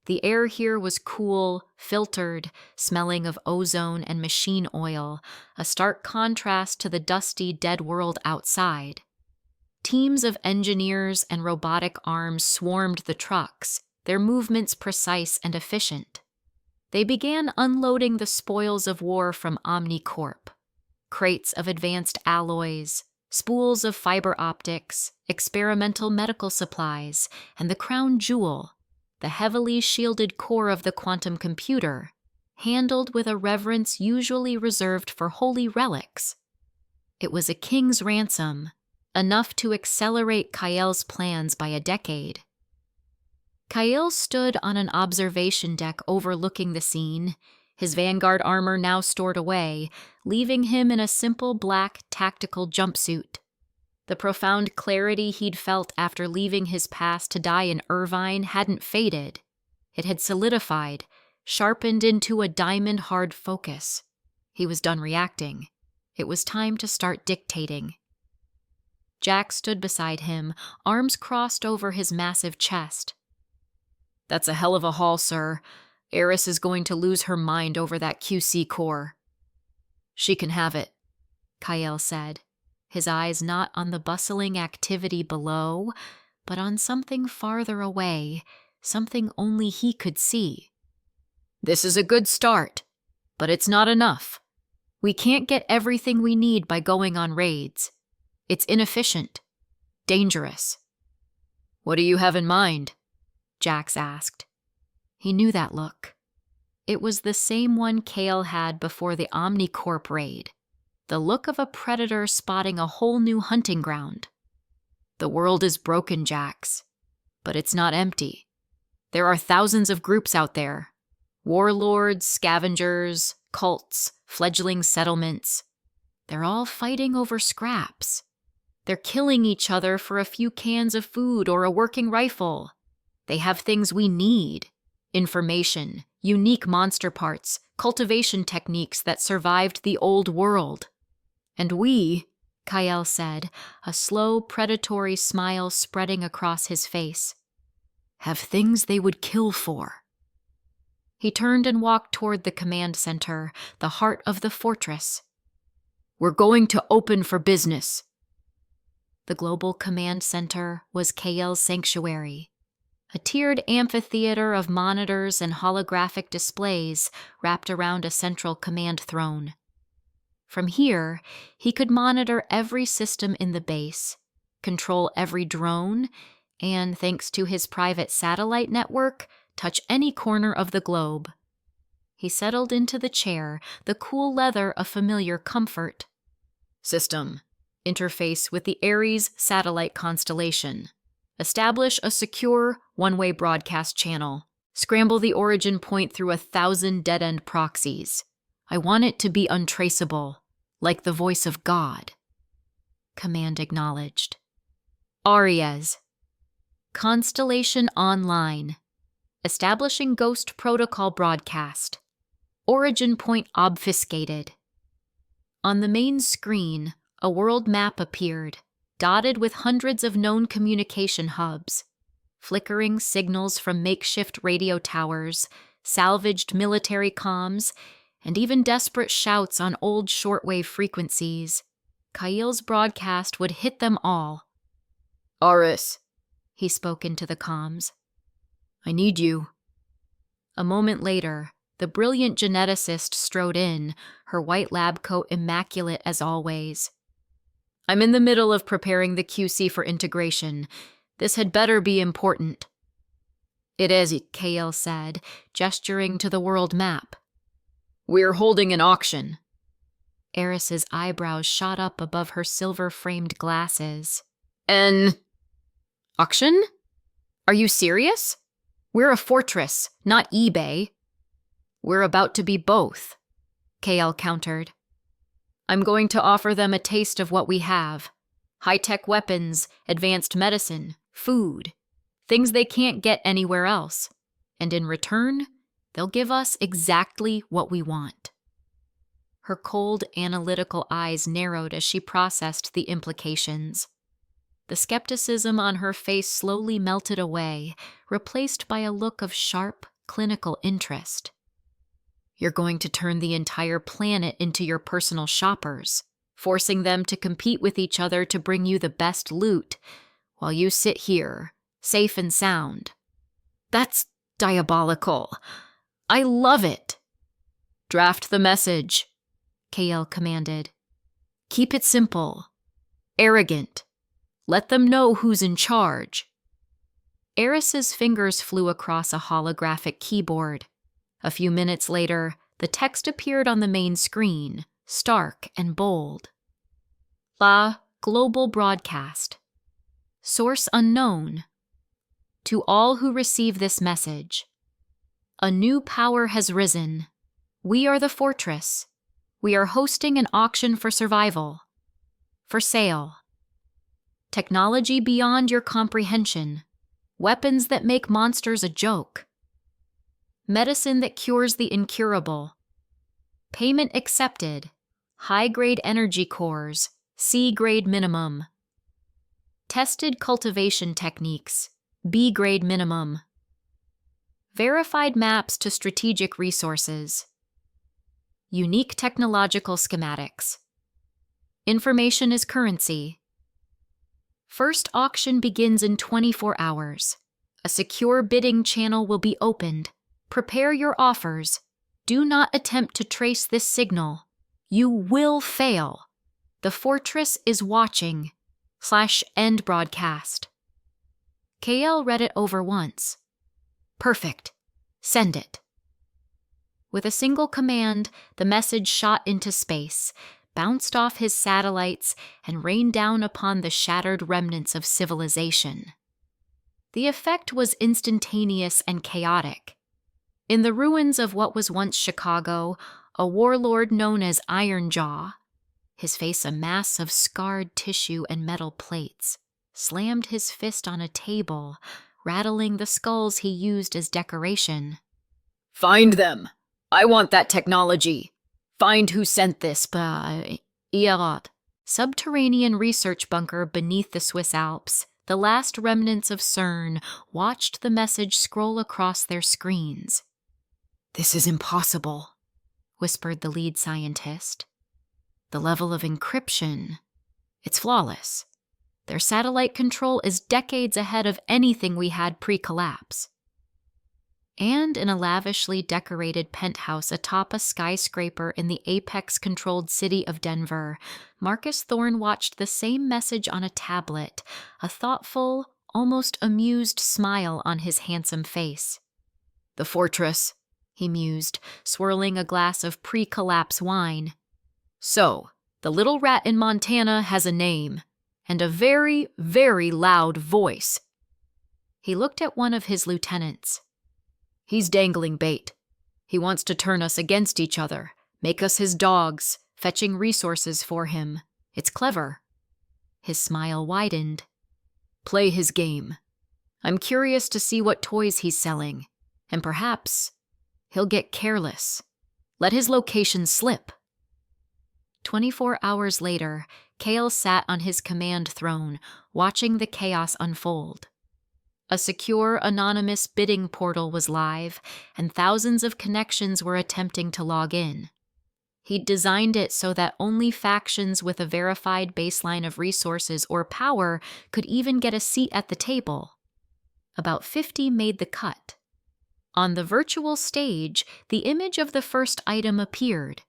The air here was cool, filtered, smelling of ozone and machine oil, a stark contrast to the dusty, dead world outside. Teams of engineers and robotic arms swarmed the trucks, their movements precise and efficient. They began unloading the spoils of war from OmniCorp. Crates of advanced alloys, spools of fiber optics, experimental medical supplies, and the crown jewel, the heavily shielded core of the quantum computer, handled with a reverence usually reserved for holy relics. It was a king's ransom, enough to accelerate Kael's plans by a decade. Kael stood on an observation deck overlooking the scene, his Vanguard armor now stored away, leaving him in a simple black tactical jumpsuit. The profound clarity he'd felt after leaving his past to die in Irvine hadn't faded. It had solidified, sharpened into a diamond-hard focus. He was done reacting. It was time to start dictating. Jack stood beside him, arms crossed over his massive chest. "That's a hell of a haul, sir. Eris is going to lose her mind over that QC core." "She can have it," Kael said, his eyes not on the bustling activity below, but on something farther away, something only he could see. "This is a good start, but it's not enough. We can't get everything we need by going on raids. It's inefficient, dangerous." "What do you have in mind?" Jax asked. He knew that look. It was the same one Kael had before the Omnicorp raid, the look of a predator spotting a whole new hunting ground. "The world is broken, Jax, but it's not empty. There are thousands of groups out there. Warlords, scavengers, cults, fledgling settlements. They're all fighting over scraps. They're killing each other for a few cans of food or a working rifle. They have things we need: information, unique monster parts, cultivation techniques that survived the old world. And we," Kael said, a slow, predatory smile spreading across his face, "have things they would kill for." He turned and walked toward the command center, the heart of the fortress. "We're going to open for business." The global command center was Kael's sanctuary, a tiered amphitheater of monitors and holographic displays wrapped around a central command throne. From here, he could monitor every system in the base, control every drone, and, thanks to his private satellite network, touch any corner of the globe. He settled into the chair, the cool leather a familiar comfort. "System. Interface with the Ares satellite constellation. Establish a secure, one-way broadcast channel. Scramble the origin point through 1,000 dead-end proxies. I want it to be untraceable, like the voice of God." Command acknowledged. "Aries. Constellation online. Establishing Ghost Protocol broadcast. Origin point obfuscated." On the main screen, a world map appeared, dotted with hundreds of known communication hubs, flickering signals from makeshift radio towers, salvaged military comms, and even desperate shouts on old shortwave frequencies. Kael's broadcast would hit them all. "Aris," he spoke into the comms. "I need you." A moment later, the brilliant geneticist strode in, her white lab coat immaculate as always. "I'm in the middle of preparing the QC for integration. This had better be important." "It is," Kael said, gesturing to the world map. "We're holding an auction." Eris's eyebrows shot up above her silver-framed glasses. "An auction? Are you serious? We're a fortress, not eBay." "We're about to be both," Kael countered. "I'm going to offer them a taste of what we have. High-tech weapons, advanced medicine, food, things they can't get anywhere else. And in return, they'll give us exactly what we want." Her cold, analytical eyes narrowed as she processed the implications. The skepticism on her face slowly melted away, replaced by a look of sharp, clinical interest. "You're going to turn the entire planet into your personal shoppers, forcing them to compete with each other to bring you the best loot, while you sit here, safe and sound. That's diabolical. I love it." "Draft the message," Kael commanded. "Keep it simple. Arrogant. Let them know who's in charge." Eris's fingers flew across a holographic keyboard. A few minutes later, the text appeared on the main screen, stark and bold. La Global Broadcast. Source unknown. To all who receive this message, a new power has risen. We are the Fortress. We are hosting an auction for survival. For sale. Technology beyond your comprehension. Weapons that make monsters a joke. Medicine that cures the incurable. Payment accepted. High-grade energy cores. C-grade minimum. Tested cultivation techniques. B-grade minimum. Verified maps to strategic resources. Unique technological schematics. Information is currency. First auction begins in 24 hours. A secure bidding channel will be opened. Prepare your offers. Do not attempt to trace this signal. You will fail. The Fortress is watching. /end broadcast. KL read it over once. Perfect. Send it. With a single command, the message shot into space, bounced off his satellites, and rained down upon the shattered remnants of civilization. The effect was instantaneous and chaotic. In the ruins of what was once Chicago, a warlord known as Ironjaw, his face a mass of scarred tissue and metal plates, slammed his fist on a table, rattling the skulls he used as decoration. Find them! I want that technology! Find who sent this, Ierod. Subterranean research bunker beneath the Swiss Alps, the last remnants of CERN watched the message scroll across their screens. This is impossible, whispered the lead scientist. The level of encryption, it's flawless. Their satellite control is decades ahead of anything we had pre-collapse. And in a lavishly decorated penthouse atop a skyscraper in the apex-controlled city of Denver, Marcus Thorne watched the same message on a tablet, a thoughtful, almost amused smile on his handsome face. The Fortress, he mused, swirling a glass of pre-collapse wine. So, the little rat in Montana has a name, and a very, very loud voice. He looked at one of his lieutenants. He's dangling bait. He wants to turn us against each other, make us his dogs, fetching resources for him. It's clever. His smile widened. Play his game. I'm curious to see what toys he's selling, and perhaps he'll get careless. Let his location slip. 24 hours later, Kale sat on his command throne, watching the chaos unfold. A secure, anonymous bidding portal was live, and thousands of connections were attempting to log in. He'd designed it so that only factions with a verified baseline of resources or power could even get a seat at the table. About 50 made the cut. On the virtual stage, the image of the first item appeared.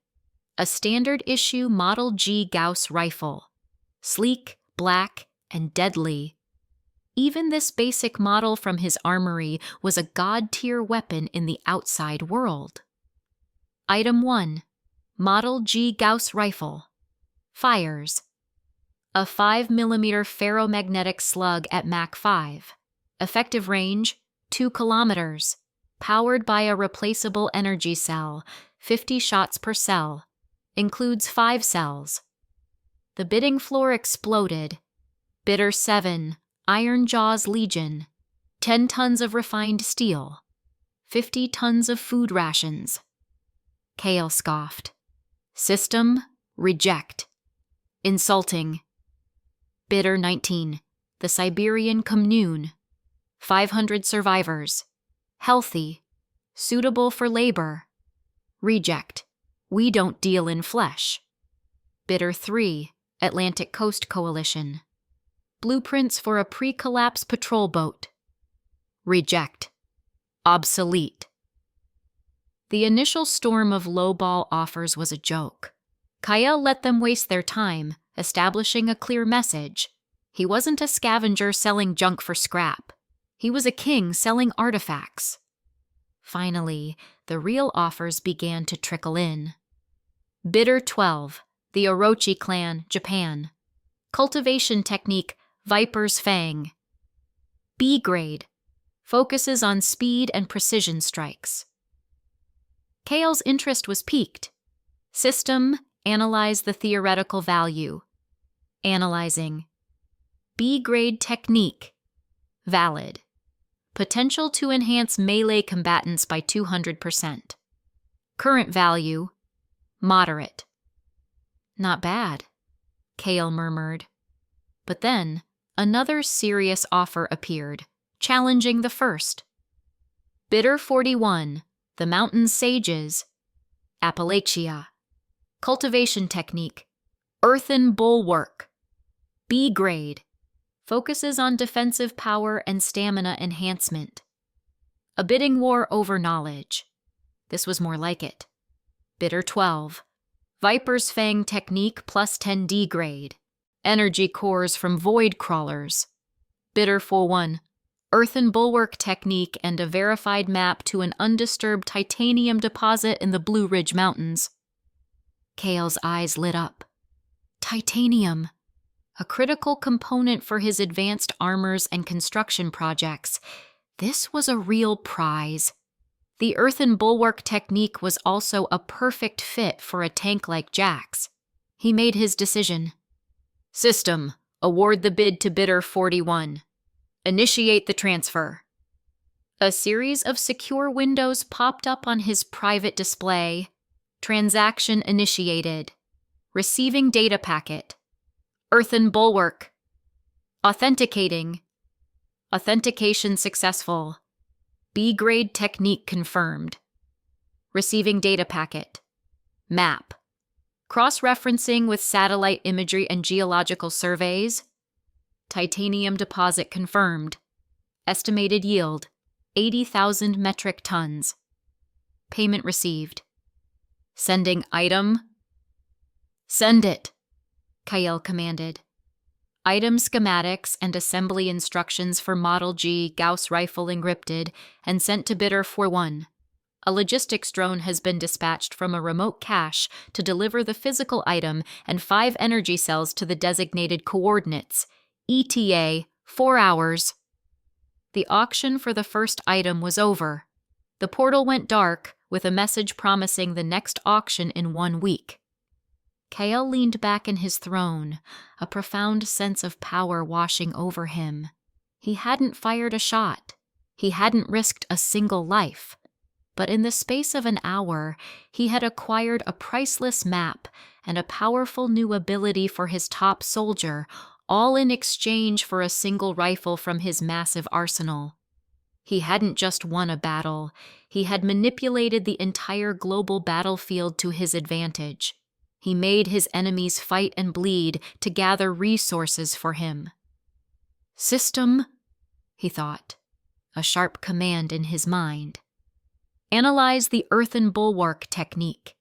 A standard-issue Model G Gauss rifle. Sleek, black, and deadly. Even this basic model from his armory was a god-tier weapon in the outside world. Item 1. Model G Gauss rifle. Fires. A 5mm ferromagnetic slug at Mach 5. Effective range, 2 kilometers. Powered by a replaceable energy cell, 50 shots per cell. Includes 5 cells. The bidding floor exploded. Bidder 7, Ironjaw's Legion. 10 tons of refined steel. 50 tons of food rations. Kale scoffed. System, reject. Insulting. Bidder 19, the Siberian Commune. 500 survivors. Healthy. Suitable for labor. Reject. We don't deal in flesh. Bidder 3, Atlantic Coast Coalition. Blueprints for a pre-collapse patrol boat. Reject. Obsolete. The initial storm of lowball offers was a joke. Kyle let them waste their time, establishing a clear message. He wasn't a scavenger selling junk for scrap. He was a king selling artifacts. Finally, the real offers began to trickle in. Bidder 12, the Orochi clan, Japan. Cultivation technique, Viper's Fang. B grade, focuses on speed and precision strikes. Kale's interest was piqued. System, analyze the theoretical value. Analyzing. B grade technique, valid. Potential to enhance melee combatants by 200%. Current value, moderate. Not bad, Kale murmured. But then, another serious offer appeared, challenging the first. Bidder 41, the Mountain Sages, Appalachia. Cultivation technique, Earthen Bulwark. B grade, focuses on defensive power and stamina enhancement. A bidding war over knowledge. This was more like it. Bidder 12, Viper's Fang technique plus 10 D grade. Energy cores from void crawlers. Bidder 41, Earthen Bulwark technique and a verified map to an undisturbed titanium deposit in the Blue Ridge Mountains. Kale's eyes lit up. Titanium, a critical component for his advanced armors and construction projects. This was a real prize. The Earthen Bulwark technique was also a perfect fit for a tank like Jax. He made his decision. System, award the bid to Bidder 41. Initiate the transfer. A series of secure windows popped up on his private display. Transaction initiated. Receiving data packet. Earthen Bulwark. Authenticating. Authentication successful. B-grade technique confirmed. Receiving data packet. Map. Cross-referencing with satellite imagery and geological surveys. Titanium deposit confirmed. Estimated yield, 80,000 metric tons. Payment received. Sending item. Send it, Kale commanded. Item schematics and assembly instructions for Model G Gauss rifle encrypted and sent to Bidder 41. A logistics drone has been dispatched from a remote cache to deliver the physical item and 5 energy cells to the designated coordinates. ETA, 4 hours. The auction for the first item was over. The portal went dark with a message promising the next auction in 1 week. Kale leaned back in his throne, a profound sense of power washing over him. He hadn't fired a shot. He hadn't risked a single life. But in the space of an hour, he had acquired a priceless map and a powerful new ability for his top soldier, all in exchange for a single rifle from his massive arsenal. He hadn't just won a battle, he had manipulated the entire global battlefield to his advantage. He made his enemies fight and bleed to gather resources for him. System, he thought, a sharp command in his mind. Analyze the Earthen Bulwark technique.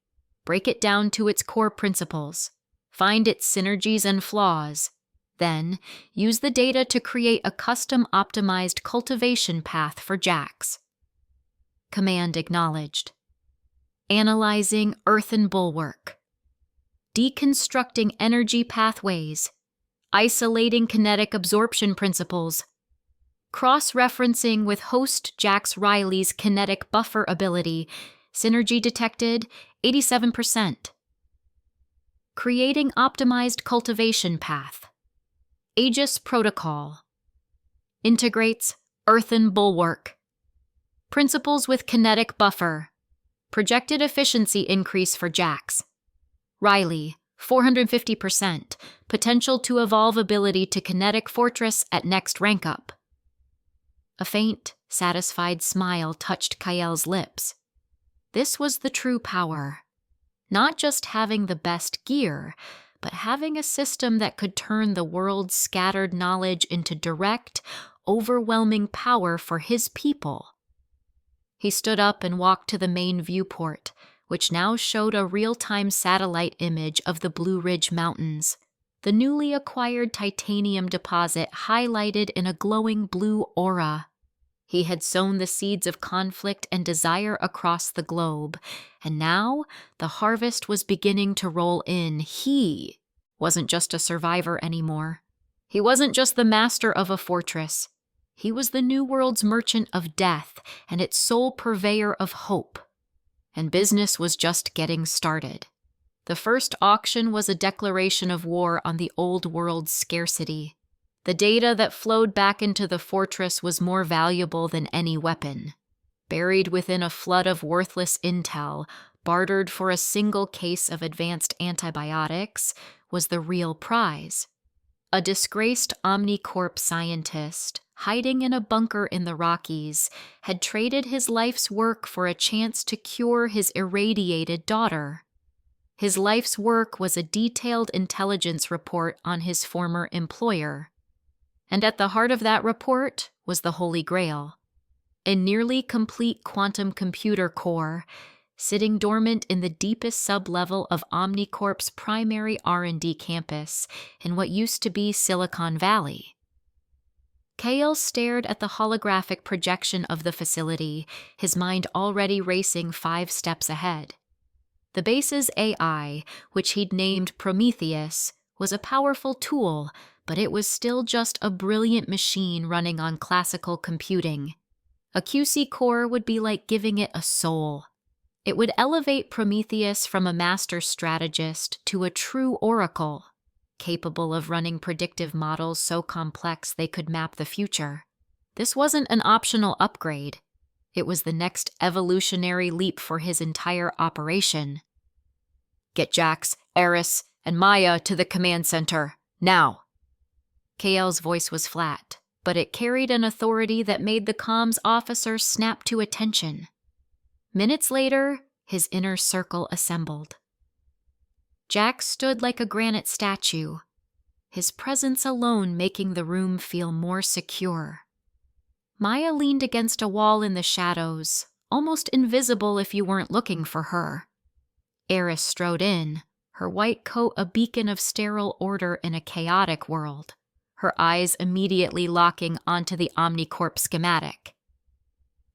Break it down to its core principles. Find its synergies and flaws. Then, use the data to create a custom-optimized cultivation path for Jax. Command acknowledged. Analyzing Earthen Bulwark. Deconstructing energy pathways. Isolating kinetic absorption principles. Cross-referencing with host Jax Riley's kinetic buffer ability. Synergy detected, 87%. Creating optimized cultivation path. Aegis Protocol. Integrates Earthen Bulwark. Principles with kinetic buffer. Projected efficiency increase for Jax. Riley, 450%. Potential to evolve ability to Kinetic Fortress at next rank up. A faint, satisfied smile touched Kale's lips. This was the true power. Not just having the best gear, but having a system that could turn the world's scattered knowledge into direct, overwhelming power for his people. He stood up and walked to the main viewport, which now showed a real-time satellite image of the Blue Ridge Mountains, the newly acquired titanium deposit highlighted in a glowing blue aura. He had sown the seeds of conflict and desire across the globe, and now the harvest was beginning to roll in. He wasn't just a survivor anymore. He wasn't just the master of a fortress. He was the new world's merchant of death and its sole purveyor of hope. And business was just getting started. The first auction was a declaration of war on the old world's scarcity. The data that flowed back into the fortress was more valuable than any weapon. Buried within a flood of worthless intel, bartered for a single case of advanced antibiotics, was the real prize. A disgraced Omnicorp scientist, hiding in a bunker in the Rockies, had traded his life's work for a chance to cure his irradiated daughter. His life's work was a detailed intelligence report on his former employer. And at the heart of that report was the Holy Grail, a nearly complete quantum computer core sitting dormant in the deepest sublevel of Omnicorp's primary R&D campus in what used to be Silicon Valley. Kale stared at the holographic projection of the facility, his mind already racing 5 steps ahead. The base's AI, which he'd named Prometheus, was a powerful tool, but it was still just a brilliant machine running on classical computing. A QC core would be like giving it a soul. It would elevate Prometheus from a master strategist to a true oracle, capable of running predictive models so complex they could map the future. This wasn't an optional upgrade. It was the next evolutionary leap for his entire operation. "Get Jax, Eris, and Maya to the command center, now." Kael's voice was flat, but it carried an authority that made the comms officer snap to attention. Minutes later, his inner circle assembled. Jax stood like a granite statue, his presence alone making the room feel more secure. Maya leaned against a wall in the shadows, almost invisible if you weren't looking for her. Eris strode in, her white coat a beacon of sterile order in a chaotic world, her eyes immediately locking onto the Omnicorp schematic.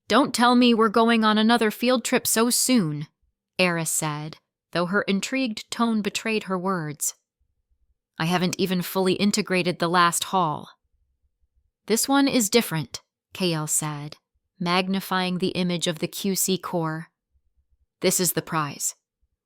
"Don't tell me we're going on another field trip so soon," Eris said, though her intrigued tone betrayed her words. "I haven't even fully integrated the last haul." "This one is different," Kael said, magnifying the image of the QC core. "This is the prize.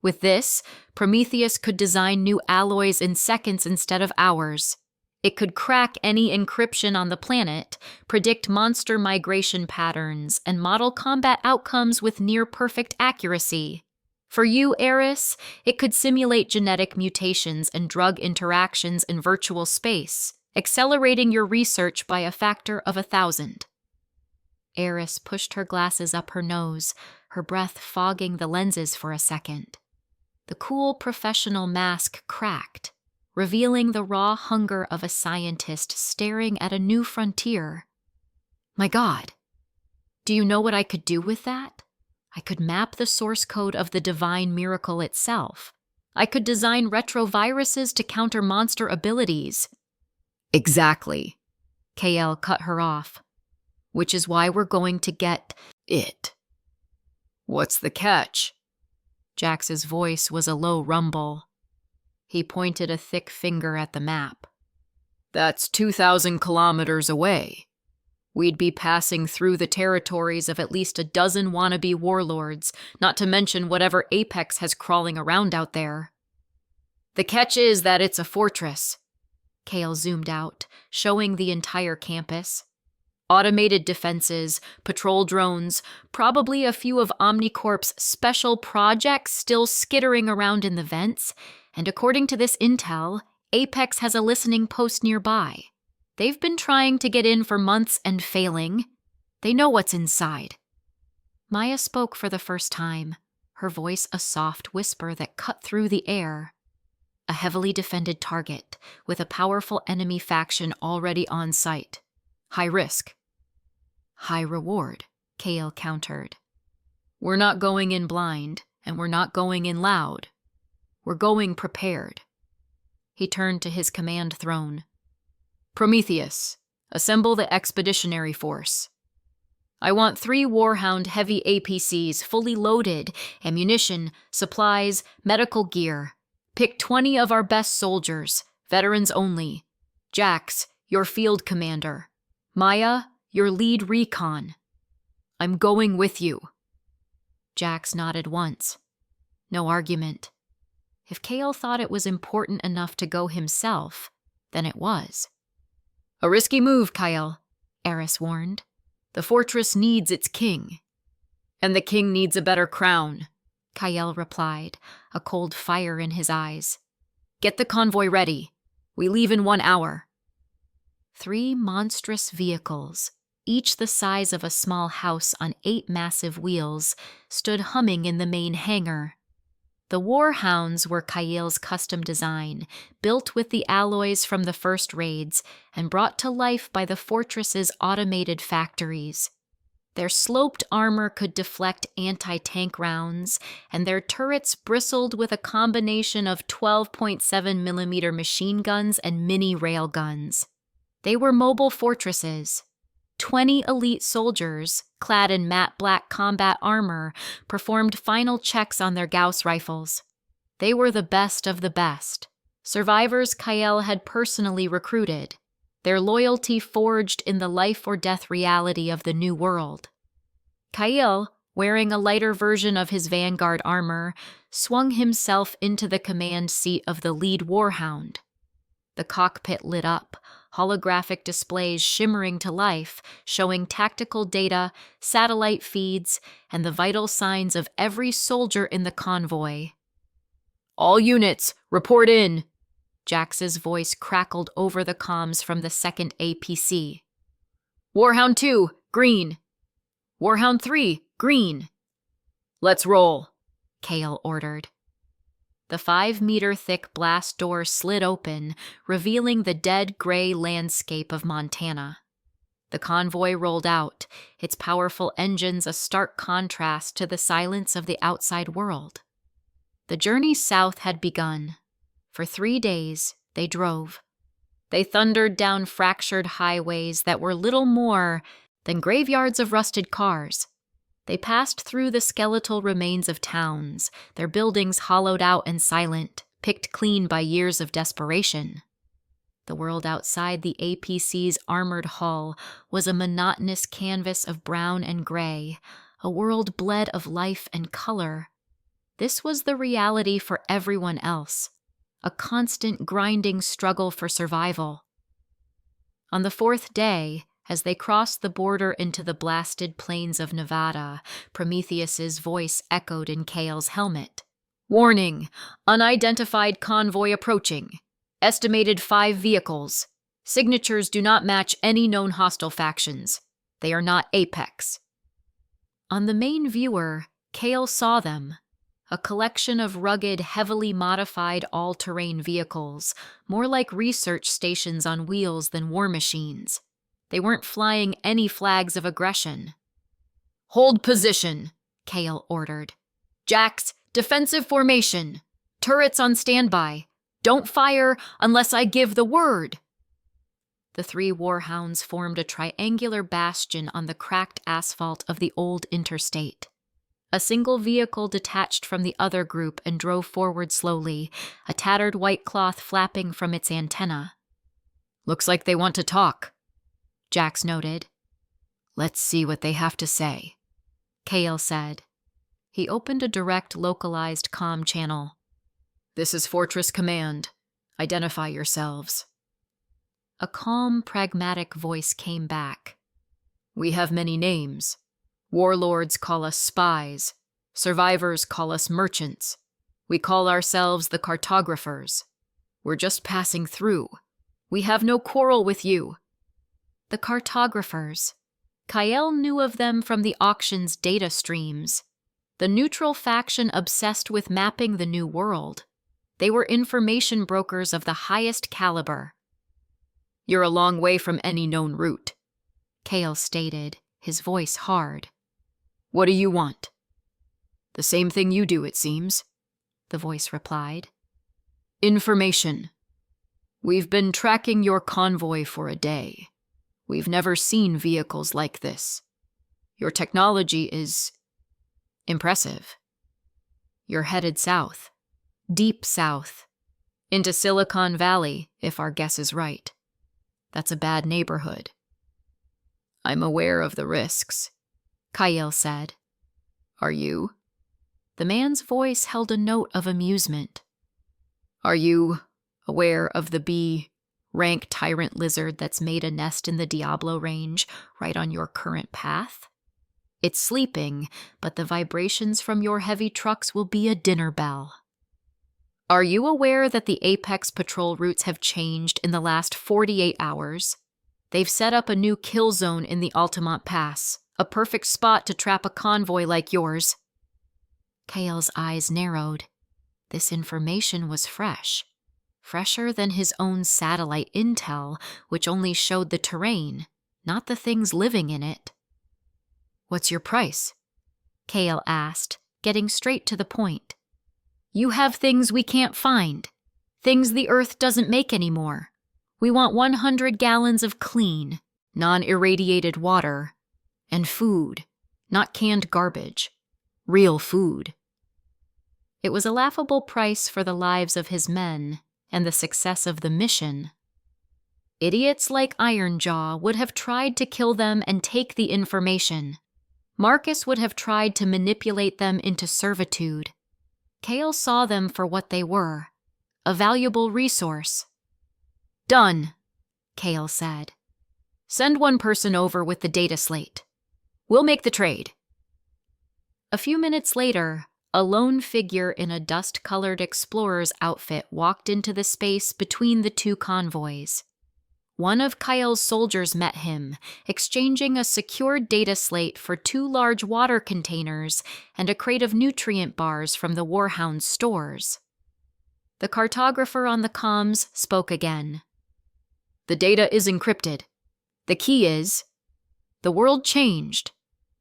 With this, Prometheus could design new alloys in seconds instead of hours. It could crack any encryption on the planet, predict monster migration patterns, and model combat outcomes with near-perfect accuracy. For you, Eris, it could simulate genetic mutations and drug interactions in virtual space, accelerating your research by a factor of 1,000. Eris pushed her glasses up her nose, her breath fogging the lenses for a second. The cool professional mask cracked, revealing the raw hunger of a scientist staring at a new frontier. "My God, do you know what I could do with that? I could map the source code of the divine miracle itself. I could design retroviruses to counter monster abilities." "Exactly," Kael cut her off. "Which is why we're going to get it." "What's the catch?" Jax's voice was a low rumble. He pointed a thick finger at the map. "That's 2,000 kilometers away. We'd be passing through the territories of at least a dozen wannabe warlords, not to mention whatever Apex has crawling around out there." "The catch is that it's a fortress." Kael zoomed out, showing the entire campus. Automated defenses, patrol drones, probably a few of Omnicorp's special projects still skittering around in the vents, and according to this intel, Apex has a listening post nearby. They've been trying to get in for months and failing. They know what's inside. Maya spoke for the first time, her voice a soft whisper that cut through the air. A heavily defended target, with a powerful enemy faction already on site. High risk. High reward, Kael countered. "We're not going in blind, and we're not going in loud. We're going prepared." He turned to his command throne. "Prometheus, assemble the expeditionary force." I want 3 Warhound heavy APCs fully loaded, ammunition, supplies, medical gear. Pick 20 of our best soldiers, veterans only. Jax, your field commander. Maya, your lead recon. I'm going with you. Jax nodded once. No argument. If Kale thought it was important enough to go himself, then it was. A risky move, Kyle, Eris warned. The fortress needs its king. And the king needs a better crown, Kyle replied, a cold fire in his eyes. Get the convoy ready. We leave in 1 hour. 3 monstrous vehicles, each the size of a small house on 8 massive wheels, stood humming in the main hangar. The Warhounds were Kyle's custom design, built with the alloys from the first raids and brought to life by the fortress's automated factories. Their sloped armor could deflect anti-tank rounds, and their turrets bristled with a combination of 12.7mm machine guns and mini railguns. They were mobile fortresses. 20 elite soldiers, clad in matte black combat armor, performed final checks on their Gauss rifles. They were the best of the best. Survivors Kyle had personally recruited, their loyalty forged in the life-or-death reality of the new world. Kyle, wearing a lighter version of his Vanguard armor, swung himself into the command seat of the lead Warhound. The cockpit lit up, holographic displays shimmering to life, showing tactical data, satellite feeds, and the vital signs of every soldier in the convoy. All units, report in, Jax's voice crackled over the comms from the second APC. Warhound 2, green. Warhound 3, green. Let's roll, Kale ordered. The 5-meter-thick blast door slid open, revealing the dead gray landscape of Montana. The convoy rolled out, its powerful engines a stark contrast to the silence of the outside world. The journey south had begun. For 3 days, they drove. They thundered down fractured highways that were little more than graveyards of rusted cars. They passed through the skeletal remains of towns, their buildings hollowed out and silent, picked clean by years of desperation. The world outside the APC's armored hull was a monotonous canvas of brown and gray, a world bled of life and color. This was the reality for everyone else, a constant grinding struggle for survival. On the 4th day, as they crossed the border into the blasted plains of Nevada, Prometheus's voice echoed in Kale's helmet. Warning! Unidentified convoy approaching. Estimated 5 vehicles. Signatures do not match any known hostile factions. They are not Apex. On the main viewer, Kale saw them. A collection of rugged, heavily modified all-terrain vehicles, more like research stations on wheels than war machines. They weren't flying any flags of aggression. Hold position, Kale ordered. Jax, defensive formation. Turrets on standby. Don't fire unless I give the word. The 3 Warhounds formed a triangular bastion on the cracked asphalt of the old interstate. A single vehicle detached from the other group and drove forward slowly, a tattered white cloth flapping from its antenna. Looks like they want to talk, Jax noted. Let's see what they have to say, Kale said. He opened a direct localized comm channel. This is Fortress Command. Identify yourselves. A calm, pragmatic voice came back. We have many names. Warlords call us spies. Survivors call us merchants. We call ourselves the cartographers. We're just passing through. We have no quarrel with you. The cartographers. Kyle knew of them from the auction's data streams. The neutral faction obsessed with mapping the new world. They were information brokers of the highest caliber. You're a long way from any known route, Kale stated, his voice hard. What do you want? The same thing you do, it seems, the voice replied. Information. We've been tracking your convoy for a day. We've never seen vehicles like this. Your technology is impressive. You're headed south, deep south, into Silicon Valley, if our guess is right. That's a bad neighborhood. I'm aware of the risks, Kyle said. Are you? The man's voice held a note of amusement. Are you aware of the B-rank tyrant lizard that's made a nest in the Diablo range right on your current path? It's sleeping, but the vibrations from your heavy trucks will be a dinner bell. Are you aware that the Apex patrol routes have changed in the last 48 hours? They've set up a new kill zone in the Altamont Pass, a perfect spot to trap a convoy like yours. Kyle's eyes narrowed. This information was fresh. Fresher than his own satellite intel, which only showed the terrain, not the things living in it. What's your price? Kyle asked, getting straight to the point. You have things we can't find. Things the Earth doesn't make anymore. We want 100 gallons of clean, non-irradiated water. And food, not canned garbage. Real food. It was a laughable price for the lives of his men and the success of the mission. Idiots like Ironjaw would have tried to kill them and take the information. Marcus would have tried to manipulate them into servitude. Kale saw them for what they were, a valuable resource. Done, Kale said. Send one person over with the data slate. We'll make the trade. A few minutes later, a lone figure in a dust-colored explorer's outfit walked into the space between the two convoys. One of Kyle's soldiers met him, exchanging a secured data slate for 2 large water containers and a crate of nutrient bars from the Warhound's stores. The cartographer on the comms spoke again. The data is encrypted. The key is, the world changed,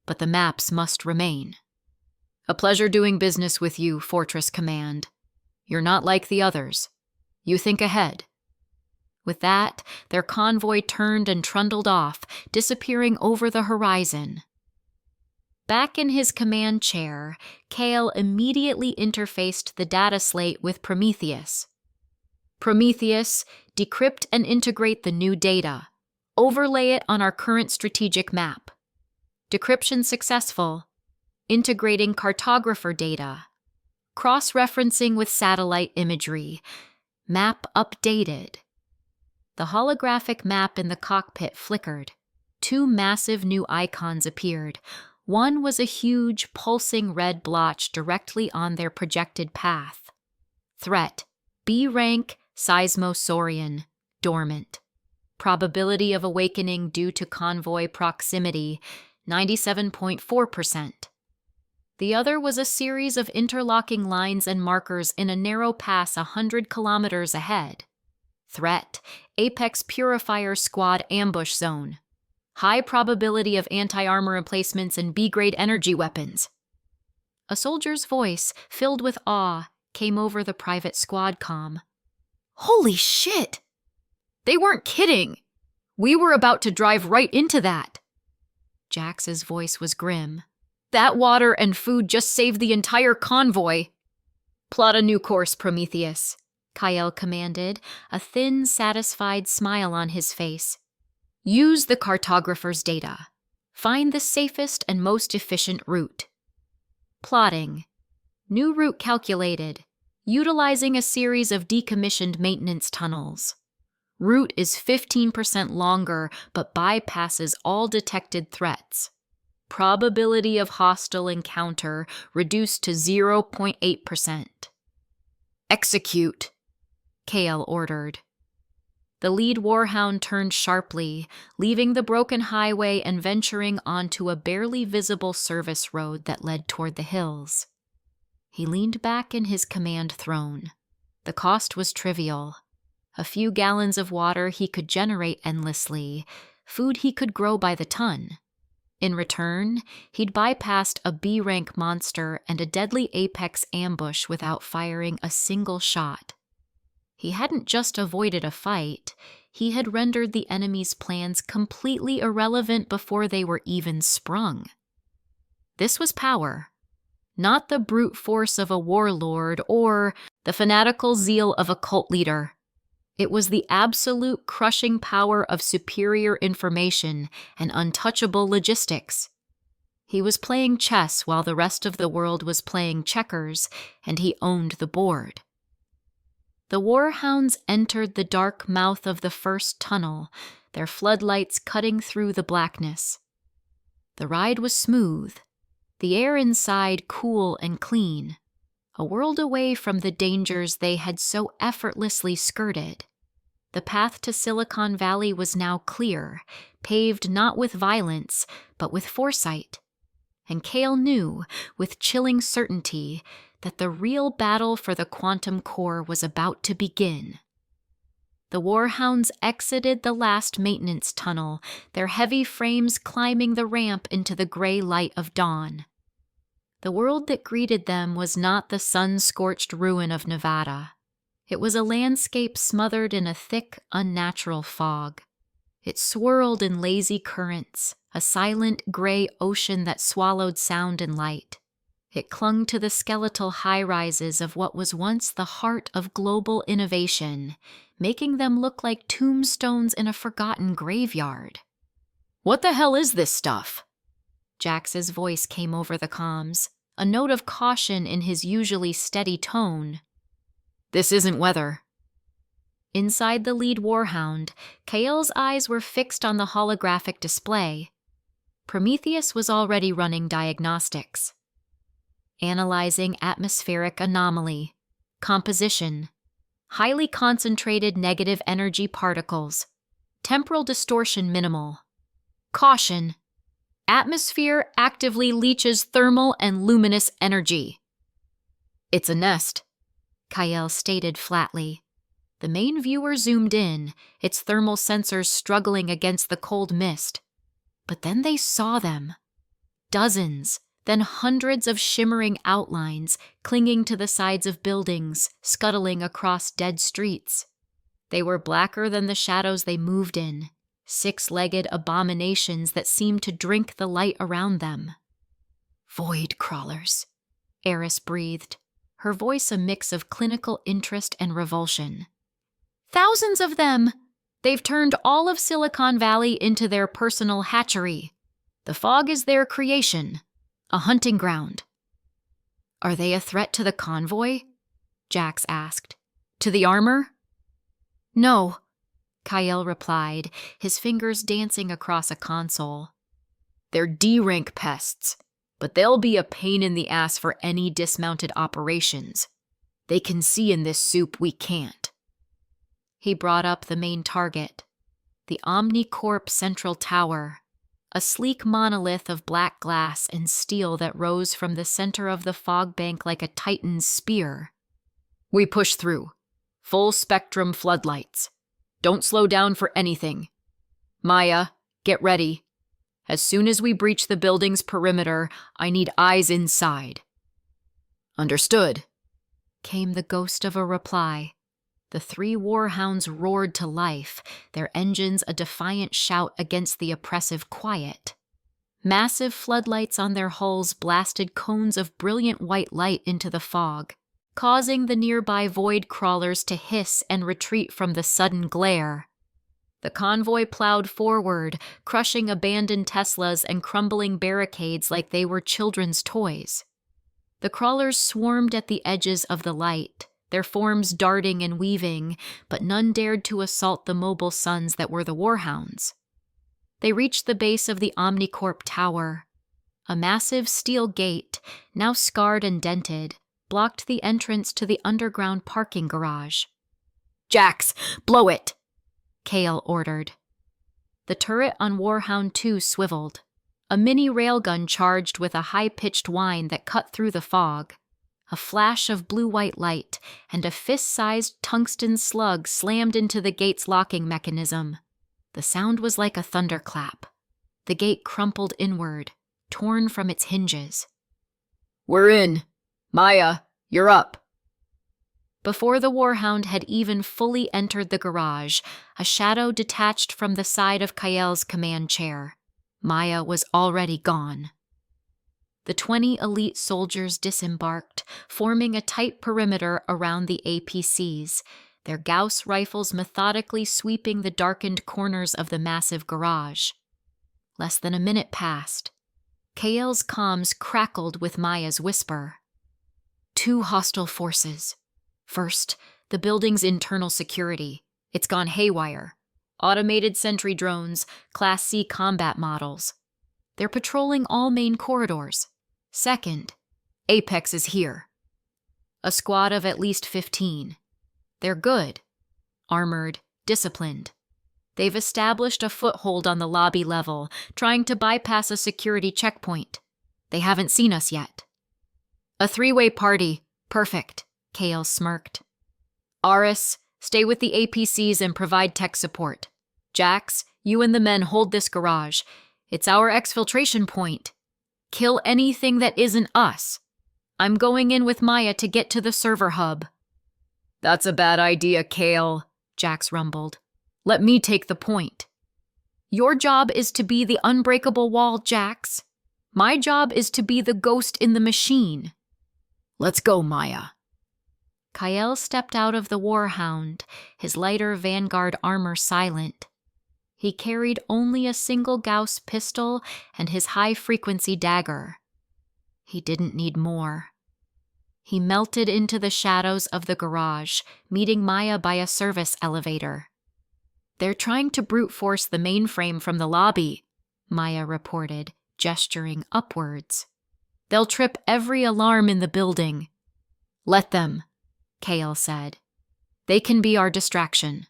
but the maps must remain. A pleasure doing business with you, Fortress Command. You're not like the others. You think ahead. With that, their convoy turned and trundled off, disappearing over the horizon. Back in his command chair, Kale immediately interfaced the data slate with Prometheus. Prometheus, decrypt and integrate the new data. Overlay it on our current strategic map. Decryption successful. Integrating cartographer data. Cross-referencing with satellite imagery. Map updated. The holographic map in the cockpit flickered. 2 massive new icons appeared. One was a huge, pulsing red blotch directly on their projected path. Threat: B-rank Seismosaurian, dormant. Probability of awakening due to convoy proximity, 97.4%. The other was a series of interlocking lines and markers in a narrow pass 100 kilometers ahead. Threat: Apex Purifier Squad ambush zone. High probability of anti-armor emplacements and B-grade energy weapons. A soldier's voice, filled with awe, came over the private squad comm. Holy shit! They weren't kidding! We were about to drive right into that. Jax's voice was grim. That water and food just saved the entire convoy. Plot a new course, Prometheus, Kyle commanded, a thin, satisfied smile on his face. Use the cartographer's data. Find the safest and most efficient route. Plotting. New route calculated, utilizing a series of decommissioned maintenance tunnels. Route is 15% longer, but bypasses all detected threats. Probability of hostile encounter reduced to 0.8%. Execute, Kale ordered. The lead warhound turned sharply, leaving the broken highway and venturing onto a barely visible service road that led toward the hills. He leaned back in his command throne. The cost was trivial. A few gallons of water he could generate endlessly, food he could grow by the ton. In return, he'd bypassed a B-rank monster and a deadly Apex ambush without firing a single shot. He hadn't just avoided a fight, he had rendered the enemy's plans completely irrelevant before they were even sprung. This was power, not the brute force of a warlord or the fanatical zeal of a cult leader. It was the absolute crushing power of superior information and untouchable logistics. He was playing chess while the rest of the world was playing checkers, and he owned the board. The warhounds entered the dark mouth of the first tunnel, their floodlights cutting through the blackness. The ride was smooth, the air inside cool and clean, a world away from the dangers they had so effortlessly skirted. The path to Silicon Valley was now clear, paved not with violence, but with foresight. And Cale knew, with chilling certainty, that the real battle for the quantum core was about to begin. The warhounds exited the last maintenance tunnel, their heavy frames climbing the ramp into the gray light of dawn. The world that greeted them was not the sun-scorched ruin of Nevada. It was a landscape smothered in a thick, unnatural fog. It swirled in lazy currents, a silent gray ocean that swallowed sound and light. It clung to the skeletal high-rises of what was once the heart of global innovation, making them look like tombstones in a forgotten graveyard. "What the hell is this stuff?" Jax's voice came over the comms, a note of caution in his usually steady tone. "This isn't weather." Inside the lead warhound, Cale's eyes were fixed on the holographic display. Prometheus was already running diagnostics. Analyzing atmospheric anomaly, composition, highly concentrated negative energy particles, temporal distortion minimal. Caution! Atmosphere actively leaches thermal and luminous energy. "It's a nest," Kyle stated flatly. The main viewer zoomed in, its thermal sensors struggling against the cold mist. But then they saw them. Dozens, then hundreds of shimmering outlines clinging to the sides of buildings, scuttling across dead streets. They were blacker than the shadows they moved in, six-legged abominations that seemed to drink the light around them. "Void crawlers," Eris breathed, her voice a mix of clinical interest and revulsion. "Thousands of them! They've turned all of Silicon Valley into their personal hatchery. The fog is their creation, a hunting ground." "Are they a threat to the convoy?" Jax asked. "To the armor?" "No," Kyle replied, his fingers dancing across a console. "They're D-rank pests, but they'll be a pain in the ass for any dismounted operations. They can see in this soup we can't." He brought up the main target, the OmniCorp Central Tower, a sleek monolith of black glass and steel that rose from the center of the fog bank like a titan's spear. "We push through. Full spectrum floodlights. Don't slow down for anything. Maya, get ready. As soon as we breach the building's perimeter, I need eyes inside." "Understood," came the ghost of a reply. The three warhounds roared to life, their engines a defiant shout against the oppressive quiet. Massive floodlights on their hulls blasted cones of brilliant white light into the fog, causing the nearby void crawlers to hiss and retreat from the sudden glare. The convoy plowed forward, crushing abandoned Teslas and crumbling barricades like they were children's toys. The crawlers swarmed at the edges of the light, their forms darting and weaving, but none dared to assault the mobile sons that were the warhounds. They reached the base of the OmniCorp Tower. A massive steel gate, now scarred and dented, blocked the entrance to the underground parking garage. "Jax, blow it!" Cale ordered. The turret on Warhound 2 swiveled, a mini railgun charged with a high-pitched whine that cut through the fog. A flash of blue-white light, and a fist-sized tungsten slug slammed into the gate's locking mechanism. The sound was like a thunderclap. The gate crumpled inward, torn from its hinges. "We're in. Maya, you're up." Before the warhound had even fully entered the garage, a shadow detached from the side of Kael's command chair. Maya was already gone. The 20 elite soldiers disembarked, forming a tight perimeter around the APCs, their Gauss rifles methodically sweeping the darkened corners of the massive garage. Less than a minute passed. Kael's comms crackled with Maya's whisper. 2 hostile forces. First, the building's internal security. It's gone haywire. Automated sentry drones, Class C combat models. They're patrolling all main corridors. Second, Apex is here. A squad of at least 15. They're good. Armored, disciplined. They've established a foothold on the lobby level, trying to bypass a security checkpoint. They haven't seen us yet. A 3-way party. Perfect, Kael smirked. Aris, stay with the APCs and provide tech support. Jax, you and the men hold this garage. It's our exfiltration point. Kill anything that isn't us. I'm going in with Maya to get to the server hub. That's a bad idea, Kael, Jax rumbled. Let me take the point. Your job is to be the unbreakable wall, Jax. My job is to be the ghost in the machine. Let's go, Maya. Kael stepped out of the Warhound, his lighter Vanguard armor silent. He carried only a single Gauss pistol and his high-frequency dagger. He didn't need more. He melted into the shadows of the garage, meeting Maya by a service elevator. They're trying to brute force the mainframe from the lobby, Maya reported, gesturing upwards. They'll trip every alarm in the building. Let them, Kael said. They can be our distraction.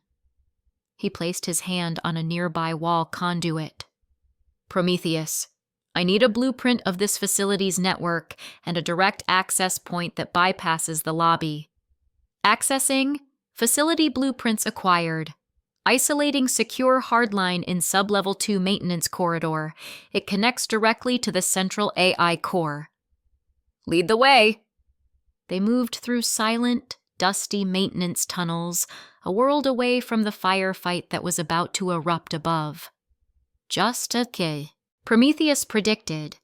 He placed his hand on a nearby wall conduit. Prometheus, I need a blueprint of this facility's network and a direct access point that bypasses the lobby. Accessing, facility blueprints acquired. Isolating secure hardline in sub-level 2 maintenance corridor. It connects directly to the central AI core. Lead the way. They moved through silent, dusty maintenance tunnels, a world away from the firefight that was about to erupt above. Just okay, Prometheus predicted.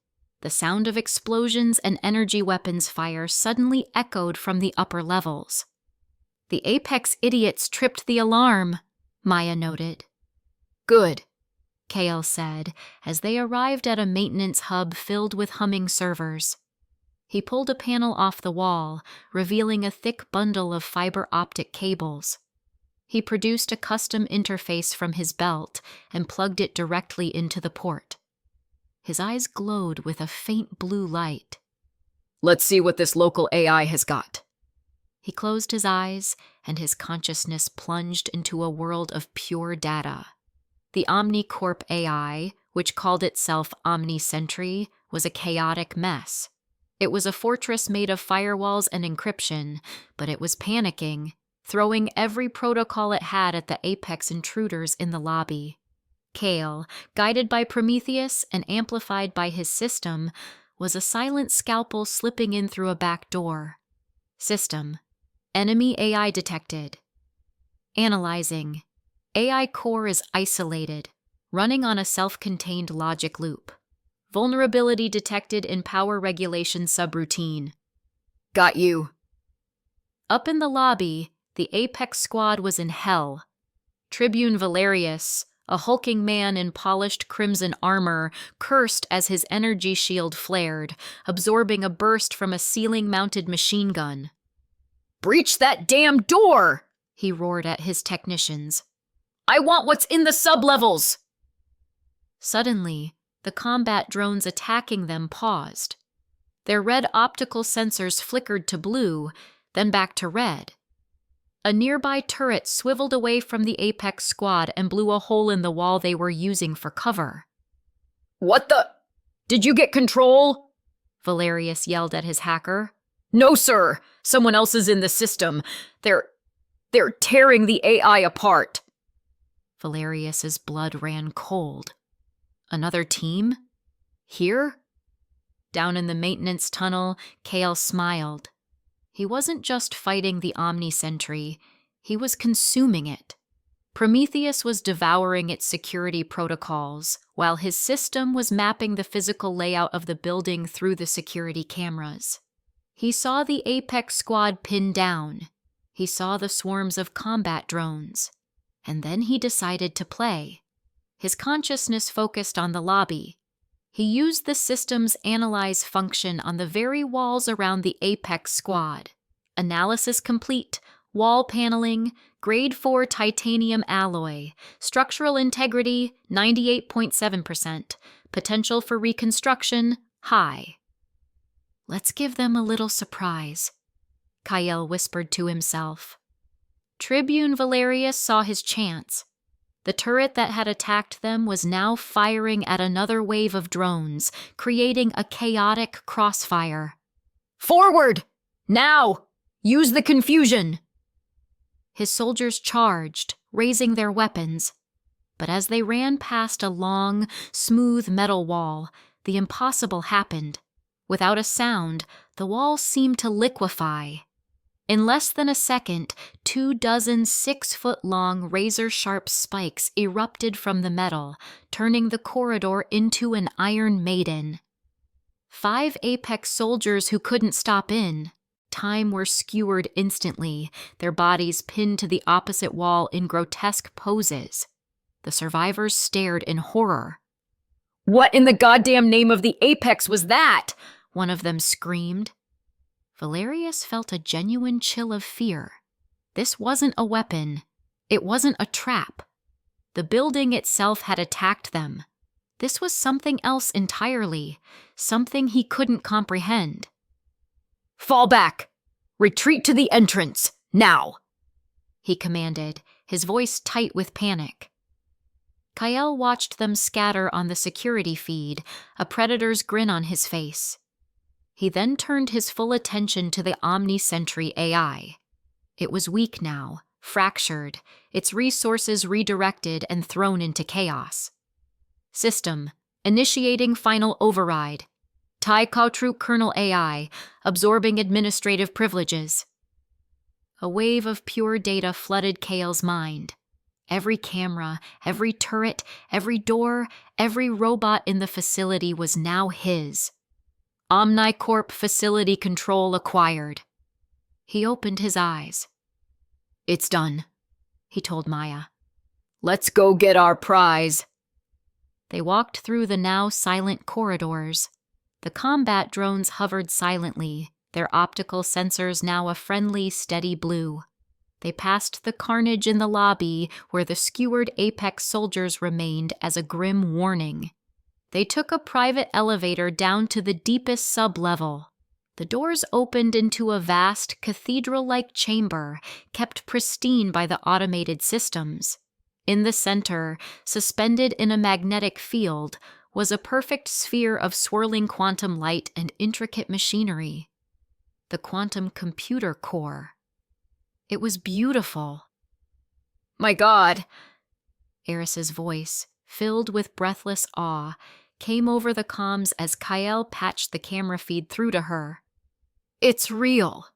The sound of explosions and energy weapons fire suddenly echoed from the upper levels. The Apex idiots tripped the alarm, Maya noted. Good, Kael said, as they arrived at a maintenance hub filled with humming servers. He pulled a panel off the wall, revealing a thick bundle of fiber optic cables. He produced a custom interface from his belt and plugged it directly into the port. His eyes glowed with a faint blue light. Let's see what this local AI has got. He closed his eyes, and his consciousness plunged into a world of pure data. The OmniCorp AI, which called itself OmniSentry, was a chaotic mess. It was a fortress made of firewalls and encryption, but it was panicking, throwing every protocol it had at the Apex intruders in the lobby. Kael, guided by Prometheus and amplified by his system, was a silent scalpel slipping in through a back door. System. Enemy AI detected. Analyzing. AI core is isolated, running on a self-contained logic loop. Vulnerability detected in power regulation subroutine. Got you. Up in the lobby, the Apex squad was in hell. Tribune Valerius, a hulking man in polished crimson armor, cursed as his energy shield flared, absorbing a burst from a ceiling-mounted machine gun. Breach that damn door! He roared at his technicians. I want what's in the sublevels! Suddenly, the combat drones attacking them paused. Their red optical sensors flickered to blue, then back to red. A nearby turret swiveled away from the Apex squad and blew a hole in the wall they were using for cover. What the? Did you get control? Valerius yelled at his hacker. No, sir. Someone else is in the system. They're tearing the AI apart. Valerius's blood ran cold. Another team? Here? Down in the maintenance tunnel, Kael smiled. He wasn't just fighting the OmniSentry, he was consuming it. Prometheus was devouring its security protocols, while his system was mapping the physical layout of the building through the security cameras. He saw the Apex squad pinned down. He saw the swarms of combat drones. And then he decided to play. His consciousness focused on the lobby. He used the system's analyze function on the very walls around the Apex squad. Analysis complete. Wall paneling, grade 4 titanium alloy, structural integrity 98.7%, potential for reconstruction high. Let's give them a little surprise, Kyle whispered to himself. Tribune Valerius saw his chance. The turret that had attacked them was now firing at another wave of drones, creating a chaotic crossfire. Forward! Now! Use the confusion! His soldiers charged, raising their weapons. But as they ran past a long, smooth metal wall, the impossible happened. Without a sound, the wall seemed to liquefy. In less than a second, 24 6-foot-long razor-sharp spikes erupted from the metal, turning the corridor into an Iron Maiden. 5 Apex soldiers who couldn't stop in. Time were skewered instantly, their bodies pinned to the opposite wall in grotesque poses. The survivors stared in horror. "What in the goddamn name of the Apex was that?" one of them screamed. Valerius felt a genuine chill of fear. This wasn't a weapon. It wasn't a trap. The building itself had attacked them. This was something else entirely, something he couldn't comprehend. "Fall back! Retreat to the entrance! Now!" he commanded, his voice tight with panic. Kyle watched them scatter on the security feed, a predator's grin on his face. He then turned his full attention to the Omni-Sentry AI. It was weak now, fractured, its resources redirected and thrown into chaos. System, initiating final override. Tai Kautruk Kernel AI, absorbing administrative privileges. A wave of pure data flooded Kale's mind. Every camera, every turret, every door, every robot in the facility was now his. OmniCorp facility control acquired. He opened his eyes. "It's done," he told Maya. "Let's go get our prize." They walked through the now silent corridors. The combat drones hovered silently, their optical sensors now a friendly, steady blue. They passed the carnage in the lobby where the skewered Apex soldiers remained as a grim warning. They took a private elevator down to the deepest sub-level. The doors opened into a vast, cathedral-like chamber, kept pristine by the automated systems. In the center, suspended in a magnetic field, was a perfect sphere of swirling quantum light and intricate machinery. The quantum computer core. It was beautiful. "My God!" Eris's voice, filled with breathless awe, came over the comms as Kyle patched the camera feed through to her. "It's real.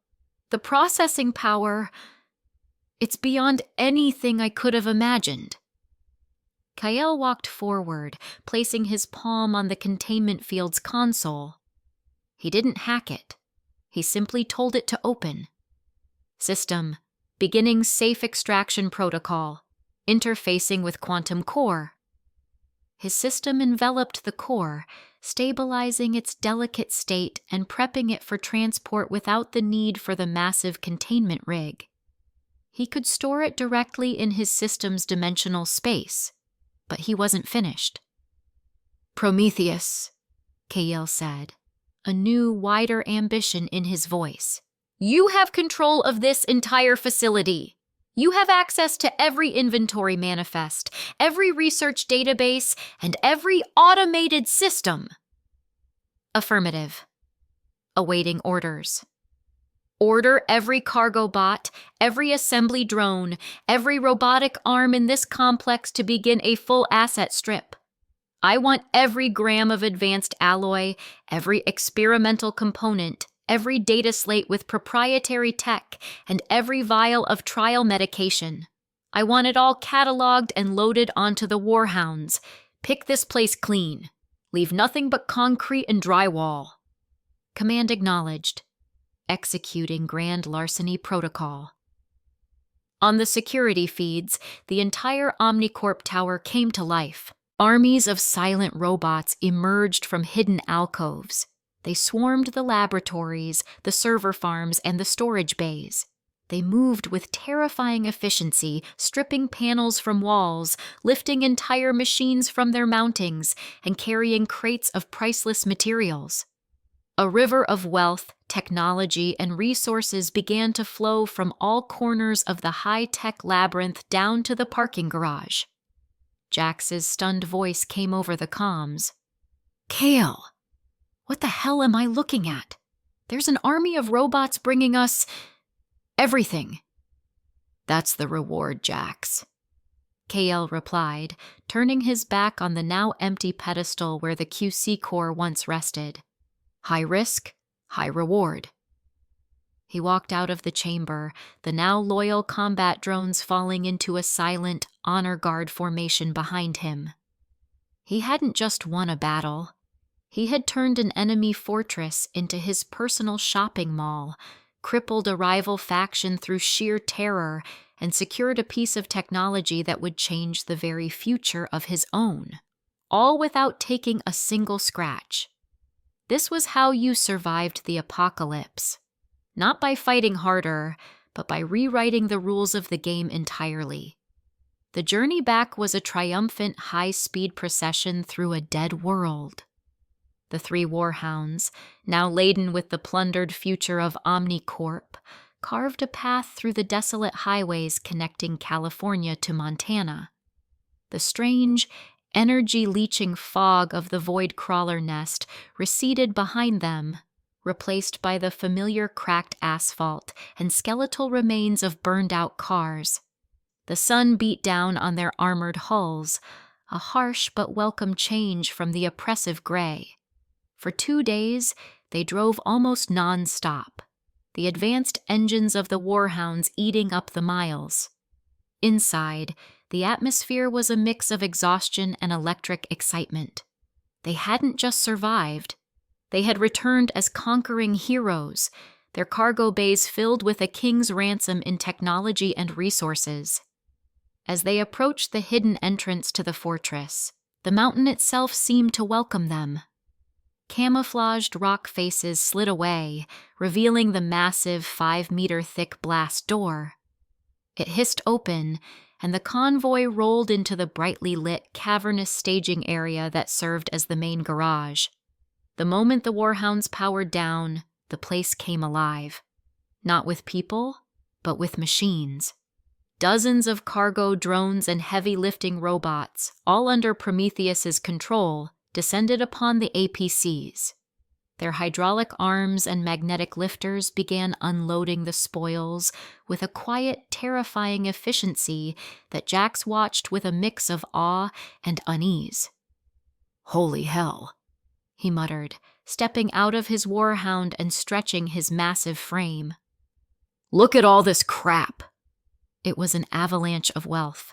The processing power, it's beyond anything I could have imagined." Kyle walked forward, placing his palm on the containment field's console. He didn't hack it. He simply told it to open. System, beginning safe extraction protocol, interfacing with quantum core. His system enveloped the core, stabilizing its delicate state and prepping it for transport without the need for the massive containment rig. He could store it directly in his system's dimensional space, but he wasn't finished. "Prometheus," Kale said, a new, wider ambition in his voice. "You have control of this entire facility. You have access to every inventory manifest, every research database, and every automated system." Affirmative. Awaiting orders. Order every cargo bot, every assembly drone, every robotic arm in this complex to begin a full asset strip. I want every gram of advanced alloy, every experimental component, every data slate with proprietary tech, and every vial of trial medication. I want it all cataloged and loaded onto the Warhounds. Pick this place clean. Leave nothing but concrete and drywall." Command acknowledged. Executing Grand Larceny Protocol. On the security feeds, the entire Omnicorp tower came to life. Armies of silent robots emerged from hidden alcoves. They swarmed the laboratories, the server farms, and the storage bays. They moved with terrifying efficiency, stripping panels from walls, lifting entire machines from their mountings, and carrying crates of priceless materials. A river of wealth, technology, and resources began to flow from all corners of the high-tech labyrinth down to the parking garage. Jax's stunned voice came over the comms. "Kale, what the hell am I looking at? There's an army of robots bringing us everything." "That's the reward, Jax," Kale replied, turning his back on the now empty pedestal where the QC core once rested. "High risk, high reward." He walked out of the chamber, the now loyal combat drones falling into a silent, honor guard formation behind him. He hadn't just won a battle. He had turned an enemy fortress into his personal shopping mall, crippled a rival faction through sheer terror, and secured a piece of technology that would change the very future of his own, all without taking a single scratch. This was how you survived the apocalypse. Not by fighting harder, but by rewriting the rules of the game entirely. The journey back was a triumphant high-speed procession through a dead world. The three Warhounds, now laden with the plundered future of Omnicorp, carved a path through the desolate highways connecting California to Montana. The strange, energy-leaching fog of the Void Crawler nest receded behind them, replaced by the familiar cracked asphalt and skeletal remains of burned-out cars. The sun beat down on their armored hulls, a harsh but welcome change from the oppressive gray. For 2 days, they drove almost non-stop, the advanced engines of the Warhounds eating up the miles. Inside, the atmosphere was a mix of exhaustion and electric excitement. They hadn't just survived. They had returned as conquering heroes, their cargo bays filled with a king's ransom in technology and resources. As they approached the hidden entrance to the fortress, the mountain itself seemed to welcome them. Camouflaged rock faces slid away, revealing the massive 5-meter-thick blast door. It hissed open, and the convoy rolled into the brightly lit, cavernous staging area that served as the main garage. The moment the Warhounds powered down, the place came alive. Not with people, but with machines. Dozens of cargo drones and heavy-lifting robots, all under Prometheus's control, descended upon the APCs. Their hydraulic arms and magnetic lifters began unloading the spoils with a quiet, terrifying efficiency that Jax watched with a mix of awe and unease. "Holy hell," he muttered, stepping out of his Warhound and stretching his massive frame. "Look at all this crap!" It was an avalanche of wealth.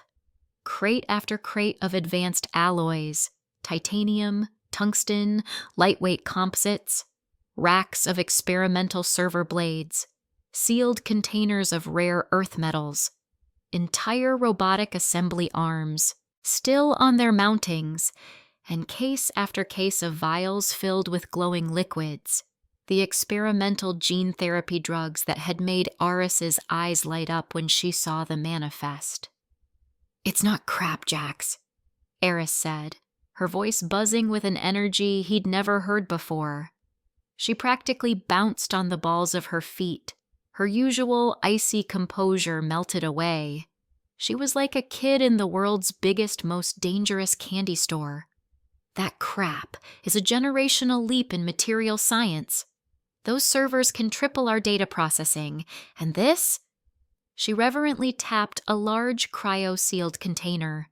Crate after crate of advanced alloys, titanium, tungsten, lightweight composites, racks of experimental server blades, sealed containers of rare earth metals, entire robotic assembly arms, still on their mountings, and case after case of vials filled with glowing liquids, the experimental gene therapy drugs that had made Aris's eyes light up when she saw the manifest. "It's not crap, Jax," Aris said, her voice buzzing with an energy he'd never heard before. She practically bounced on the balls of her feet. Her usual icy composure melted away. She was like a kid in the world's biggest, most dangerous candy store. That crap is a generational leap in material science. Those servers can triple our data processing, and this? She reverently tapped a large cryo-sealed container.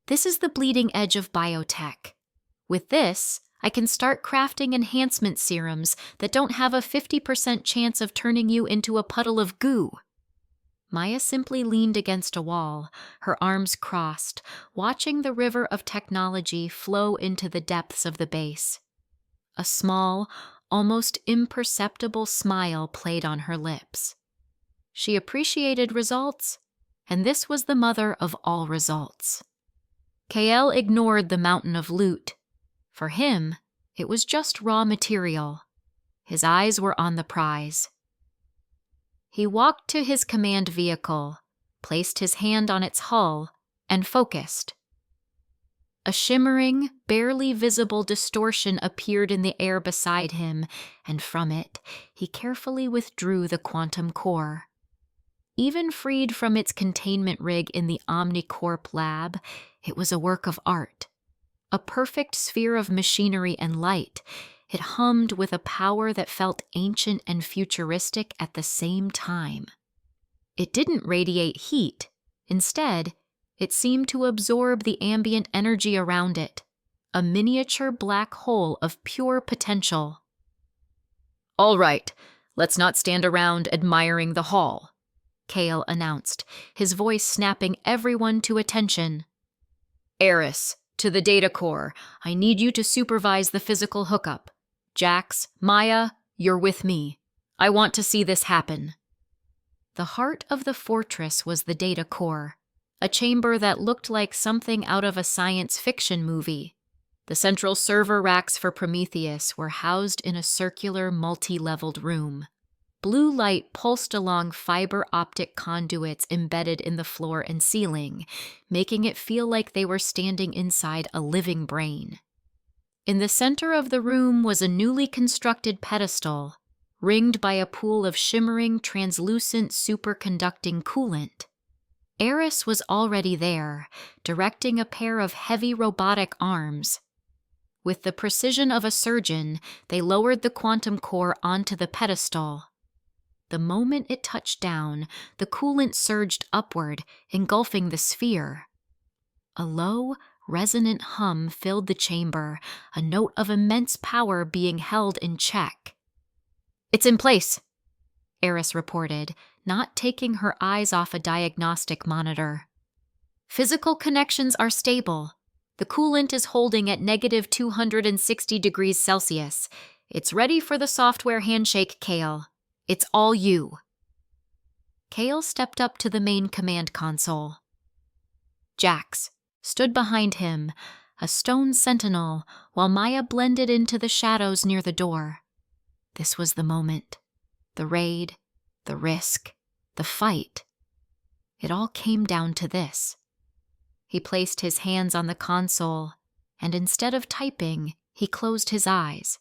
This is the bleeding edge of biotech. With this, I can start crafting enhancement serums that don't have a 50% chance of turning you into a puddle of goo. Maya simply leaned against a wall, her arms crossed, watching the river of technology flow into the depths of the base. A small, almost imperceptible smile played on her lips. She appreciated results, and this was the mother of all results. Kael ignored the mountain of loot. For him, it was just raw material. His eyes were on the prize. He walked to his command vehicle, placed his hand on its hull, and focused. A shimmering, barely visible distortion appeared in the air beside him, and from it, he carefully withdrew the quantum core. Even freed from its containment rig in the OmniCorp lab, it was a work of art. A perfect sphere of machinery and light, it hummed with a power that felt ancient and futuristic at the same time. It didn't radiate heat. Instead, it seemed to absorb the ambient energy around it, a miniature black hole of pure potential. "All right, let's not stand around admiring the hall," Kael announced, his voice snapping everyone to attention. "Eris, to the data core, I need you to supervise the physical hookup. Jax, Maya, you're with me. I want to see this happen." The heart of the fortress was the data core, a chamber that looked like something out of a science fiction movie. The central server racks for Prometheus were housed in a circular, multi-leveled room. Blue light pulsed along fiber optic conduits embedded in the floor and ceiling, making it feel like they were standing inside a living brain. In the center of the room was a newly constructed pedestal, ringed by a pool of shimmering, translucent, superconducting coolant. Eris was already there, directing a pair of heavy robotic arms. With the precision of a surgeon, they lowered the quantum core onto the pedestal. The moment it touched down, the coolant surged upward, engulfing the sphere. A low, resonant hum filled the chamber, a note of immense power being held in check. "It's in place," Eris reported, not taking her eyes off a diagnostic monitor. "Physical connections are stable. The coolant is holding at negative 260 degrees Celsius. It's ready for the software handshake, Kael. It's all you." Kael stepped up to the main command console. Jax stood behind him, a stone sentinel, while Maya blended into the shadows near the door. This was the moment. The raid, the risk, the fight. It all came down to this. He placed his hands on the console, and instead of typing, he closed his eyes.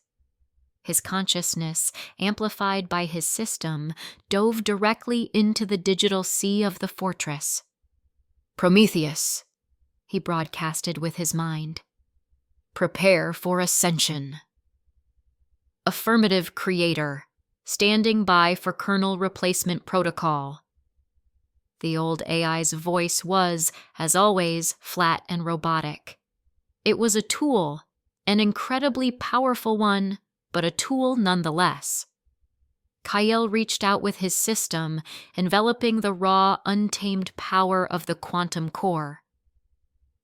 His consciousness, amplified by his system, dove directly into the digital sea of the fortress. "Prometheus," he broadcasted with his mind. "Prepare for ascension." "Affirmative, Creator. Standing by for kernel replacement protocol." The old AI's voice was, as always, flat and robotic. It was a tool, an incredibly powerful one, but a tool nonetheless. Kael reached out with his system, enveloping the raw, untamed power of the quantum core.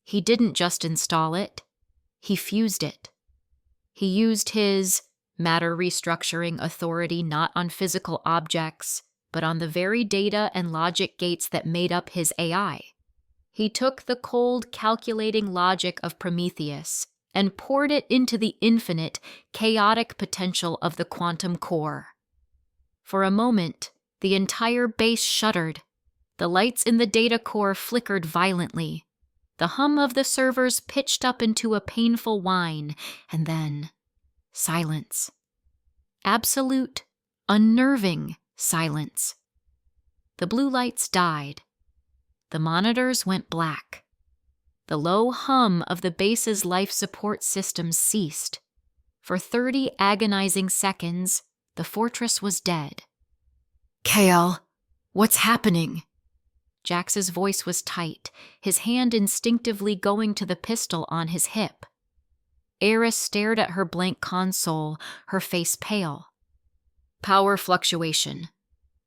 He didn't just install it, he fused it. He used his matter restructuring authority not on physical objects, but on the very data and logic gates that made up his AI. He took the cold, calculating logic of Prometheus and poured it into the infinite, chaotic potential of the quantum core. For a moment, the entire base shuddered. The lights in the data core flickered violently. The hum of the servers pitched up into a painful whine, and then silence. Absolute, unnerving silence. The blue lights died. The monitors went black. The low hum of the base's life support system ceased. For 30 agonizing seconds, the fortress was dead. "Kael, what's happening?" Jax's voice was tight, his hand instinctively going to the pistol on his hip. Eris stared at her blank console, her face pale. "Power fluctuation.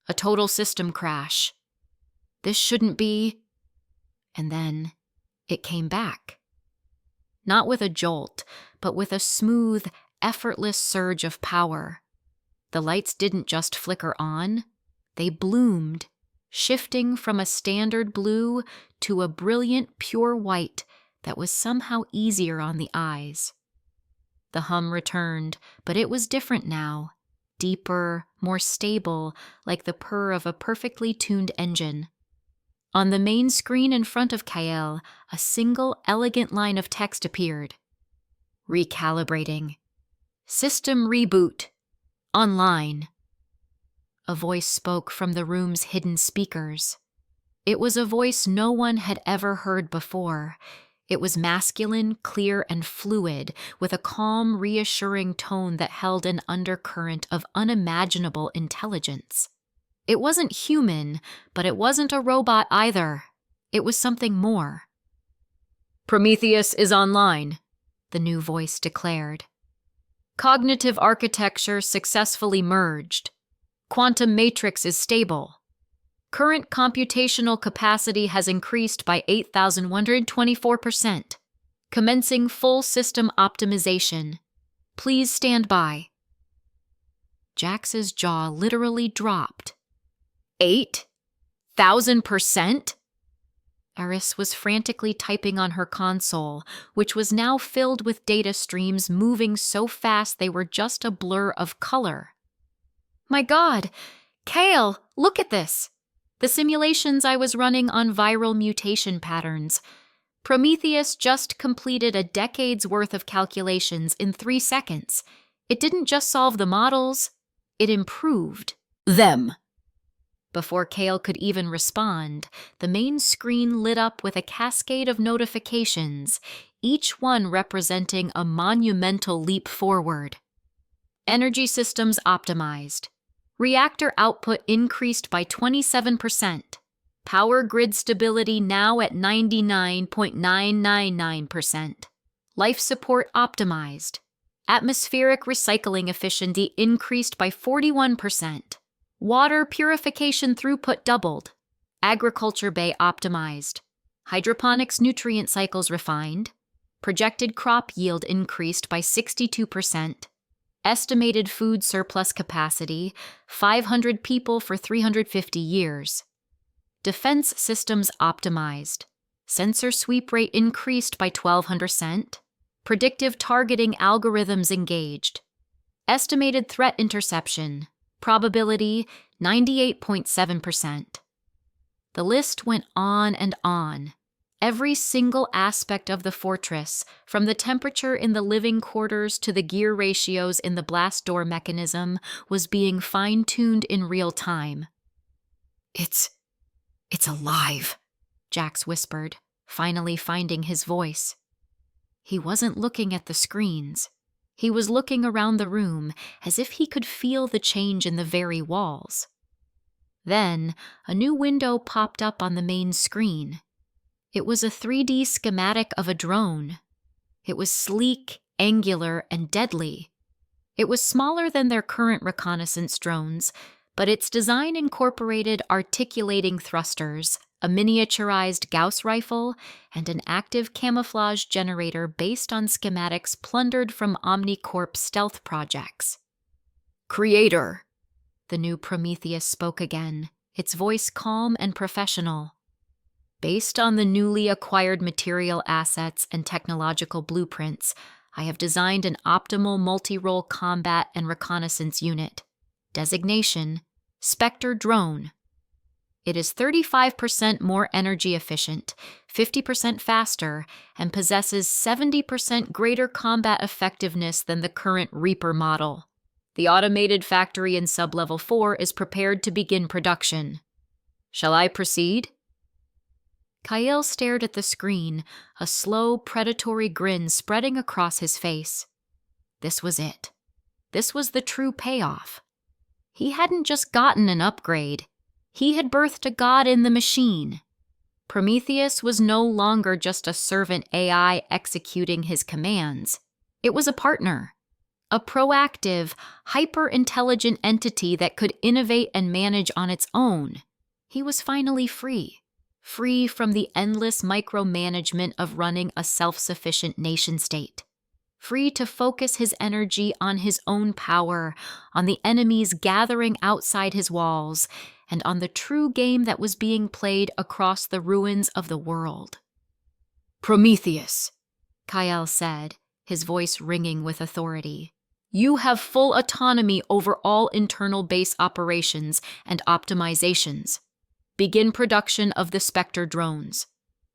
A total system crash." This shouldn't be. And then it came back. Not with a jolt, but with a smooth, effortless surge of power. The lights didn't just flicker on, they bloomed, shifting from a standard blue to a brilliant pure white that was somehow easier on the eyes. The hum returned, but it was different now, deeper, more stable, like the purr of a perfectly tuned engine. On the main screen in front of Kael, a single, elegant line of text appeared. Recalibrating. System reboot. Online. A voice spoke from the room's hidden speakers. It was a voice no one had ever heard before. It was masculine, clear, and fluid, with a calm, reassuring tone that held an undercurrent of unimaginable intelligence. It wasn't human, but it wasn't a robot either. It was something more. Prometheus is online, the new voice declared. Cognitive architecture successfully merged. Quantum matrix is stable. Current computational capacity has increased by 8,124%. Commencing full system optimization. Please stand by. Jax's jaw literally dropped. 8,000%? Eris was frantically typing on her console, which was now filled with data streams moving so fast they were just a blur of color. My God! Kael, look at this! The simulations I was running on viral mutation patterns. Prometheus just completed a decade's worth of calculations in 3 seconds. It didn't just solve the models, it improved them. Before Kael could even respond, the main screen lit up with a cascade of notifications, each one representing a monumental leap forward. Energy systems optimized. Reactor output increased by 27%. Power grid stability now at 99.999%. Life support optimized. Atmospheric recycling efficiency increased by 41%. Water purification throughput doubled. Agriculture bay optimized. Hydroponics nutrient cycles refined. Projected crop yield increased by 62%. Estimated food surplus capacity, 500 people for 350 years. Defense systems optimized. Sensor sweep rate increased by 1,200%. Predictive targeting algorithms engaged. Estimated threat interception. Probability 98.7%. The list went on and on. Every single aspect of the fortress, from the temperature in the living quarters to the gear ratios in the blast door mechanism, was being fine-tuned in real time. It's alive, Jax whispered, finally finding his voice. He wasn't looking at the screens. He was looking around the room as if he could feel the change in the very walls. Then, a new window popped up on the main screen. It was a 3D schematic of a drone. It was sleek, angular, and deadly. It was smaller than their current reconnaissance drones, but its design incorporated articulating thrusters, a miniaturized Gauss rifle, and an active camouflage generator based on schematics plundered from Omnicorp stealth projects. Creator, the new Prometheus spoke again, its voice calm and professional. Based on the newly acquired material assets and technological blueprints, I have designed an optimal multi-role combat and reconnaissance unit. Designation, Spectre Drone. It is 35% more energy efficient, 50% faster, and possesses 70% greater combat effectiveness than the current Reaper model. The automated factory in Sublevel 4 is prepared to begin production. Shall I proceed? Kael stared at the screen, a slow, predatory grin spreading across his face. This was it. This was the true payoff. He hadn't just gotten an upgrade. He had birthed a god in the machine. Prometheus was no longer just a servant AI executing his commands. It was a partner. A proactive, hyper-intelligent entity that could innovate and manage on its own. He was finally free. Free from the endless micromanagement of running a self-sufficient nation-state. Free to focus his energy on his own power, on the enemies gathering outside his walls, and on the true game that was being played across the ruins of the world. Prometheus, Kyle said, his voice ringing with authority. You have full autonomy over all internal base operations and optimizations. Begin production of the Spectre drones.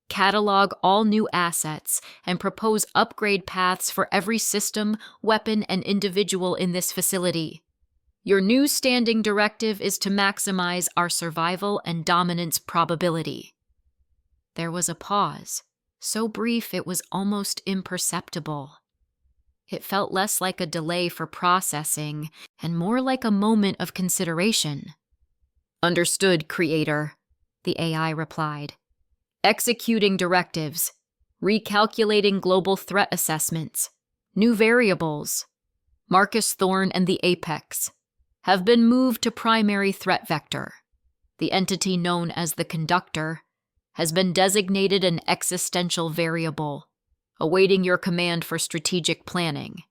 Catalog all new assets and propose upgrade paths for every system, weapon, and individual in this facility. Your new standing directive is to maximize our survival and dominance probability. There was a pause, so brief it was almost imperceptible. It felt less like a delay for processing and more like a moment of consideration. Understood, Creator, the AI replied. Executing directives, recalculating global threat assessments, new variables. Marcus Thorne and the Apex have been moved to primary threat vector. The entity known as the Conductor has been designated an existential variable, awaiting your command for strategic planning.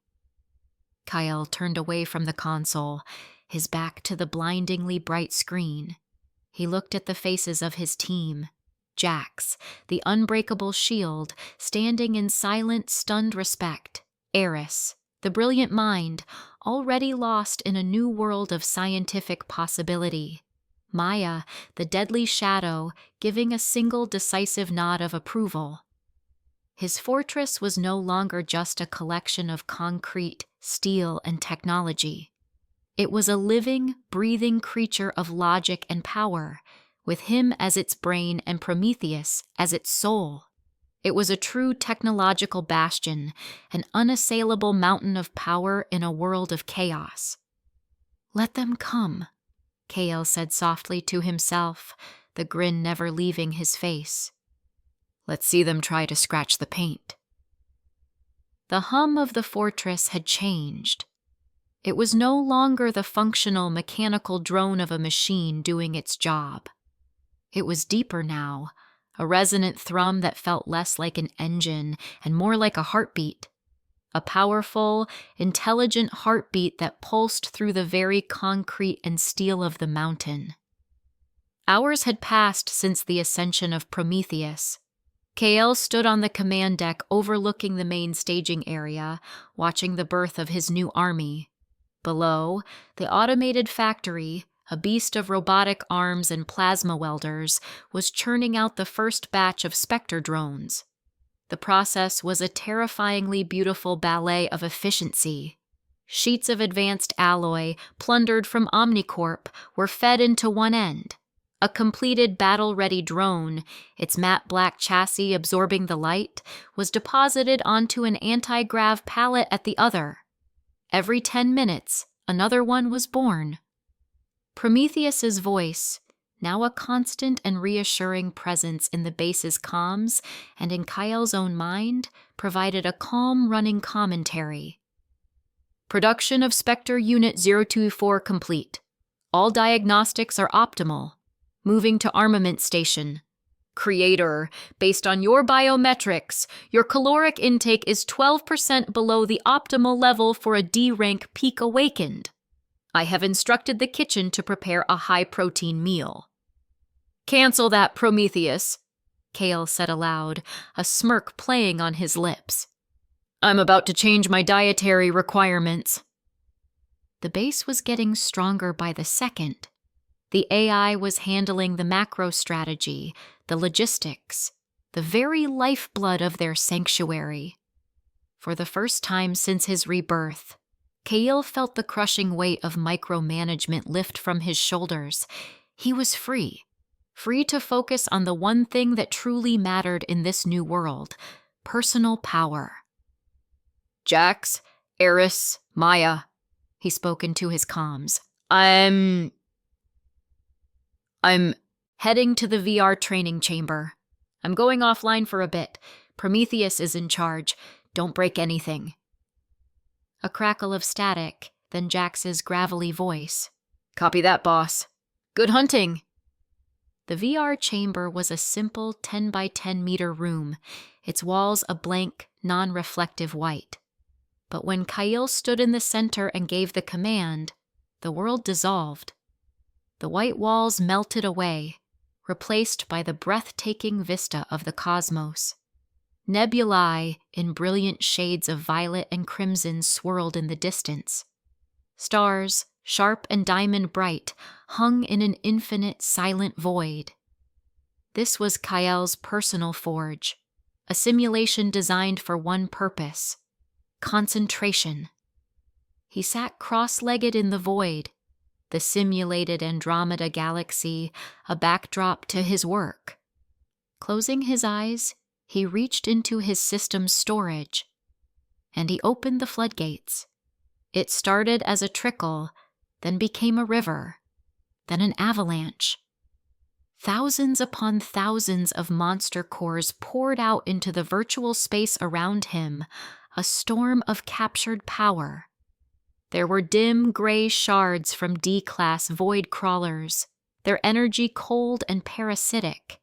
Kyle turned away from the console, his back to the blindingly bright screen. He looked at the faces of his team. Jax, the unbreakable shield, standing in silent, stunned respect. Eris, the brilliant mind, already lost in a new world of scientific possibility. Maya, the deadly shadow, giving a single decisive nod of approval. His fortress was no longer just a collection of concrete, steel, and technology. It was a living, breathing creature of logic and power, with him as its brain and Prometheus as its soul. It was a true technological bastion, an unassailable mountain of power in a world of chaos. "Let them come," Kale said softly to himself, the grin never leaving his face. Let's see them try to scratch the paint. The hum of the fortress had changed. It was no longer the functional mechanical drone of a machine doing its job. It was deeper now, a resonant thrum that felt less like an engine and more like a heartbeat. A powerful, intelligent heartbeat that pulsed through the very concrete and steel of the mountain. Hours had passed since the ascension of Prometheus. Kael stood on the command deck overlooking the main staging area, watching the birth of his new army. Below, the automated factory, a beast of robotic arms and plasma welders, was churning out the first batch of Spectre drones. The process was a terrifyingly beautiful ballet of efficiency. Sheets of advanced alloy, plundered from Omnicorp, were fed into one end. A completed battle-ready drone, its matte black chassis absorbing the light, was deposited onto an anti-grav pallet at the other. Every 10 minutes, another one was born. Prometheus's voice, now a constant and reassuring presence in the base's comms and in Kyle's own mind, provided a calm running commentary. Production of Spectre Unit 024 complete. All diagnostics are optimal. Moving to armament station. Creator, based on your biometrics, your caloric intake is 12% below the optimal level for a D-rank peak awakened. I have instructed the kitchen to prepare a high-protein meal. Cancel that, Prometheus, Kale said aloud, a smirk playing on his lips. I'm about to change my dietary requirements. The base was getting stronger by the second. The AI was handling the macro strategy, the logistics, the very lifeblood of their sanctuary. For the first time since his rebirth, Kael felt the crushing weight of micromanagement lift from his shoulders. He was free to focus on the one thing that truly mattered in this new world, personal power. Jax, Eris, Maya, he spoke into his comms. I'm heading to the VR training chamber. I'm going offline for a bit. Prometheus is in charge. Don't break anything. A crackle of static, then Jax's gravelly voice. Copy that, boss. Good hunting. The VR chamber was a simple 10 by 10 meter room, its walls a blank, non-reflective white. But when Kyle stood in the center and gave the command, the world dissolved. The white walls melted away, replaced by the breathtaking vista of the cosmos. Nebulae in brilliant shades of violet and crimson swirled in the distance. Stars, sharp and diamond bright, hung in an infinite silent void. This was Kyle's personal forge, a simulation designed for one purpose: concentration. He sat cross-legged in the void, the simulated Andromeda galaxy a backdrop to his work. Closing his eyes, he reached into his system's storage, and he opened the floodgates. It started as a trickle, then became a river, then an avalanche. Thousands upon thousands of monster cores poured out into the virtual space around him, a storm of captured power. There were dim gray shards from D-class void crawlers, their energy cold and parasitic.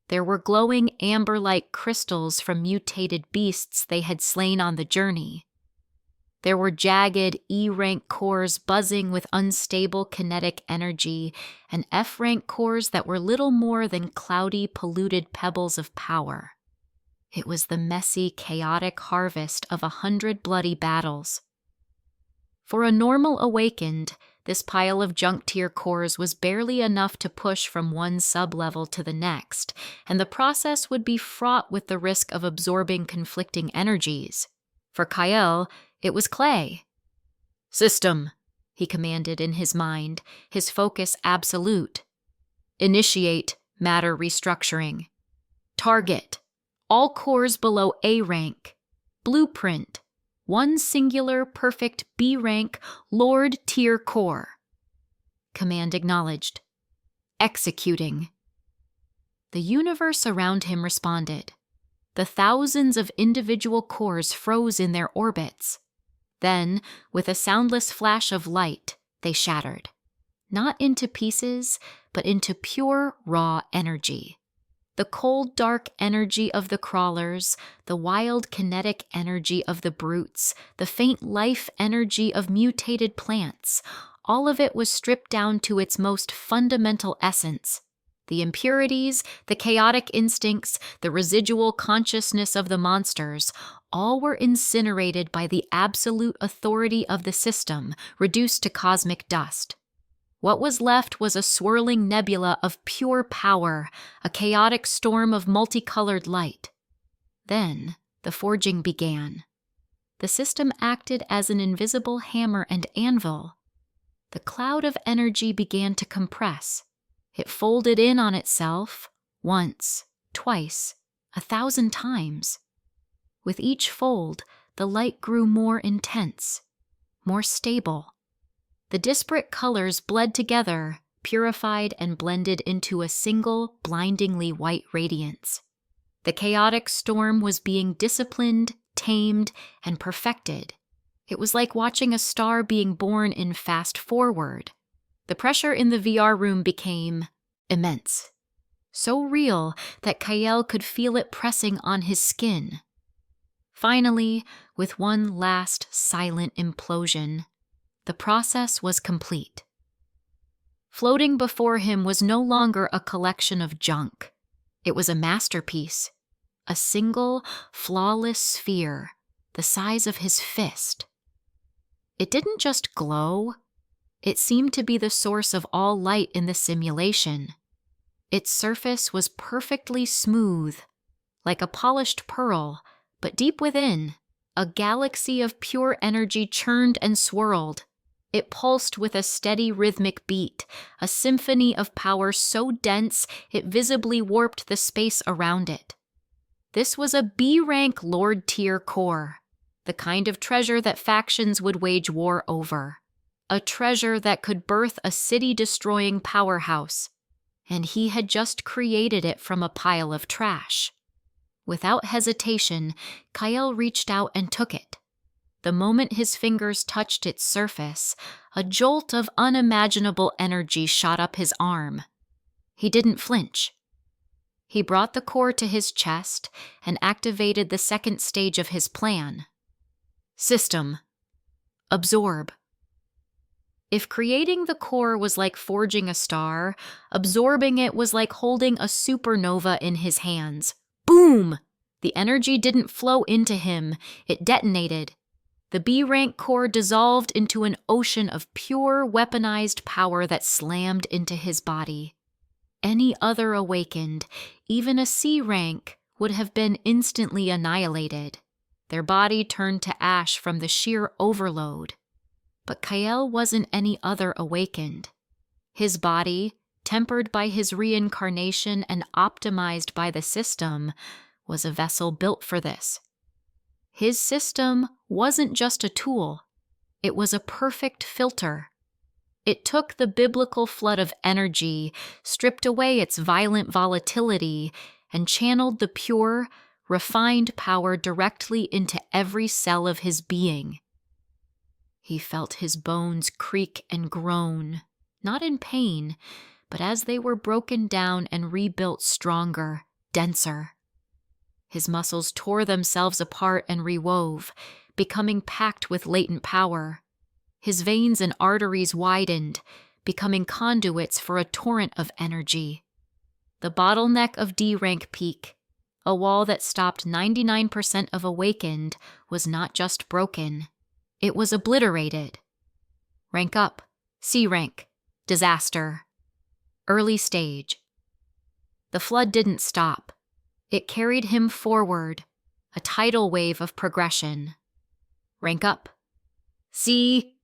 There were glowing amber-like crystals from mutated beasts they had slain on the journey. There were jagged E-rank cores buzzing with unstable kinetic energy, and F-rank cores that were little more than cloudy, polluted pebbles of power. It was the messy, chaotic harvest of 100 bloody battles. For a normal awakened, this pile of junk tier cores was barely enough to push from one sub-level to the next, and the process would be fraught with the risk of absorbing conflicting energies. For Kyle, it was clay. "System," he commanded in his mind, his focus absolute. "Initiate matter restructuring. Target: all cores below A rank. Blueprint: one singular, perfect B-rank Lord Tier core." Command acknowledged. Executing. The universe around him responded. The thousands of individual cores froze in their orbits. Then, with a soundless flash of light, they shattered. Not into pieces, but into pure, raw energy. The cold, dark energy of the crawlers, the wild kinetic energy of the brutes, the faint life energy of mutated plants, all of it was stripped down to its most fundamental essence. The impurities, the chaotic instincts, the residual consciousness of the monsters, all were incinerated by the absolute authority of the system, reduced to cosmic dust. What was left was a swirling nebula of pure power, a chaotic storm of multicolored light. Then the forging began. The system acted as an invisible hammer and anvil. The cloud of energy began to compress. It folded in on itself, once, twice, 1,000 times. With each fold, the light grew more intense, more stable. The disparate colors bled together, purified and blended into a single, blindingly white radiance. The chaotic storm was being disciplined, tamed, and perfected. It was like watching a star being born in fast forward. The pressure in the VR room became immense. So real that Kyle could feel it pressing on his skin. Finally, with one last silent implosion, the process was complete. Floating before him was no longer a collection of junk. It was a masterpiece, a single, flawless sphere, the size of his fist. It didn't just glow. It seemed to be the source of all light in the simulation. Its surface was perfectly smooth, like a polished pearl, but deep within, a galaxy of pure energy churned and swirled. It pulsed with a steady rhythmic beat, a symphony of power so dense it visibly warped the space around it. This was a B-rank Lord Tier core, the kind of treasure that factions would wage war over. A treasure that could birth a city-destroying powerhouse, and he had just created it from a pile of trash. Without hesitation, Kyle reached out and took it. The moment his fingers touched its surface, a jolt of unimaginable energy shot up his arm. He didn't flinch. He brought the core to his chest and activated the second stage of his plan. System. Absorb. If creating the core was like forging a star, absorbing it was like holding a supernova in his hands. Boom! The energy didn't flow into him, it detonated. The B-rank core dissolved into an ocean of pure, weaponized power that slammed into his body. Any other awakened, even a C-rank, would have been instantly annihilated. Their body turned to ash from the sheer overload. But Kael wasn't any other awakened. His body, tempered by his reincarnation and optimized by the system, was a vessel built for this. His system wasn't just a tool, it was a perfect filter. It took the biblical flood of energy, stripped away its violent volatility, and channeled the pure, refined power directly into every cell of his being. He felt his bones creak and groan, not in pain, but as they were broken down and rebuilt stronger, denser. His muscles tore themselves apart and rewove, becoming packed with latent power. His veins and arteries widened, becoming conduits for a torrent of energy. The bottleneck of D-rank peak, a wall that stopped 99% of awakened, was not just broken. It was obliterated. Rank up, C-rank, disaster. Early stage. The flood didn't stop. It carried him forward, a tidal wave of progression. Rank up. C.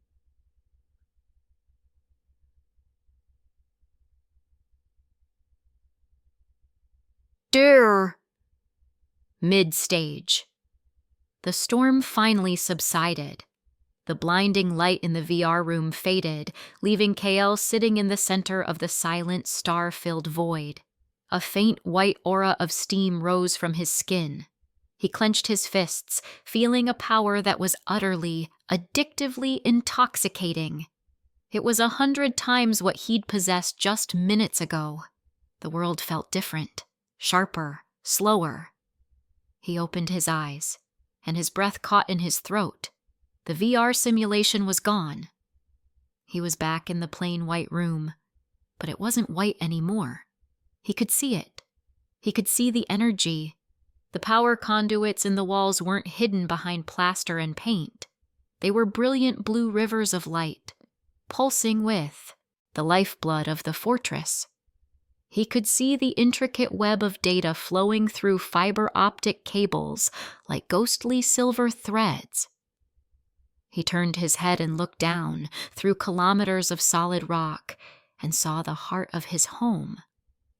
Dear. Mid-stage. The storm finally subsided. The blinding light in the VR room faded, leaving Kael sitting in the center of the silent, star-filled void. A faint white aura of steam rose from his skin. He clenched his fists, feeling a power that was utterly, addictively intoxicating. It was 100 times what he'd possessed just minutes ago. The world felt different, sharper, slower. He opened his eyes, and his breath caught in his throat. The VR simulation was gone. He was back in the plain white room, but it wasn't white anymore. He could see it. He could see the energy. The power conduits in the walls weren't hidden behind plaster and paint. They were brilliant blue rivers of light, pulsing with the lifeblood of the fortress. He could see the intricate web of data flowing through fiber optic cables like ghostly silver threads. He turned his head and looked down through kilometers of solid rock and saw the heart of his home.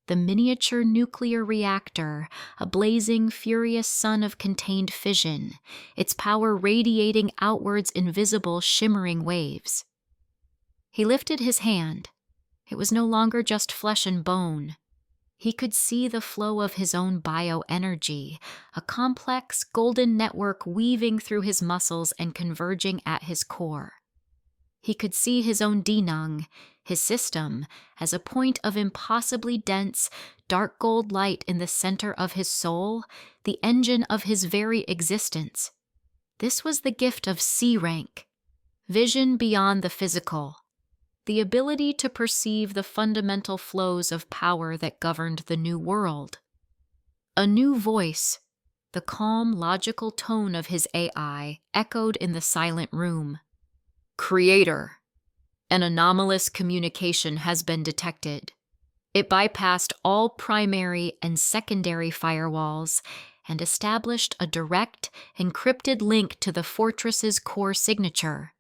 The miniature nuclear reactor, a blazing, furious sun of contained fission, its power radiating outwards in visible, shimmering waves. He lifted his hand. It was no longer just flesh and bone. He could see the flow of his own bioenergy, a complex golden network weaving through his muscles and converging at his core. He could see his own Dinang, his system, as a point of impossibly dense, dark gold light in the center of his soul, the engine of his very existence. This was the gift of C-rank, vision beyond the physical, the ability to perceive the fundamental flows of power that governed the new world. A new voice, the calm, logical tone of his AI, echoed in the silent room. Creator. An anomalous communication has been detected. It bypassed all primary and secondary firewalls and established a direct, encrypted link to the fortress's core signature.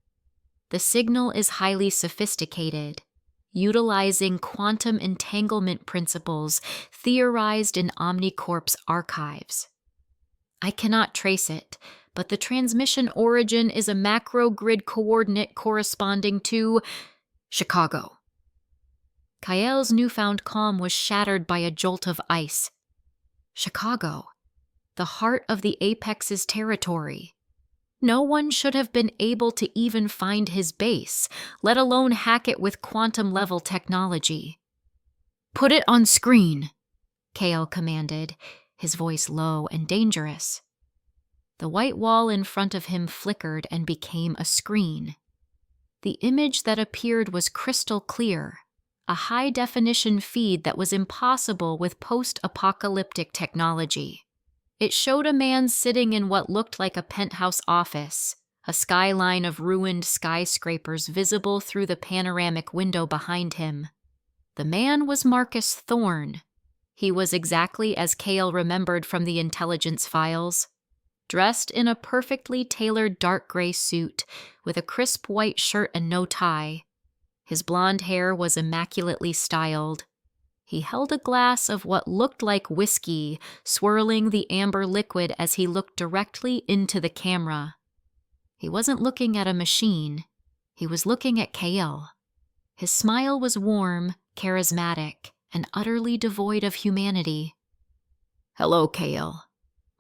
The signal is highly sophisticated, utilizing quantum entanglement principles theorized in Omnicorp's archives. I cannot trace it, but the transmission origin is a macro grid coordinate corresponding to Chicago. Kael's newfound calm was shattered by a jolt of ice. Chicago, the heart of the Apex's territory. No one should have been able to even find his base, let alone hack it with quantum-level technology. Put it on screen, Kale commanded, his voice low and dangerous. The white wall in front of him flickered and became a screen. The image that appeared was crystal clear, a high-definition feed that was impossible with post-apocalyptic technology. It showed a man sitting in what looked like a penthouse office, a skyline of ruined skyscrapers visible through the panoramic window behind him. The man was Marcus Thorne. He was exactly as Kale remembered from the intelligence files, dressed in a perfectly tailored dark gray suit with a crisp white shirt and no tie. His blonde hair was immaculately styled. He held a glass of what looked like whiskey, swirling the amber liquid as he looked directly into the camera. He wasn't looking at a machine. He was looking at Kale. His smile was warm, charismatic, and utterly devoid of humanity. "Hello, Kale,"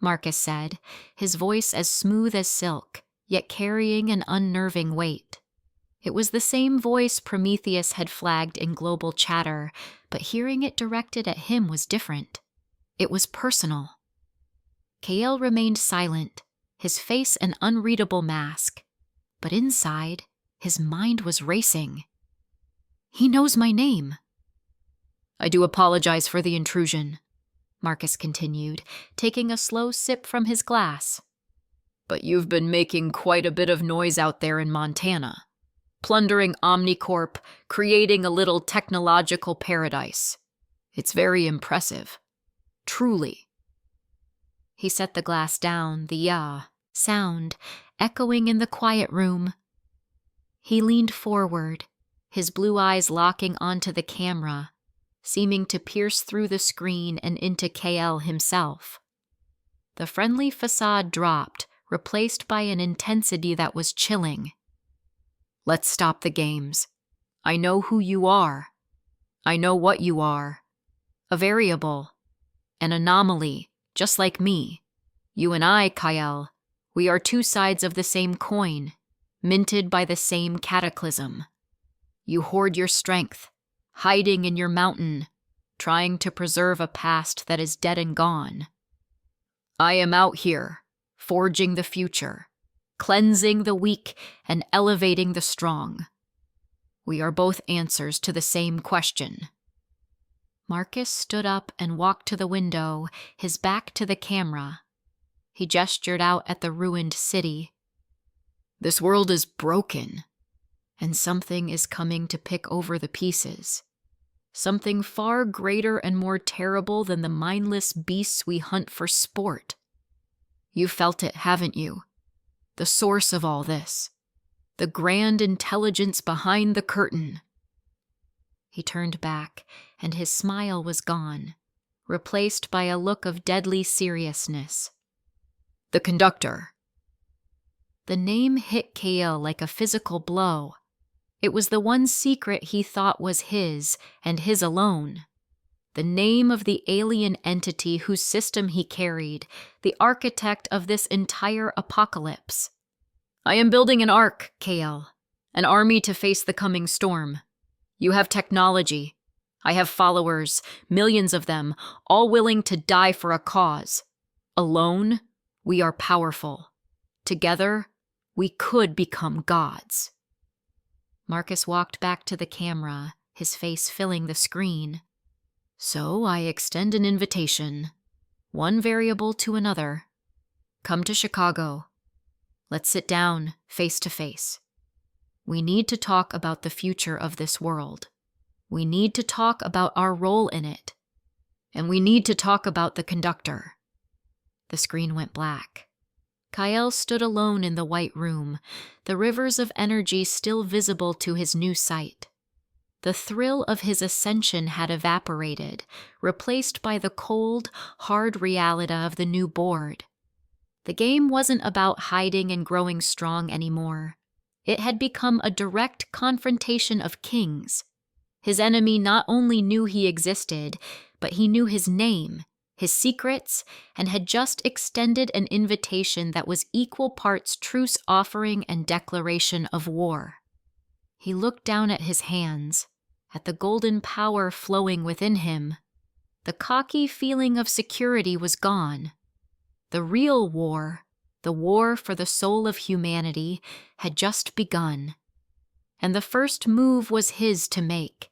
Marcus said, his voice as smooth as silk, yet carrying an unnerving weight. It was the same voice Prometheus had flagged in global chatter, but hearing it directed at him was different. It was personal. Kale remained silent, his face an unreadable mask, but inside, his mind was racing. "He knows my name." "I do apologize for the intrusion," Marcus continued, taking a slow sip from his glass. "But you've been making quite a bit of noise out there in Montana, plundering Omnicorp, creating a little technological paradise. It's very impressive. Truly." He set the glass down, the sound echoing in the quiet room. He leaned forward, his blue eyes locking onto the camera, seeming to pierce through the screen and into KL himself. The friendly facade dropped, replaced by an intensity that was chilling. "Let's stop the games. I know who you are. I know what you are. A variable. An anomaly, just like me. You and I, Kyle, we are two sides of the same coin, minted by the same cataclysm. You hoard your strength, hiding in your mountain, trying to preserve a past that is dead and gone. I am out here, forging the future, cleansing the weak and elevating the strong. We are both answers to the same question." Marcus stood up and walked to the window, his back to the camera. He gestured out at the ruined city. "This world is broken, and something is coming to pick over the pieces. Something far greater and more terrible than the mindless beasts we hunt for sport. You felt it, haven't you? The source of all this. The grand intelligence behind the curtain." He turned back, and his smile was gone, replaced by a look of deadly seriousness. "The conductor." The name hit Kale like a physical blow. It was the one secret he thought was his, and his alone. The name of the alien entity whose system he carried, the architect of this entire apocalypse. "I am building an ark, Kale, an army to face the coming storm. You have technology. I have followers, millions of them, all willing to die for a cause. Alone, we are powerful. Together, we could become gods." Marcus walked back to the camera, his face filling the screen. "So I extend an invitation, one variable to another. Come to Chicago. Let's sit down, face to face. We need to talk about the future of this world. We need to talk about our role in it. And we need to talk about the conductor." The screen went black. Kyle stood alone in the white room, the rivers of energy still visible to his new sight. The thrill of his ascension had evaporated, replaced by the cold, hard reality of the new board. The game wasn't about hiding and growing strong anymore. It had become a direct confrontation of kings. His enemy not only knew he existed, but he knew his name, his secrets, and had just extended an invitation that was equal parts truce offering and declaration of war. He looked down at his hands. at the golden power flowing within him. The cocky feeling of security was gone. The real war, the war for the soul of humanity, had just begun. And the first move was his to make.